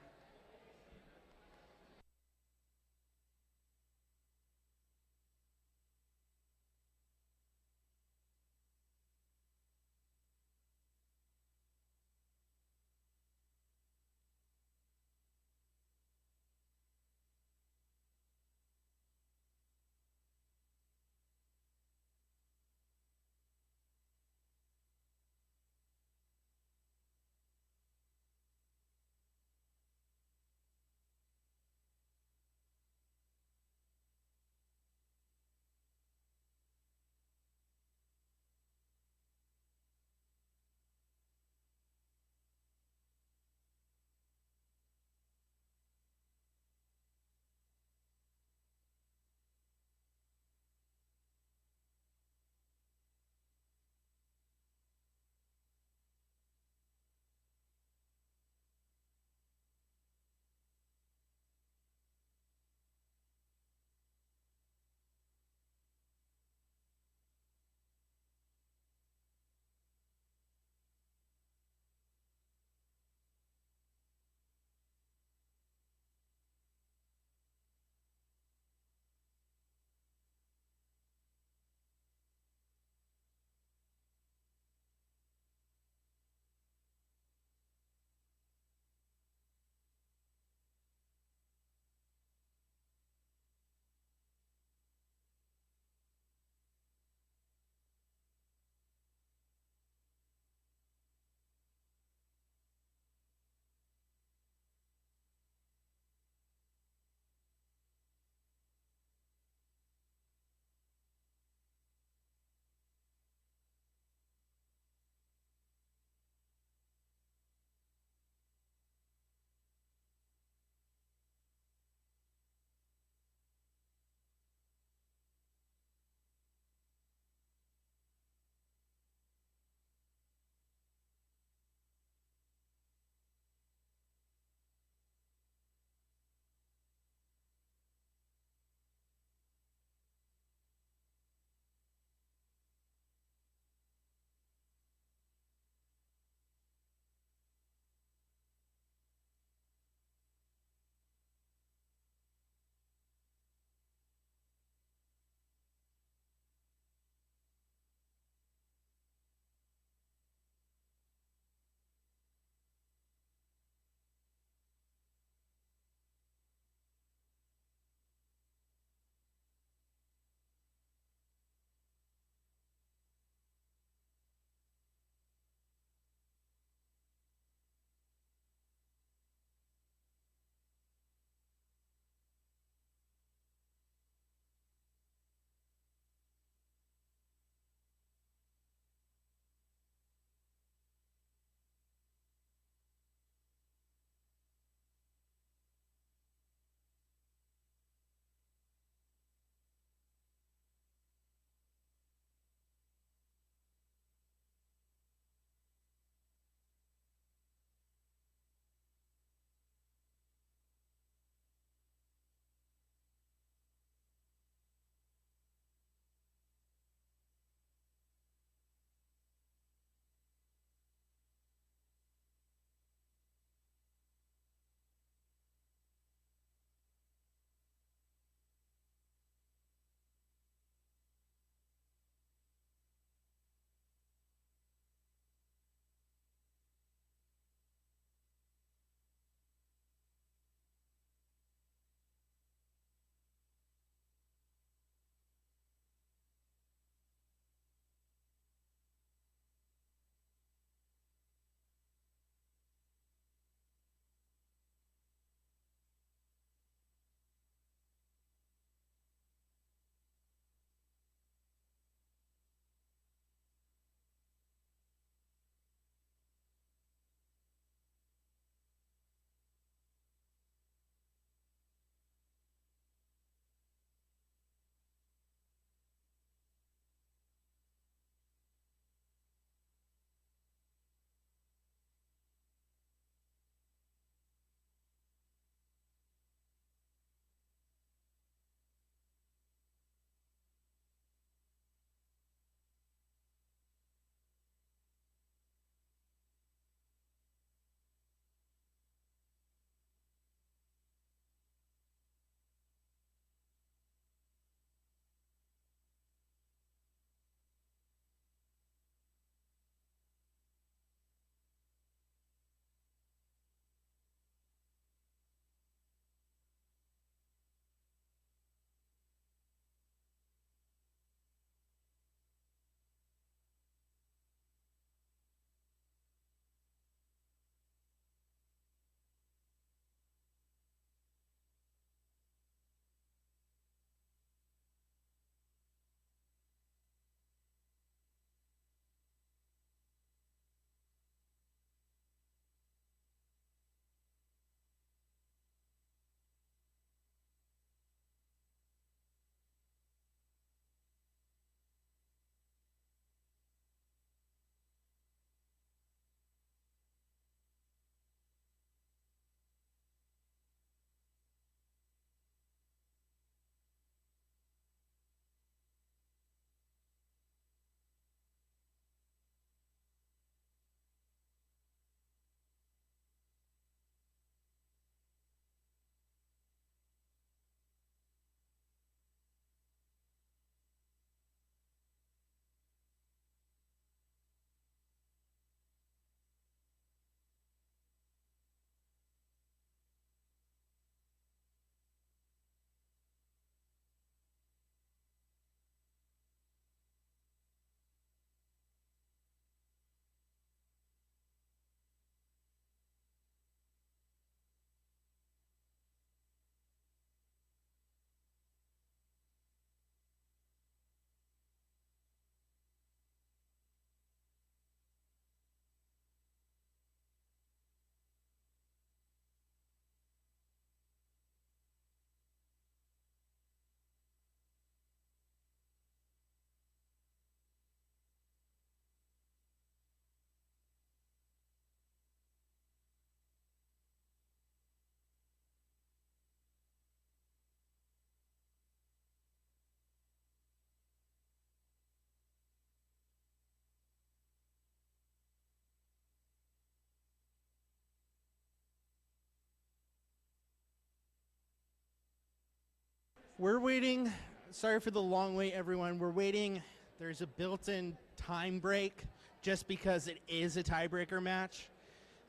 we're waiting. Sorry for the long wait, everyone. We're waiting. There's a built-in time break just because it is a tiebreaker match,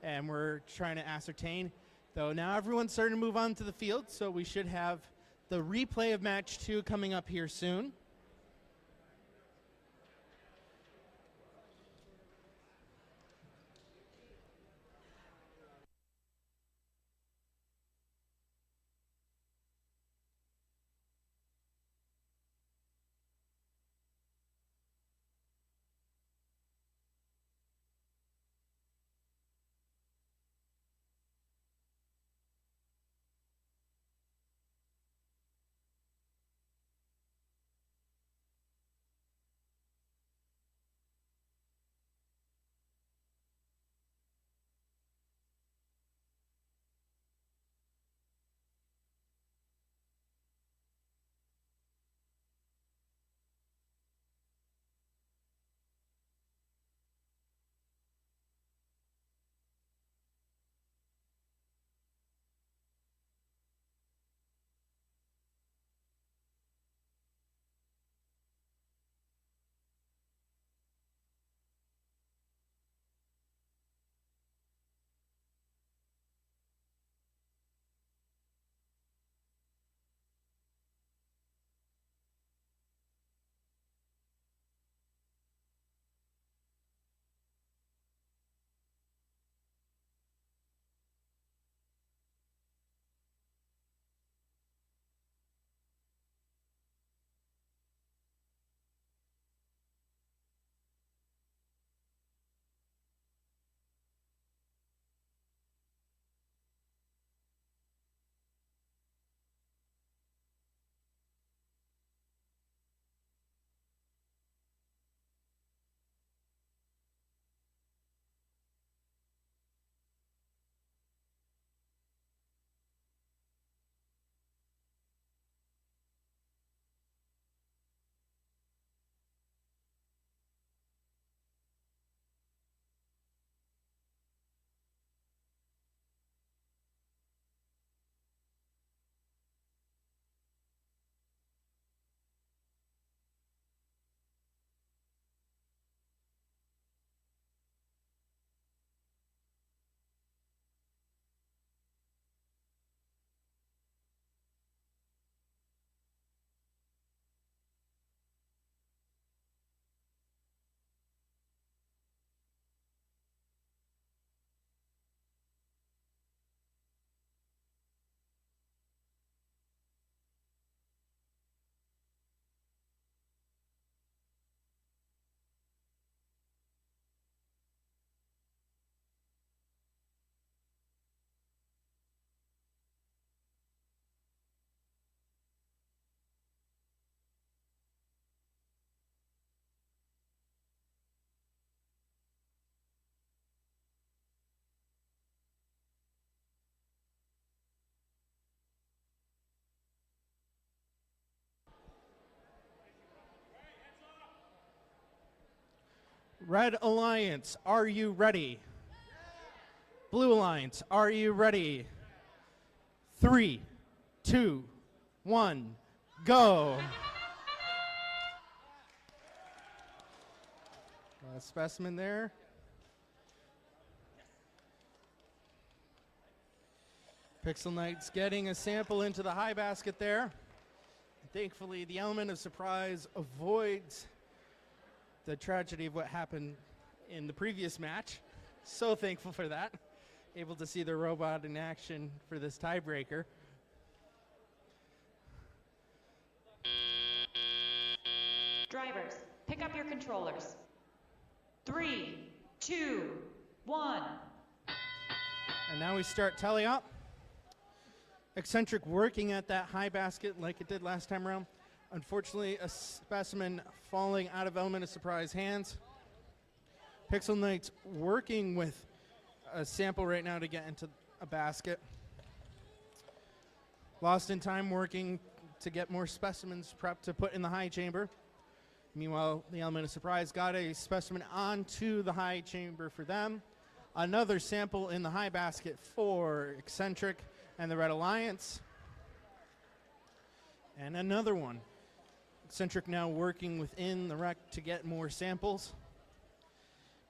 and we're trying to ascertain. Though now everyone's starting to move on to the field, so we should have the replay of match 2 coming up here soon. Red Alliance, are you ready? Blue Alliance, are you ready? 3, 2, 1, go. Specimen there. Pixel Knight's getting a sample into the high basket there. Thankfully, the element of surprise avoids the tragedy of what happened in the previous match. So thankful for that. Able to see the robot in action for this tiebreaker. Drivers, pick up your controllers. 3, 2, 1. And now we start tally up. Eccentric working at that high basket like it did last time around. Unfortunately, a specimen falling out of element of surprise hands. Pixel Knight's working with a sample right now to get into a basket. Lost in Time working to get more specimens prepped to put in the high chamber. Meanwhile, the element of surprise got a specimen onto the high chamber for them. Another sample in the high basket for Eccentric and the Red Alliance. And another one. Eccentric now working within the rec to get more samples.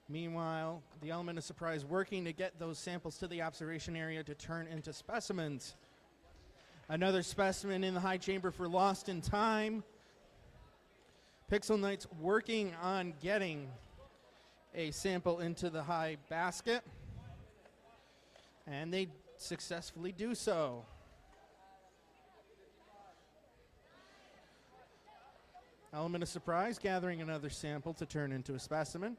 Meanwhile, the element of surprise working to get those samples to the observation area to turn into specimens. Another specimen in the high chamber for Lost in Time. Pixel Knights working on getting a sample into the high basket. And they successfully do so. Element of surprise gathering another sample to turn into a specimen.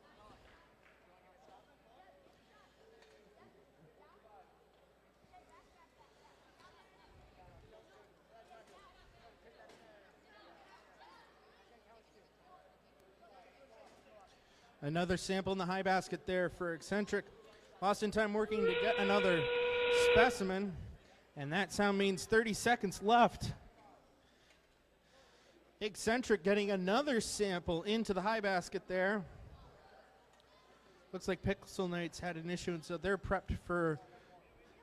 Another sample in the high basket there for Eccentric. Lost in Time working to get another specimen. And that sound means 30 seconds left. Eccentric getting another sample into the high basket there. Looks like Pixel Knights had an issue, and so they're prepped for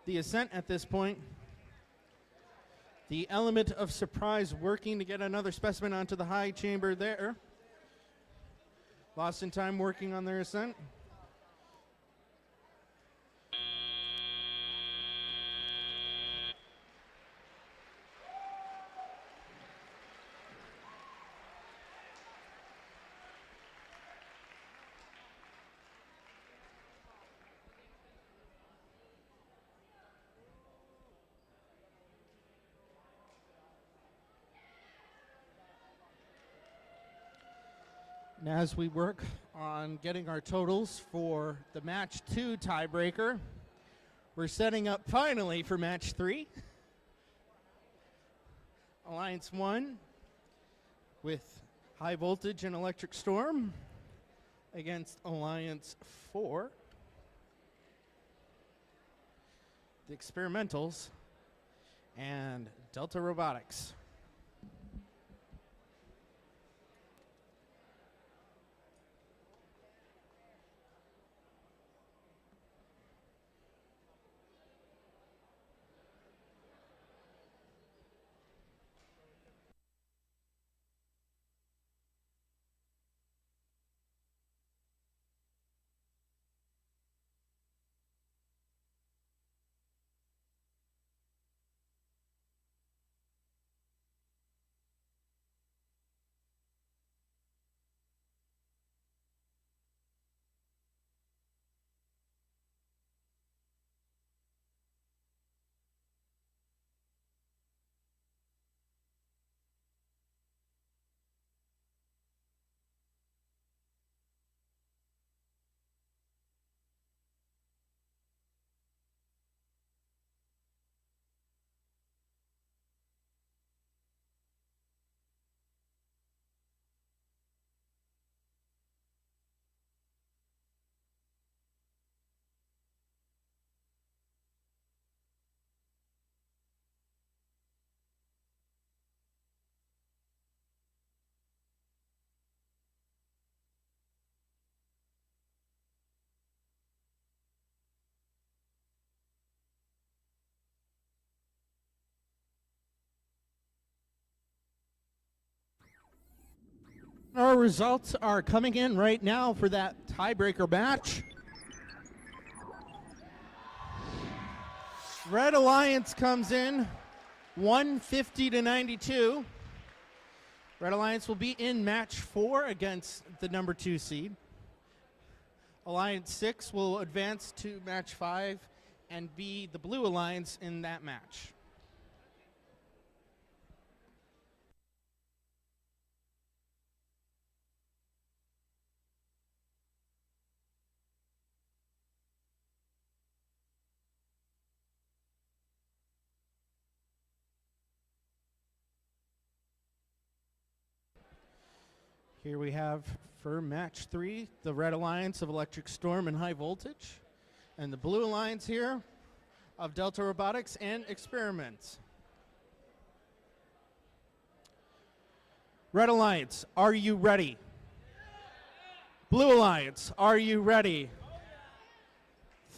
the ascent at this point. The element of surprise working to get another specimen onto the high chamber there. Lost in Time working on their ascent. And as we work on getting our totals for the match 2 tiebreaker, we're setting up finally for match 3. Alliance 1 with High Voltage and Electric Storm against Alliance 4, the Experimentals, and Delta Robotics. Our results are coming in right now for that tiebreaker match. Red Alliance comes in 150-92. Red Alliance will be in match 4 against the number 2 seed. Alliance 6 will advance to match 5 and be the Blue Alliance in that match. Here we have for match 3, the Red Alliance of Electric Storm and High Voltage, and the Blue Alliance here of Delta Robotics and Experiments. Red Alliance, are you ready? Blue Alliance, are you ready?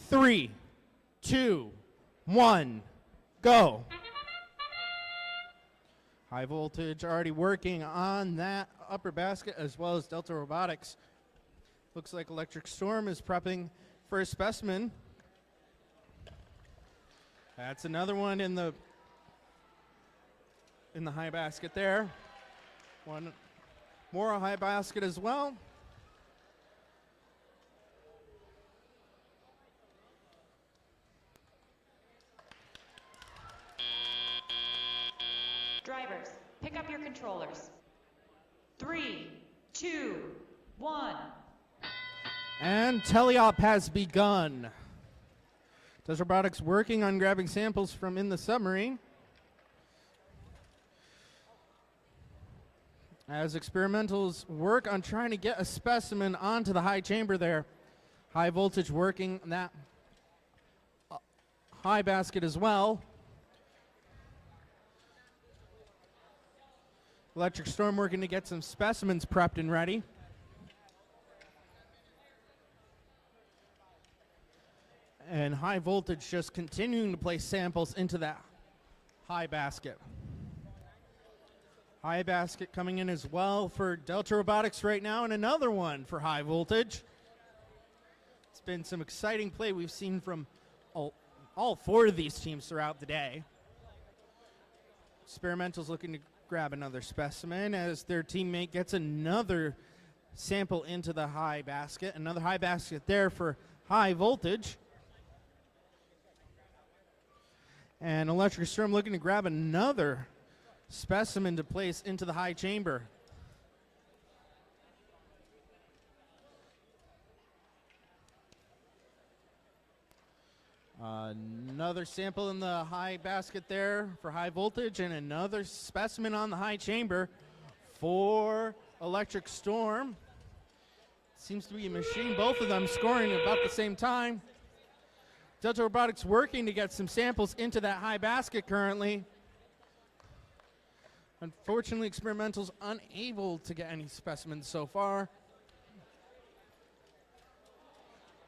3, 2, 1, go. High Voltage already working on that upper basket as well as Delta Robotics. Looks like Electric Storm is prepping for a specimen. That's another one in the high basket there. One more high basket as well. Drivers, pick up your controllers. 3, 2, 1. And teleop has begun. Does Robotics working on grabbing samples from in the submarine. As experimentals work on trying to get a specimen onto the high chamber there. High Voltage working that high basket as well. Electric Storm working to get some specimens prepped and ready. And High Voltage just continuing to place samples into that high basket. High basket coming in as well for Delta Robotics right now, and another one for High Voltage. It's been some exciting play we've seen from all four of these teams throughout the day. Experimental's looking to grab another specimen as their teammate gets another sample into the high basket. Another high basket there for High Voltage. And Electric Storm looking to grab another specimen to place into the high chamber. Another sample in the high basket there for High Voltage, and another specimen on the high chamber for Electric Storm. Seems to be a machine, both of them scoring about the same time. Delta Robotics working to get some samples into that high basket currently. Unfortunately, Experimental's unable to get any specimens so far.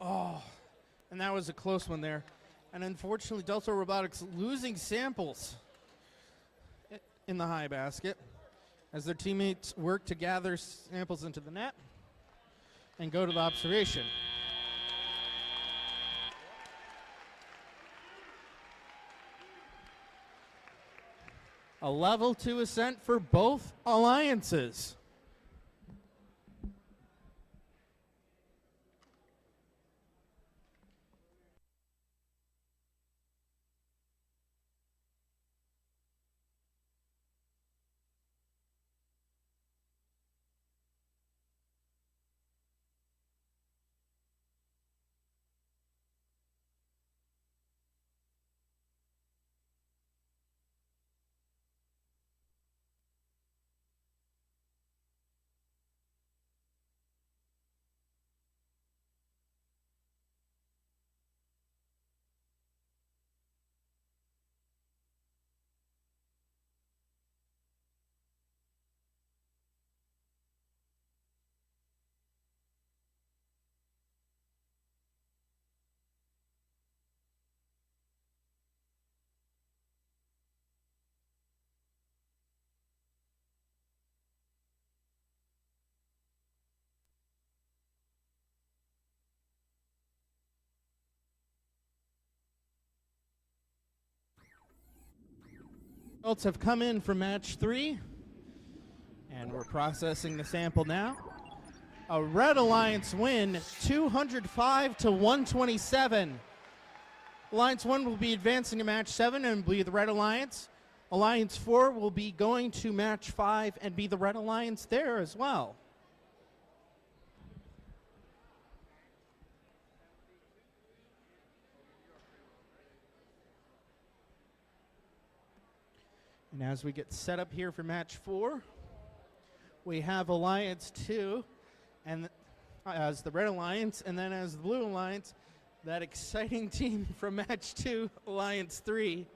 Oh, and that was a close one there. And unfortunately, Delta Robotics losing samples in the high basket as their teammates work to gather samples into the net and go to the observation. A level 2 ascent for both alliances. Results have come in for match 3, and we're processing the sample now. A Red Alliance win, 205 to 127. Alliance 1 will be advancing to match 7 and be the Red Alliance. Alliance 4 will be going to match 5 and be the Red Alliance there as well. And as we get set up here for match 4, we have Alliance 2 and as the Red Alliance, and then as the Blue Alliance, that exciting team from match 2, Alliance 3.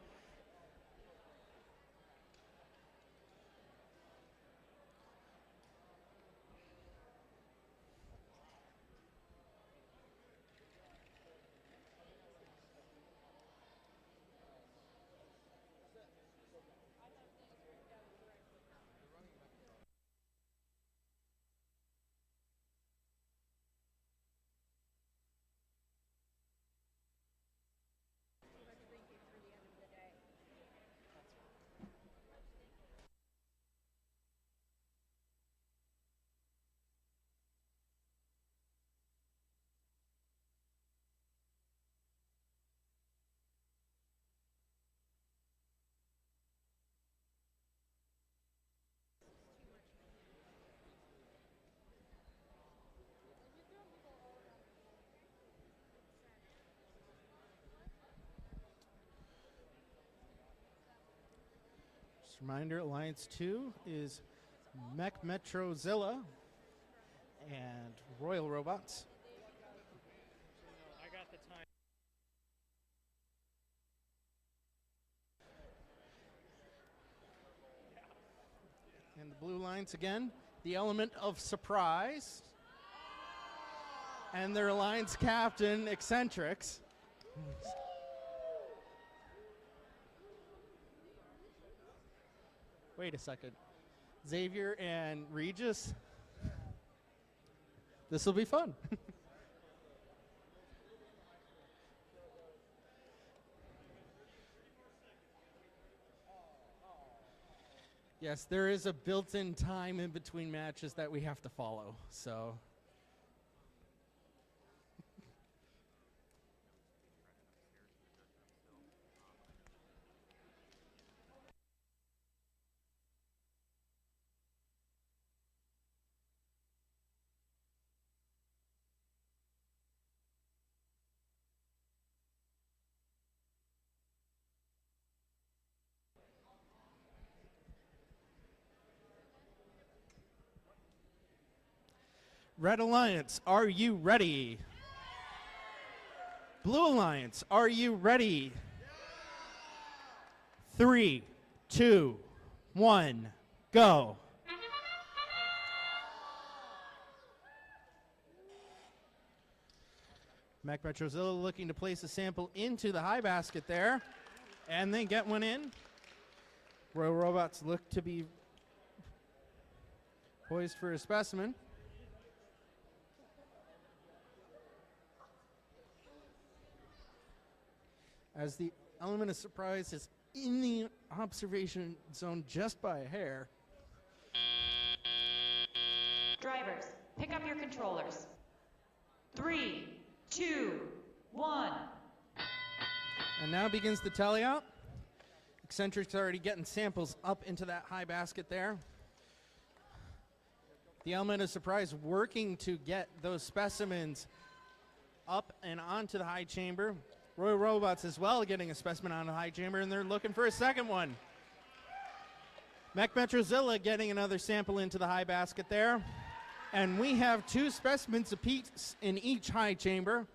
Reminder, Alliance 2 is Mech Metrozilla and Royal Robots. I got the time. And the Blue Alliance again, the element of surprise. And their Alliance captain, Eccentrics. Wait a second. Xavier and Regis. This will be fun. Yes, there is a built-in time in between matches that we have to follow, so. Red Alliance, are you ready? Blue Alliance, are you ready? 3, 2, 1, go. Mech Metrozilla looking to place a sample into the high basket there, and they get one in. Royal Robots look to be poised for a specimen. As the element of surprise is in the observation zone just by a hair. Drivers, pick up your controllers. 3, 2, 1. And now begins the tally out. Eccentric's already getting samples up into that high basket there. The element of surprise working to get those specimens up and onto the high chamber. Royal Robots as well getting a specimen on the high chamber, and they're looking for a second one. Mech Metrozilla getting another sample into the high basket there. And we have 2 specimens apiece in each high chamber.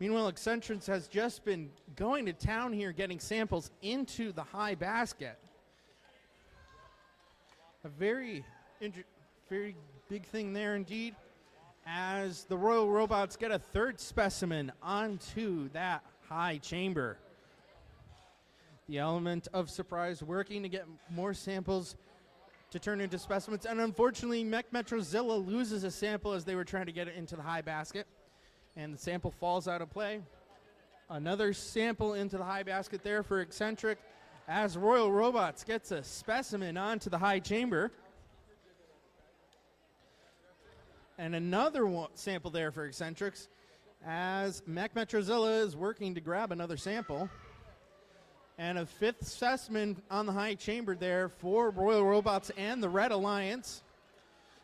Meanwhile, Eccentrics has just been going to town here getting samples into the high basket. A very big thing there indeed, as the Royal Robots get a third specimen onto that high chamber. The element of surprise working to get more samples to turn into specimens, and unfortunately Mech Metrozilla loses a sample as they were trying to get it into the high basket, and the sample falls out of play. Another sample into the high basket there for Eccentric, as Royal Robots gets a specimen onto the high chamber. And another sample there for Eccentrics, as Mech Metrozilla is working to grab another sample. And a 5th specimen on the high chamber there for Royal Robots and the Red Alliance.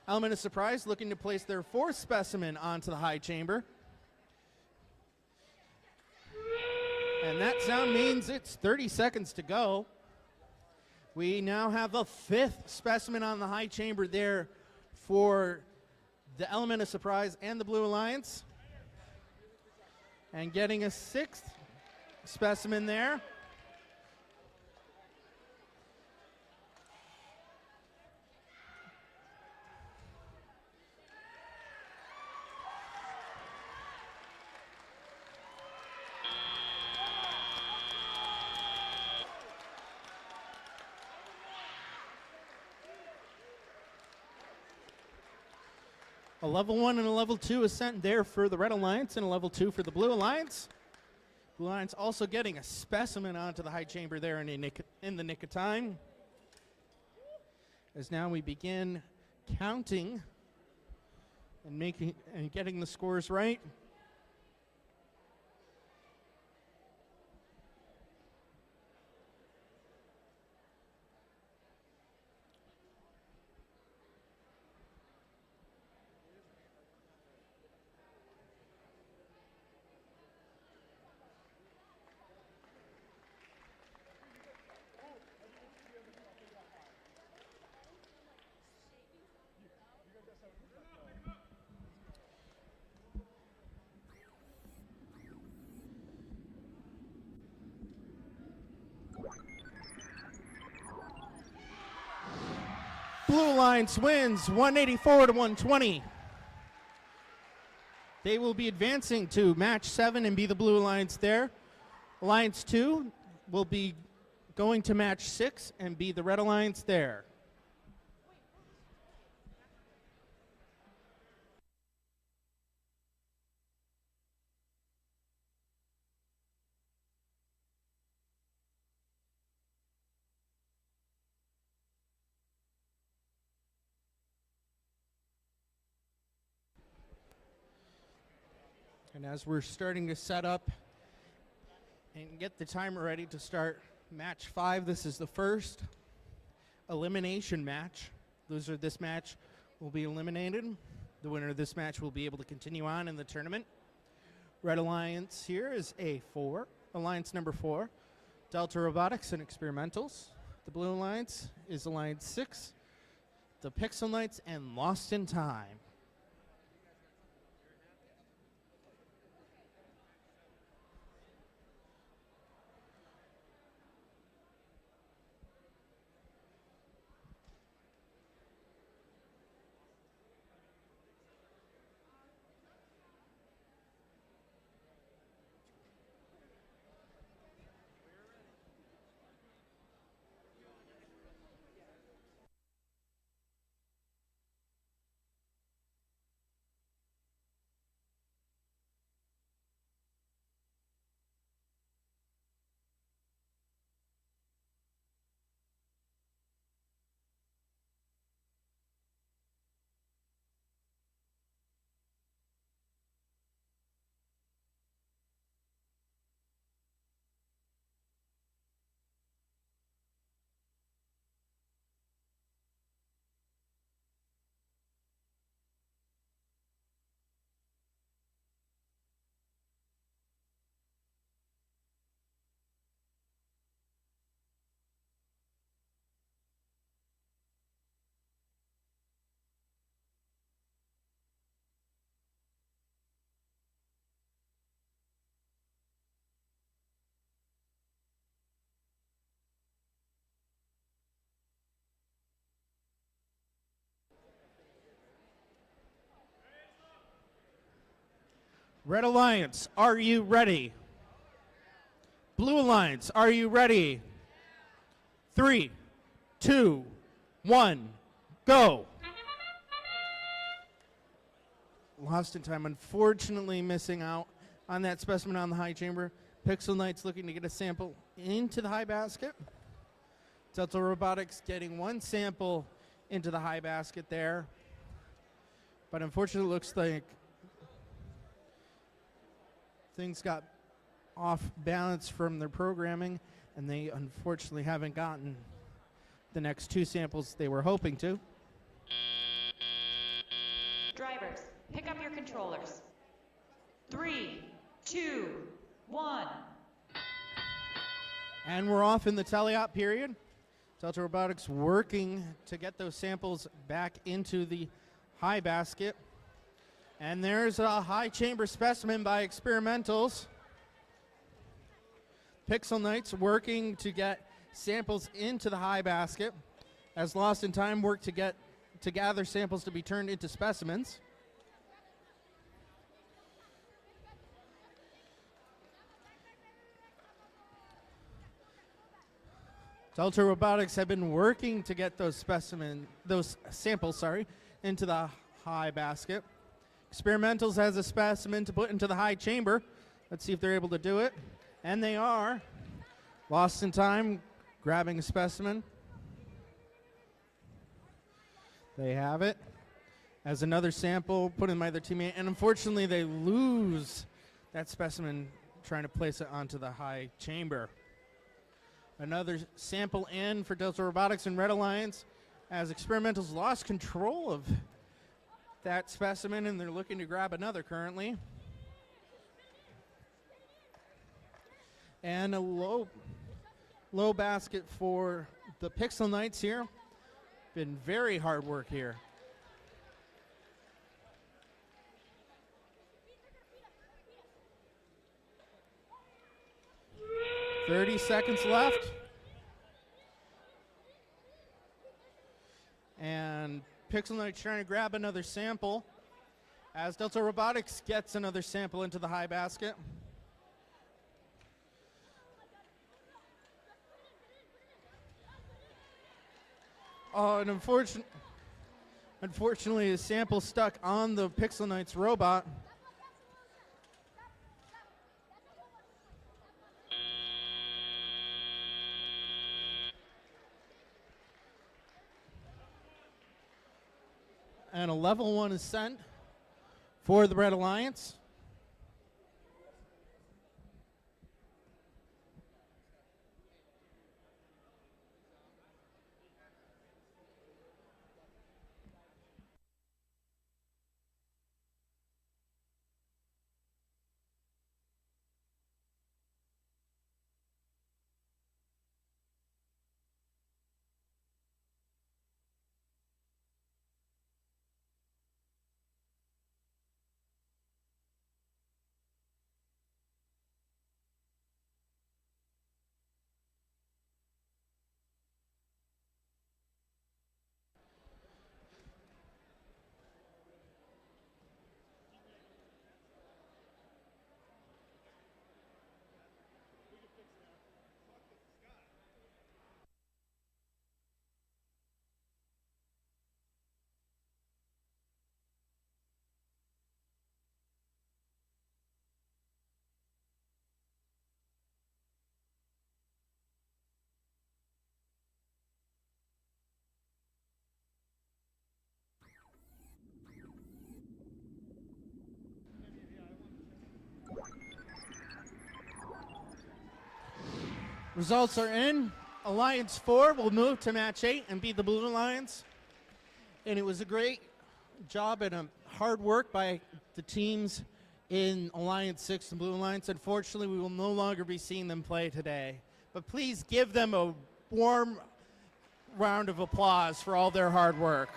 Element of surprise looking to place their 4th specimen onto the high chamber. And that sound means it's 30 seconds to go. We now have a 5th specimen on the high chamber there for the element of surprise and the Blue Alliance. And getting a 6th specimen there. A level 1 and a level 2 is sent there for the Red Alliance and a level 2 for the Blue Alliance. Blue Alliance also getting a specimen onto the high chamber there in the nick of time. As now we begin counting and getting the scores right. Blue Alliance wins 184 to 120. They will be advancing to match 7 and be the Blue Alliance there. Alliance 2 will be going to match 6 and be the Red Alliance there. And as we're starting to set up and get the timer ready to start match 5, this is the first elimination match. Loser of this match will be eliminated. The winner of this match will be able to continue on in the tournament. Red Alliance here is A4, Alliance number 4, Delta Robotics and Experimentals. The Blue Alliance is Alliance 6, the Pixel Knights and Lost in Time. Red Alliance, are you ready? Blue Alliance, are you ready? 3, 2, 1, go. Lost in Time, unfortunately missing out on that specimen on the high chamber. Pixel Knights looking to get a sample into the high basket. Delta Robotics getting one sample into the high basket there. But unfortunately it looks like things got off balance from their programming, and they unfortunately haven't gotten the next 2 samples they were hoping to. Drivers, pick up your controllers. 3, 2, 1. And we're off in the teleop period. Delta Robotics working to get those samples back into the high basket. And there's a high chamber specimen by Experimentals. Pixel Knights working to get samples into the high basket as Lost in Time work to gather samples to be turned into specimens. Delta Robotics have been working to get those samples, into the high basket. Experimentals has a specimen to put into the high chamber. Let's see if they're able to do it. And they are. Lost in Time grabbing a specimen. They have it. As another sample put in by their teammate. And unfortunately they lose that specimen trying to place it onto the high chamber. Another sample in for Delta Robotics and Red Alliance as Experimentals lost control of that specimen, and they're looking to grab another currently. And a low basket for the Pixel Knights here. Been very hard work here. "30 seconds left." And Pixel Knights trying to grab another sample as Delta Robotics gets another sample into the high basket. Oh, and unfortunately, the sample stuck on the Pixel Knights robot. And a level 1 is sent for the Red Alliance. Results are in. Alliance 4 will move to match 8 and beat the Blue Alliance. And it was a great job and a hard work by the teams in Alliance 6 and Blue Alliance. Unfortunately, we will no longer be seeing them play today. But please give them a warm round of applause for all their hard work.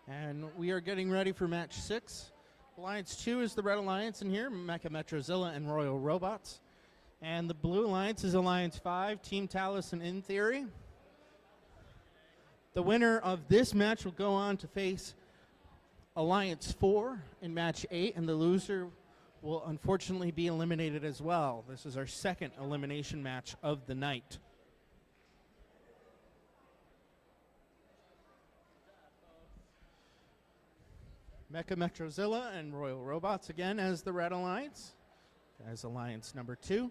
And we are getting ready for match 6. Alliance 2 is the Red Alliance in here, Mecha Metrozilla and Royal Robots. And the Blue Alliance is Alliance 5, Team Talus and In Theory. The winner of this match will go on to face Alliance 4 in match 8, and the loser will unfortunately be eliminated as well. This is our second elimination match of the night. Mecha Metrozilla and Royal Robots again as the Red Alliance, as Alliance number 2.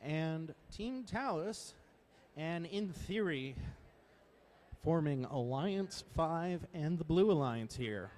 And Team Talus and In Theory forming Alliance 5 and the Blue Alliance here.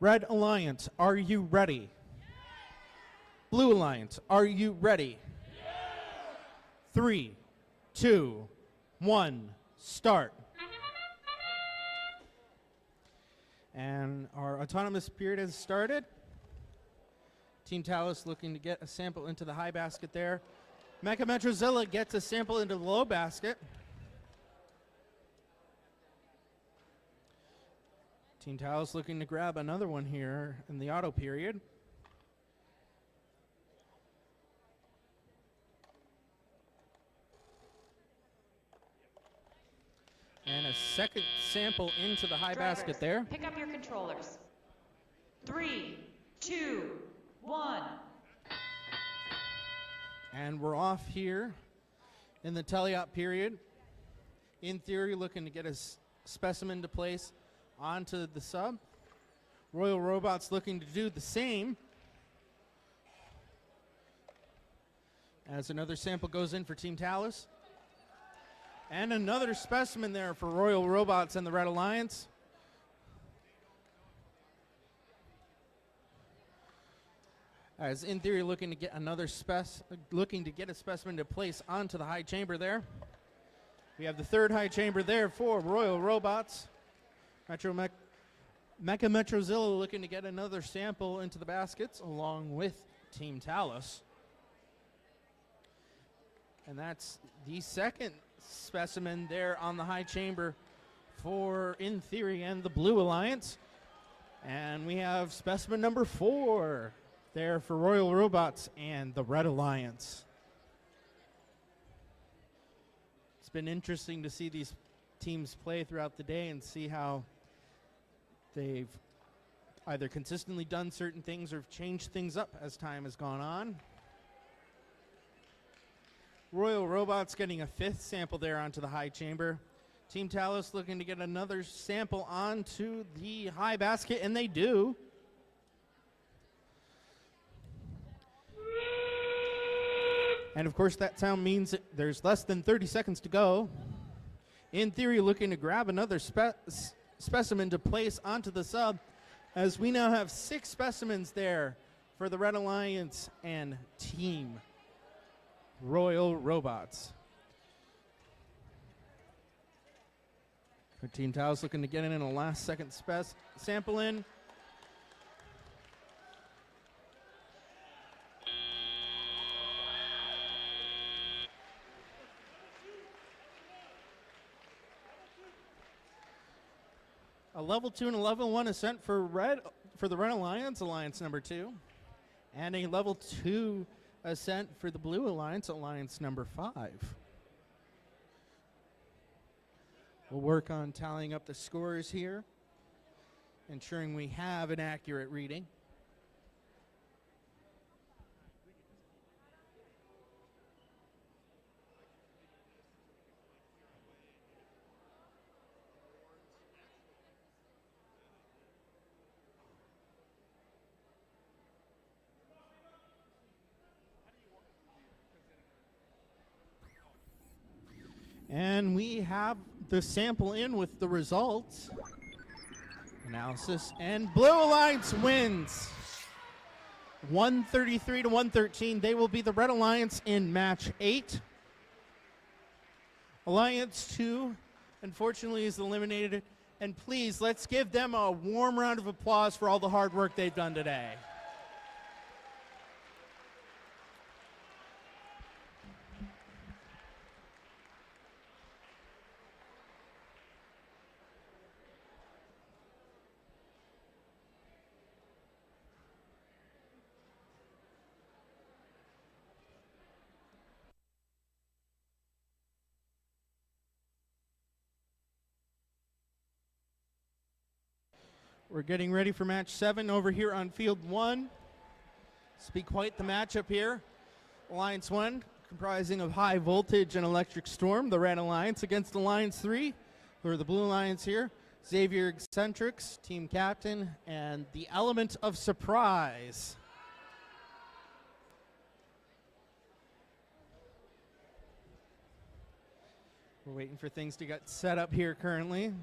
Red Alliance, are you ready? Blue Alliance, are you ready? 3, 2, 1, start. And our autonomous period has started. Team Talus looking to get a sample into the high basket there. Mecha Metrozilla gets a sample into the low basket. Team Talus looking to grab another one here in the auto period. And a second sample into the high Drivers, basket there. Pick up your controllers. 3, 2, 1. And we're off here in the teleop period. In theory, looking to get a specimen to place onto the sub. Royal Robots looking to do the same. As another sample goes in for Team Talus. And another specimen there for Royal Robots and the Red Alliance. As in theory, looking to get another a specimen to place onto the high chamber there. We have the third high chamber there for Royal Robots. Mecha Metrozilla looking to get another sample into the baskets along with Team Talus. And that's the second specimen there on the high chamber for In Theory and the Blue Alliance. And we have specimen number 4 there for Royal Robots and the Red Alliance. It's been interesting to see these teams play throughout the day and see how they've either consistently done certain things or changed things up as time has gone on. Royal Robots getting a 5th sample there onto the high chamber. Team Talus looking to get another sample onto the high basket, and they do. And of course that sound means that there's less than 30 seconds to go. In Theory looking to grab another specimen to place onto the sub, as we now have 6 specimens there for the Red Alliance and Team Royal Robots. For Team Talus looking to get in a last second sample in. A level 2 and a level 1 ascent for the Red Alliance, Alliance number 2. And a level 2 ascent for the Blue Alliance, Alliance number 5. We'll work on tallying up the scores here, ensuring we have an accurate reading. And we have the sample in with the results. Analysis. And Blue Alliance wins 133 to 113. They will be the Red Alliance in match 8. Alliance 2, unfortunately, is eliminated. And please, let's give them a warm round of applause for all the hard work they've done today. We're getting ready for match 7 over here on field 1. This will be quite the matchup here. Alliance 1, comprising of High Voltage and Electric Storm, the Red Alliance, against Alliance 3, who are the Blue Alliance here. Xavier Eccentrics, team captain, and the Element of Surprise. We're waiting for things to get set up here currently.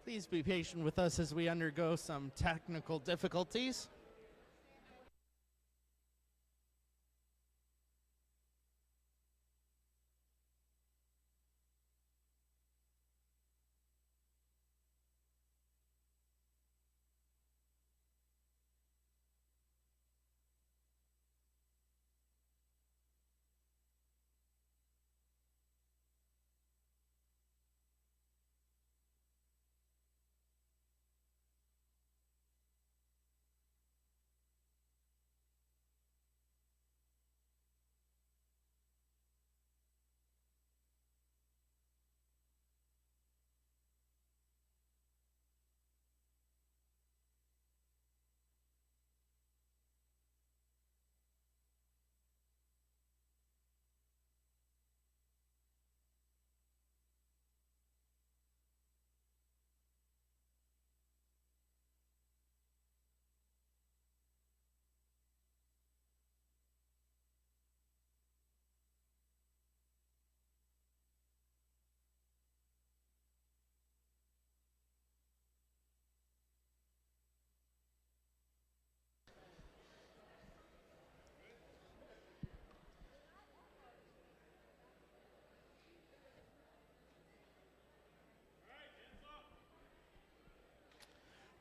Please be patient with us as we undergo some technical difficulties.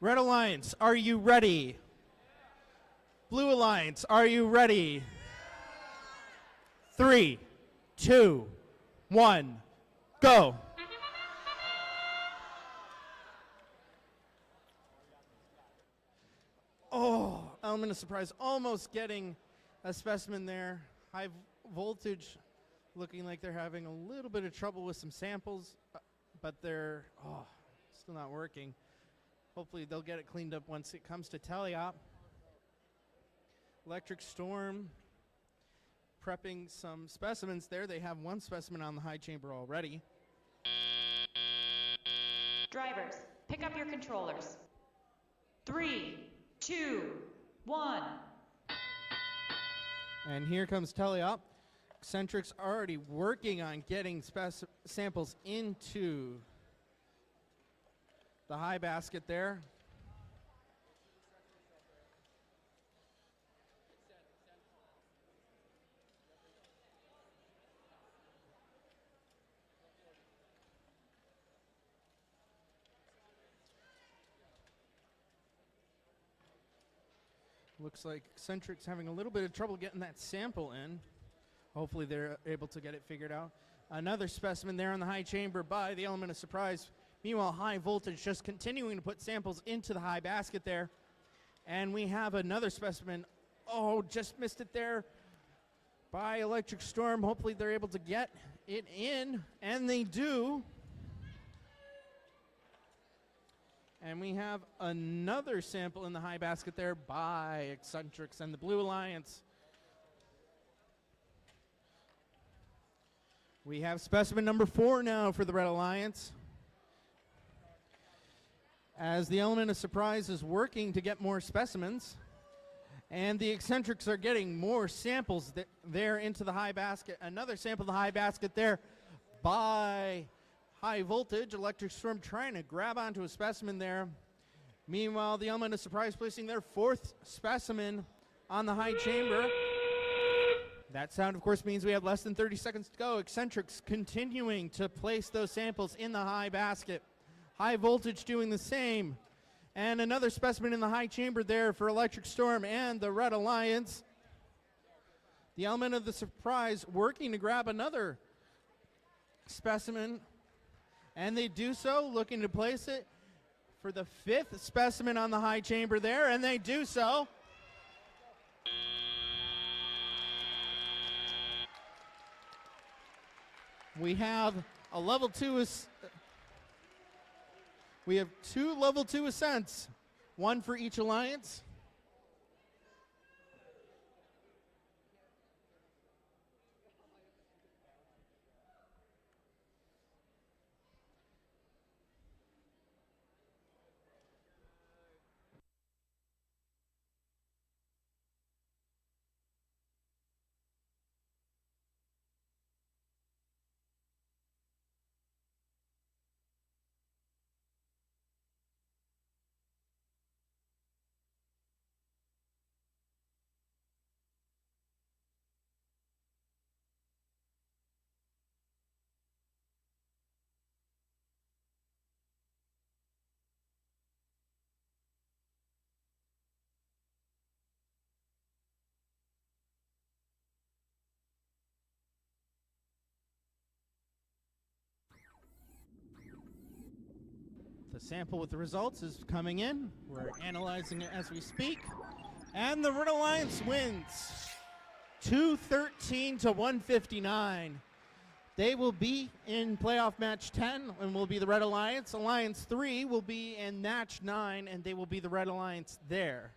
Red Alliance, are you ready? Blue Alliance, are you ready? 3, 2, 1, go. Oh, element of surprise, almost getting a specimen there. High voltage, looking like they're having a little bit of trouble with some samples, but they're still not working. Hopefully they'll get it cleaned up once it comes to teleop. Electric Storm prepping some specimens there. They have one specimen on the high chamber already. Drivers, pick up your controllers. 3, 2, 1. And here comes teleop. Eccentrics already working on getting samples into the high basket there. Looks like Eccentrics having a little bit of trouble getting that sample in. Hopefully they're able to get it figured out. Another specimen there on the high chamber by the element of surprise. Meanwhile, high voltage just continuing to put samples into the high basket there. And we have another specimen. Oh, just missed it there by Electric Storm. Hopefully they're able to get it in, and they do. And we have another sample in the high basket there by Eccentrics and the Blue Alliance. We have specimen number 4 now for the Red Alliance, as the element of surprise is working to get more specimens, and the Eccentrics are getting more samples there into the high basket. Another sample in the high basket there by high voltage. Electric Storm trying to grab onto a specimen there. Meanwhile, the element of surprise placing their 4th specimen on the high chamber. That sound, of course, means we have less than 30 seconds to go. Eccentrics continuing to place those samples in the high basket. High voltage doing the same. And another specimen in the high chamber there for Electric Storm and the Red Alliance. The element of the surprise working to grab another specimen. And they do so, looking to place it for the 5th specimen on the high chamber there, and they do so. We have a level 2 we have 2 level 2 ascents, 1 for each alliance. The sample with the results is coming in. We're analyzing it as we speak. And the Red Alliance wins 213 to 159. They will be in playoff match 10 and will be the Red Alliance. Alliance 3 will be in match 9 and they will be the Red Alliance there.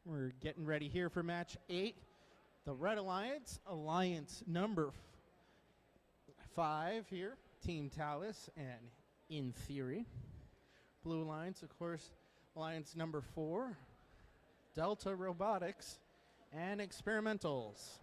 We're getting ready here for match 8. The Red Alliance, Alliance number 5 here, Team Talus, and In Theory. Blue Alliance, of course, Alliance number 4, Delta Robotics, and Experimentals.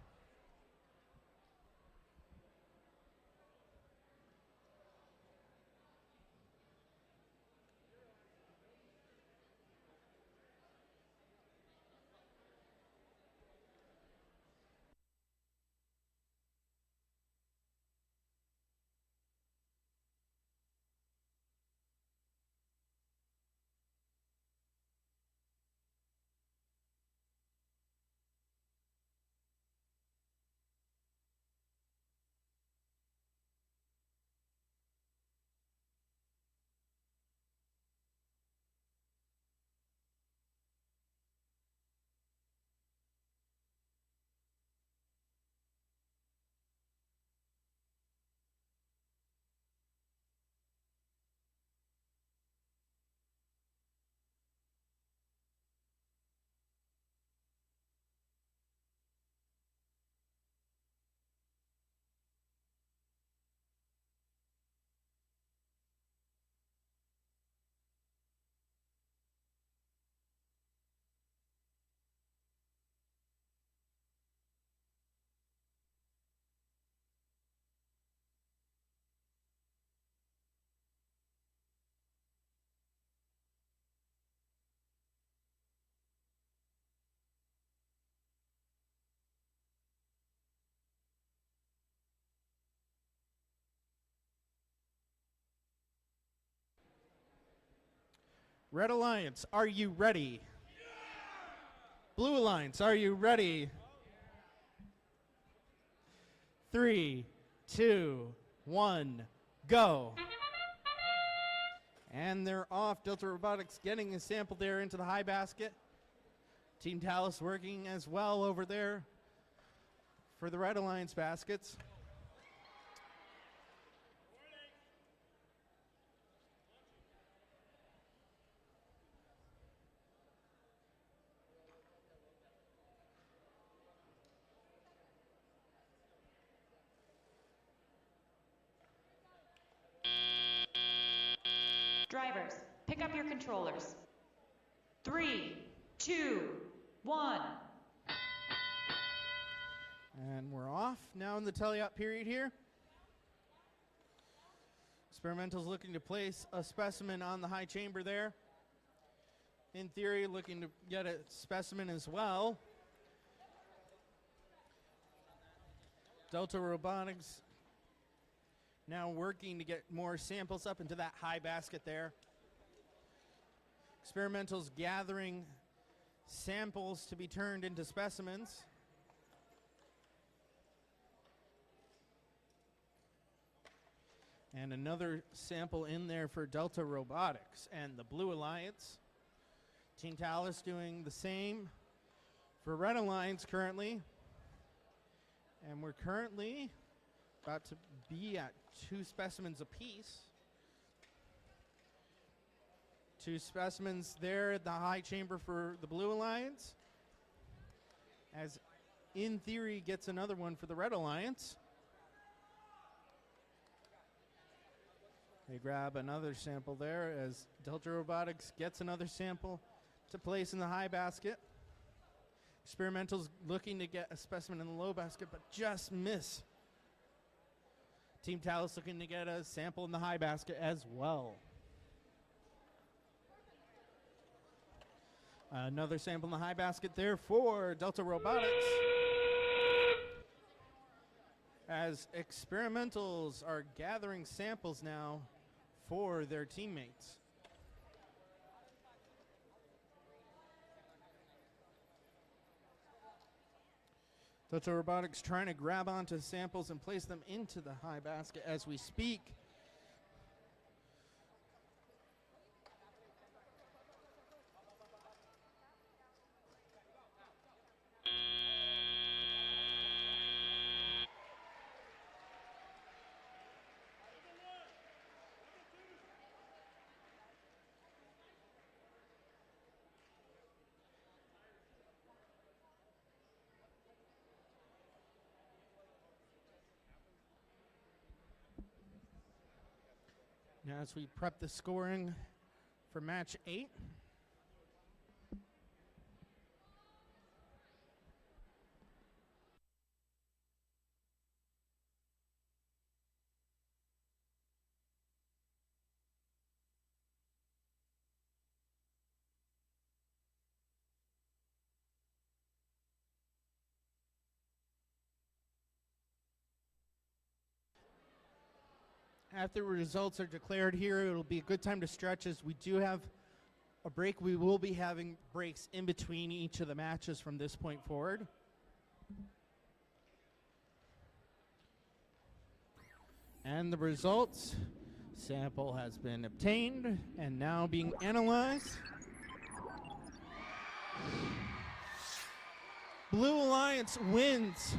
Red Alliance, are you ready? Blue Alliance, are you ready? 3, 2, 1, go. And they're off. Delta Robotics getting a sample there into the high basket. Team Talus working as well over there for the Red Alliance baskets. Drivers, pick up your controllers. 3, 2, 1. And we're off now in the tele-up period here. Experimental's looking to place a specimen on the high chamber there. In Theory, looking to get a specimen as well. Delta Robotics now working to get more samples up into that high basket there. Experimental's gathering samples to be turned into specimens. And another sample in there for Delta Robotics and the Blue Alliance. Team Talus doing the same for Red Alliance currently. And we're currently about to be at 2 specimens apiece. 2 specimens there at the high chamber for the Blue Alliance. As In Theory gets another one for the Red Alliance. They grab another sample there as Delta Robotics gets another sample to place in the high basket. Experimental's looking to get a specimen in the low basket, but just miss. Team Talus looking to get a sample in the high basket as well. Another sample in the high basket there for Delta Robotics. As Experimentals are gathering samples now for their teammates. Toto Robotics trying to grab onto samples and place them into the high basket as we speak. Now as we prep the scoring for match 8. After results are declared here, it'll be a good time to stretch as we do have a break. We will be having breaks in between each of the matches from this point forward. And the results, sample has been obtained and now being analyzed. Blue Alliance wins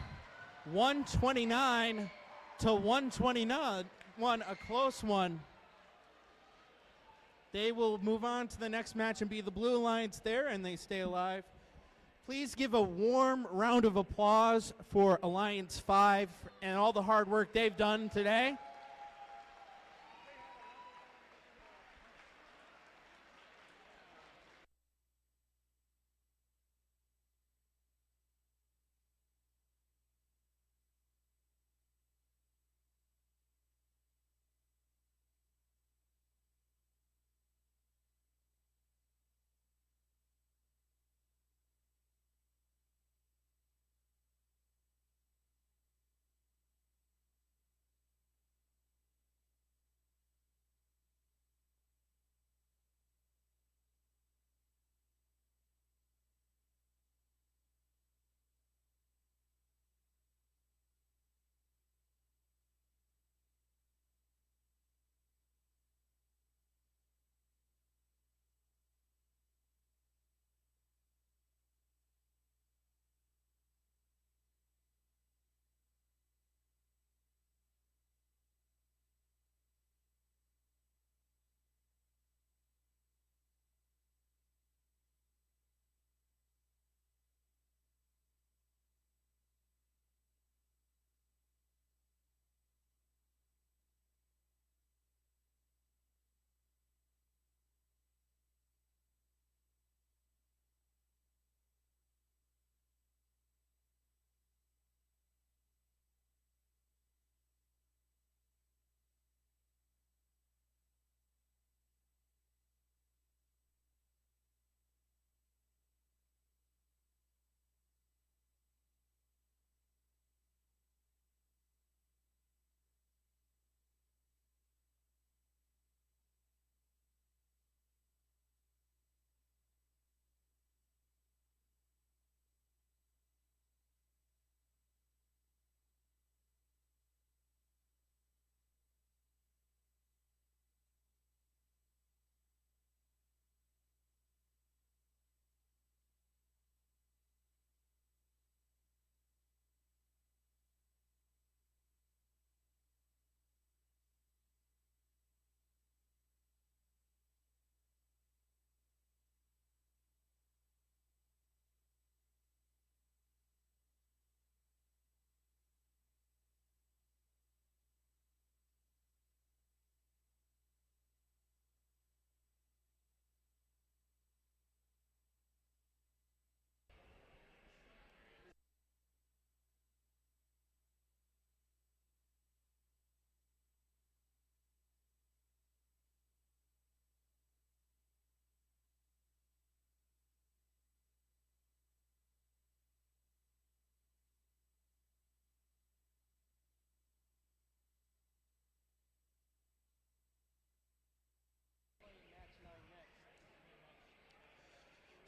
129 to 129. A close one. They will move on to the next match and be the Blue Alliance there, and they stay alive. Please give a warm round of applause for Alliance 5 and all the hard work they've done today.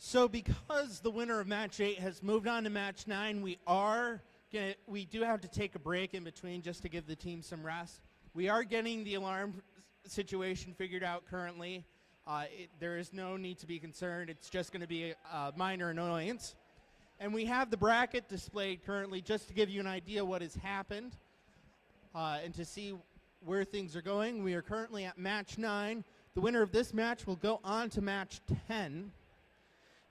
So because the winner of match 8 has moved on to match 9, we do have to take a break in between just to give the team some rest. We are getting the alarm situation figured out currently. There is no need to be concerned. It's just going to be a minor annoyance. And we have the bracket displayed currently just to give you an idea what has happened and to see where things are going. We are currently at match 9. The winner of this match will go on to match 10.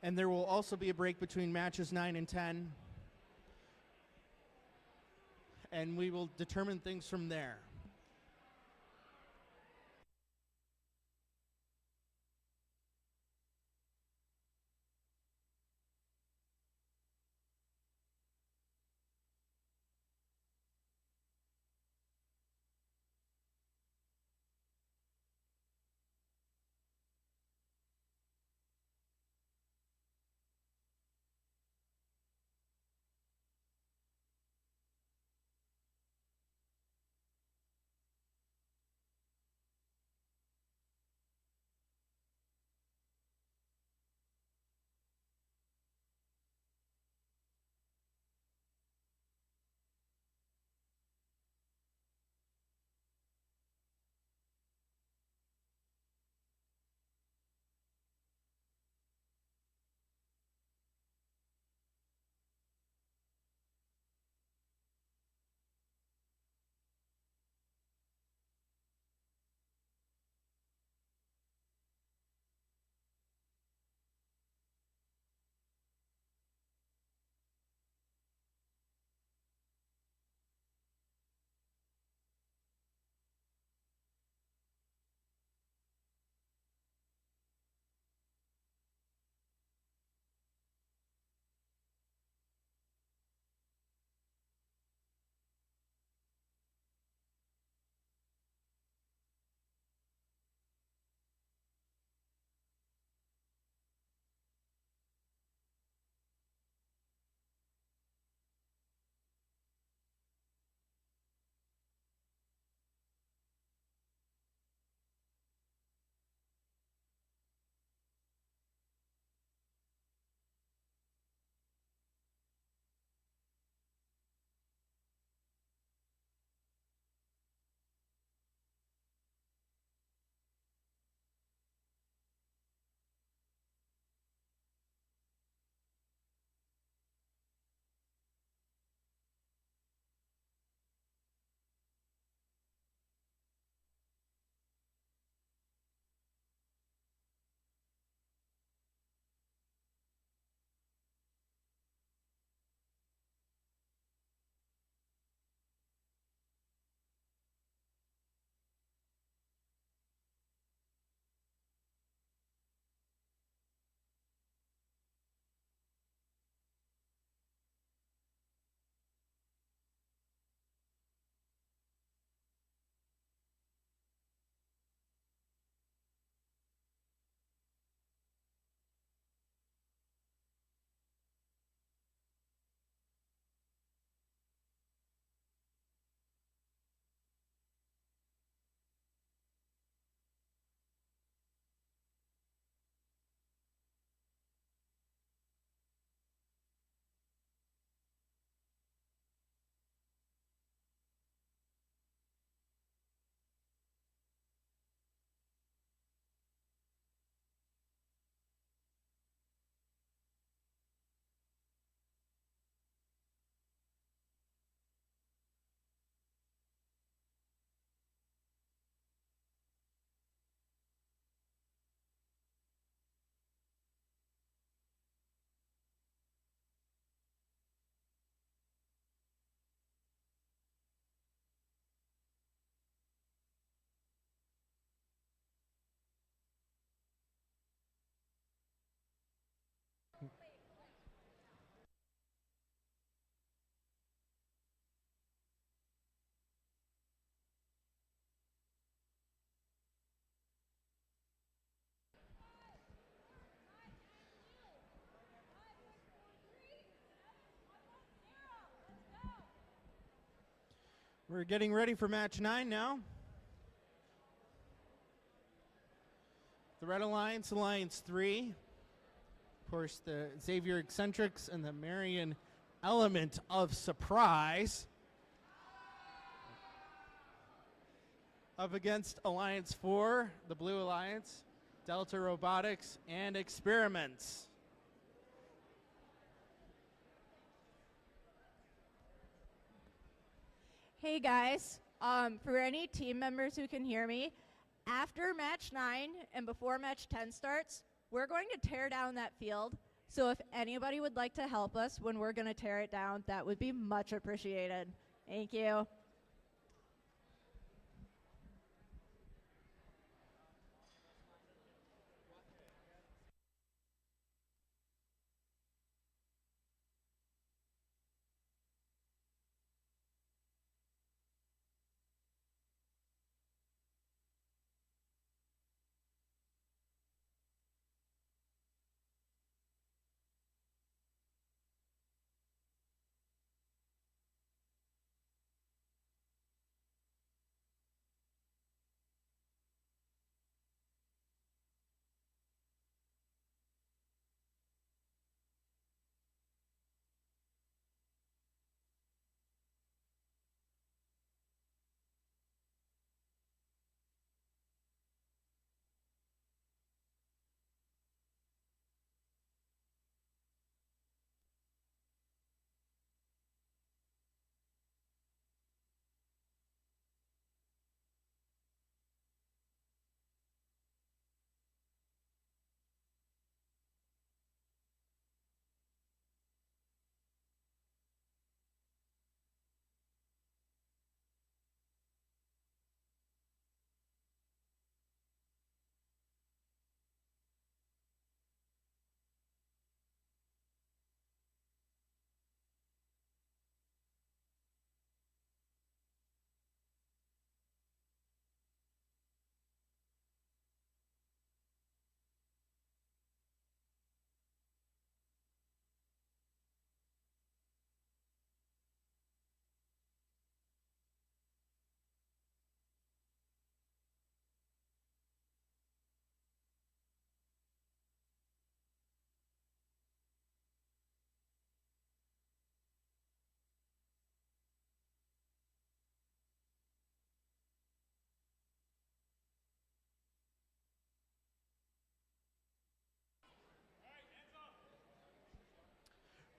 And there will also be a break between matches 9 and 10. And we will determine things from there. We're getting ready for match 9 now. The Red Alliance, Alliance 3. Of course, the Xavier Eccentrics and the Marion Element of Surprise up against Alliance 4, the Blue Alliance, Delta Robotics, and Experiments. Hey guys, for any team members who can hear me, after match 9 and before match 10 starts, we're going to tear down that field. So if anybody would like to help us when we're going to tear it down, that would be much appreciated. Thank you.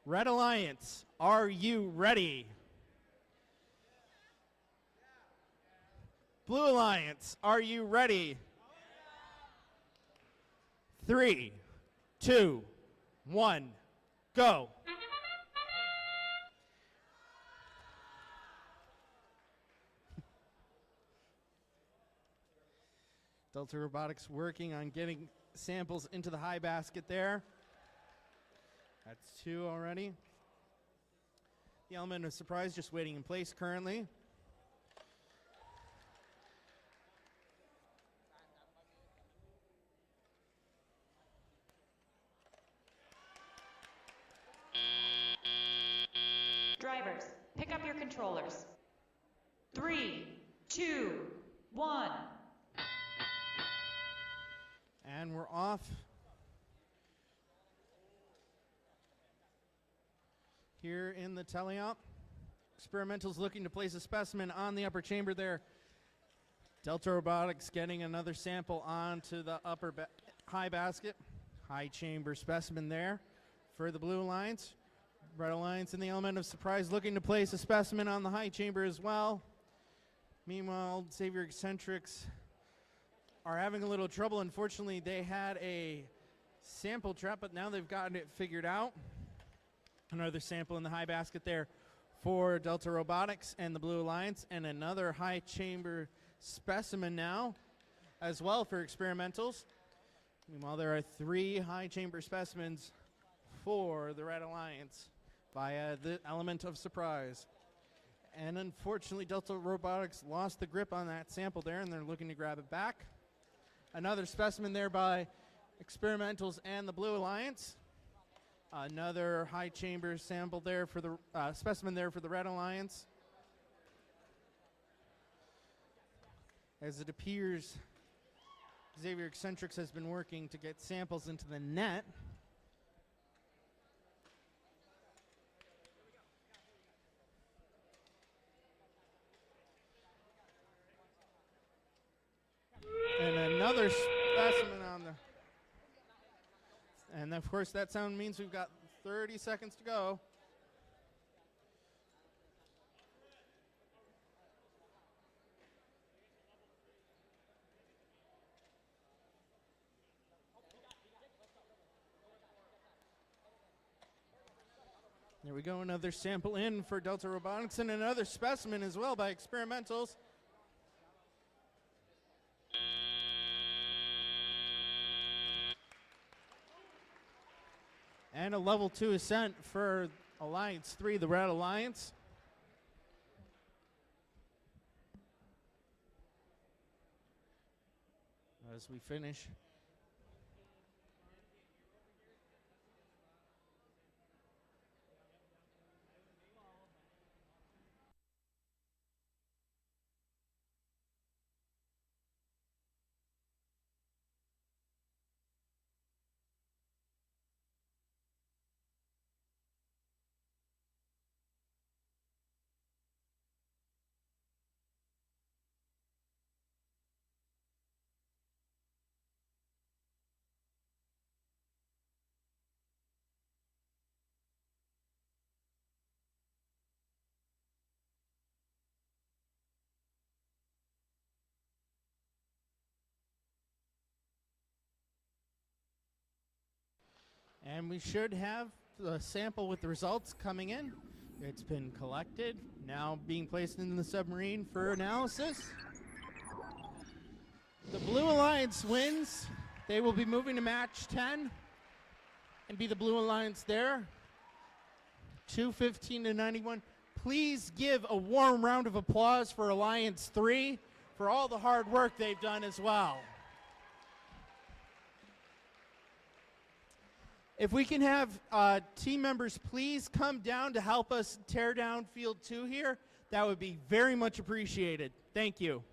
Red Alliance, are you ready? Blue Alliance, are you ready? 3, 2, 1, go. Delta Robotics working on getting samples into the high basket there. That's 2 already. The Element of Surprise just waiting in place currently. Drivers, pick up your controllers. 3, 2, 1. And we're off. Here in the teleop. Experimental's looking to place a specimen on the upper chamber there. Delta Robotics getting another sample onto the upper high basket. High chamber specimen there for the Blue Alliance. Red Alliance in the Element of Surprise looking to place a specimen on the high chamber as well. Meanwhile, Xavier Eccentrics are having a little trouble. Unfortunately, they had a sample trap, but now they've gotten it figured out. Another sample in the high basket there for Delta Robotics and the Blue Alliance, and another high chamber specimen now as well for Experimentals. Meanwhile, there are 3 high chamber specimens for the Red Alliance via the Element of Surprise. And unfortunately, Delta Robotics lost the grip on that sample there, and they're looking to grab it back. Another specimen there by Experimentals and the Blue Alliance. Another high chamber sample there for the specimen there for the Red Alliance. As it appears, Xavier Eccentrics has been working to get samples into the net. another specimen on the. And of course, that sound means we've got 30 seconds to go. There we go, another sample in for Delta Robotics and another specimen as well by Experimentals. And a level 2 ascent for Alliance 3, the Red Alliance. As we finish. And we should have the sample with the results coming in. It's been collected, now being placed in the submarine for analysis. The Blue Alliance wins. They will be moving to match 10 and be the Blue Alliance there. 215 to 91. Please give a warm round of applause for Alliance 3 for all the hard work they've done as well. If we can have team members please come down to help us tear down Field 2 here, that would be very much appreciated. Thank you.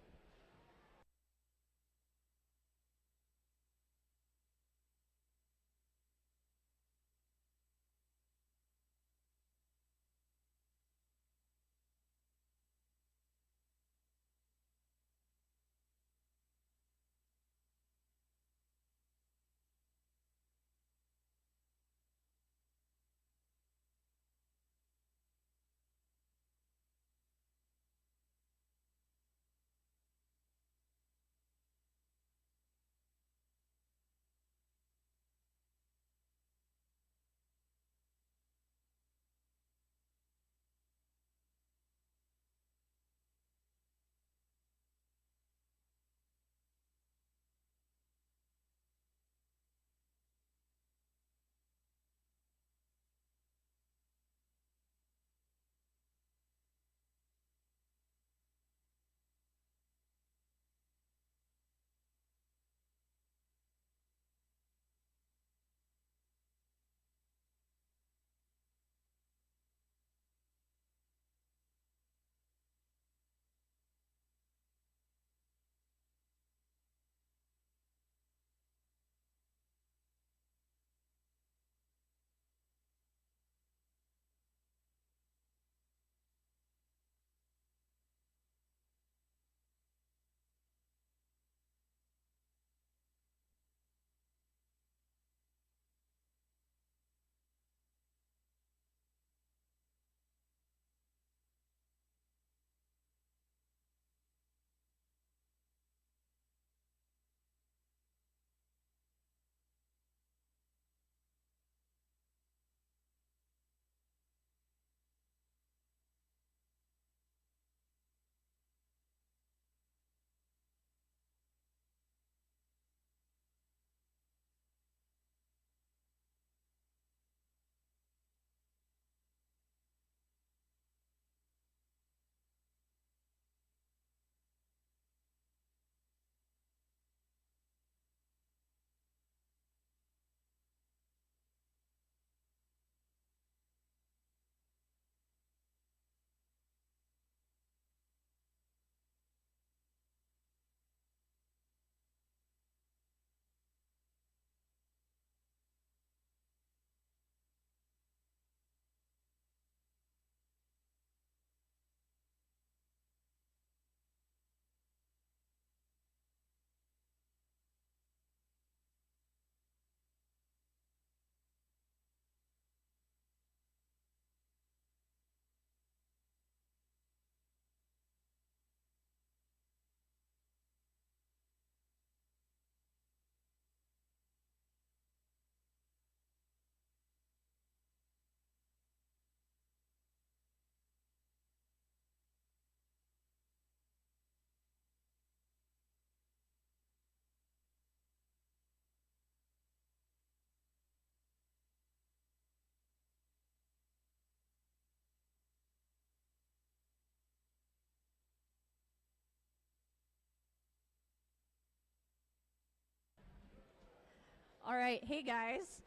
All right, hey guys.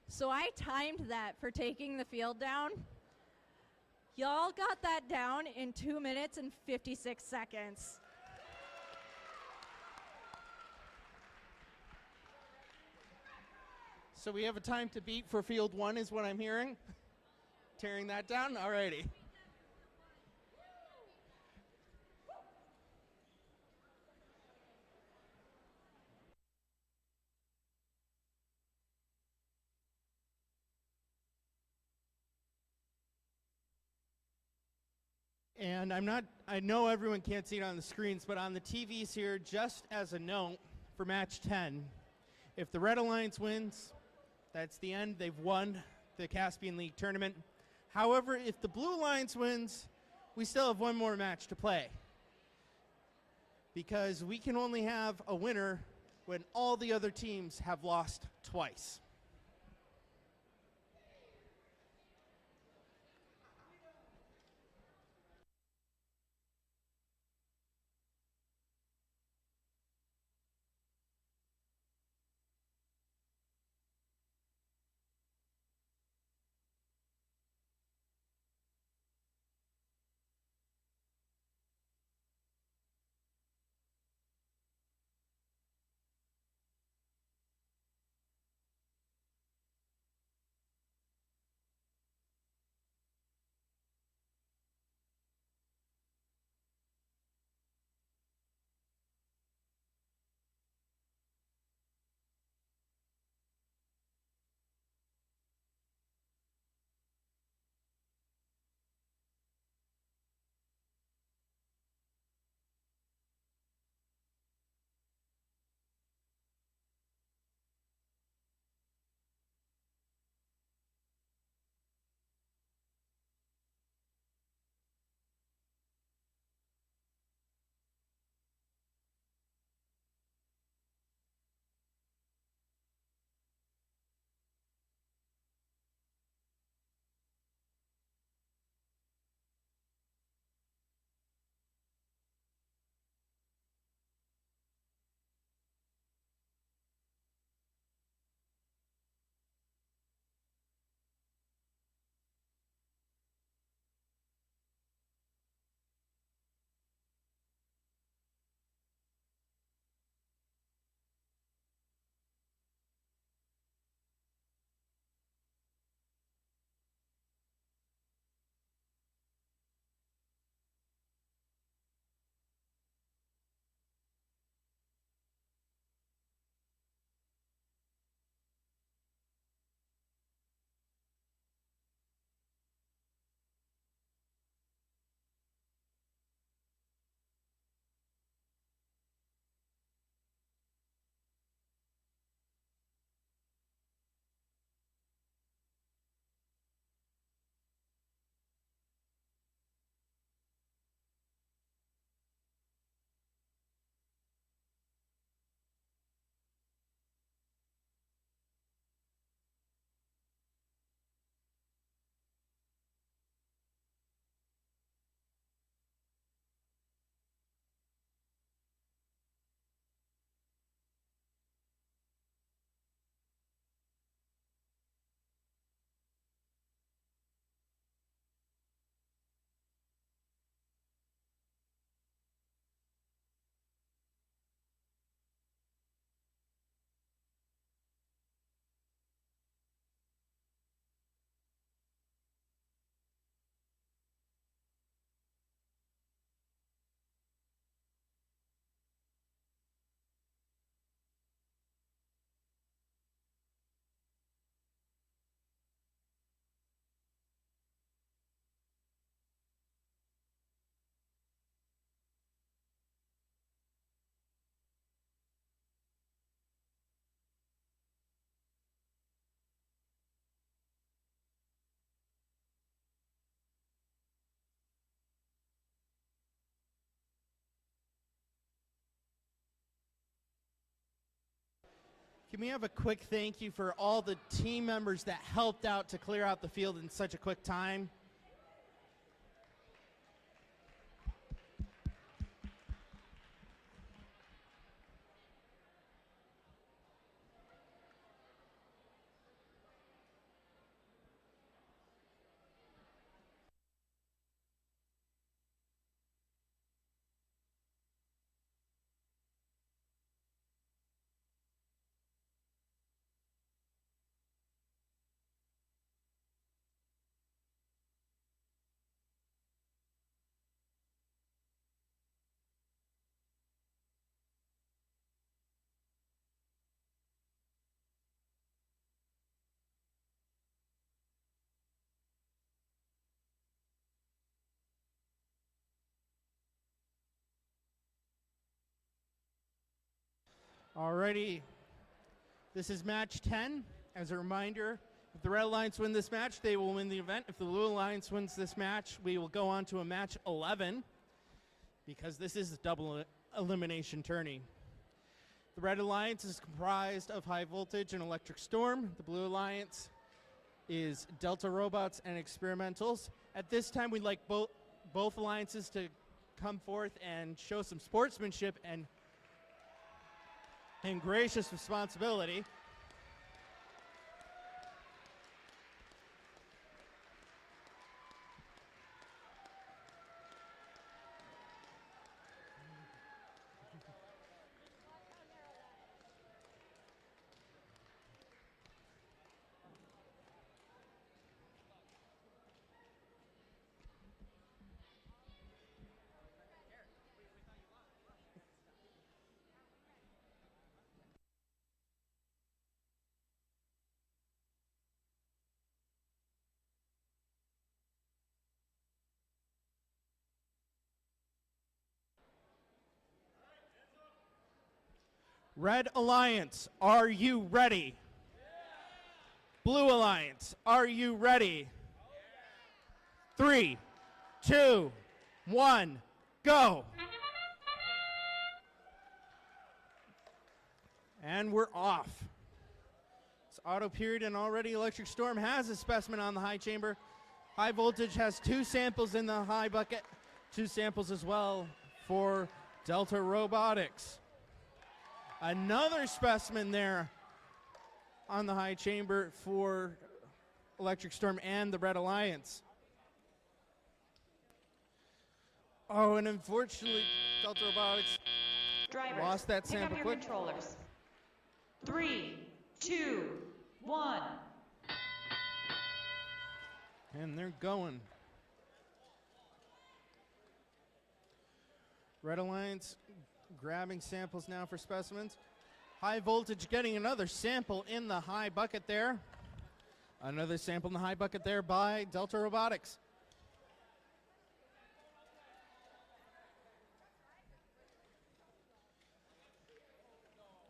So I timed that for taking the field down. Y'all got that down in 2 minutes and 56 seconds. So we have a time to beat for field 1 is what I'm hearing. Tearing that down? Alrighty. And I know everyone can't see it on the screens, but on the TVs here, just as a note for match 10, if the Red Alliance wins, that's the end. They've won the Caspian League tournament. However, if the Blue Alliance wins, we still have one more match to play. Because we can only have a winner when all the other teams have lost twice. Can we have a quick thank you for all the team members that helped out to clear out the field in such a quick time? Alrighty. This is match 10. As a reminder, if the Red Alliance win this match, they will win the event. If the Blue Alliance wins this match, we will go on to a match 11 because this is a double elimination tourney. The Red Alliance is comprised of High Voltage and Electric Storm. The Blue Alliance is Delta Robots and Experimentals. At this time, we'd like both alliances to come forth and show some sportsmanship and gracious responsibility. Red Alliance, are you ready? Blue Alliance, are you ready? 3, 2, 1, go. And we're off. It's auto period, and already Electric Storm has a specimen on the high chamber. High Voltage has 2 samples in the high bucket, 2 samples as well for Delta Robotics. Another specimen there on the high chamber for Electric Storm and the Red Alliance. Oh, and unfortunately, Delta Robotics Drivers, lost that pick up sample your quick. controllers. 3, 2, 1. And they're going. Red Alliance grabbing samples now for specimens. High Voltage getting another sample in the high bucket there. Another sample in the high bucket there by Delta Robotics.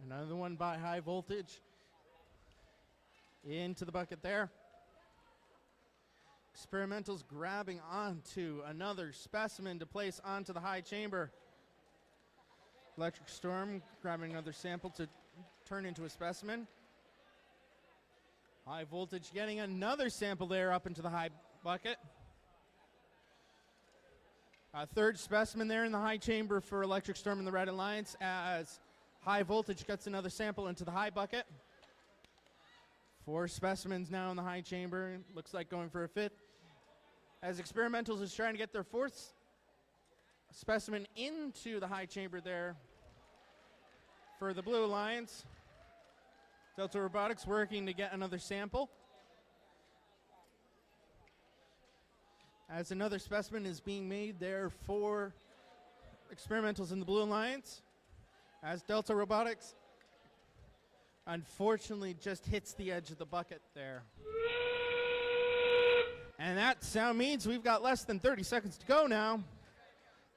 Another one by High Voltage into the bucket there. Experimentals grabbing onto another specimen to place onto the high chamber. Electric Storm grabbing another sample to turn into a specimen. High Voltage getting another sample there up into the high bucket. A third specimen there in the high chamber for Electric Storm and the Red Alliance as High Voltage gets another sample into the high bucket. 4 specimens now in the high chamber. Looks like going for a 5th. As Experimentals is trying to get their 4th specimen into the high chamber there for the Blue Alliance. Delta Robotics working to get another sample. As another specimen is being made there for Experimentals in the Blue Alliance. As Delta Robotics unfortunately just hits the edge of the bucket there. And that sound means we've got less than 30 seconds to go now.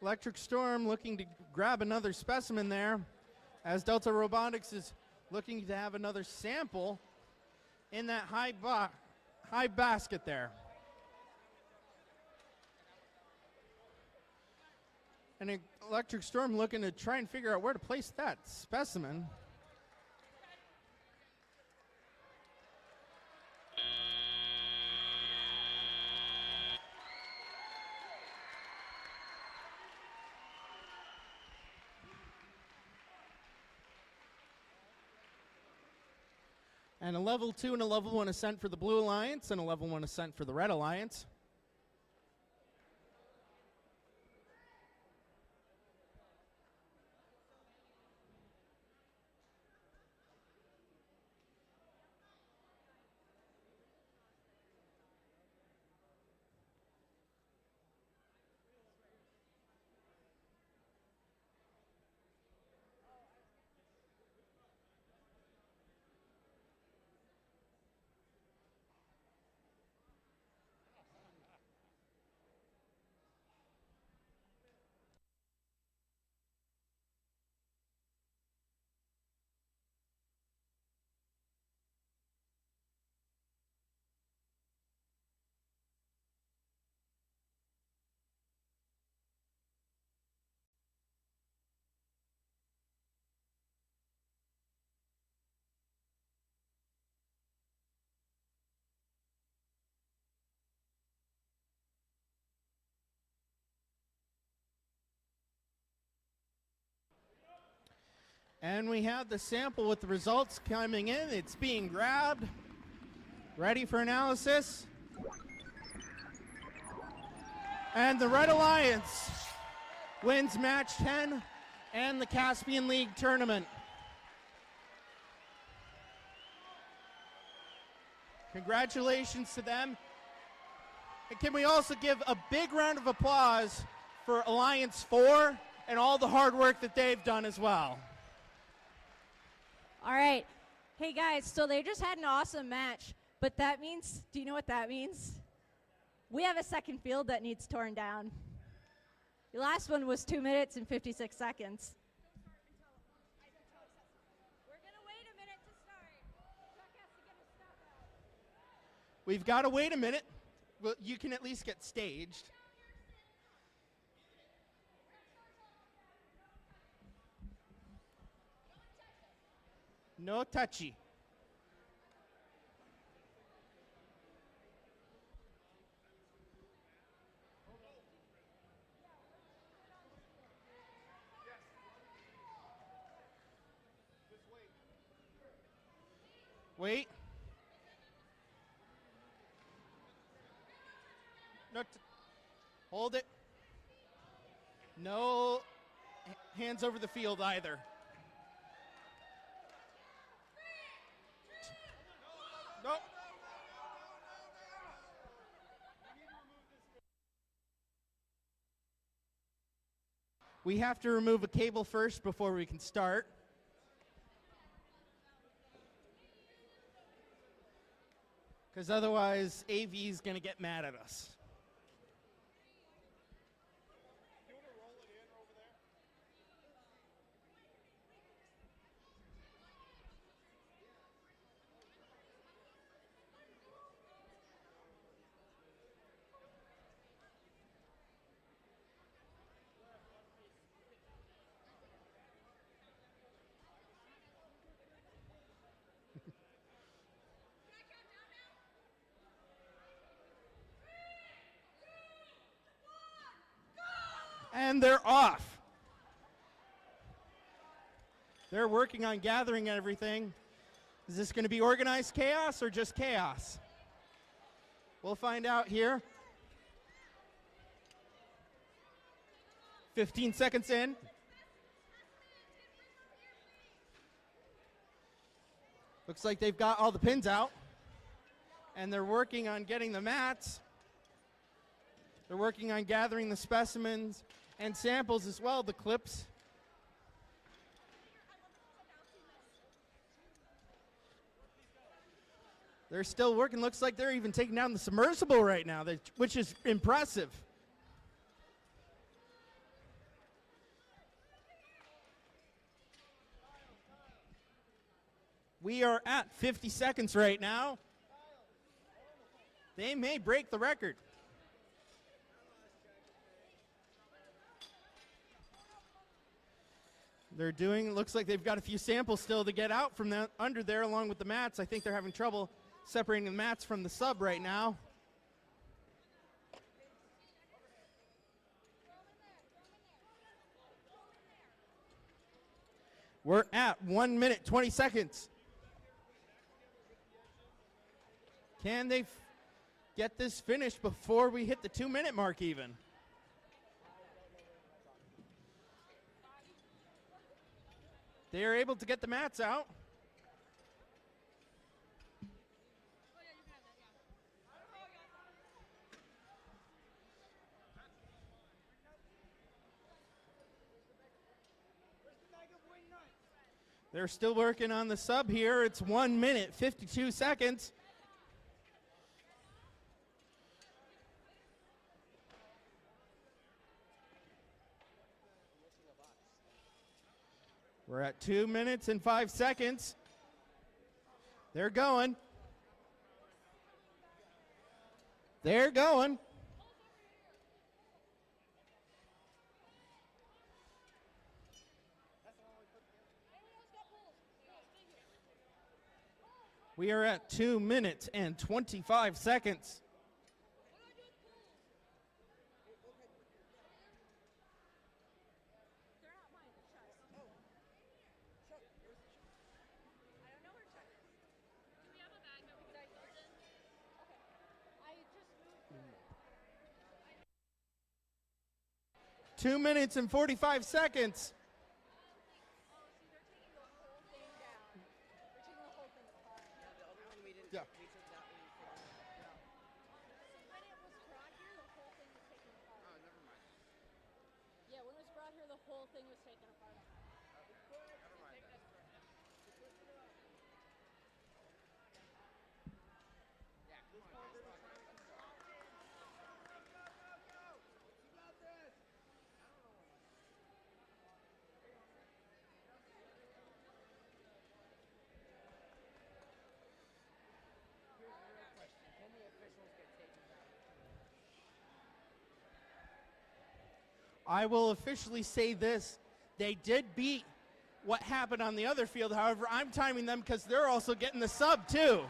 Electric Storm looking to grab another specimen there as Delta Robotics is looking to have another sample in that high basket there. And Electric Storm looking to try and figure out where to place that specimen. And a level 2 and a level 1 ascent for the Blue Alliance and a level 1 ascent for the Red Alliance. And we have the sample with the results coming in. It's being grabbed. Ready for analysis. And the Red Alliance wins match 10 and the Caspian League tournament. Congratulations to them. And can we also give a big round of applause for Alliance 4 and all the hard work that they've done as well. All right. Hey, guys, so they just had an awesome match, but that means, do you know what that means? We have a second field that needs torn down. The last one was 2 minutes and 56 seconds. We've got to wait a minute. Well, you can at least get staged. No touchy. Wait. No, hold it. No hands over the field either. Nope. We have to remove a cable first before we can start. Because otherwise, AV is going to get mad at us. And they're off. They're working on gathering everything. Is this going to be organized chaos or just chaos? We'll find out here. 15 seconds in. Looks like they've got all the pins out. And they're working on getting the mats. They're working on gathering the specimens and samples as well, the clips. They're still working. Looks like they're even taking down the submersible right now, which is impressive. We are at 50 seconds right now. They may break the record. They're doing, looks like they've got a few samples still to get out from under there along with the mats. I think they're having trouble separating the mats from the sub right now. We're at 1 minute, 20 seconds. Can they get this finished before we hit the 2 minute mark even? They are able to get the mats out. They're still working on the sub here. It's 1 minute, 52 seconds. We're at 2 minutes and 5 seconds. They're going. They're going. We are at 2 minutes and 25 seconds. 2 minutes and 45 seconds. Yeah. Yeah, when it was brought here, the whole thing was taken apart. I will officially say this. They did beat what happened on the other field. However, I'm timing them because they're also getting the sub too.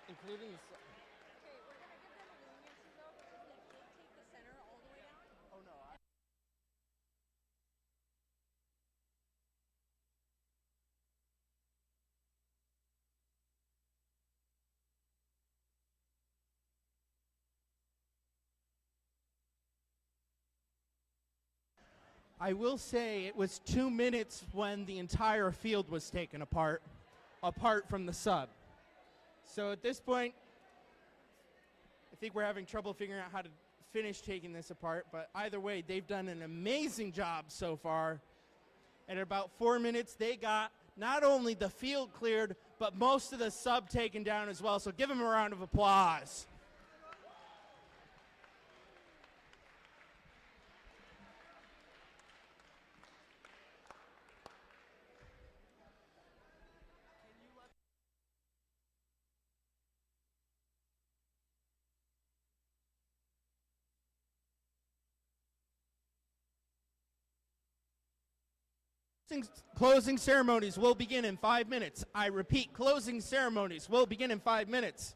Including the I will say it was 2 minutes when the entire field was taken apart from the sub. So at this point, I think we're having trouble figuring out how to finish taking this apart, but either way, they've done an amazing job so far. At about 4 minutes, they got not only the field cleared, but most of the sub taken down as well. So give them a round of applause. Closing ceremonies will begin in 5 minutes. I repeat, closing ceremonies will begin in 5 minutes.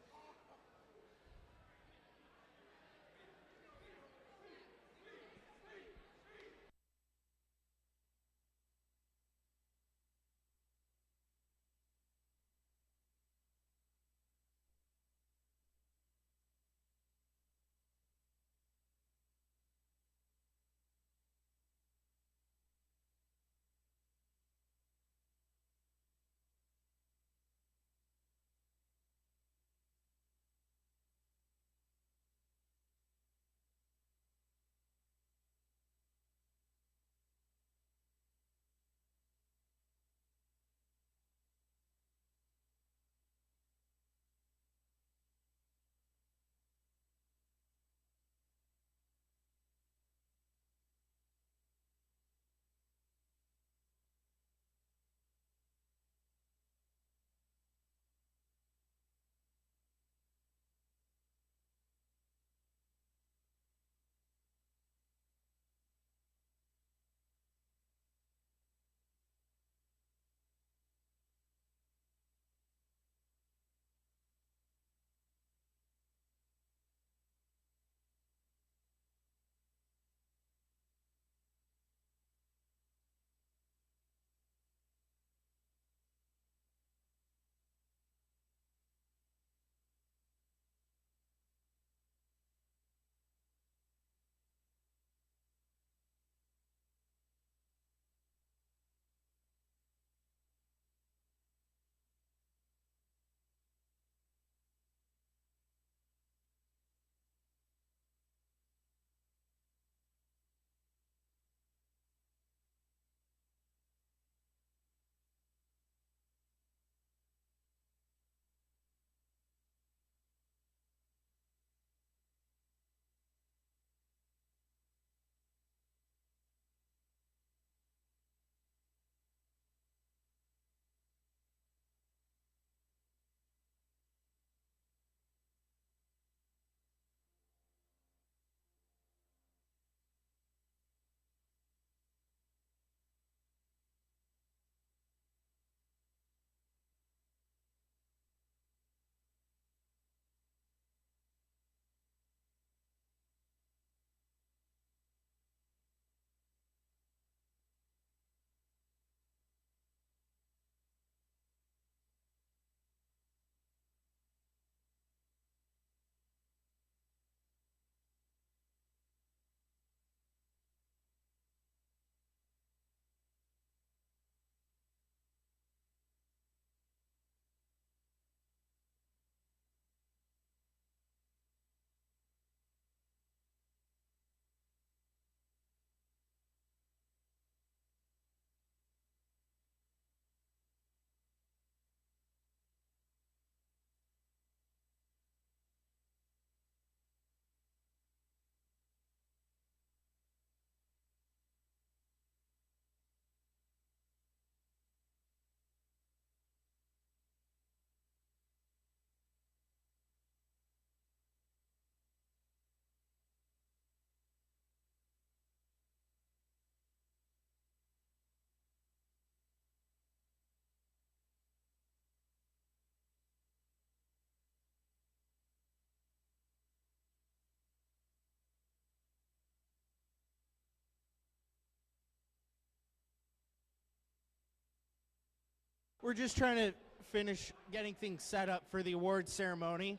We're just trying to finish getting things set up for the awards ceremony.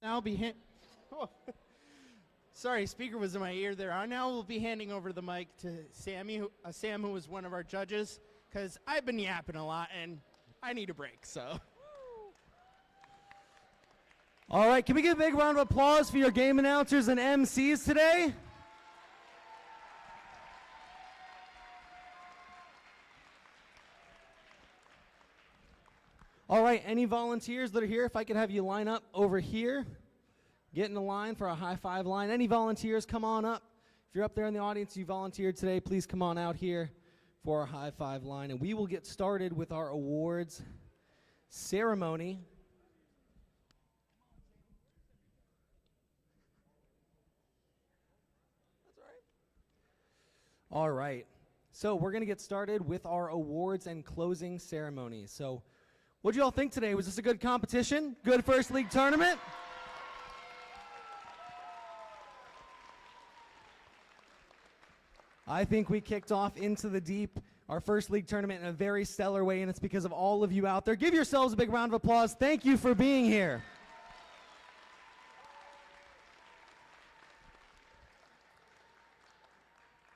Now sorry, speaker was in my ear there. I now will be handing over the mic to Sam, who was one of our judges, because I've been yapping a lot and I need a break. So, All right, can we give a big round of applause for your game announcers and MCs today? All right, any volunteers that are here, if I could have you line up over here, get in the line for a high five line. Any volunteers, come on up. If you're up there in the audience, you volunteered today, please come on out here for our high five line. And we will get started with our awards ceremony. All right, so we're going to get started with our awards and closing ceremonies. So what do you all think today? Was this a good competition? Good first league tournament? I think we kicked off into the deep, our first league tournament, in a very stellar way, and it's because of all of you out there. Give yourselves a big round of applause. Thank you for being here.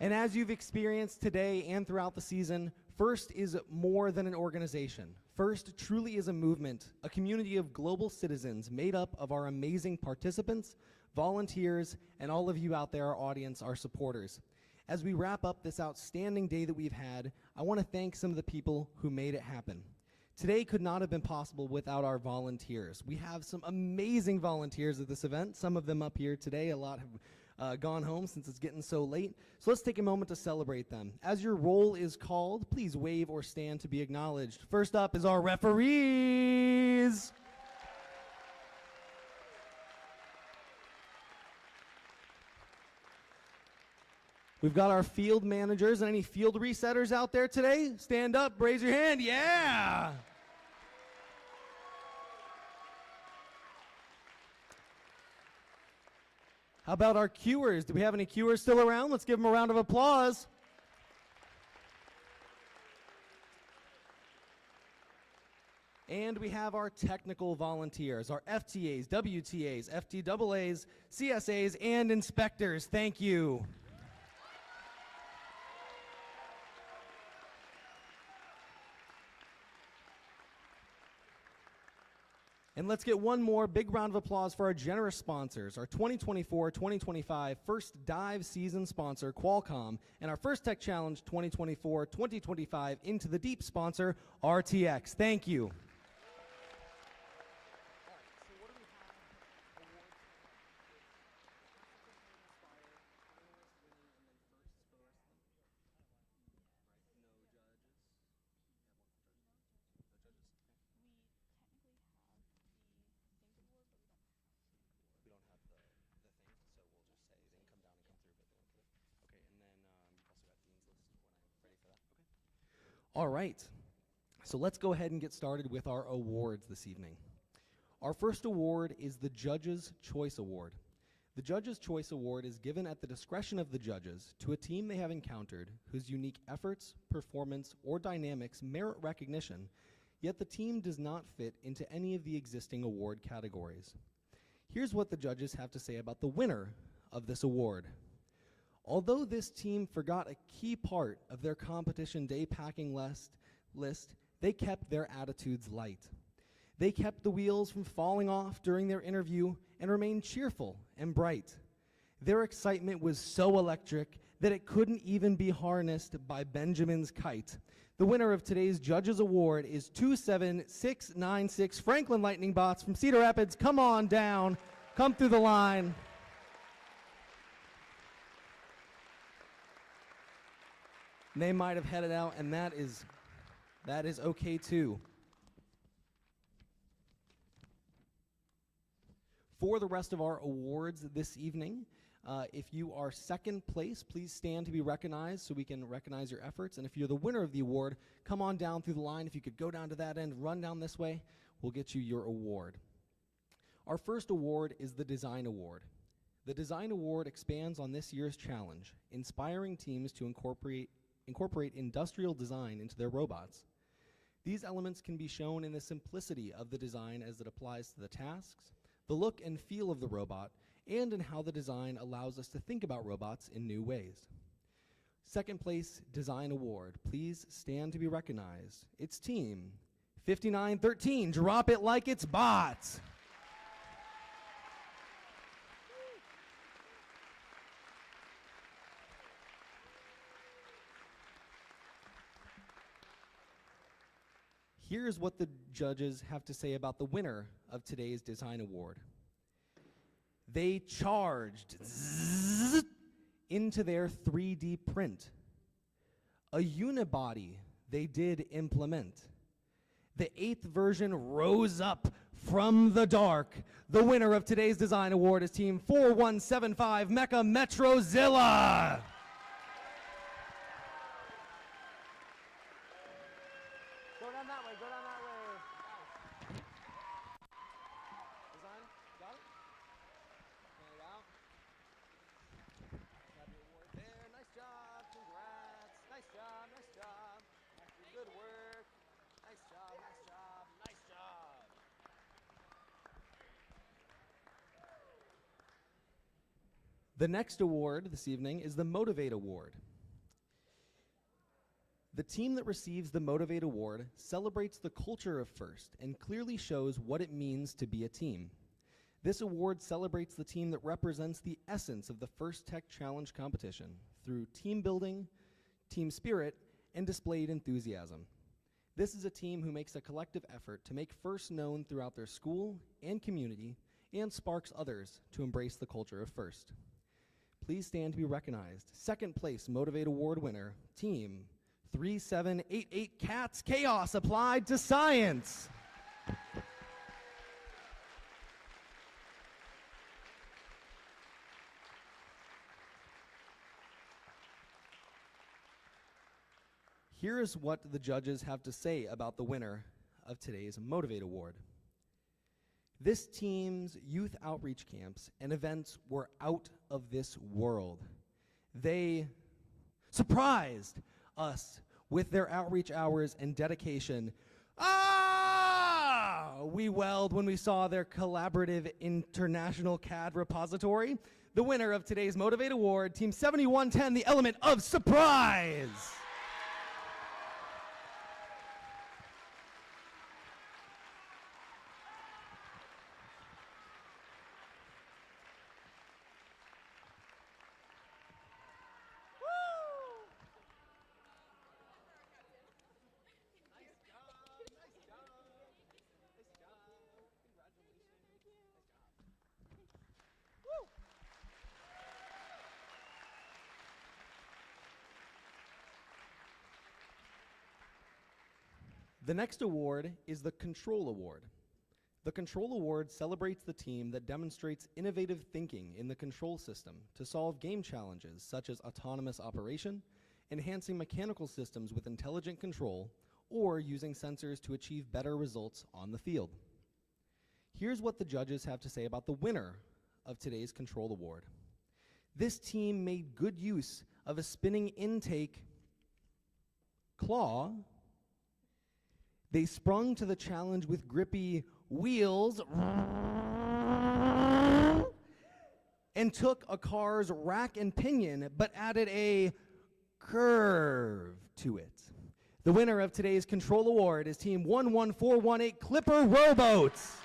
And as you've experienced today and throughout the season, FIRST is more than an organization. FIRST truly is a movement, a community of global citizens made up of our amazing participants, volunteers, and all of you out there, our audience, our supporters. As we wrap up this outstanding day that we've had, I want to thank some of the people who made it happen. Today could not have been possible without our volunteers. We have some amazing volunteers at this event, some of them up here today. A lot have gone home since it's getting so late. So let's take a moment to celebrate them. As your roll is called, please wave or stand to be acknowledged. First up is our referees. We've got our field managers and any field resetters out there today. Stand up, raise your hand. Yeah! How about our cuers? Do we have any cuers still around? Let's give them a round of applause. And we have our technical volunteers, our FTAs, WTAs, FTAAs, CSAs, and inspectors. Thank you. And let's get one more big round of applause for our generous sponsors, our 2024-2025 First Dive Season sponsor, Qualcomm, and our First Tech Challenge 2024-2025 Into the Deep sponsor, RTX. Thank you. All right, so let's go ahead and get started with our awards this evening. Our first award is the Judge's Choice Award. The Judge's Choice Award is given at the discretion of the judges to a team they have encountered whose unique efforts, performance, or dynamics merit recognition, yet the team does not fit into any of the existing award categories. Here's what the judges have to say about the winner of this award. Although this team forgot a key part of their competition day packing list, they kept their attitudes light. They kept the wheels from falling off during their interview and remained cheerful and bright. Their excitement was so electric that it couldn't even be harnessed by Benjamin's kite. The winner of today's Judges Award is 27696 Franklin Lightning Bots from Cedar Rapids. Come on down. Come through the line. They might have headed out, and that is okay too. For the rest of our awards this evening, if you are second place, please stand to be recognized so we can recognize your efforts. And if you're the winner of the award, come on down through the line. If you could go down to that end, run down this way, we'll get you your award. Our first award is the Design Award. The Design Award expands on this year's challenge, inspiring teams to incorporate industrial design into their robots. These elements can be shown in the simplicity of the design as it applies to the tasks, the look and feel of the robot, and in how the design allows us to think about robots in new ways. Second place Design Award. Please stand to be recognized. It's Team 5913. Drop it like it's bots. Here's what the judges have to say about the winner of today's Design Award. They charged into their 3D print. A unibody they did implement. The 8th version rose up from the dark. The winner of today's Design Award is Team 4175 Mecha Metrozilla. Go down that way, go down that way. Design, got it? Hand it out. Grab your award there. Nice job, congrats. Nice job, nice job. Good work. Nice job, nice job, nice job. The next award this evening is the Motivate Award. The team that receives the Motivate Award celebrates the culture of FIRST and clearly shows what it means to be a team. This award celebrates the team that represents the essence of the FIRST Tech Challenge competition through team building, team spirit, and displayed enthusiasm. This is a team who makes a collective effort to make FIRST known throughout their school and community and sparks others to embrace the culture of FIRST. Please stand to be recognized. Second place Motivate Award winner, Team 3788 Cats Chaos Applied to Science. Here is what the judges have to say about the winner of today's Motivate Award. This team's youth outreach camps and events were out of this world. They surprised us with their outreach hours and dedication. We welled when we saw their collaborative international CAD repository. The winner of today's Motivate Award, Team 7110, the element of surprise. The next award is the Control Award. The Control Award celebrates the team that demonstrates innovative thinking in the control system to solve game challenges such as autonomous operation, enhancing mechanical systems with intelligent control, or using sensors to achieve better results on the field. Here's what the judges have to say about the winner of today's Control Award. This team made good use of a spinning intake claw. They sprung to the challenge with grippy wheels and took a car's rack and pinion, but added a curve to it. The winner of today's Control Award is Team 11418 Clipper Rowboats.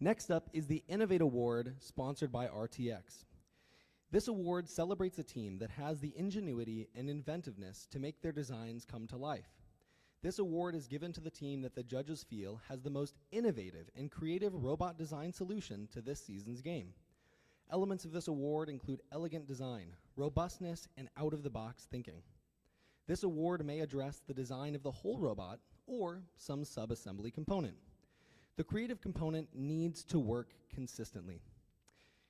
Next up is the Innovate Award, sponsored by RTX. This award celebrates a team that has the ingenuity and inventiveness to make their designs come to life. This award is given to the team that the judges feel has the most innovative and creative robot design solution to this season's game. Elements of this award include elegant design, robustness, and out-of-the-box thinking. This award may address the design of the whole robot or some sub-assembly component. The creative component needs to work consistently.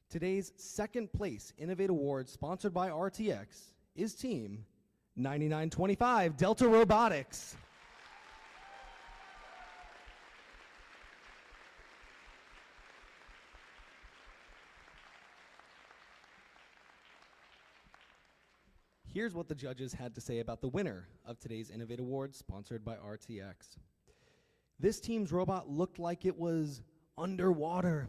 Today's second place Innovate Award, sponsored by RTX, is Team 9925 Delta Robotics. Here's what the judges had to say about the winner of today's Innovate Award, sponsored by RTX. This team's robot looked like it was underwater.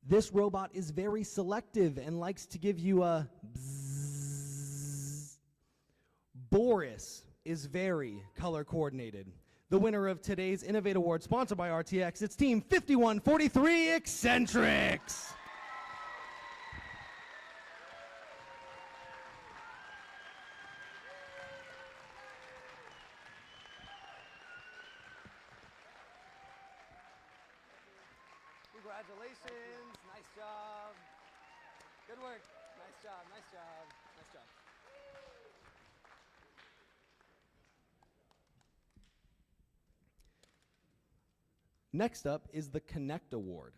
This robot is very selective and likes to give you a bzzz. Boris is very color coordinated. The winner of today's Innovate Award, sponsored by RTX, it's Team 5143 Eccentrics. Congratulations, nice job. Good work, nice job, nice job, nice job. Next up is the Connect Award.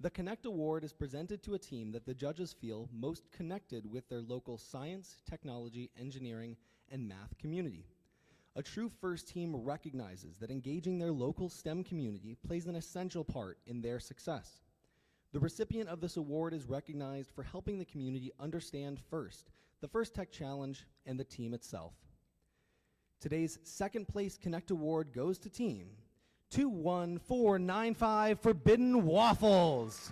The Connect Award is presented to a team that the judges feel most connected with their local science, technology, engineering, and math community. A true FIRST team recognizes that engaging their local STEM community plays an essential part in their success. The recipient of this award is recognized for helping the community understand FIRST, the FIRST Tech Challenge, and the team itself. Today's second place Connect Award goes to Team 21495 Forbidden Waffles.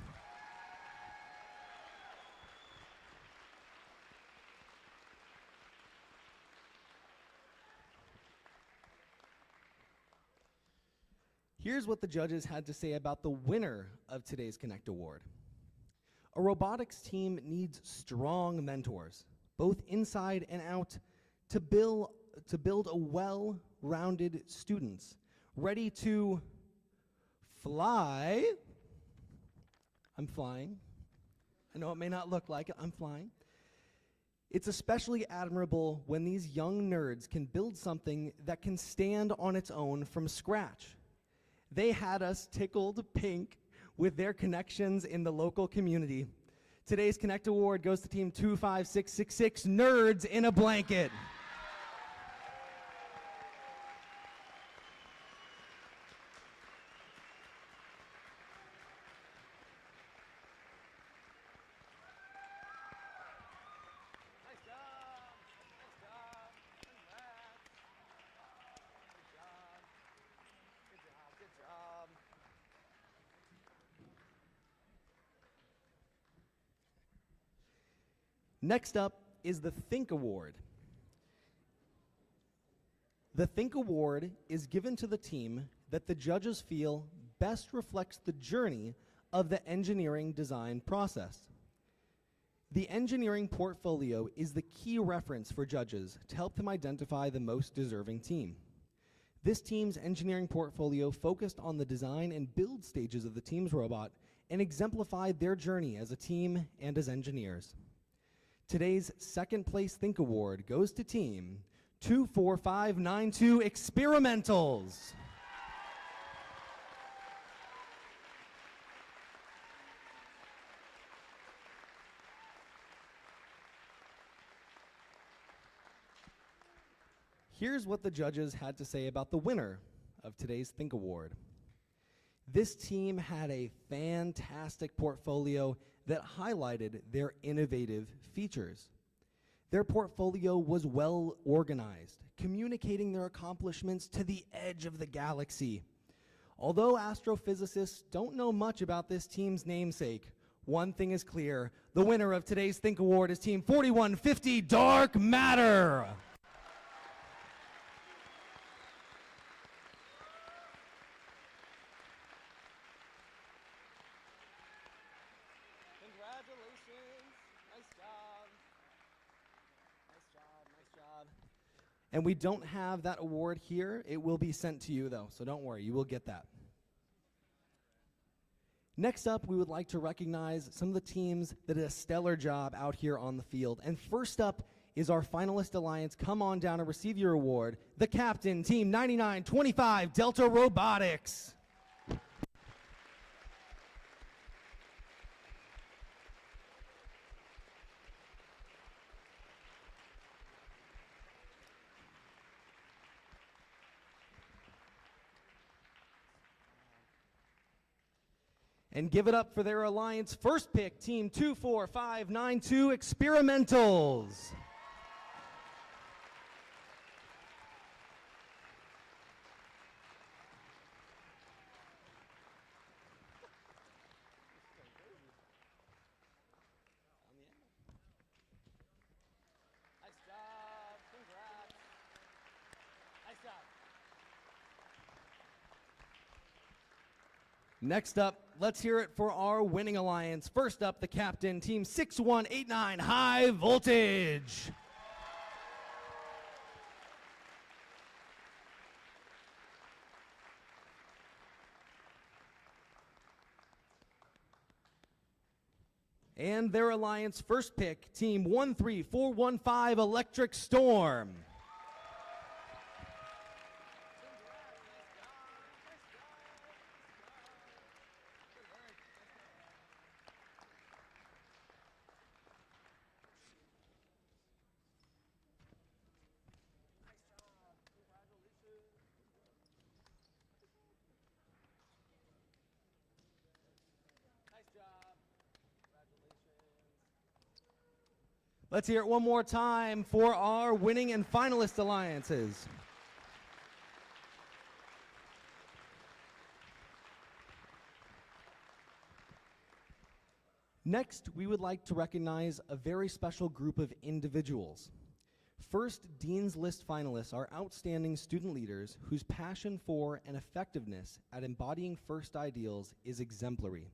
Here's what the judges had to say about the winner of today's Connect Award. A robotics team needs strong mentors, both inside and out, to build a well-rounded students, ready to fly. I'm flying. I know it may not look like it, I'm flying. It's especially admirable when these young nerds can build something that can stand on its own from scratch. They had us tickled pink with their connections in the local community. Today's Connect Award goes to Team 25666 Nerds in a Blanket. Next up is the Think Award. The Think Award is given to the team that the judges feel best reflects the journey of the engineering design process. The engineering portfolio is the key reference for judges to help them identify the most deserving team. This team's engineering portfolio focused on the design and build stages of the team's robot and exemplified their journey as a team and as engineers. Today's second place Think Award goes to Team 24592 Experimentals. Here's what the judges had to say about the winner of today's Think Award. This team had a fantastic portfolio that highlighted their innovative features. Their portfolio was well organized, communicating their accomplishments to the edge of the galaxy. Although astrophysicists don't know much about this team's namesake, one thing is clear: the winner of today's Think Award is Team 4150 Dark Matter. And we don't have that award here. It will be sent to you, though, so don't worry. You will get that. Next up, we would like to recognize some of the teams that did a stellar job out here on the field. And first up is our finalist alliance. Come on down and receive your award. The captain, Team 9925 Delta Robotics. And give it up for their alliance first pick, Team 24592 Experimentals. Next up, let's hear it for our winning alliance. First up, the captain, Team 6189 High Voltage. And their alliance first pick, Team 13415 Electric Storm. Let's hear it one more time for our winning and finalist alliances. Next, we would like to recognize a very special group of individuals. First, Dean's List finalists are outstanding student leaders whose passion for and effectiveness at embodying FIRST ideals is exemplary.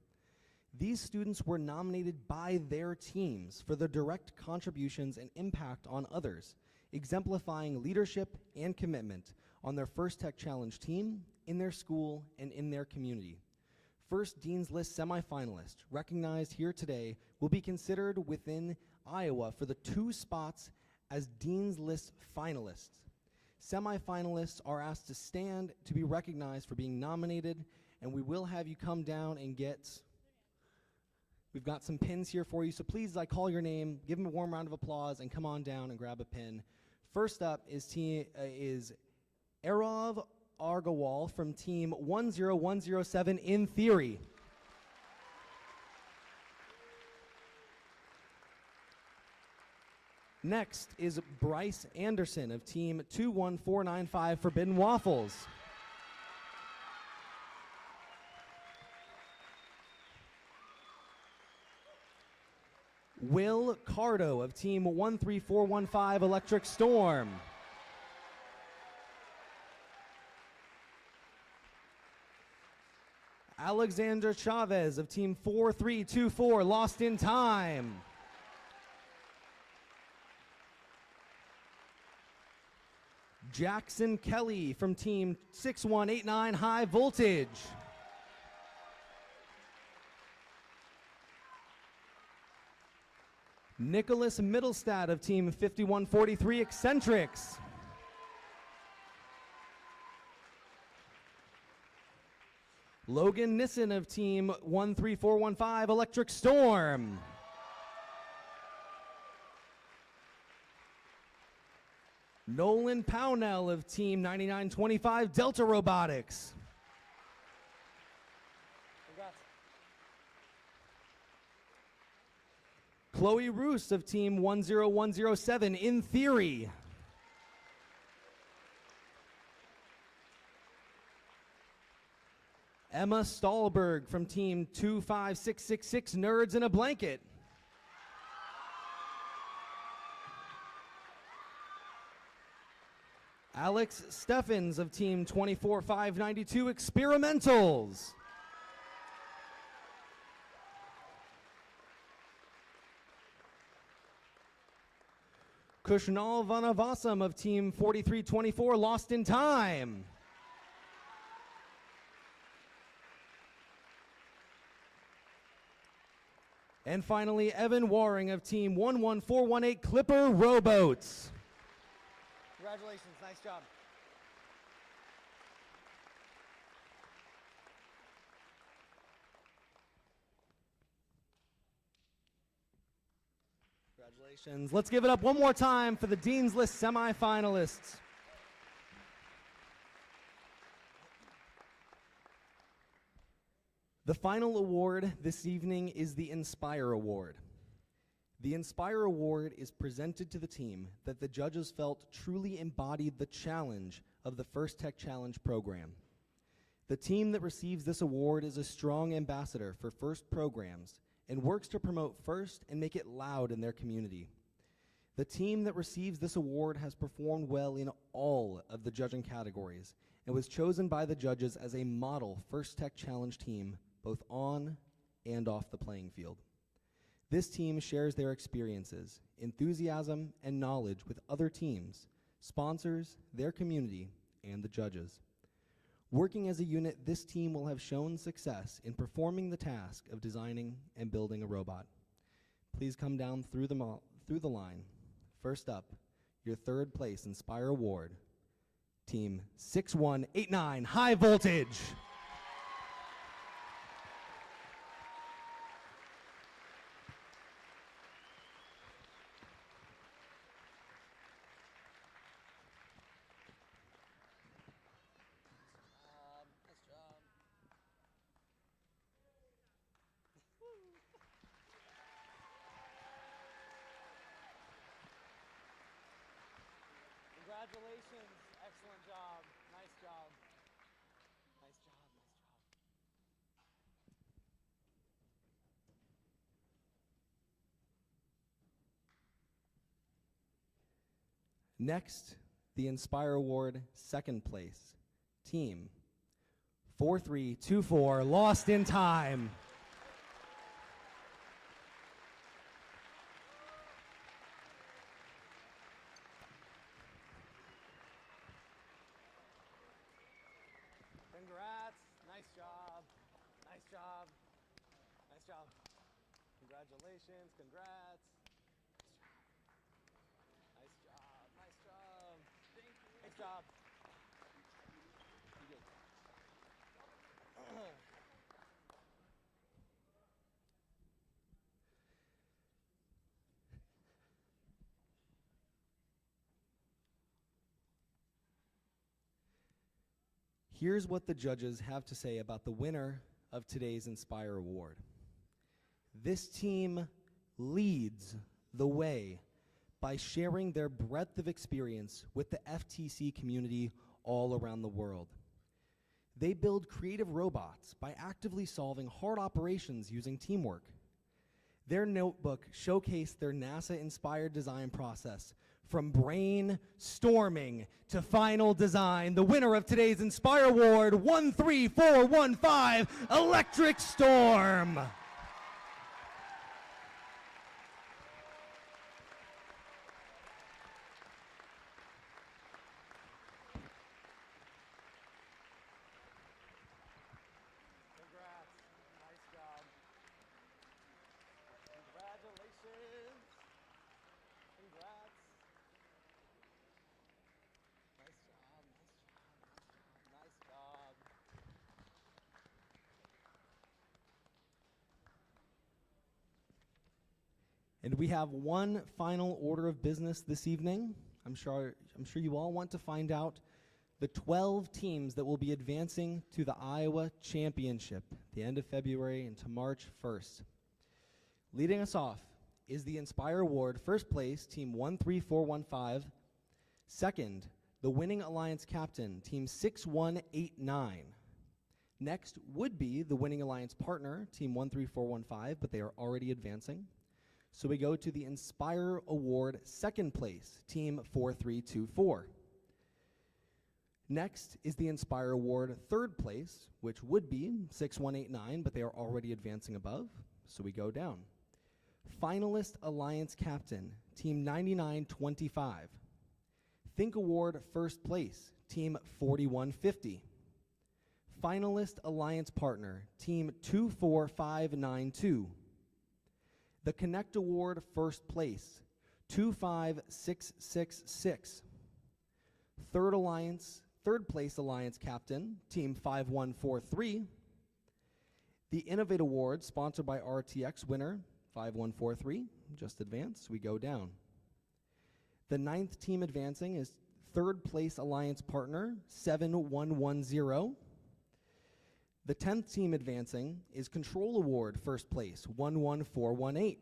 These students were nominated by their teams for their direct contributions and impact on others, exemplifying leadership and commitment on their First Tech Challenge team, in their school, and in their community. First Dean's List semifinalists recognized here today will be considered within Iowa for the 2 spots as Dean's List finalists. Semifinalists are asked to stand to be recognized for being nominated, and we will have you come down and we've got some pins here for you, so please, as I call your name, give them a warm round of applause and come on down and grab a pin. First up is Erov Argawal from Team 10107 In Theory. Next is Bryce Anderson of Team 21495 Forbidden Waffles. Will Cardo of Team 13415 Electric Storm. Alexander Chavez of Team 4324 Lost in Time. Jackson Kelly from Team 6189 High Voltage. Nicholas Middlestad of Team 5143 Eccentrics. Logan Nissen of Team 13415 Electric Storm. Nolan Pownell of Team 9925 Delta Robotics. Chloe Roos of Team 10107 In Theory. Emma Stahlberg from Team 25666 Nerds in a Blanket. Alex Steffens of Team 24592 Experimentals. Kushnal Vanavasam of Team 4324 Lost in Time. And finally, Evan Waring of Team 11418 Clipper Rowboats. Congratulations, nice job. Congratulations. Let's give it up one more time for the Dean's List semifinalists. The final award this evening is the Inspire Award. The Inspire Award is presented to the team that the judges felt truly embodied the challenge of the First Tech Challenge program. The team that receives this award is a strong ambassador for FIRST programs and works to promote FIRST and make it loud in their community. The team that receives this award has performed well in all of the judging categories and was chosen by the judges as a model First Tech Challenge team both on and off the playing field. This team shares their experiences, enthusiasm, and knowledge with other teams, sponsors, their community, and the judges. Working as a unit, this team will have shown success in performing the task of designing and building a robot. Please come down through the line. First up, your third place Inspire Award, Team 6189 High Voltage. Congratulations, excellent job, nice job. Nice job, nice job. Next, the Inspire Award second place, Team 4324 Lost in Time. Congrats, nice job, nice job, nice job. Congratulations, congrats. Nice job, nice job. Thank you. Nice job. You good. Here's what the judges have to say about the winner of today's Inspire Award. This team leads the way by sharing their breadth of experience with the FTC community all around the world. They build creative robots by actively solving hard operations using teamwork. Their notebook showcased their NASA-inspired design process from brainstorming to final design. The winner of today's Inspire Award, 13415 Electric Storm. Congrats, nice job. Congratulations. And we have one final order of business this evening. I'm sure you all want to find out the 12 teams that will be advancing to the Iowa Championship the end of February into March 1st. Leading us off is the Inspire Award, first place, Team 13415. Second, the winning alliance captain, Team 6189. Next would be the winning alliance partner, Team 13415, but they are already advancing. So we go to the Inspire Award, second place, Team 4324. Next is the Inspire Award, third place, which would be 6189, but they are already advancing above. So we go down. Finalist Alliance Captain, Team 9925. Think Award, first place, Team 4150. Finalist Alliance Partner, Team 24592. The Connect Award, first place, 25666. Third place Alliance Captain, Team 5143. The Innovate Award, sponsored by RTX, winner, 5143, just advance, we go down. The 9th team advancing is third place Alliance Partner, 7110. The 10th team advancing is Control Award, first place, 11418.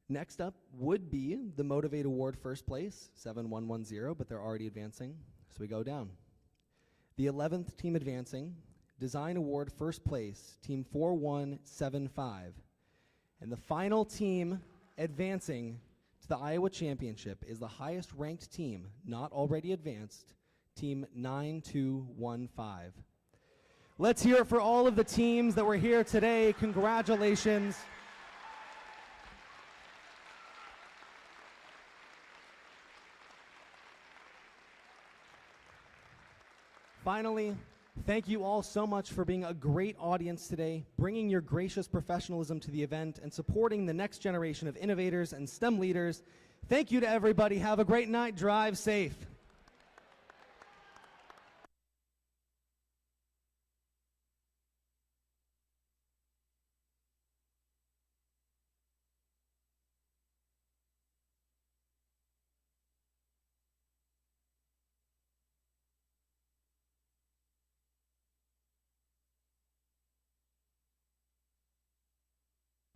Next up would be the Motivate Award, first place, 7110, but they're already advancing, so we go down. The 11th team advancing, Design Award, first place, Team 4175. And the final team advancing to the Iowa Championship is the highest ranked team, not already advanced, Team 9215. Let's hear it for all of the teams that were here today. Congratulations. Finally, thank you all so much for being a great audience today, bringing your gracious professionalism to the event, and supporting the next generation of innovators and STEM leaders. Thank you to everybody. Have a great night. Drive safe.